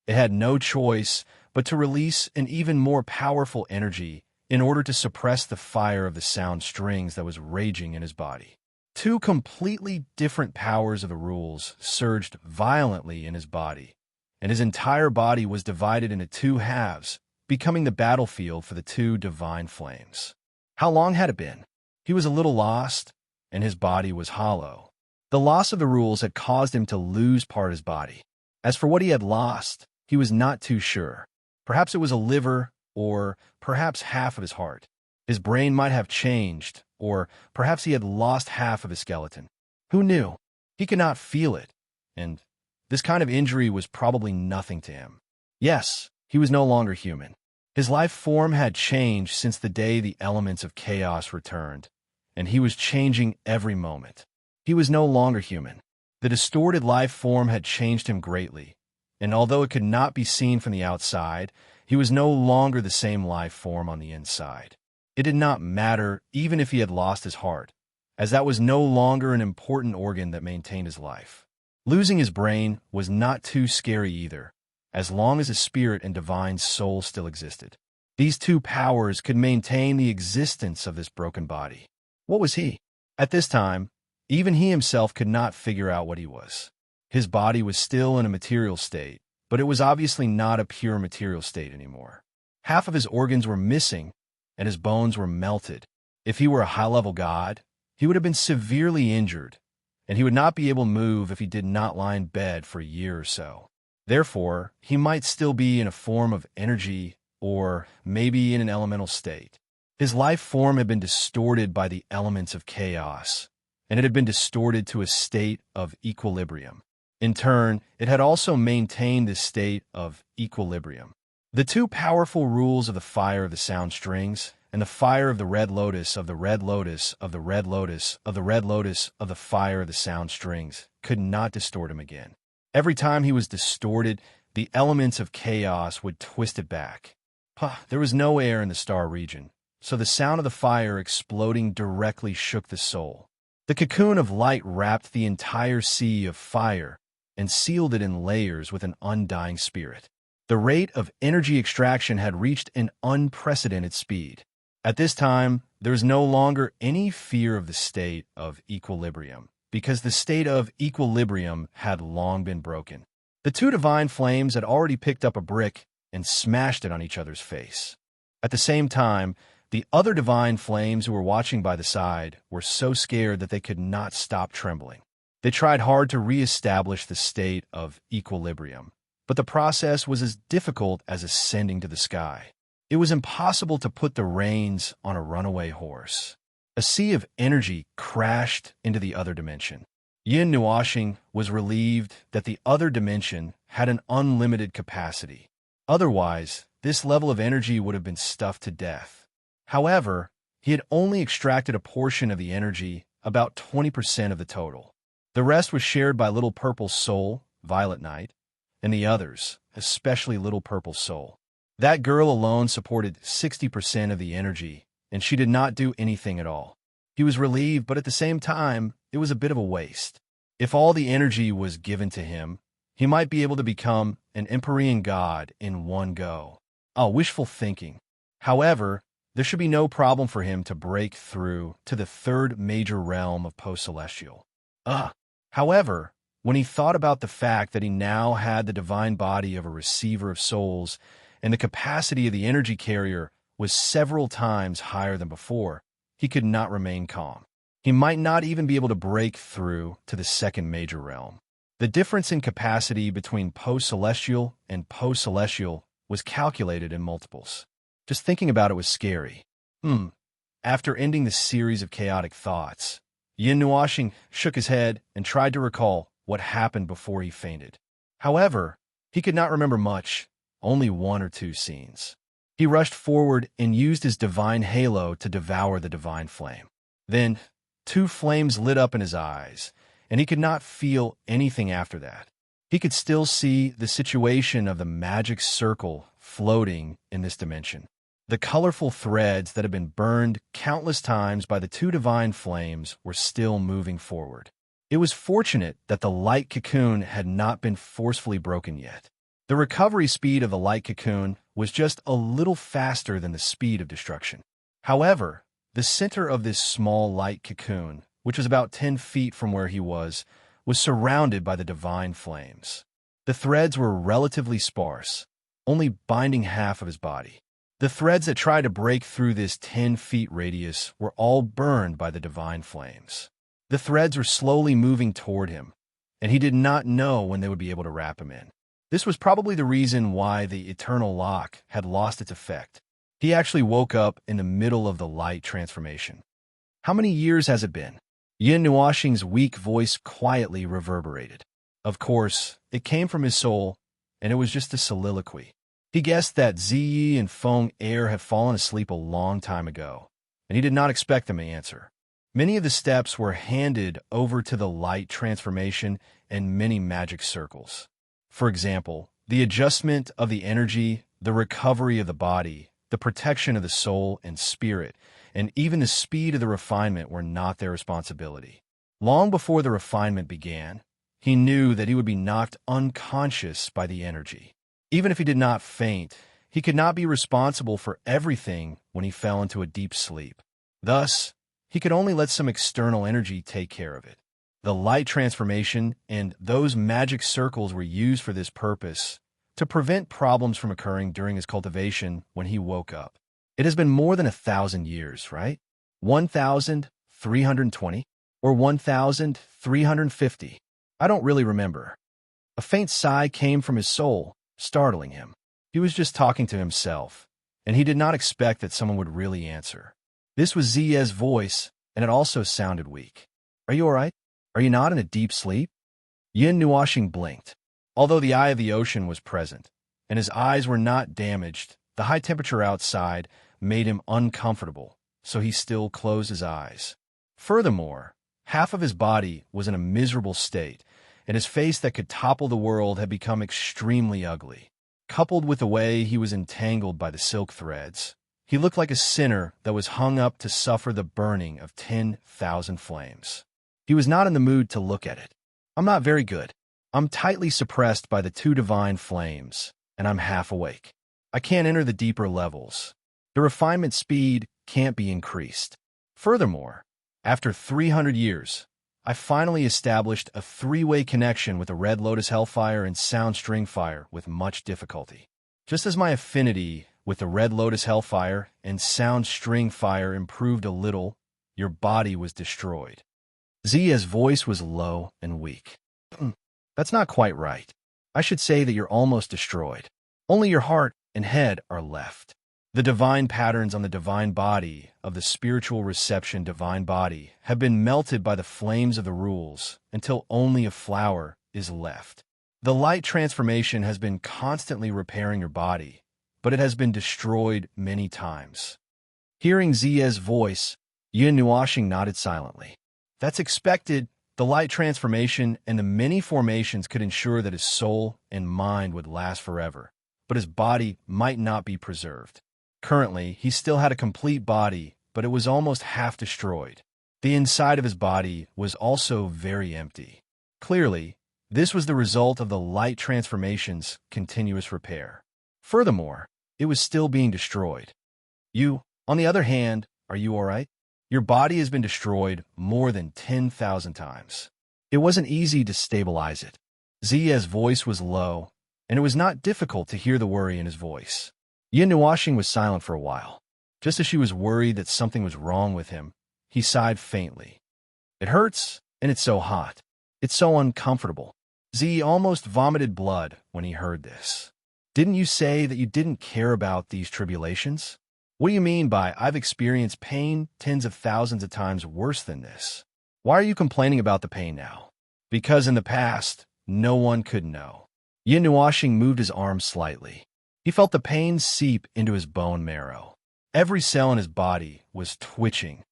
it had no choice but to release an even more powerful energy in order to suppress the fire of the sound strings that was raging in his body. Two completely different powers of the rules surged violently in his body, and his entire body was divided into two halves, becoming the battlefield for the two divine flames. How long had it been? He was a little lost, and his body was hollow. The loss of the rules had caused him to lose part of his body. As for what he had lost, he was not too sure. Perhaps it was a liver, or perhaps half of his heart. His brain might have changed, or perhaps he had lost half of his skeleton. Who knew? He could not feel it, and this kind of injury was probably nothing to him. Yes, he was no longer human. His life form had changed since the day the elements of chaos returned, and he was changing every moment. He was no longer human. The distorted life form had changed him greatly, and although it could not be seen from the outside, he was no longer the same life form on the inside. It did not matter even if he had lost his heart, as that was no longer an important organ that maintained his life. Losing his brain was not too scary either, as long as his spirit and divine soul still existed. These two powers could maintain the existence of this broken body. What was he? At this time, even he himself could not figure out what he was. His body was still in a material state, but it was obviously not a pure material state anymore. Half of his organs were missing, and his bones were melted. If he were a high-level god, he would have been severely injured, and he would not be able to move if he did not lie in bed for a year or so. Therefore, he might still be in a form of energy, or maybe in an elemental state. His life form had been distorted by the elements of chaos, and it had been distorted to a state of equilibrium. In turn, it had also maintained this state of equilibrium. The two powerful rules of the fire of the sound strings and the fire of the red lotus of the red lotus of the red lotus of the red lotus of the fire of the sound strings could not distort him again. Every time he was distorted, the elements of chaos would twist it back. There was no air in the star region, so the sound of the fire exploding directly shook the soul. The cocoon of light wrapped the entire sea of fire and sealed it in layers with an undying spirit. The rate of energy extraction had reached an unprecedented speed. At this time, there was no longer any fear of the state of equilibrium, because the state of equilibrium had long been broken. The two divine flames had already picked up a brick and smashed it on each other's face. At the same time, the other divine flames who were watching by the side were so scared that they could not stop trembling. They tried hard to re-establish the state of equilibrium, but the process was as difficult as ascending to the sky. It was impossible to put the reins on a runaway horse. A sea of energy crashed into the other dimension. Yin Nuashing was relieved that the other dimension had an unlimited capacity. Otherwise, this level of energy would have been stuffed to death. However, he had only extracted a portion of the energy, about 20% of the total. The rest was shared by Little Purple Soul, Violet Knight, and the others, especially Little Purple Soul. That girl alone supported 60% of the energy, and she did not do anything at all. He was relieved, but at the same time, it was a bit of a waste. If all the energy was given to him, he might be able to become an Empyrean god in one go. Wishful thinking. However, there should be no problem for him to break through to the third major realm of post-celestial. However, when he thought about the fact that he now had the divine body of a receiver of souls and the capacity of the energy carrier was several times higher than before, he could not remain calm. He might not even be able to break through to the second major realm. The difference in capacity between post-celestial and post-celestial was calculated in multiples. Just thinking about it was scary. After ending the series of chaotic thoughts, Yin Nuashing shook his head and tried to recall what happened before he fainted. However, he could not remember much, only one or two scenes. He rushed forward and used his divine halo to devour the divine flame. Then, two flames lit up in his eyes, and he could not feel anything after that. He could still see the situation of the magic circle floating in this dimension. The colorful threads that had been burned countless times by the two divine flames were still moving forward. It was fortunate that the light cocoon had not been forcefully broken yet. The recovery speed of the light cocoon was just a little faster than the speed of destruction. However, the center of this small light cocoon, which was about 10 feet from where he was surrounded by the divine flames. The threads were relatively sparse, only binding half of his body. The threads that tried to break through this 10 feet radius were all burned by the divine flames. The threads were slowly moving toward him, and he did not know when they would be able to wrap him in. This was probably the reason why the eternal lock had lost its effect. He actually woke up in the middle of the light transformation. How many years has it been? Yin Nuoxing's weak voice quietly reverberated. Of course, it came from his soul, and it was just a soliloquy. He guessed that Ziyi and Feng Er had fallen asleep a long time ago, and he did not expect them to answer. Many of the steps were handed over to the light transformation and many magic circles. For example, the adjustment of the energy, the recovery of the body, the protection of the soul and spirit, and even the speed of the refinement were not their responsibility. Long before the refinement began, he knew that he would be knocked unconscious by the energy. Even if he did not faint, he could not be responsible for everything when he fell into a deep sleep. Thus, he could only let some external energy take care of it. The light transformation and those magic circles were used for this purpose, to prevent problems from occurring during his cultivation when he woke up. It has been more than 1,000 years, right? 1,320? Or 1,350? I don't really remember. A faint sigh came from his soul, startling him. He was just talking to himself, and he did not expect that someone would really answer. This was Ziye's voice, and it also sounded weak. Are you all right? Are you not in a deep sleep? Yin Nuoxing blinked. Although the eye of the ocean was present, and his eyes were not damaged, the high temperature outside made him uncomfortable, so he still closed his eyes. Furthermore, half of his body was in a miserable state, and his face that could topple the world had become extremely ugly. Coupled with the way he was entangled by the silk threads, he looked like a sinner that was hung up to suffer the burning of 10,000 flames. He was not in the mood to look at it. I'm not very good. I'm tightly suppressed by the 2 divine flames, and I'm half awake. I can't enter the deeper levels. The refinement speed can't be increased. Furthermore, after 300 years, I finally established a 3-way connection with the Red Lotus Hellfire and Sound String Fire with much difficulty. Just as my affinity with the Red Lotus Hellfire and Sound String Fire improved a little, your body was destroyed. Ziya's voice was low and weak. That's not quite right. I should say that you're almost destroyed. Only your heart and head are left. The divine patterns on the divine body of the spiritual reception divine body have been melted by the flames of the rules until only a flower is left. The light transformation has been constantly repairing your body, but it has been destroyed many times. Hearing Ziya's voice, Yin Nuoxing nodded silently. That's expected. The light transformation and the many formations could ensure that his soul and mind would last forever, but his body might not be preserved. Currently, he still had a complete body, but it was almost half destroyed. The inside of his body was also very empty. Clearly, this was the result of the light transformation's continuous repair. Furthermore, it was still being destroyed. You, on the other hand, are you all right? Your body has been destroyed more than 10,000 times. It wasn't easy to stabilize it. Ziya's voice was low, and it was not difficult to hear the worry in his voice. Yin Nuoxing was silent for a while. Just as she was worried that something was wrong with him, he sighed faintly. It hurts, and it's so hot. It's so uncomfortable. Ziyi almost vomited blood when he heard this. Didn't you say that you didn't care about these tribulations? What do you mean by, I've experienced pain tens of thousands of times worse than this? Why are you complaining about the pain now? Because in the past, no one could know. Yin Nuoxing moved his arm slightly. He felt the pain seep into his bone marrow. Every cell in his body was twitching.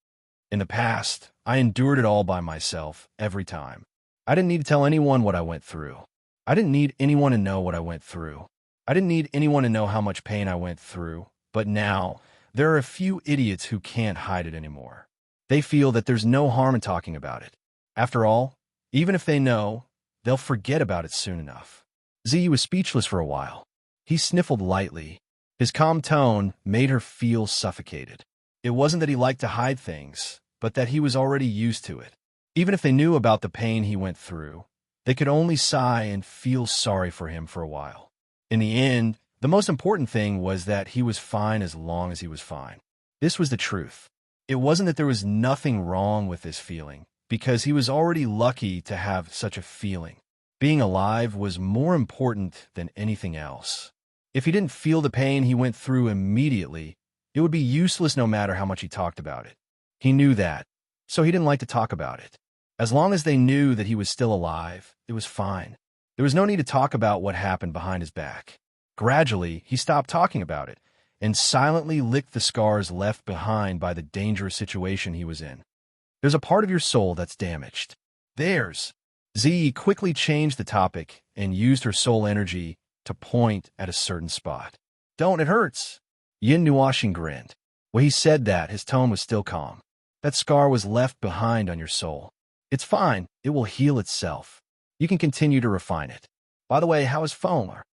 In the past, I endured it all by myself, every time. I didn't need to tell anyone what I went through. I didn't need anyone to know what I went through. I didn't need anyone to know how much pain I went through. But now, there are a few idiots who can't hide it anymore. They feel that there's no harm in talking about it. After all, Even if they know, they'll forget about it soon enough. Z was speechless for a while. He sniffled lightly. His calm tone made her feel suffocated. It wasn't that he liked to hide things, but that he was already used to it. Even if they knew about the pain he went through, they could only sigh and feel sorry for him for a while. In the end, the most important thing was that he was fine as long as he was fine. This was the truth. It wasn't that there was nothing wrong with this feeling, because he was already lucky to have such a feeling. Being alive was more important than anything else. If he didn't feel the pain he went through immediately, it would be useless no matter how much he talked about it. He knew that, so he didn't like to talk about it. As long as they knew that he was still alive, it was fine. There was no need to talk about what happened behind his back. Gradually, he stopped talking about it and silently licked the scars left behind by the dangerous situation he was in. There's a part of your soul that's damaged. Theirs. Z quickly changed the topic and used her soul energy to point at a certain spot. Don't, it hurts. Yin Nuashing grinned. When he said that, his tone was still calm. That scar was left behind on your soul. It's fine. It will heal itself. You can continue to refine it. By the way, how is Fomer?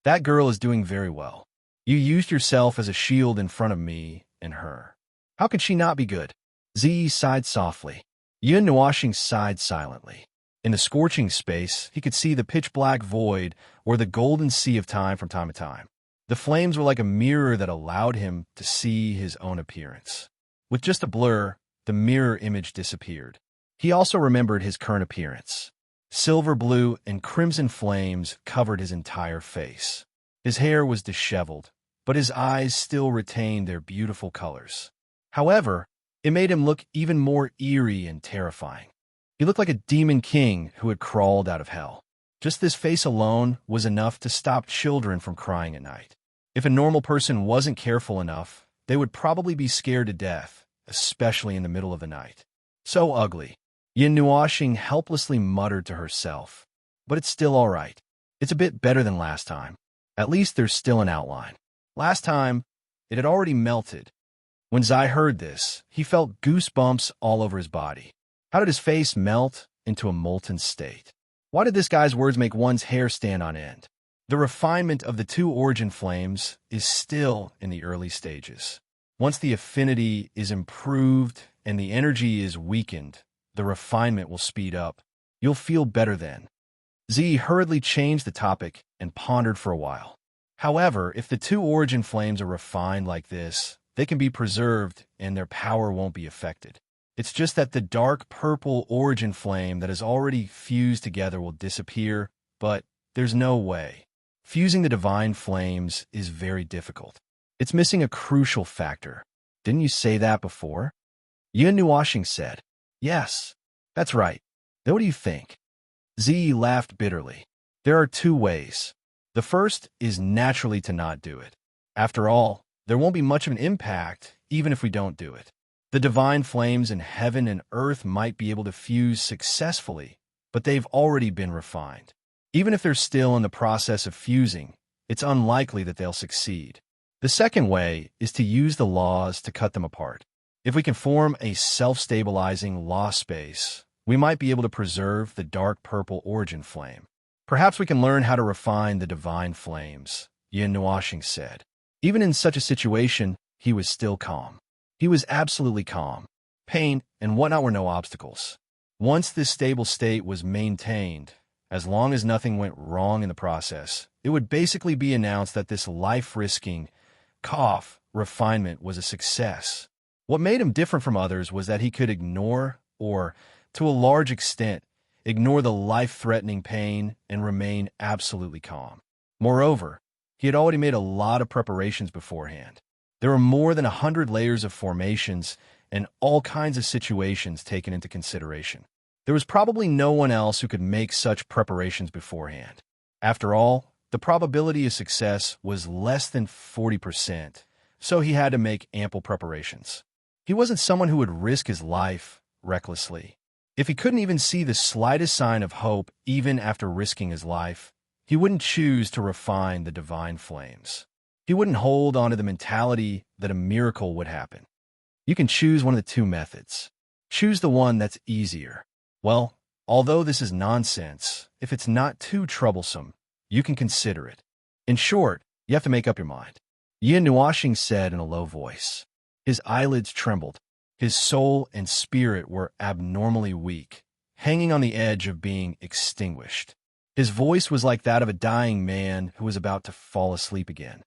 That girl is doing very well. You used yourself as a shield in front of me and her. How could she not be good? Z sighed softly. Yin Nuashing sighed silently. In the scorching space, he could see the pitch-black void or the golden sea of time from time to time. The flames were like a mirror that allowed him to see his own appearance. With just a blur, the mirror image disappeared. He also remembered his current appearance. Silver blue and crimson flames covered his entire face. His hair was disheveled, but his eyes still retained their beautiful colors. However, it made him look even more eerie and terrifying. He looked like a demon king who had crawled out of hell. Just this face alone was enough to stop children from crying at night. If a normal person wasn't careful enough, they would probably be scared to death, especially in the middle of the night. So ugly. Yin Nuashing helplessly muttered to herself. But it's still all right. It's a bit better than last time. At least there's still an outline. Last time, it had already melted. When Zai heard this, he felt goosebumps all over his body. How did his face melt into a molten state? Why did this guy's words make one's hair stand on end? The refinement of the two origin flames is still in the early stages. Once the affinity is improved and the energy is weakened, the refinement will speed up. You'll feel better then. Z hurriedly changed the topic and pondered for a while. However, if the two origin flames are refined like this, they can be preserved and their power won't be affected. It's just that the dark purple origin flame that is already fused together will disappear, but there's no way. Fusing the divine flames is very difficult. It's missing a crucial factor. Didn't you say that before? Yin Nuashing said. Yes, that's right. Then what do you think? Z laughed bitterly. There are two ways. The first is naturally to not do it. After all, there won't be much of an impact even if we don't do it. The divine flames in heaven and earth might be able to fuse successfully, but they've already been refined. Even if they're still in the process of fusing, it's unlikely that they'll succeed. The second way is to use the laws to cut them apart. If we can form a self-stabilizing law space, we might be able to preserve the dark purple origin flame. Perhaps we can learn how to refine the divine flames, Yin Nuashing said. Even in such a situation, he was still calm. He was absolutely calm. Pain and whatnot were no obstacles. Once this stable state was maintained, as long as nothing went wrong in the process, it would basically be announced that this life-risking refinement was a success. What made him different from others was that he could ignore, or, to a large extent, ignore the life-threatening pain and remain absolutely calm. Moreover, he had already made a lot of preparations beforehand. There were more than 100 layers of formations and all kinds of situations taken into consideration. There was probably no one else who could make such preparations beforehand. After all, the probability of success was less than 40%, so he had to make ample preparations. He wasn't someone who would risk his life recklessly. If he couldn't even see the slightest sign of hope even after risking his life, he wouldn't choose to refine the divine flames. He wouldn't hold on to the mentality that a miracle would happen. You can choose one of the two methods. Choose the one that's easier. Well, Although this is nonsense, if it's not too troublesome, you can consider it. In short, you have to make up your mind. Yin Nuashing said in a low voice. His eyelids trembled. His soul and spirit were abnormally weak, hanging on the edge of being extinguished. His voice was like that of a dying man who was about to fall asleep again.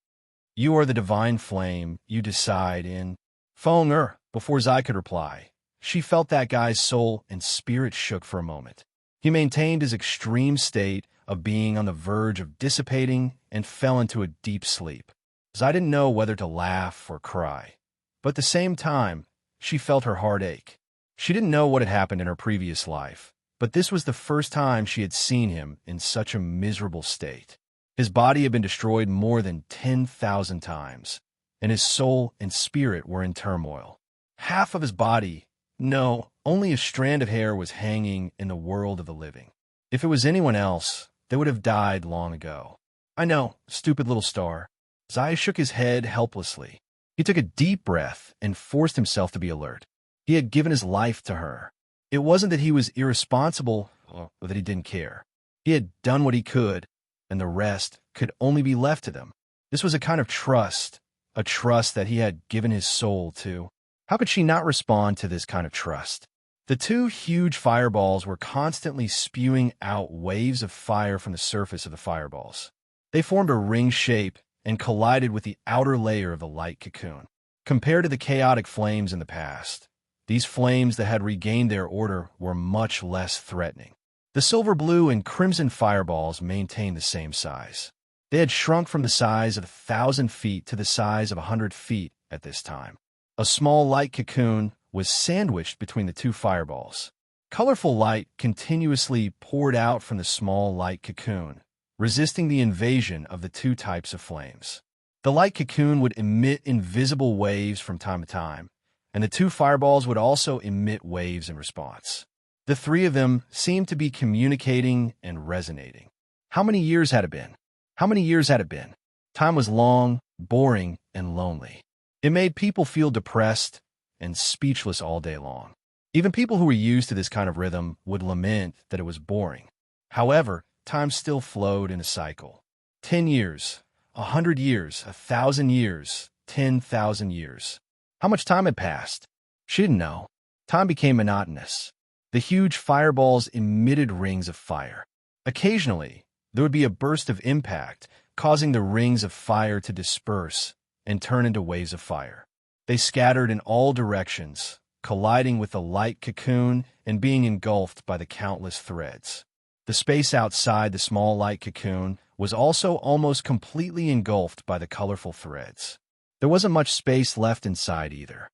You are the divine flame, you decide in Feng Er. Before Zai could reply, she felt that guy's soul and spirit shook for a moment. He maintained his extreme state of being on the verge of dissipating and fell into a deep sleep. Zai didn't know whether to laugh or cry, but at the same time, she felt her heart ache. She didn't know what had happened in her previous life, but this was the first time she had seen him in such a miserable state. His body had been destroyed more than 10,000 times, and his soul and spirit were in turmoil. Half of his body, no, only a strand of hair was hanging in the world of the living. If it was anyone else, they would have died long ago. I know, stupid little star. Zai shook his head helplessly. He took a deep breath and forced himself to be alert. He had given his life to her. It wasn't that he was irresponsible or that he didn't care. He had done what he could, and the rest could only be left to them. This was a kind of trust, a trust that he had given his soul to. How could she not respond to this kind of trust? The two huge fireballs were constantly spewing out waves of fire from the surface of the fireballs. They formed a ring shape and collided with the outer layer of the light cocoon. Compared to the chaotic flames in the past, these flames that had regained their order were much less threatening. The silver blue and crimson fireballs maintained the same size. They had shrunk from the size of 1,000 feet to the size of 100 feet at this time. A small light cocoon was sandwiched between the two fireballs. Colorful light continuously poured out from the small light cocoon, resisting the invasion of the two types of flames. The light cocoon would emit invisible waves from time to time, and the two fireballs would also emit waves in response. The three of them seemed to be communicating and resonating. How many years had it been? How many years had it been? Time was long, boring, and lonely. It made people feel depressed and speechless all day long. Even people who were used to this kind of rhythm would lament that it was boring. However, time still flowed in a cycle. 10 years, 100 years, 1,000 years, 10,000 years. How much time had passed? She didn't know. Time became monotonous. The huge fireballs emitted rings of fire. Occasionally, there would be a burst of impact, causing the rings of fire to disperse and turn into waves of fire. They scattered in all directions, colliding with the light cocoon and being engulfed by the countless threads. The space outside the small light cocoon was also almost completely engulfed by the colorful threads. There wasn't much space left inside either.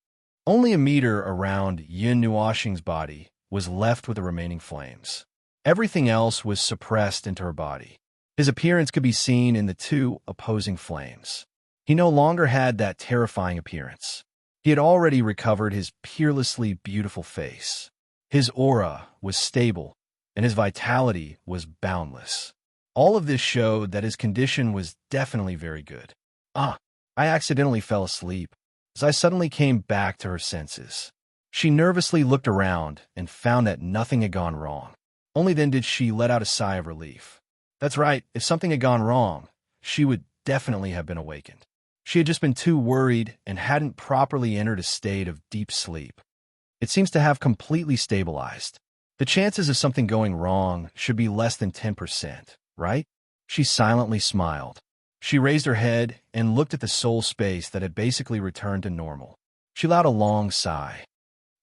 Only a meter around Yin Nuashing's body was left with the remaining flames. Everything else was suppressed into her body. His appearance could be seen in the two opposing flames. He no longer had that terrifying appearance. He had already recovered his peerlessly beautiful face. His aura was stable, and his vitality was boundless. All of this showed that his condition was definitely very good. I accidentally fell asleep, as I suddenly came back to her senses. She nervously looked around and found that nothing had gone wrong. Only then did she let out a sigh of relief. That's right, if something had gone wrong, she would definitely have been awakened. She had just been too worried and hadn't properly entered a state of deep sleep. It seems to have completely stabilized. The chances of something going wrong should be less than 10%, right? She silently smiled. She raised her head and looked at the soul space that had basically returned to normal. She let out a long sigh.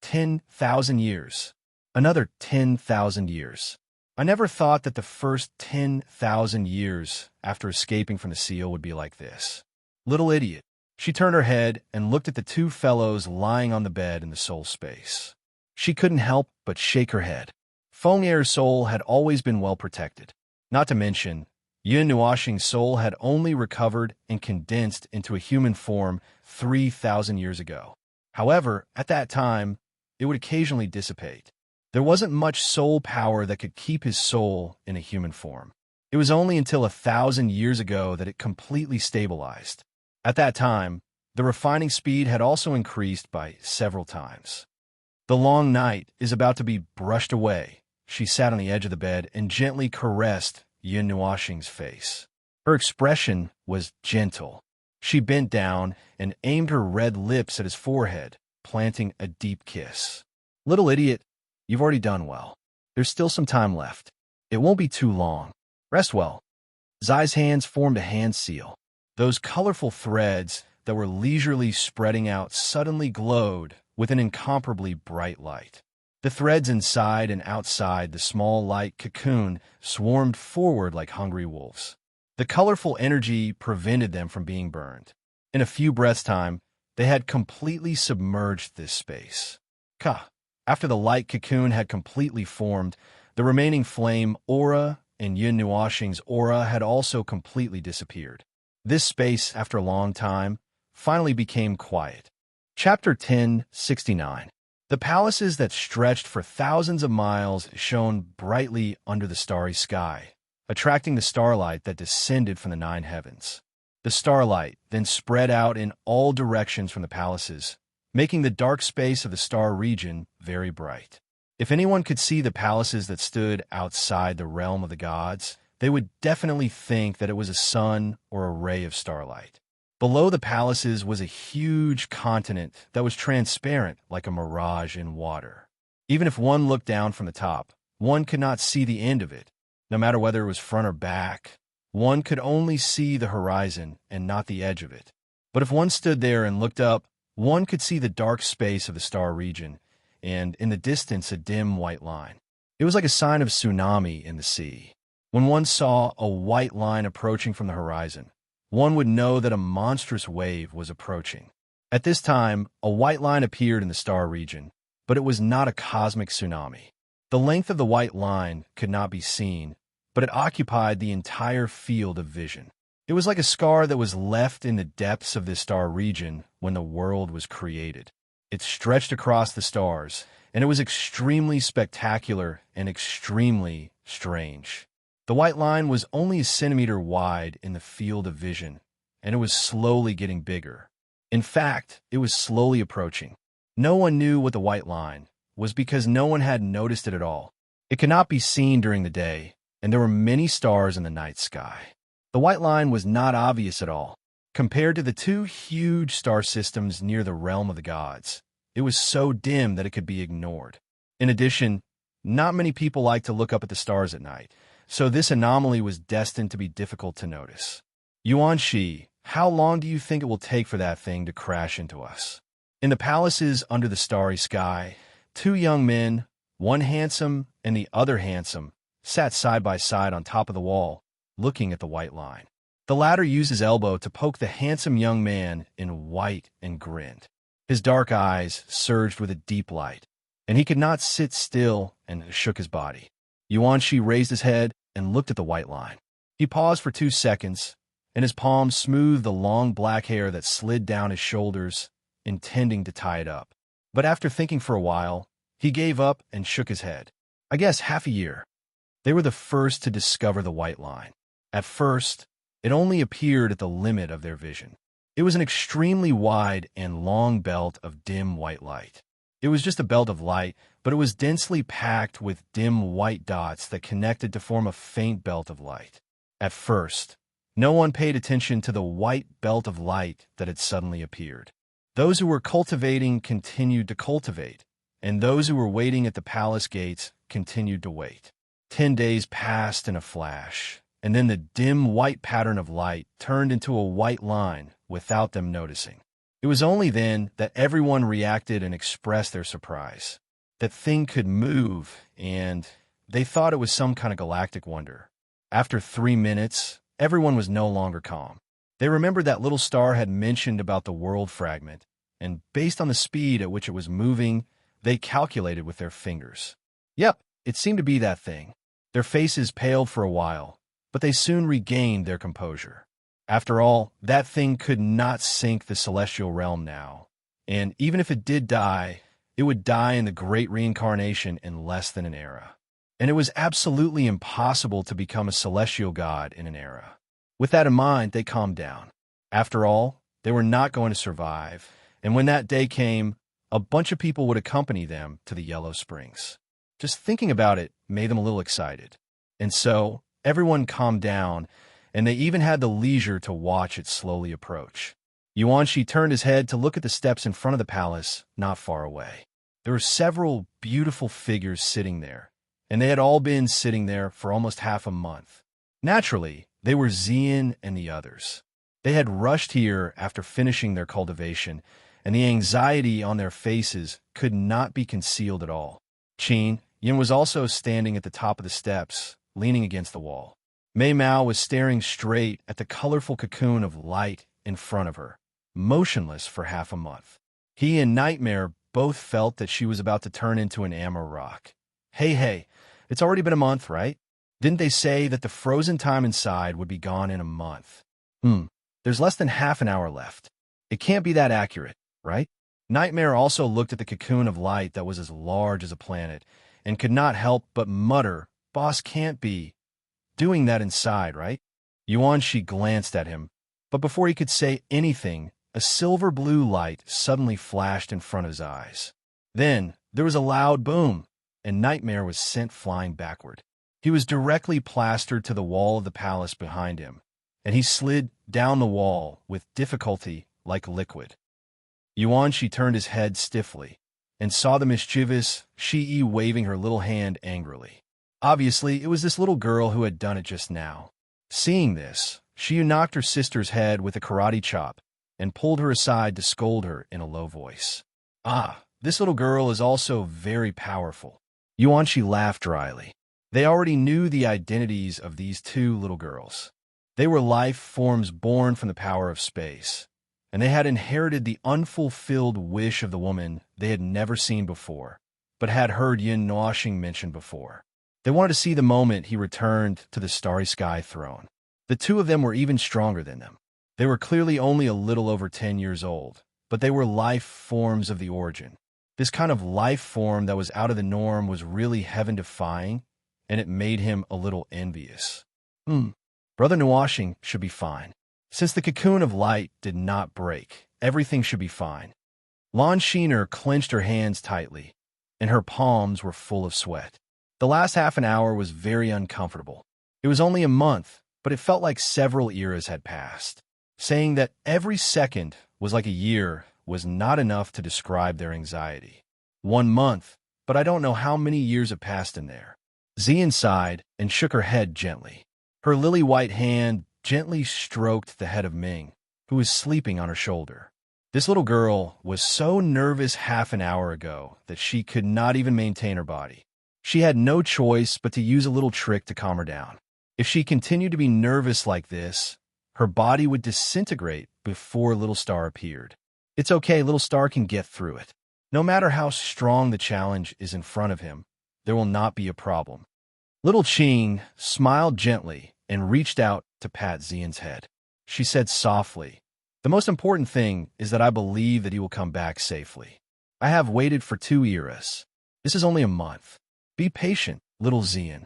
10,000 years. Another 10,000 years. I never thought that the first 10,000 years after escaping from the seal would be like this. Little idiot. She turned her head and looked at the two fellows lying on the bed in the soul space. She couldn't help but shake her head. Feng Er's soul had always been well protected. Not to mention, Yin Nuashing's soul had only recovered and condensed into a human form 3,000 years ago. However, at that time, it would occasionally dissipate. There wasn't much soul power that could keep his soul in a human form. It was only until 1,000 years ago that it completely stabilized. At that time, the refining speed had also increased by several times. The long night is about to be brushed away, she sat on the edge of the bed and gently caressed Yun Nuoxing's face. Her expression was gentle. She bent down and aimed her red lips at his forehead, planting a deep kiss. "Little idiot, you've already done well. There's still some time left. It won't be too long. Rest well." Zai's hands formed a hand seal. Those colorful threads that were leisurely spreading out suddenly glowed with an incomparably bright light. The threads inside and outside the small light cocoon swarmed forward like hungry wolves. The colorful energy prevented them from being burned. In a few breaths' time, they had completely submerged this space. After the light cocoon had completely formed, the remaining flame aura and Yun Nuoxing's aura had also completely disappeared. This space, after a long time, finally became quiet. Chapter 1069. The palaces that stretched for thousands of miles shone brightly under the starry sky, attracting the starlight that descended from the nine heavens. The starlight then spread out in all directions from the palaces, making the dark space of the star region very bright. If anyone could see the palaces that stood outside the realm of the gods, they would definitely think that it was a sun or a ray of starlight. Below the palaces was a huge continent that was transparent like a mirage in water. Even if one looked down from the top, one could not see the end of it. No matter whether it was front or back, one could only see the horizon and not the edge of it. But if one stood there and looked up, one could see the dark space of the star region, and in the distance a dim white line. It was like a sign of tsunami in the sea. When one saw a white line approaching from the horizon, one would know that a monstrous wave was approaching. At this time, a white line appeared in the star region, but it was not a cosmic tsunami. The length of the white line could not be seen, but it occupied the entire field of vision. It was like a scar that was left in the depths of this star region when the world was created. It stretched across the stars, and it was extremely spectacular and extremely strange. The white line was only a centimeter wide in the field of vision, and it was slowly getting bigger. In fact, it was slowly approaching. No one knew what the white line was because no one had noticed it at all. It could not be seen during the day, and there were many stars in the night sky. The white line was not obvious at all. Compared to the two huge star systems near the realm of the gods, it was so dim that it could be ignored. In addition, not many people like to look up at the stars at night, so this anomaly was destined to be difficult to notice. Yuanxi, how long do you think it will take for that thing to crash into us? In the palaces under the starry sky, two young men, one handsome and the other handsome, sat side by side on top of the wall, looking at the white line. The latter used his elbow to poke the handsome young man in white and grinned. His dark eyes surged with a deep light, and he could not sit still and shook his body. Yuanxi raised his head and looked at the white line. He paused for 2 seconds, and his palm smoothed the long black hair that slid down his shoulders, intending to tie it up. But after thinking for a while, he gave up and shook his head. I guess half a year. They were the first to discover the white line. At first, it only appeared at the limit of their vision. It was an extremely wide and long belt of dim white light. It was just a belt of light, but it was densely packed with dim white dots that connected to form a faint belt of light. At first, no one paid attention to the white belt of light that had suddenly appeared. Those who were cultivating continued to cultivate, and those who were waiting at the palace gates continued to wait. 10 days passed in a flash, and then the dim white pattern of light turned into a white line without them noticing. It was only then that everyone reacted and expressed their surprise. That thing could move, and they thought it was some kind of galactic wonder. After 3 minutes, everyone was no longer calm. They remembered that little star had mentioned about the world fragment, and based on the speed at which it was moving, they calculated with their fingers. Yep, it seemed to be that thing. Their faces paled for a while, but they soon regained their composure. After all, that thing could not sink the celestial realm now, and even if it did die, it would die in the great reincarnation in less than an era. And it was absolutely impossible to become a celestial god in an era. With that in mind, they calmed down. After all, they were not going to survive, and when that day came, a bunch of people would accompany them to the Yellow Springs. Just thinking about it made them a little excited. And so, everyone calmed down, and they even had the leisure to watch it slowly approach. Yuanshi turned his head to look at the steps in front of the palace, not far away. There were several beautiful figures sitting there, and they had all been sitting there for almost half a month. Naturally, they were Xian and the others. They had rushed here after finishing their cultivation, and the anxiety on their faces could not be concealed at all. Qin Yin was also standing at the top of the steps, leaning against the wall. Mei Mao was staring straight at the colorful cocoon of light in front of her, motionless for half a month. He and Nightmare both felt that she was about to turn into an amber rock. Hey, it's already been a month, right? Didn't they say that the frozen time inside would be gone in a month? There's less than half an hour left. It can't be that accurate, right? Nightmare also looked at the cocoon of light that was as large as a planet and could not help but mutter, "Boss can't be doing that inside, right?" Yuanshi glanced at him, but before he could say anything, a silver blue light suddenly flashed in front of his eyes. Then there was a loud boom, and Nightmare was sent flying backward. He was directly plastered to the wall of the palace behind him, and he slid down the wall with difficulty like liquid. Yuanshi turned his head stiffly and saw the mischievous Shi waving her little hand angrily. Obviously, it was this little girl who had done it just now. Seeing this, Shi knocked her sister's head with a karate chop and pulled her aside to scold her in a low voice. This little girl is also very powerful. Yuanshi laughed dryly. They already knew the identities of these two little girls. They were life forms born from the power of space, and they had inherited the unfulfilled wish of the woman they had never seen before, but had heard Yin Nuoxing mentioned before. They wanted to see the moment he returned to the starry sky throne. The two of them were even stronger than them. They were clearly only a little over 10 years old, but they were life forms of the origin. This kind of life form that was out of the norm was really heaven-defying, and it made him a little envious. Brother Nuoxing should be fine. Since the cocoon of light did not break, everything should be fine. Lan Shiner clenched her hands tightly, and her palms were full of sweat. The last half an hour was very uncomfortable. It was only a month, but it felt like several eras had passed. Saying that every second was like a year was not enough to describe their anxiety. 1 month, but I don't know how many years have passed in there. Xian sighed and shook her head gently. Her lily-white hand gently stroked the head of Ming, who was sleeping on her shoulder. This little girl was so nervous half an hour ago that she could not even maintain her body. She had no choice but to use a little trick to calm her down. If she continued to be nervous like this, her body would disintegrate before Little Star appeared. It's okay, Little Star can get through it. No matter how strong the challenge is in front of him, there will not be a problem. Little Qing smiled gently and reached out to pat Xian's head. She said softly, "The most important thing is that I believe that he will come back safely. I have waited for 2 eras. This is only a month. Be patient, little Xian."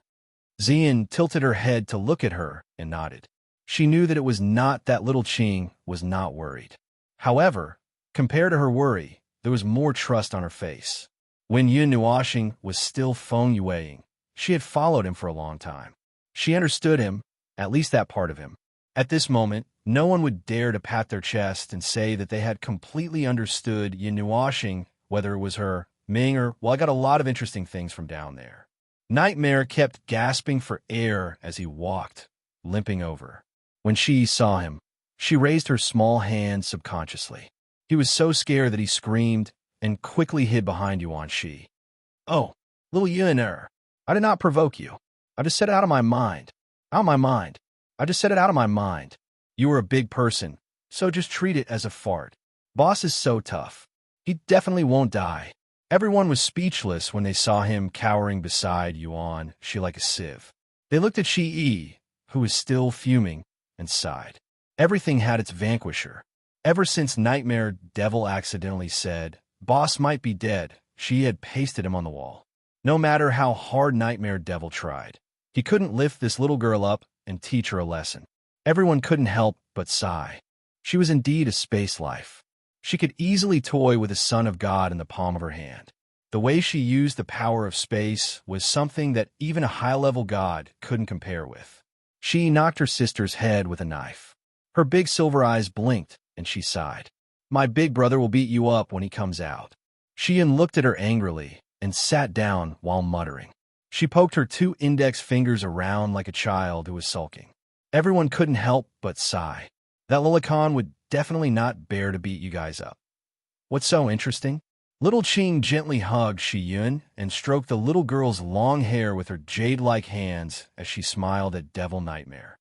Xian tilted her head to look at her and nodded. She knew that it was not that little Qing was not worried. However, compared to her worry, there was more trust on her face. When Yun Nuoxing was still Feng Yueing, she had followed him for a long time. She understood him, at least that part of him. At this moment, no one would dare to pat their chest and say that they had completely understood Yun Nuoxing, whether it was her, Ming, or, well, I got a lot of interesting things from down there. Nightmare kept gasping for air as he walked, limping over. When she saw him, she raised her small hand subconsciously. He was so scared that he screamed and quickly hid behind Yuanshi. "Oh, little Yuaner, I did not provoke you. I just said it out of my mind. Out of my mind. I just said it out of my mind. You are a big person, so just treat it as a fart. Boss is so tough. He definitely won't die." Everyone was speechless when they saw him cowering beside Yuan, she like a sieve. They looked at Shi Yi, who was still fuming, and sighed. Everything had its vanquisher. Ever since Nightmare Devil accidentally said, "Boss might be dead," she had pasted him on the wall. No matter how hard Nightmare Devil tried, he couldn't lift this little girl up and teach her a lesson. Everyone couldn't help but sigh. She was indeed a space life. She could easily toy with the Son of God in the palm of her hand. The way she used the power of space was something that even a high-level god couldn't compare with. She knocked her sister's head with a knife. Her big silver eyes blinked, and she sighed. "My big brother will beat you up when he comes out." Sheehan looked at her angrily and sat down while muttering. She poked her 2 index fingers around like a child who was sulking. Everyone couldn't help but sigh. That Lilicon would definitely not bear to beat you guys up. What's so interesting? Little Ching gently hugged Shi-yun and stroked the little girl's long hair with her jade-like hands as she smiled at Devil Nightmare.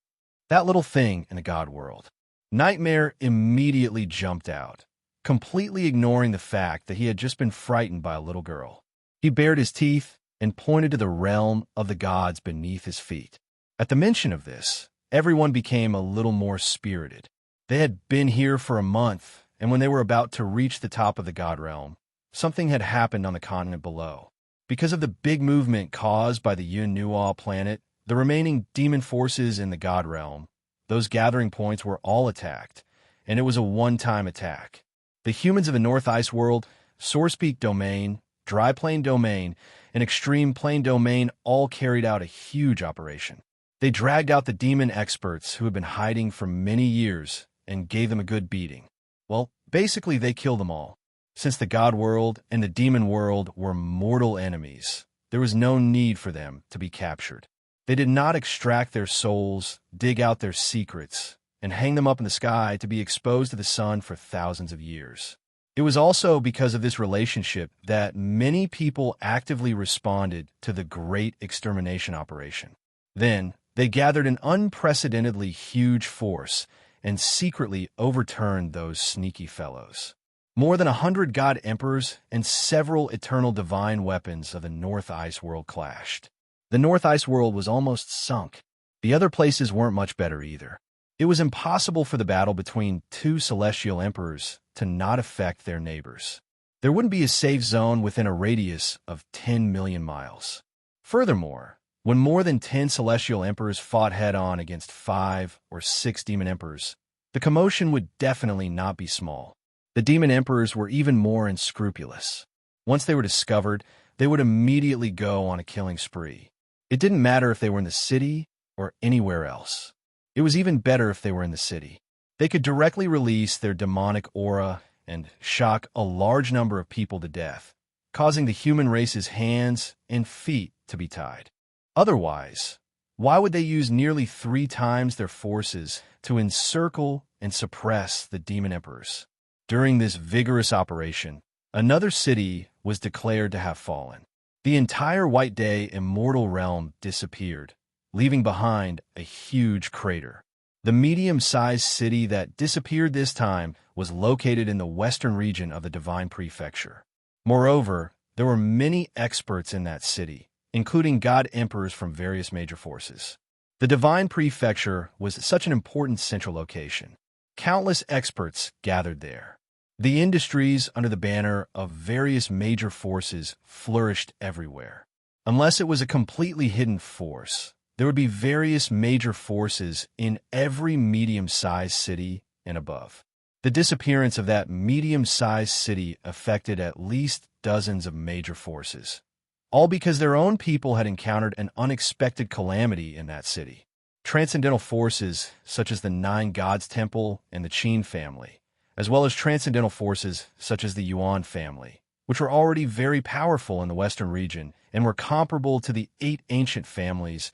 That little thing in the god world. Nightmare immediately jumped out, completely ignoring the fact that he had just been frightened by a little girl. He bared his teeth and pointed to the realm of the gods beneath his feet. At the mention of this, everyone became a little more spirited. They had been here for a month, and when they were about to reach the top of the god realm, something had happened on the continent below. Because of the big movement caused by the Yun-Nuo planet, the remaining demon forces in the god realm, those gathering points were all attacked, and it was a one-time attack. The humans of the North Ice World, Source Peak Domain, Dry Plain Domain, and Extreme Plain Domain all carried out a huge operation. They dragged out the demon experts who had been hiding for many years and gave them a good beating. Well, basically they killed them all. Since the god world and the demon world were mortal enemies, there was no need for them to be captured. They did not extract their souls, dig out their secrets, and hang them up in the sky to be exposed to the sun for thousands of years. It was also because of this relationship that many people actively responded to the Great Extermination Operation. Then, they gathered an unprecedentedly huge force and secretly overturned those sneaky fellows. More than 100 god emperors and several eternal divine weapons of the North Ice World clashed. The North Ice World was almost sunk. The other places weren't much better either. It was impossible for the battle between 2 celestial emperors to not affect their neighbors. There wouldn't be a safe zone within a radius of 10 million miles. Furthermore, when more than 10 celestial emperors fought head-on against 5 or 6 demon emperors, the commotion would definitely not be small. The demon emperors were even more unscrupulous. Once they were discovered, they would immediately go on a killing spree. It didn't matter if they were in the city or anywhere else. It was even better if they were in the city. They could directly release their demonic aura and shock a large number of people to death, causing the human race's hands and feet to be tied. Otherwise, why would they use nearly 3 times their forces to encircle and suppress the demon emperors? During this vigorous operation, another city was declared to have fallen. The entire White Day immortal realm disappeared, leaving behind a huge crater. The medium-sized city that disappeared this time was located in the western region of the Divine Prefecture. Moreover, there were many experts in that city, including god emperors from various major forces. The Divine Prefecture was such an important central location. Countless experts gathered there. The industries under the banner of various major forces flourished everywhere. Unless it was a completely hidden force, there would be various major forces in every medium-sized city and above. The disappearance of that medium-sized city affected at least dozens of major forces, all because their own people had encountered an unexpected calamity in that city. Transcendental forces such as the 9 Gods Temple and the Qin family, as well as transcendental forces such as the Yuan family, which were already very powerful in the western region and were comparable to the 8 ancient families,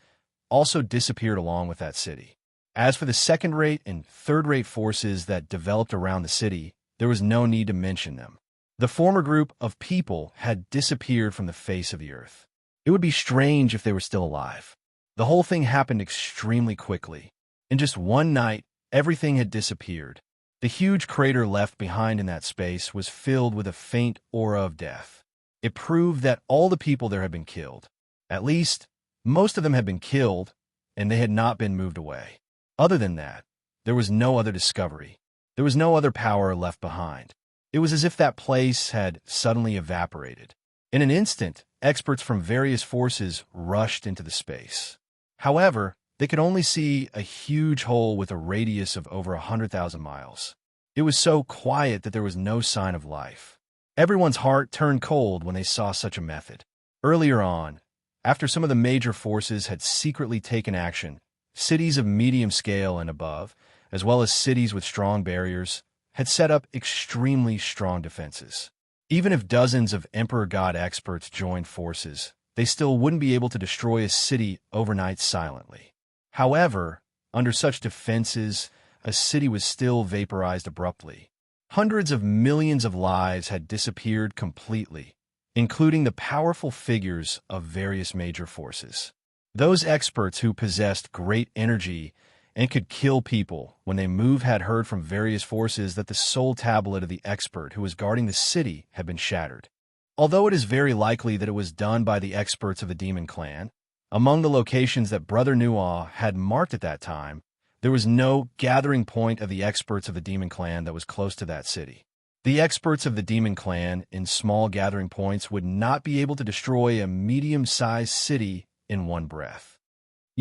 also disappeared along with that city. As for the second-rate and third-rate forces that developed around the city, there was no need to mention them. The former group of people had disappeared from the face of the earth. It would be strange if they were still alive. The whole thing happened extremely quickly. In just one night, everything had disappeared. The huge crater left behind in that space was filled with a faint aura of death. It proved that all the people there had been killed. At least, most of them had been killed, and they had not been moved away. Other than that, there was no other discovery. There was no other power left behind. It was as if that place had suddenly evaporated. In an instant, experts from various forces rushed into the space. However, they could only see a huge hole with a radius of over 100,000 miles. It was so quiet that there was no sign of life. Everyone's heart turned cold when they saw such a method. Earlier on, after some of the major forces had secretly taken action, cities of medium scale and above, as well as cities with strong barriers, had set up extremely strong defenses. Even if dozens of Emperor God experts joined forces, they still wouldn't be able to destroy a city overnight silently. However, under such defenses, a city was still vaporized abruptly. Hundreds of millions of lives had disappeared completely, including the powerful figures of various major forces. Those experts who possessed great energy and could kill people when they move had heard from various forces that the soul tablet of the expert who was guarding the city had been shattered. Although it is very likely that it was done by the experts of the Demon Clan, among the locations that Brother Nuaw had marked at that time, there was no gathering point of the experts of the Demon Clan that was close to that city. The experts of the Demon Clan in small gathering points would not be able to destroy a medium-sized city in one breath.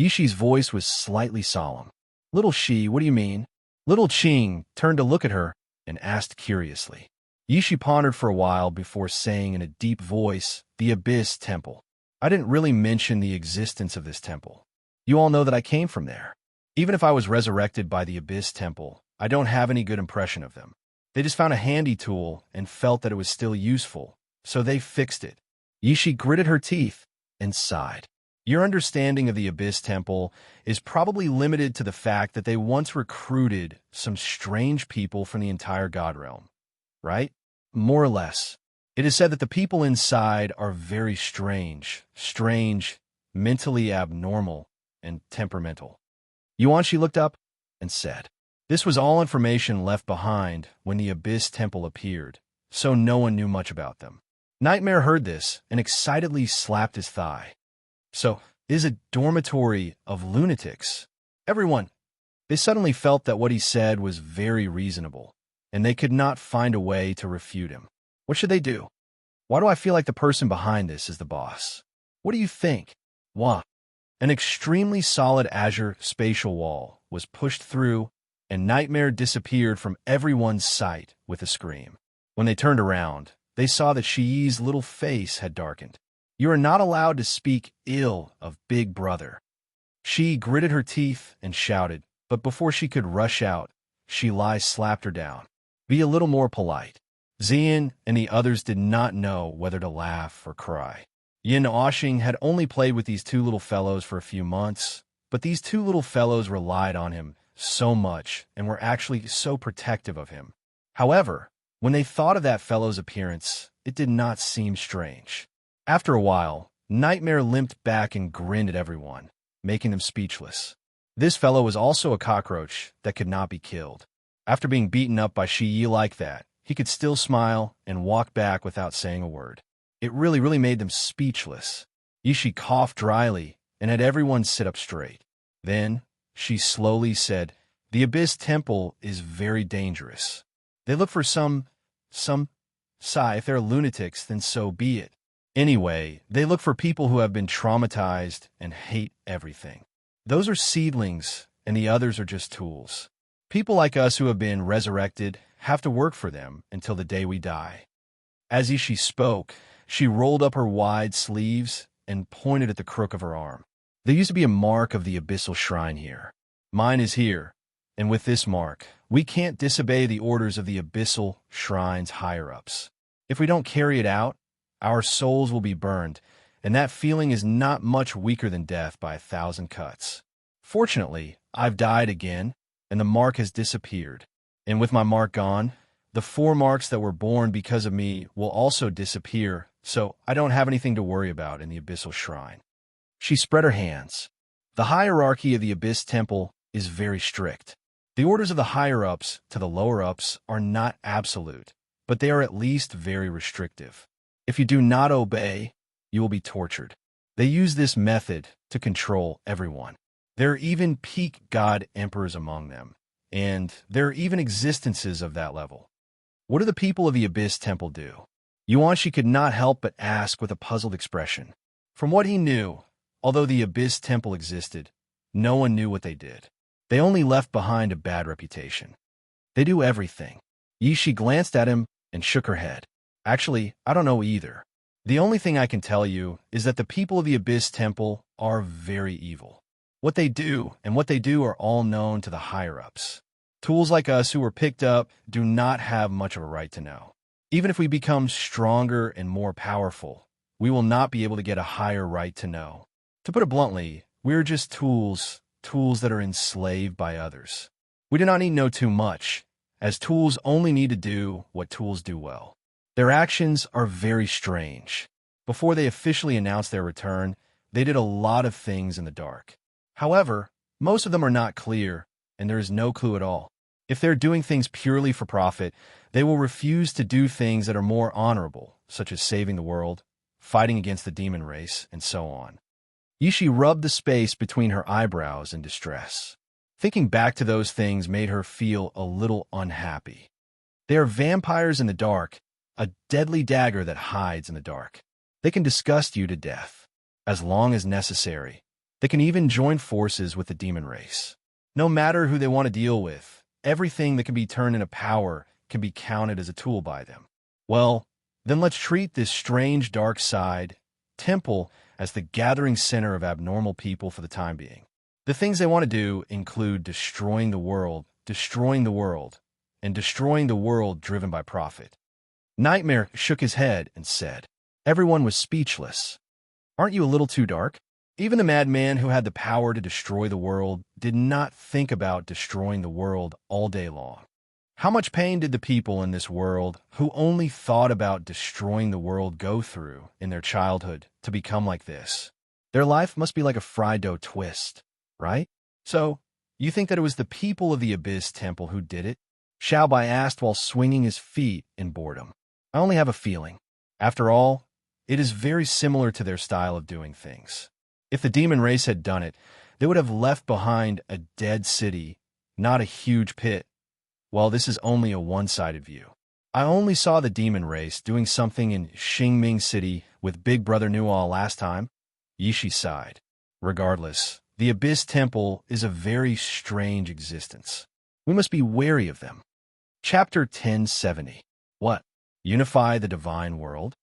Yishi's voice was slightly solemn. "Little Shi, what do you mean?" Little Qing turned to look at her and asked curiously. Yishi pondered for a while before saying in a deep voice, "The Abyss Temple. I didn't really mention the existence of this temple. You all know that I came from there. Even if I was resurrected by the Abyss Temple, I don't have any good impression of them. They just found a handy tool and felt that it was still useful, so they fixed it." Yishi gritted her teeth and sighed. "Your understanding of the Abyss Temple is probably limited to the fact that they once recruited some strange people from the entire God Realm, right? More or less. It is said that the people inside are very strange, mentally abnormal, and temperamental." Yuanshi looked up and said, "This was all information left behind when the Abyss Temple appeared, so no one knew much about them." Nightmare heard this and excitedly slapped his thigh. "So, is a dormitory of lunatics?" Everyone. They suddenly felt that what he said was very reasonable, and they could not find a way to refute him. What should they do? Why do I feel like the person behind this is the boss? What do you think? Wah. An extremely solid azure spatial wall was pushed through, and Nightmare disappeared from everyone's sight with a scream. When they turned around, they saw that Shiyi's little face had darkened. "You are not allowed to speak ill of Big Brother." She gritted her teeth and shouted, but before she could rush out, Shi-Lai slapped her down. "Be a little more polite." Xian and the others did not know whether to laugh or cry. Yin Oshing had only played with these two little fellows for a few months, but these two little fellows relied on him so much and were actually so protective of him. However, when they thought of that fellow's appearance, it did not seem strange. After a while, Nightmare limped back and grinned at everyone, making them speechless. This fellow was also a cockroach that could not be killed. After being beaten up by Shi-Yi like that, he could still smile and walk back without saying a word. It really made them speechless. Yishi coughed dryly and had everyone sit up straight. Then, she slowly said, "The Abyss Temple is very dangerous. They look for some, if they're lunatics, then so be it. Anyway, they look for people who have been traumatized and hate everything. Those are seedlings, and the others are just tools. People like us who have been resurrected have to work for them until the day we die." As Yishi spoke, she rolled up her wide sleeves and pointed at the crook of her arm. "There used to be a mark of the Abyssal Shrine here. Mine is here, and with this mark, we can't disobey the orders of the Abyssal Shrine's higher-ups. If we don't carry it out, our souls will be burned, and that feeling is not much weaker than death by 1,000 cuts. Fortunately, I've died again, and the mark has disappeared. And with my mark gone, the 4 marks that were born because of me will also disappear, so I don't have anything to worry about in the Abyssal Shrine." She spread her hands. "The hierarchy of the Abyss Temple is very strict. The orders of the higher-ups to the lower-ups are not absolute, but they are at least very restrictive. If you do not obey, you will be tortured. They use this method to control everyone. There are even peak god emperors among them, and there are even existences of that level. What do the people of the Abyss Temple do?" Yuanshi could not help but ask with a puzzled expression. From what he knew, although the Abyss Temple existed, no one knew what they did. They only left behind a bad reputation. "They do everything." Yishi glanced at him and shook her head. Actually, I don't know either. The only thing I can tell you is that the people of the Abyss Temple are very evil. What they do and what they do are all known to the higher-ups. Tools like us who were picked up do not have much of a right to know. Even if we become stronger and more powerful, we will not be able to get a higher right to know. To put it bluntly, we're just tools that are enslaved by others. We do not need to know too much, as tools only need to do what tools do well. Their actions are very strange. Before they officially announced their return, they did a lot of things in the dark. However, most of them are not clear, and there is no clue at all. If they're doing things purely for profit, they will refuse to do things that are more honorable, such as saving the world, fighting against the demon race, and so on. Yishi rubbed the space between her eyebrows in distress. Thinking back to those things made her feel a little unhappy. They are vampires in the dark, a deadly dagger that hides in the dark. They can disgust you to death, as long as necessary. They can even join forces with the demon race. No matter who they want to deal with, everything that can be turned into power can be counted as a tool by them. Well, then let's treat this strange dark side temple as the gathering center of abnormal people for the time being. The things they want to do include destroying the world, and destroying the world driven by profit. Nightmare shook his head and said, everyone was speechless. Aren't you a little too dark? Even the madman who had the power to destroy the world did not think about destroying the world all day long. How much pain did the people in this world who only thought about destroying the world go through in their childhood to become like this? Their life must be like a fried dough twist, right? So, you think that it was the people of the Abyss Temple who did it? Xiaobai asked while swinging his feet in boredom. I only have a feeling. After all, it is very similar to their style of doing things. If the demon race had done it, they would have left behind a dead city, not a huge pit. Well, this is only a one-sided view. I only saw the demon race doing something in Xingming City with Big Brother Nual last time. Yishi sighed. Regardless, the Abyss Temple is a very strange existence. We must be wary of them. Chapter 1070. What? Unify the divine world?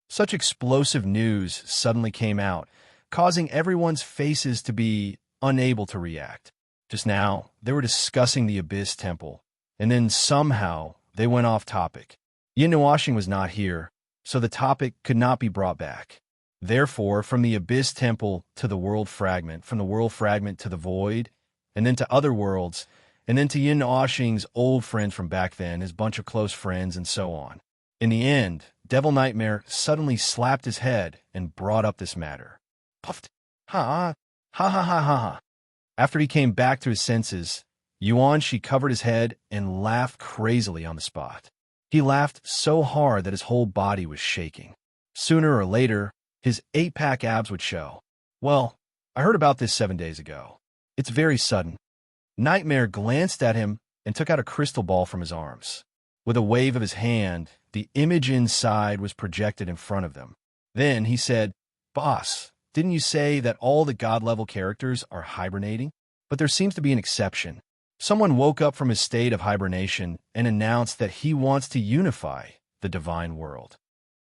Such explosive news suddenly came out, causing everyone's faces to be unable to react. Just now, they were discussing the Abyss Temple, and then somehow they went off topic. Yin Nuashing was not here, so the topic could not be brought back. Therefore, from the Abyss Temple to the World Fragment, from the World Fragment to the Void, and then to other worlds, and then to Yin Nuashing's old friends from back then, his bunch of close friends, and so on. In the end, Devil Nightmare suddenly slapped his head and brought up this matter. Puffed. Ha ha ha ha ha ha. After he came back to his senses, Yuanshi covered his head and laughed crazily on the spot. He laughed so hard that his whole body was shaking. Sooner or later, his 8-pack abs would show. Well, I heard about this 7 days ago. It's very sudden. Nightmare glanced at him and took out a crystal ball from his arms. With a wave of his hand, the image inside was projected in front of them. Then he said, Boss, didn't you say that all the God-level characters are hibernating? But there seems to be an exception. Someone woke up from his state of hibernation and announced that he wants to unify the divine world.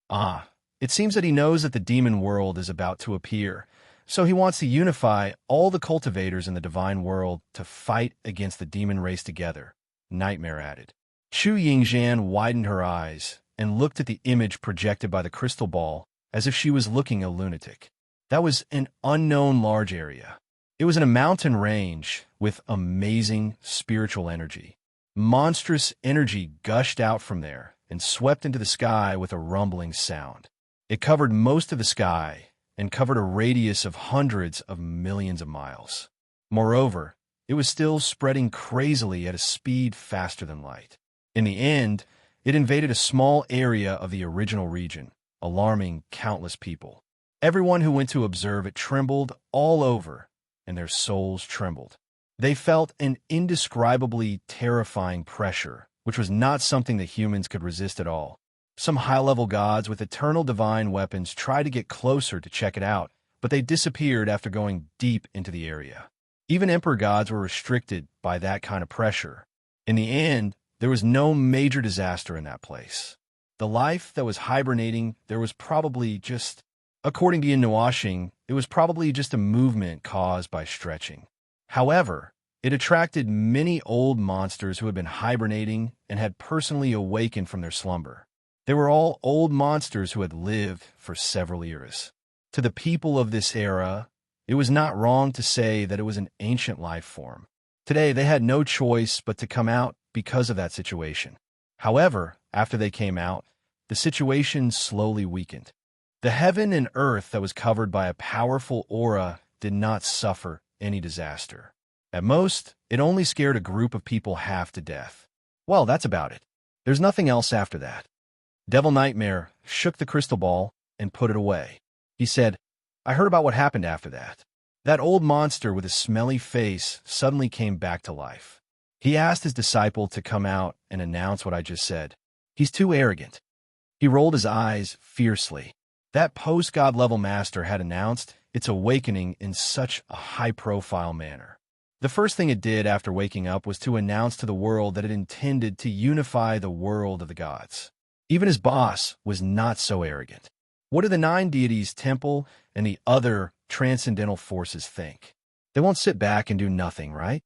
It seems that he knows that the demon world is about to appear, so he wants to unify all the cultivators in the divine world to fight against the demon race together, Nightmare added. Chu Yingzhan widened her eyes and looked at the image projected by the crystal ball as if she was looking a lunatic. That was an unknown large area. It was in a mountain range with amazing spiritual energy. Monstrous energy gushed out from there and swept into the sky with a rumbling sound. It covered most of the sky and covered a radius of hundreds of millions of miles. Moreover, it was still spreading crazily at a speed faster than light. In the end, it invaded a small area of the original region, alarming countless people. Everyone who went to observe it trembled all over, and their souls trembled. They felt an indescribably terrifying pressure, which was not something that humans could resist at all. Some high-level gods with eternal divine weapons tried to get closer to check it out, but they disappeared after going deep into the area. Even emperor gods were restricted by that kind of pressure. In the end, there was no major disaster in that place. the life that was hibernating, there was probably just, according to Innuashing, it was probably just a movement caused by stretching. However, it attracted many old monsters who had been hibernating and had personally awakened from their slumber. They were all old monsters who had lived for several eras. To the people of this era, it was not wrong to say that it was an ancient life form. Today, they had no choice but to come out because of that situation. However, after they came out, the situation slowly weakened. The heaven and earth that was covered by a powerful aura did not suffer any disaster. At most, it only scared a group of people half to death. Well, that's about it. There's nothing else after that. Devil Nightmare shook the crystal ball and put it away. He said, I heard about what happened after that. That old monster with a smelly face suddenly came back to life. He asked his disciple to come out and announce what I just said. He's too arrogant. He rolled his eyes fiercely. That post-god level master had announced its awakening in such a high-profile manner. The first thing it did after waking up was to announce to the world that it intended to unify the world of the gods. Even his boss was not so arrogant. What do the 9 deities temple and the other transcendental forces think? They won't sit back and do nothing, right?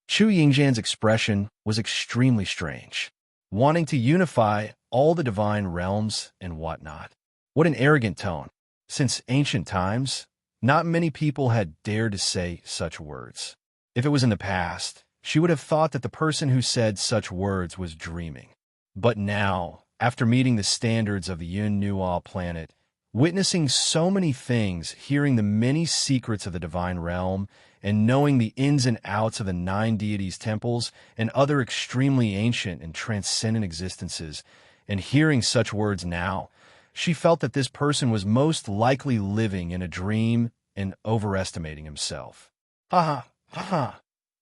Chu Yingzhan's expression was extremely strange, wanting to unify all the divine realms and whatnot. What an arrogant tone. Since ancient times, not many people had dared to say such words. If it was in the past, she would have thought that the person who said such words was dreaming. But now, after meeting the standards of the Yun Nual planet, witnessing so many things, hearing the many secrets of the divine realm, and knowing the ins and outs of the 9 deities' temples and other extremely ancient and transcendent existences, and hearing such words now, she felt that this person was most likely living in a dream and overestimating himself. Ha ha.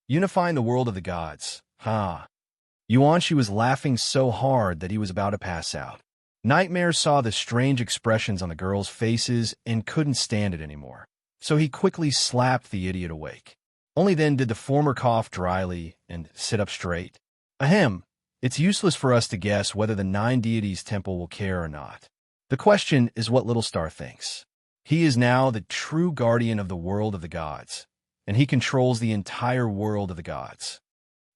Unifying the world of the gods. Ha. Yuanshi was laughing so hard that he was about to pass out. Nightmare saw the strange expressions on the girls' faces and couldn't stand it anymore, so he quickly slapped the idiot awake. Only then did the former cough dryly and sit up straight. Ahem, it's useless for us to guess whether the 9 deities' temple will care or not. The question is what Little Star thinks. He is now the true guardian of the world of the gods, and he controls the entire world of the gods.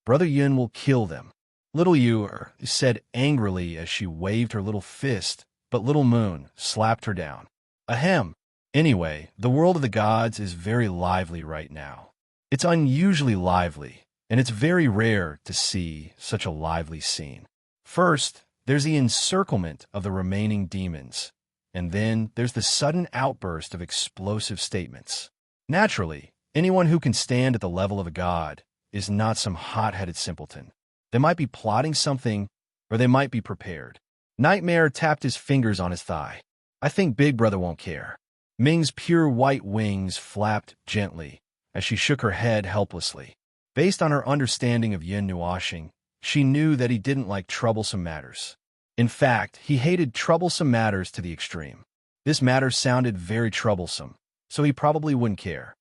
Brother Yun will kill them. Little Yu said angrily as she waved her little fist, but Little Moon slapped her down. Ahem. Anyway, the world of the gods is very lively right now. It's unusually lively, and it's very rare to see such a lively scene. First, there's the encirclement of the remaining demons, and then there's the sudden outburst of explosive statements. Naturally, anyone who can stand at the level of a god is not some hot-headed simpleton. They might be plotting something, or they might be prepared. Nightmare tapped his fingers on his thigh. I think Big Brother won't care. Ming's pure white wings flapped gently as she shook her head helplessly. Based on her understanding of Yin Nuashing, she knew that he didn't like troublesome matters. In fact, he hated troublesome matters to the extreme. This matter sounded very troublesome, so he probably wouldn't care.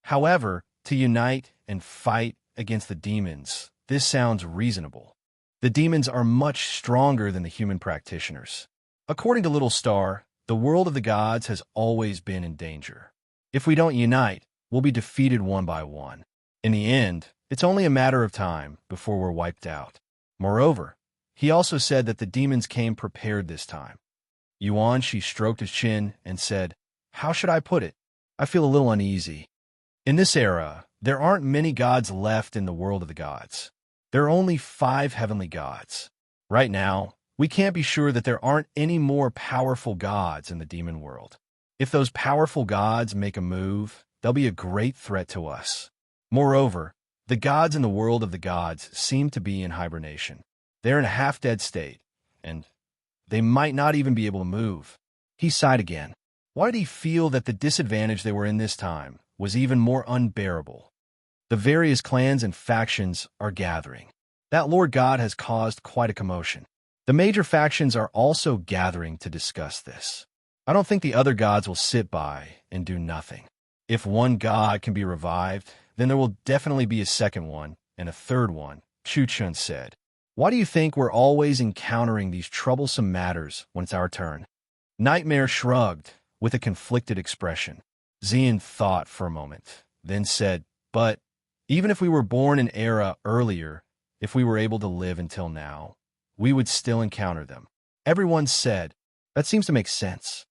However, to unite and fight against the demons, this sounds reasonable. The demons are much stronger than the human practitioners. According to Little Star, the world of the gods has always been in danger. If we don't unite, we'll be defeated one by one. In the end, it's only a matter of time before we're wiped out. Moreover, he also said that the demons came prepared this time. Yuanshi stroked his chin and said, How should I put it? I feel a little uneasy. In this era, there aren't many gods left in the world of the gods. There are only 5 heavenly gods. Right now, we can't be sure that there aren't any more powerful gods in the demon world. If those powerful gods make a move, they'll be a great threat to us. Moreover, the gods in the world of the gods seem to be in hibernation. They're in a half-dead state, and they might not even be able to move. He sighed again. Why did he feel that the disadvantage they were in this time was even more unbearable? The various clans and factions are gathering. That Lord God has caused quite a commotion. The major factions are also gathering to discuss this. I don't think the other gods will sit by and do nothing. If one god can be revived, then there will definitely be a second one and a third one, Chu Chun said. Why do you think we're always encountering these troublesome matters when it's our turn? Nightmare shrugged with a conflicted expression. Zian thought for a moment, then said, but even if we were born an era earlier, if we were able to live until now, we would still encounter them. Everyone said, that seems to make sense.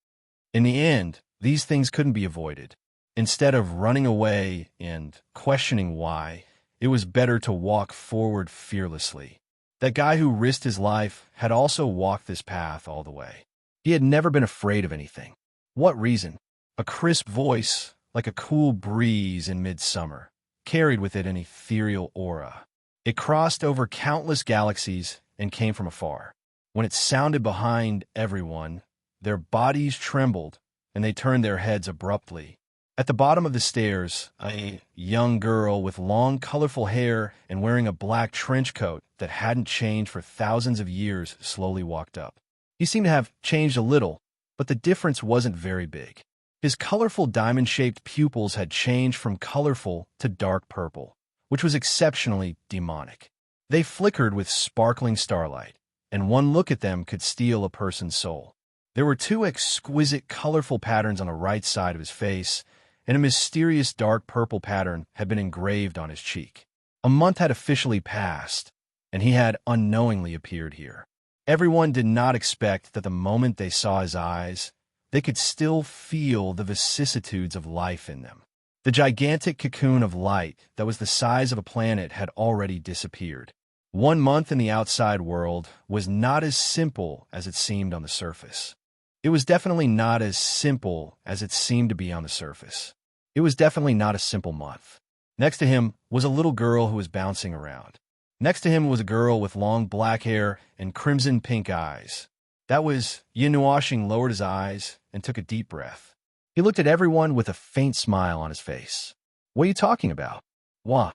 In the end, these things couldn't be avoided. Instead of running away and questioning why, it was better to walk forward fearlessly. That guy who risked his life had also walked this path all the way. He had never been afraid of anything. What reason? A crisp voice, like a cool breeze in midsummer, carried with it an ethereal aura. It crossed over countless galaxies and came from afar. When it sounded behind everyone, their bodies trembled and they turned their heads abruptly. At the bottom of the stairs, a young girl with long, colorful hair and wearing a black trench coat that hadn't changed for thousands of years slowly walked up. He seemed to have changed a little, but the difference wasn't very big. His colorful diamond-shaped pupils had changed from colorful to dark purple, which was exceptionally demonic. They flickered with sparkling starlight, and one look at them could steal a person's soul. There were two exquisite, colorful patterns on the right side of his face, and a mysterious dark purple pattern had been engraved on his cheek. A month had officially passed, and he had unknowingly appeared here. Everyone did not expect that the moment they saw his eyes, they could still feel the vicissitudes of life in them. The gigantic cocoon of light that was the size of a planet had already disappeared. 1 month in the outside world was not as simple as it seemed on the surface. It was definitely not as simple as it seemed to be on the surface. It was definitely not a simple month. Next to him was a little girl who was bouncing around. Next to him was a girl with long black hair and crimson-pink eyes. That was Yin Nuashing lowered his eyes and took a deep breath. He looked at everyone with a faint smile on his face. What are you talking about? Wah.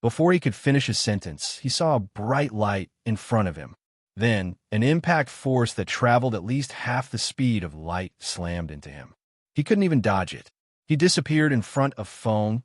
Before he could finish his sentence, he saw a bright light in front of him. Then, an impact force that traveled at least half the speed of light slammed into him. He couldn't even dodge it. He disappeared in front of Feng,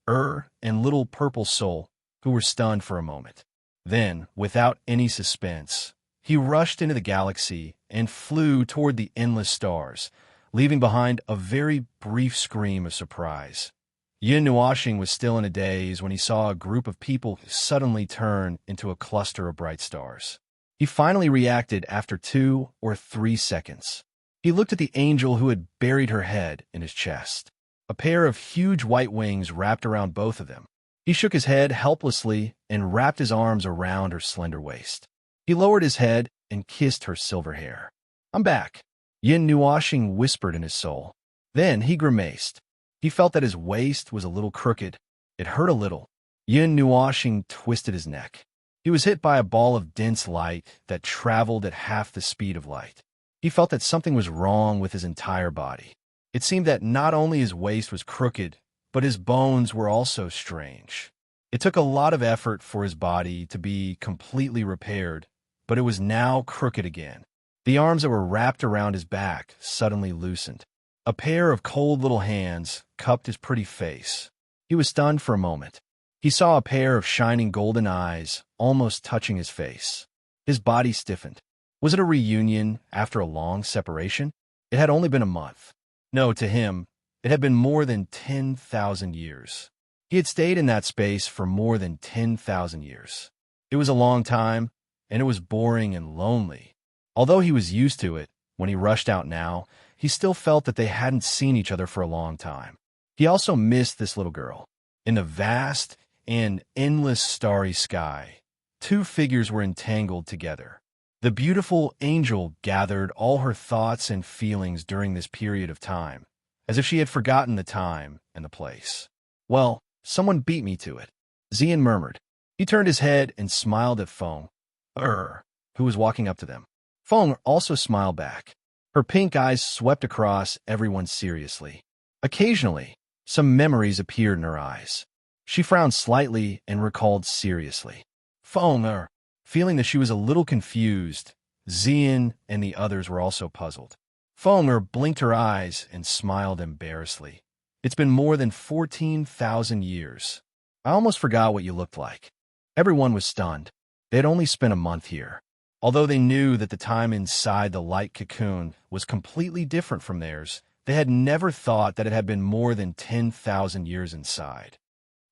and Little Purple Soul, who were stunned for a moment. Then, without any suspense, he rushed into the galaxy and flew toward the endless stars, leaving behind a very brief scream of surprise. Yin Nuashing was still in a daze when he saw a group of people suddenly turn into a cluster of bright stars. He finally reacted after 2 or 3 seconds. He looked at the angel who had buried her head in his chest. A pair of huge white wings wrapped around both of them. He shook his head helplessly and wrapped his arms around her slender waist. He lowered his head and kissed her silver hair. I'm back, Yin Nuashing whispered in his soul. Then he grimaced. He felt that his waist was a little crooked. It hurt a little. Yin Nuashing twisted his neck. He was hit by a ball of dense light that traveled at half the speed of light. He felt that something was wrong with his entire body. It seemed that not only his waist was crooked, but his bones were also strange. It took a lot of effort for his body to be completely repaired, but it was now crooked again. The arms that were wrapped around his back suddenly loosened. A pair of cold little hands cupped his pretty face. He was stunned for a moment. He saw a pair of shining golden eyes almost touching his face. His body stiffened. Was it a reunion after a long separation? It had only been a month. No, to him, it had been more than 10,000 years. He had stayed in that space for more than 10,000 years. It was a long time, and it was boring and lonely. Although he was used to it, when he rushed out now, he still felt that they hadn't seen each other for a long time. He also missed this little girl. In the vast and endless starry sky, 2 figures were entangled together. The beautiful angel gathered all her thoughts and feelings during this period of time, as if she had forgotten the time and the place. Well, someone beat me to it, Zian murmured. He turned his head and smiled at Feng, who was walking up to them. Feng also smiled back. Her pink eyes swept across everyone seriously. Occasionally, some memories appeared in her eyes. She frowned slightly and recalled seriously. Feng, feeling that she was a little confused, Zian and the others were also puzzled. Feng blinked her eyes and smiled embarrassedly. It's been more than 14,000 years. I almost forgot what you looked like. Everyone was stunned. They had only spent a month here. Although they knew that the time inside the light cocoon was completely different from theirs, they had never thought that it had been more than 10,000 years inside.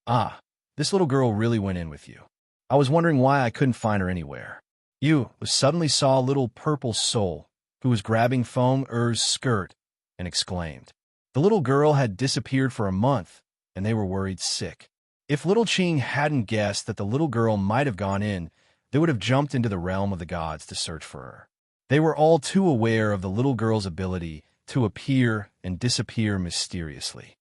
Ah, this little girl really went in with you. I was wondering why I couldn't find her anywhere. You suddenly saw a little purple soul who was grabbing Feng-er's skirt and exclaimed. The little girl had disappeared for a month, and they were worried sick. If little Qing hadn't guessed that the little girl might have gone in, they would have jumped into the realm of the gods to search for her. They were all too aware of the little girl's ability to appear and disappear mysteriously.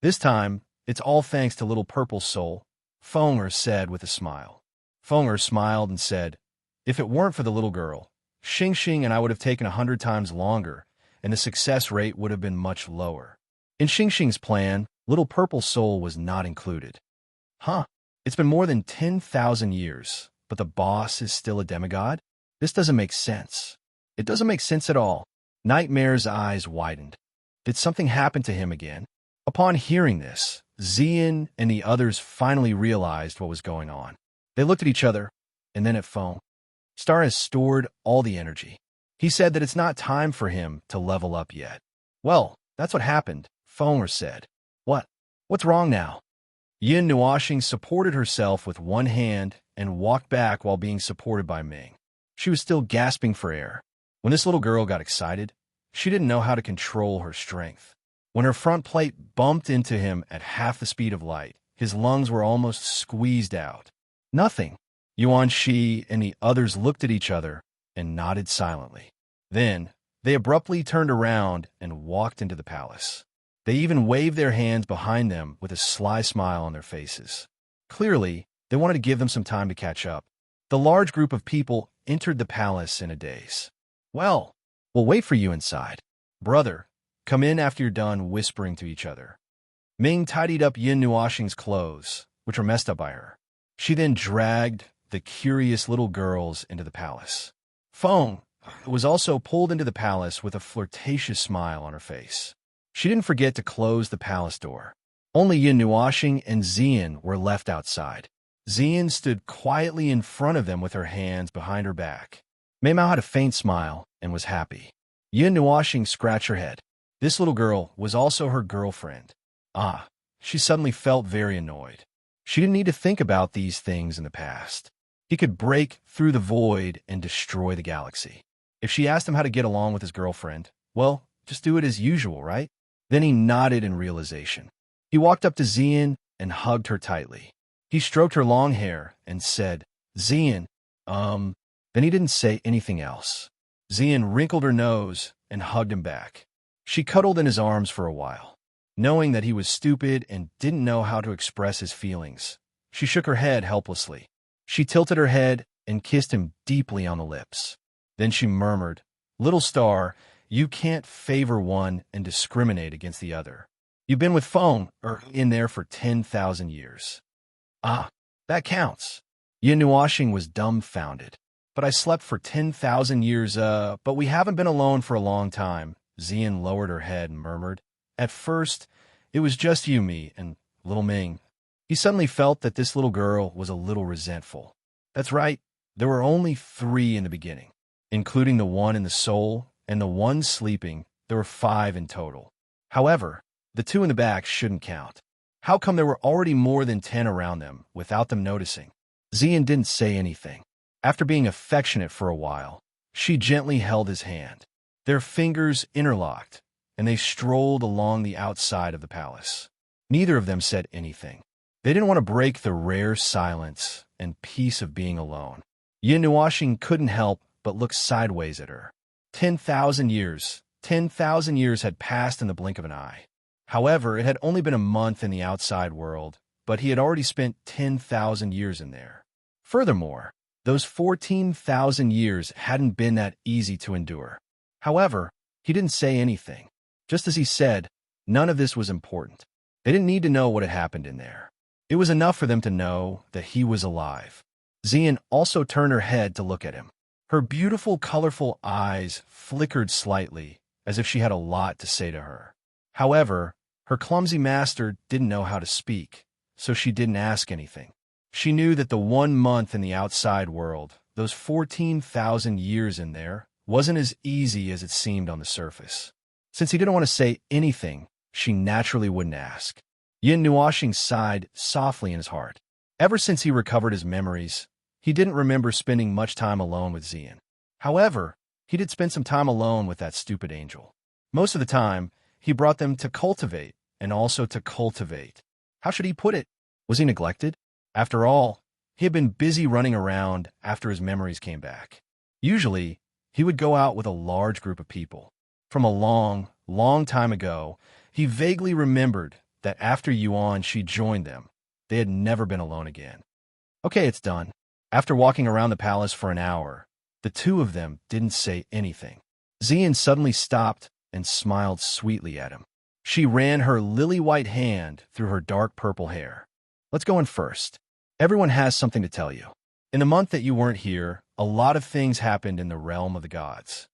This time, it's all thanks to little purple soul, Feng-er said with a smile. Feng-er smiled and said, if it weren't for the little girl, Xing and I would have taken 100 times longer, and the success rate would have been much lower. In Xing's plan, little purple soul was not included. Huh, it's been more than 10,000 years, but the boss is still a demigod? This doesn't make sense. It doesn't make sense at all. Nightmare's eyes widened. Did something happen to him again? Upon hearing this, Xian and the others finally realized what was going on. They looked at each other, and then at Feng. Star has stored all the energy. He said that it's not time for him to level up yet. Well, that's what happened, Feng said. What? What's wrong now? Yin Nuoxing supported herself with one hand and walked back while being supported by Ming. She was still gasping for air. When this little girl got excited, she didn't know how to control her strength. When her front plate bumped into him at half the speed of light, his lungs were almost squeezed out. Nothing. Yuan Shi and the others looked at each other and nodded silently. Then, they abruptly turned around and walked into the palace. They even waved their hands behind them with a sly smile on their faces. Clearly, they wanted to give them some time to catch up. The large group of people entered the palace in a daze. Well, we'll wait for you inside. Brother, come in after you're done whispering to each other. Ming tidied up Yin Nuoxing's clothes, which were messed up by her. She then dragged the curious little girls into the palace. Feng was also pulled into the palace with a flirtatious smile on her face. She didn't forget to close the palace door. Only Yin Nuoxing and Xian were left outside. Xian stood quietly in front of them with her hands behind her back. Mei Mao had a faint smile and was happy. Yin Nuoxing scratched her head. This little girl was also her girlfriend. Ah, she suddenly felt very annoyed. She didn't need to think about these things in the past. He could break through the void and destroy the galaxy. If she asked him how to get along with his girlfriend, well, just do it as usual, right? Then he nodded in realization. He walked up to Xian and hugged her tightly. He stroked her long hair and said, Xian, Then he didn't say anything else. Xian wrinkled her nose and hugged him back. She cuddled in his arms for a while. Knowing that he was stupid and didn't know how to express his feelings, she shook her head helplessly. She tilted her head and kissed him deeply on the lips. Then she murmured, Little Star, you can't favor one and discriminate against the other. You've been with Feng in there for 10,000 years. Ah, that counts. Yin Nuoxing was dumbfounded. But I slept for 10,000 years, but we haven't been alone for a long time. Xian lowered her head and murmured. At first, it was just you, me, and little Ming. He suddenly felt that this little girl was a little resentful. That's right, there were only 3 in the beginning. Including the one in the soul and the one sleeping, there were 5 in total. However, the 2 in the back shouldn't count. How come there were already more than 10 around them without them noticing? Xian didn't say anything. After being affectionate for a while, she gently held his hand. Their fingers interlocked, and they strolled along the outside of the palace. Neither of them said anything. They didn't want to break the rare silence and peace of being alone. Yin Nuoxing couldn't help but look sideways at her. 10,000 years. 10,000 years had passed in the blink of an eye. However, it had only been a month in the outside world, but he had already spent 10,000 years in there. Furthermore, those 14,000 years hadn't been that easy to endure. However, he didn't say anything. Just as he said, none of this was important. They didn't need to know what had happened in there. It was enough for them to know that he was alive. Xian also turned her head to look at him. Her beautiful, colorful eyes flickered slightly, as if she had a lot to say to her. However, her clumsy master didn't know how to speak, so she didn't ask anything. She knew that the 1 month in the outside world, those 14,000 years in there, wasn't as easy as it seemed on the surface. Since he didn't want to say anything, she naturally wouldn't ask. Yin Nuoxing sighed softly in his heart. Ever since he recovered his memories, he didn't remember spending much time alone with Xian. However, he did spend some time alone with that stupid angel. Most of the time, he brought them to cultivate, and also to cultivate. How should he put it? Was he neglected? After all, he had been busy running around after his memories came back. Usually, he would go out with a large group of people. From a long, long time ago, he vaguely remembered that after Yuan she joined them, they had never been alone again. Okay, it's done. After walking around the palace for an hour, the two of them didn't say anything. Xian suddenly stopped and smiled sweetly at him. She ran her lily-white hand through her dark purple hair. Let's go in first. Everyone has something to tell you. In the month that you weren't here, a lot of things happened in the realm of the gods.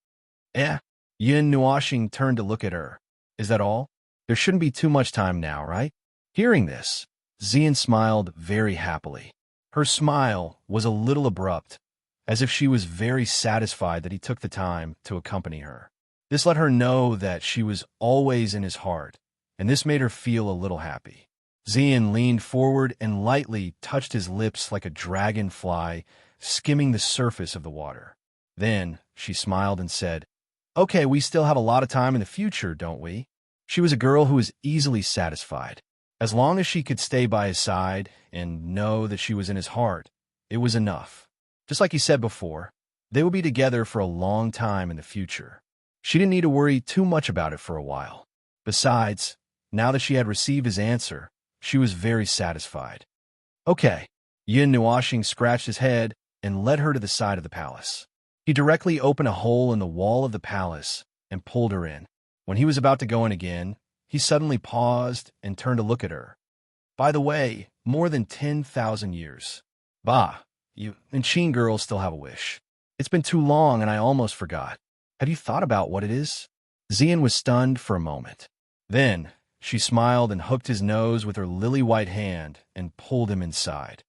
Yin Nuoxing turned to look at her. Is that all? There shouldn't be too much time now, right? Hearing this, Xian smiled very happily. Her smile was a little abrupt, as if she was very satisfied that he took the time to accompany her. This let her know that she was always in his heart, and this made her feel a little happy. Xian leaned forward and lightly touched his lips like a dragonfly skimming the surface of the water. Then she smiled and said, "Okay, we still have a lot of time in the future, don't we?" She was a girl who was easily satisfied. As long as she could stay by his side and know that she was in his heart, it was enough. Just like he said before, they would be together for a long time in the future. She didn't need to worry too much about it for a while. Besides, now that she had received his answer, she was very satisfied. Okay. Yin Nuoxing scratched his head and led her to the side of the palace. He directly opened a hole in the wall of the palace and pulled her in. When he was about to go in again, he suddenly paused and turned to look at her. By the way, more than 10,000 years. Bah, you and Qin girls still have a wish. It's been too long and I almost forgot. Have you thought about what it is? Xian was stunned for a moment. Then, she smiled and hooked his nose with her lily-white hand and pulled him inside.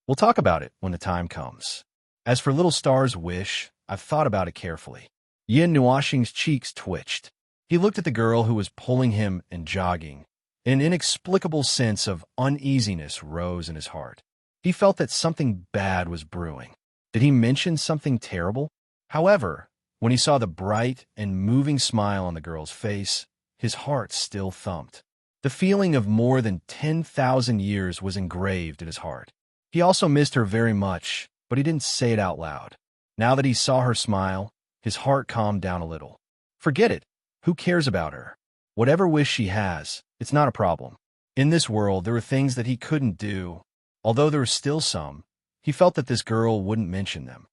We'll talk about it when the time comes. As for Little Star's wish, I've thought about it carefully. Yin Nuoxing's cheeks twitched. He looked at the girl who was pulling him and jogging. An inexplicable sense of uneasiness rose in his heart. He felt that something bad was brewing. Did he mention something terrible? However, when he saw the bright and moving smile on the girl's face, his heart still thumped. The feeling of more than 10,000 years was engraved in his heart. He also missed her very much, but he didn't say it out loud. Now that he saw her smile, his heart calmed down a little. Forget it. Who cares about her? Whatever wish she has, it's not a problem. In this world, there were things that he couldn't do. Although there were still some, he felt that this girl wouldn't mention them.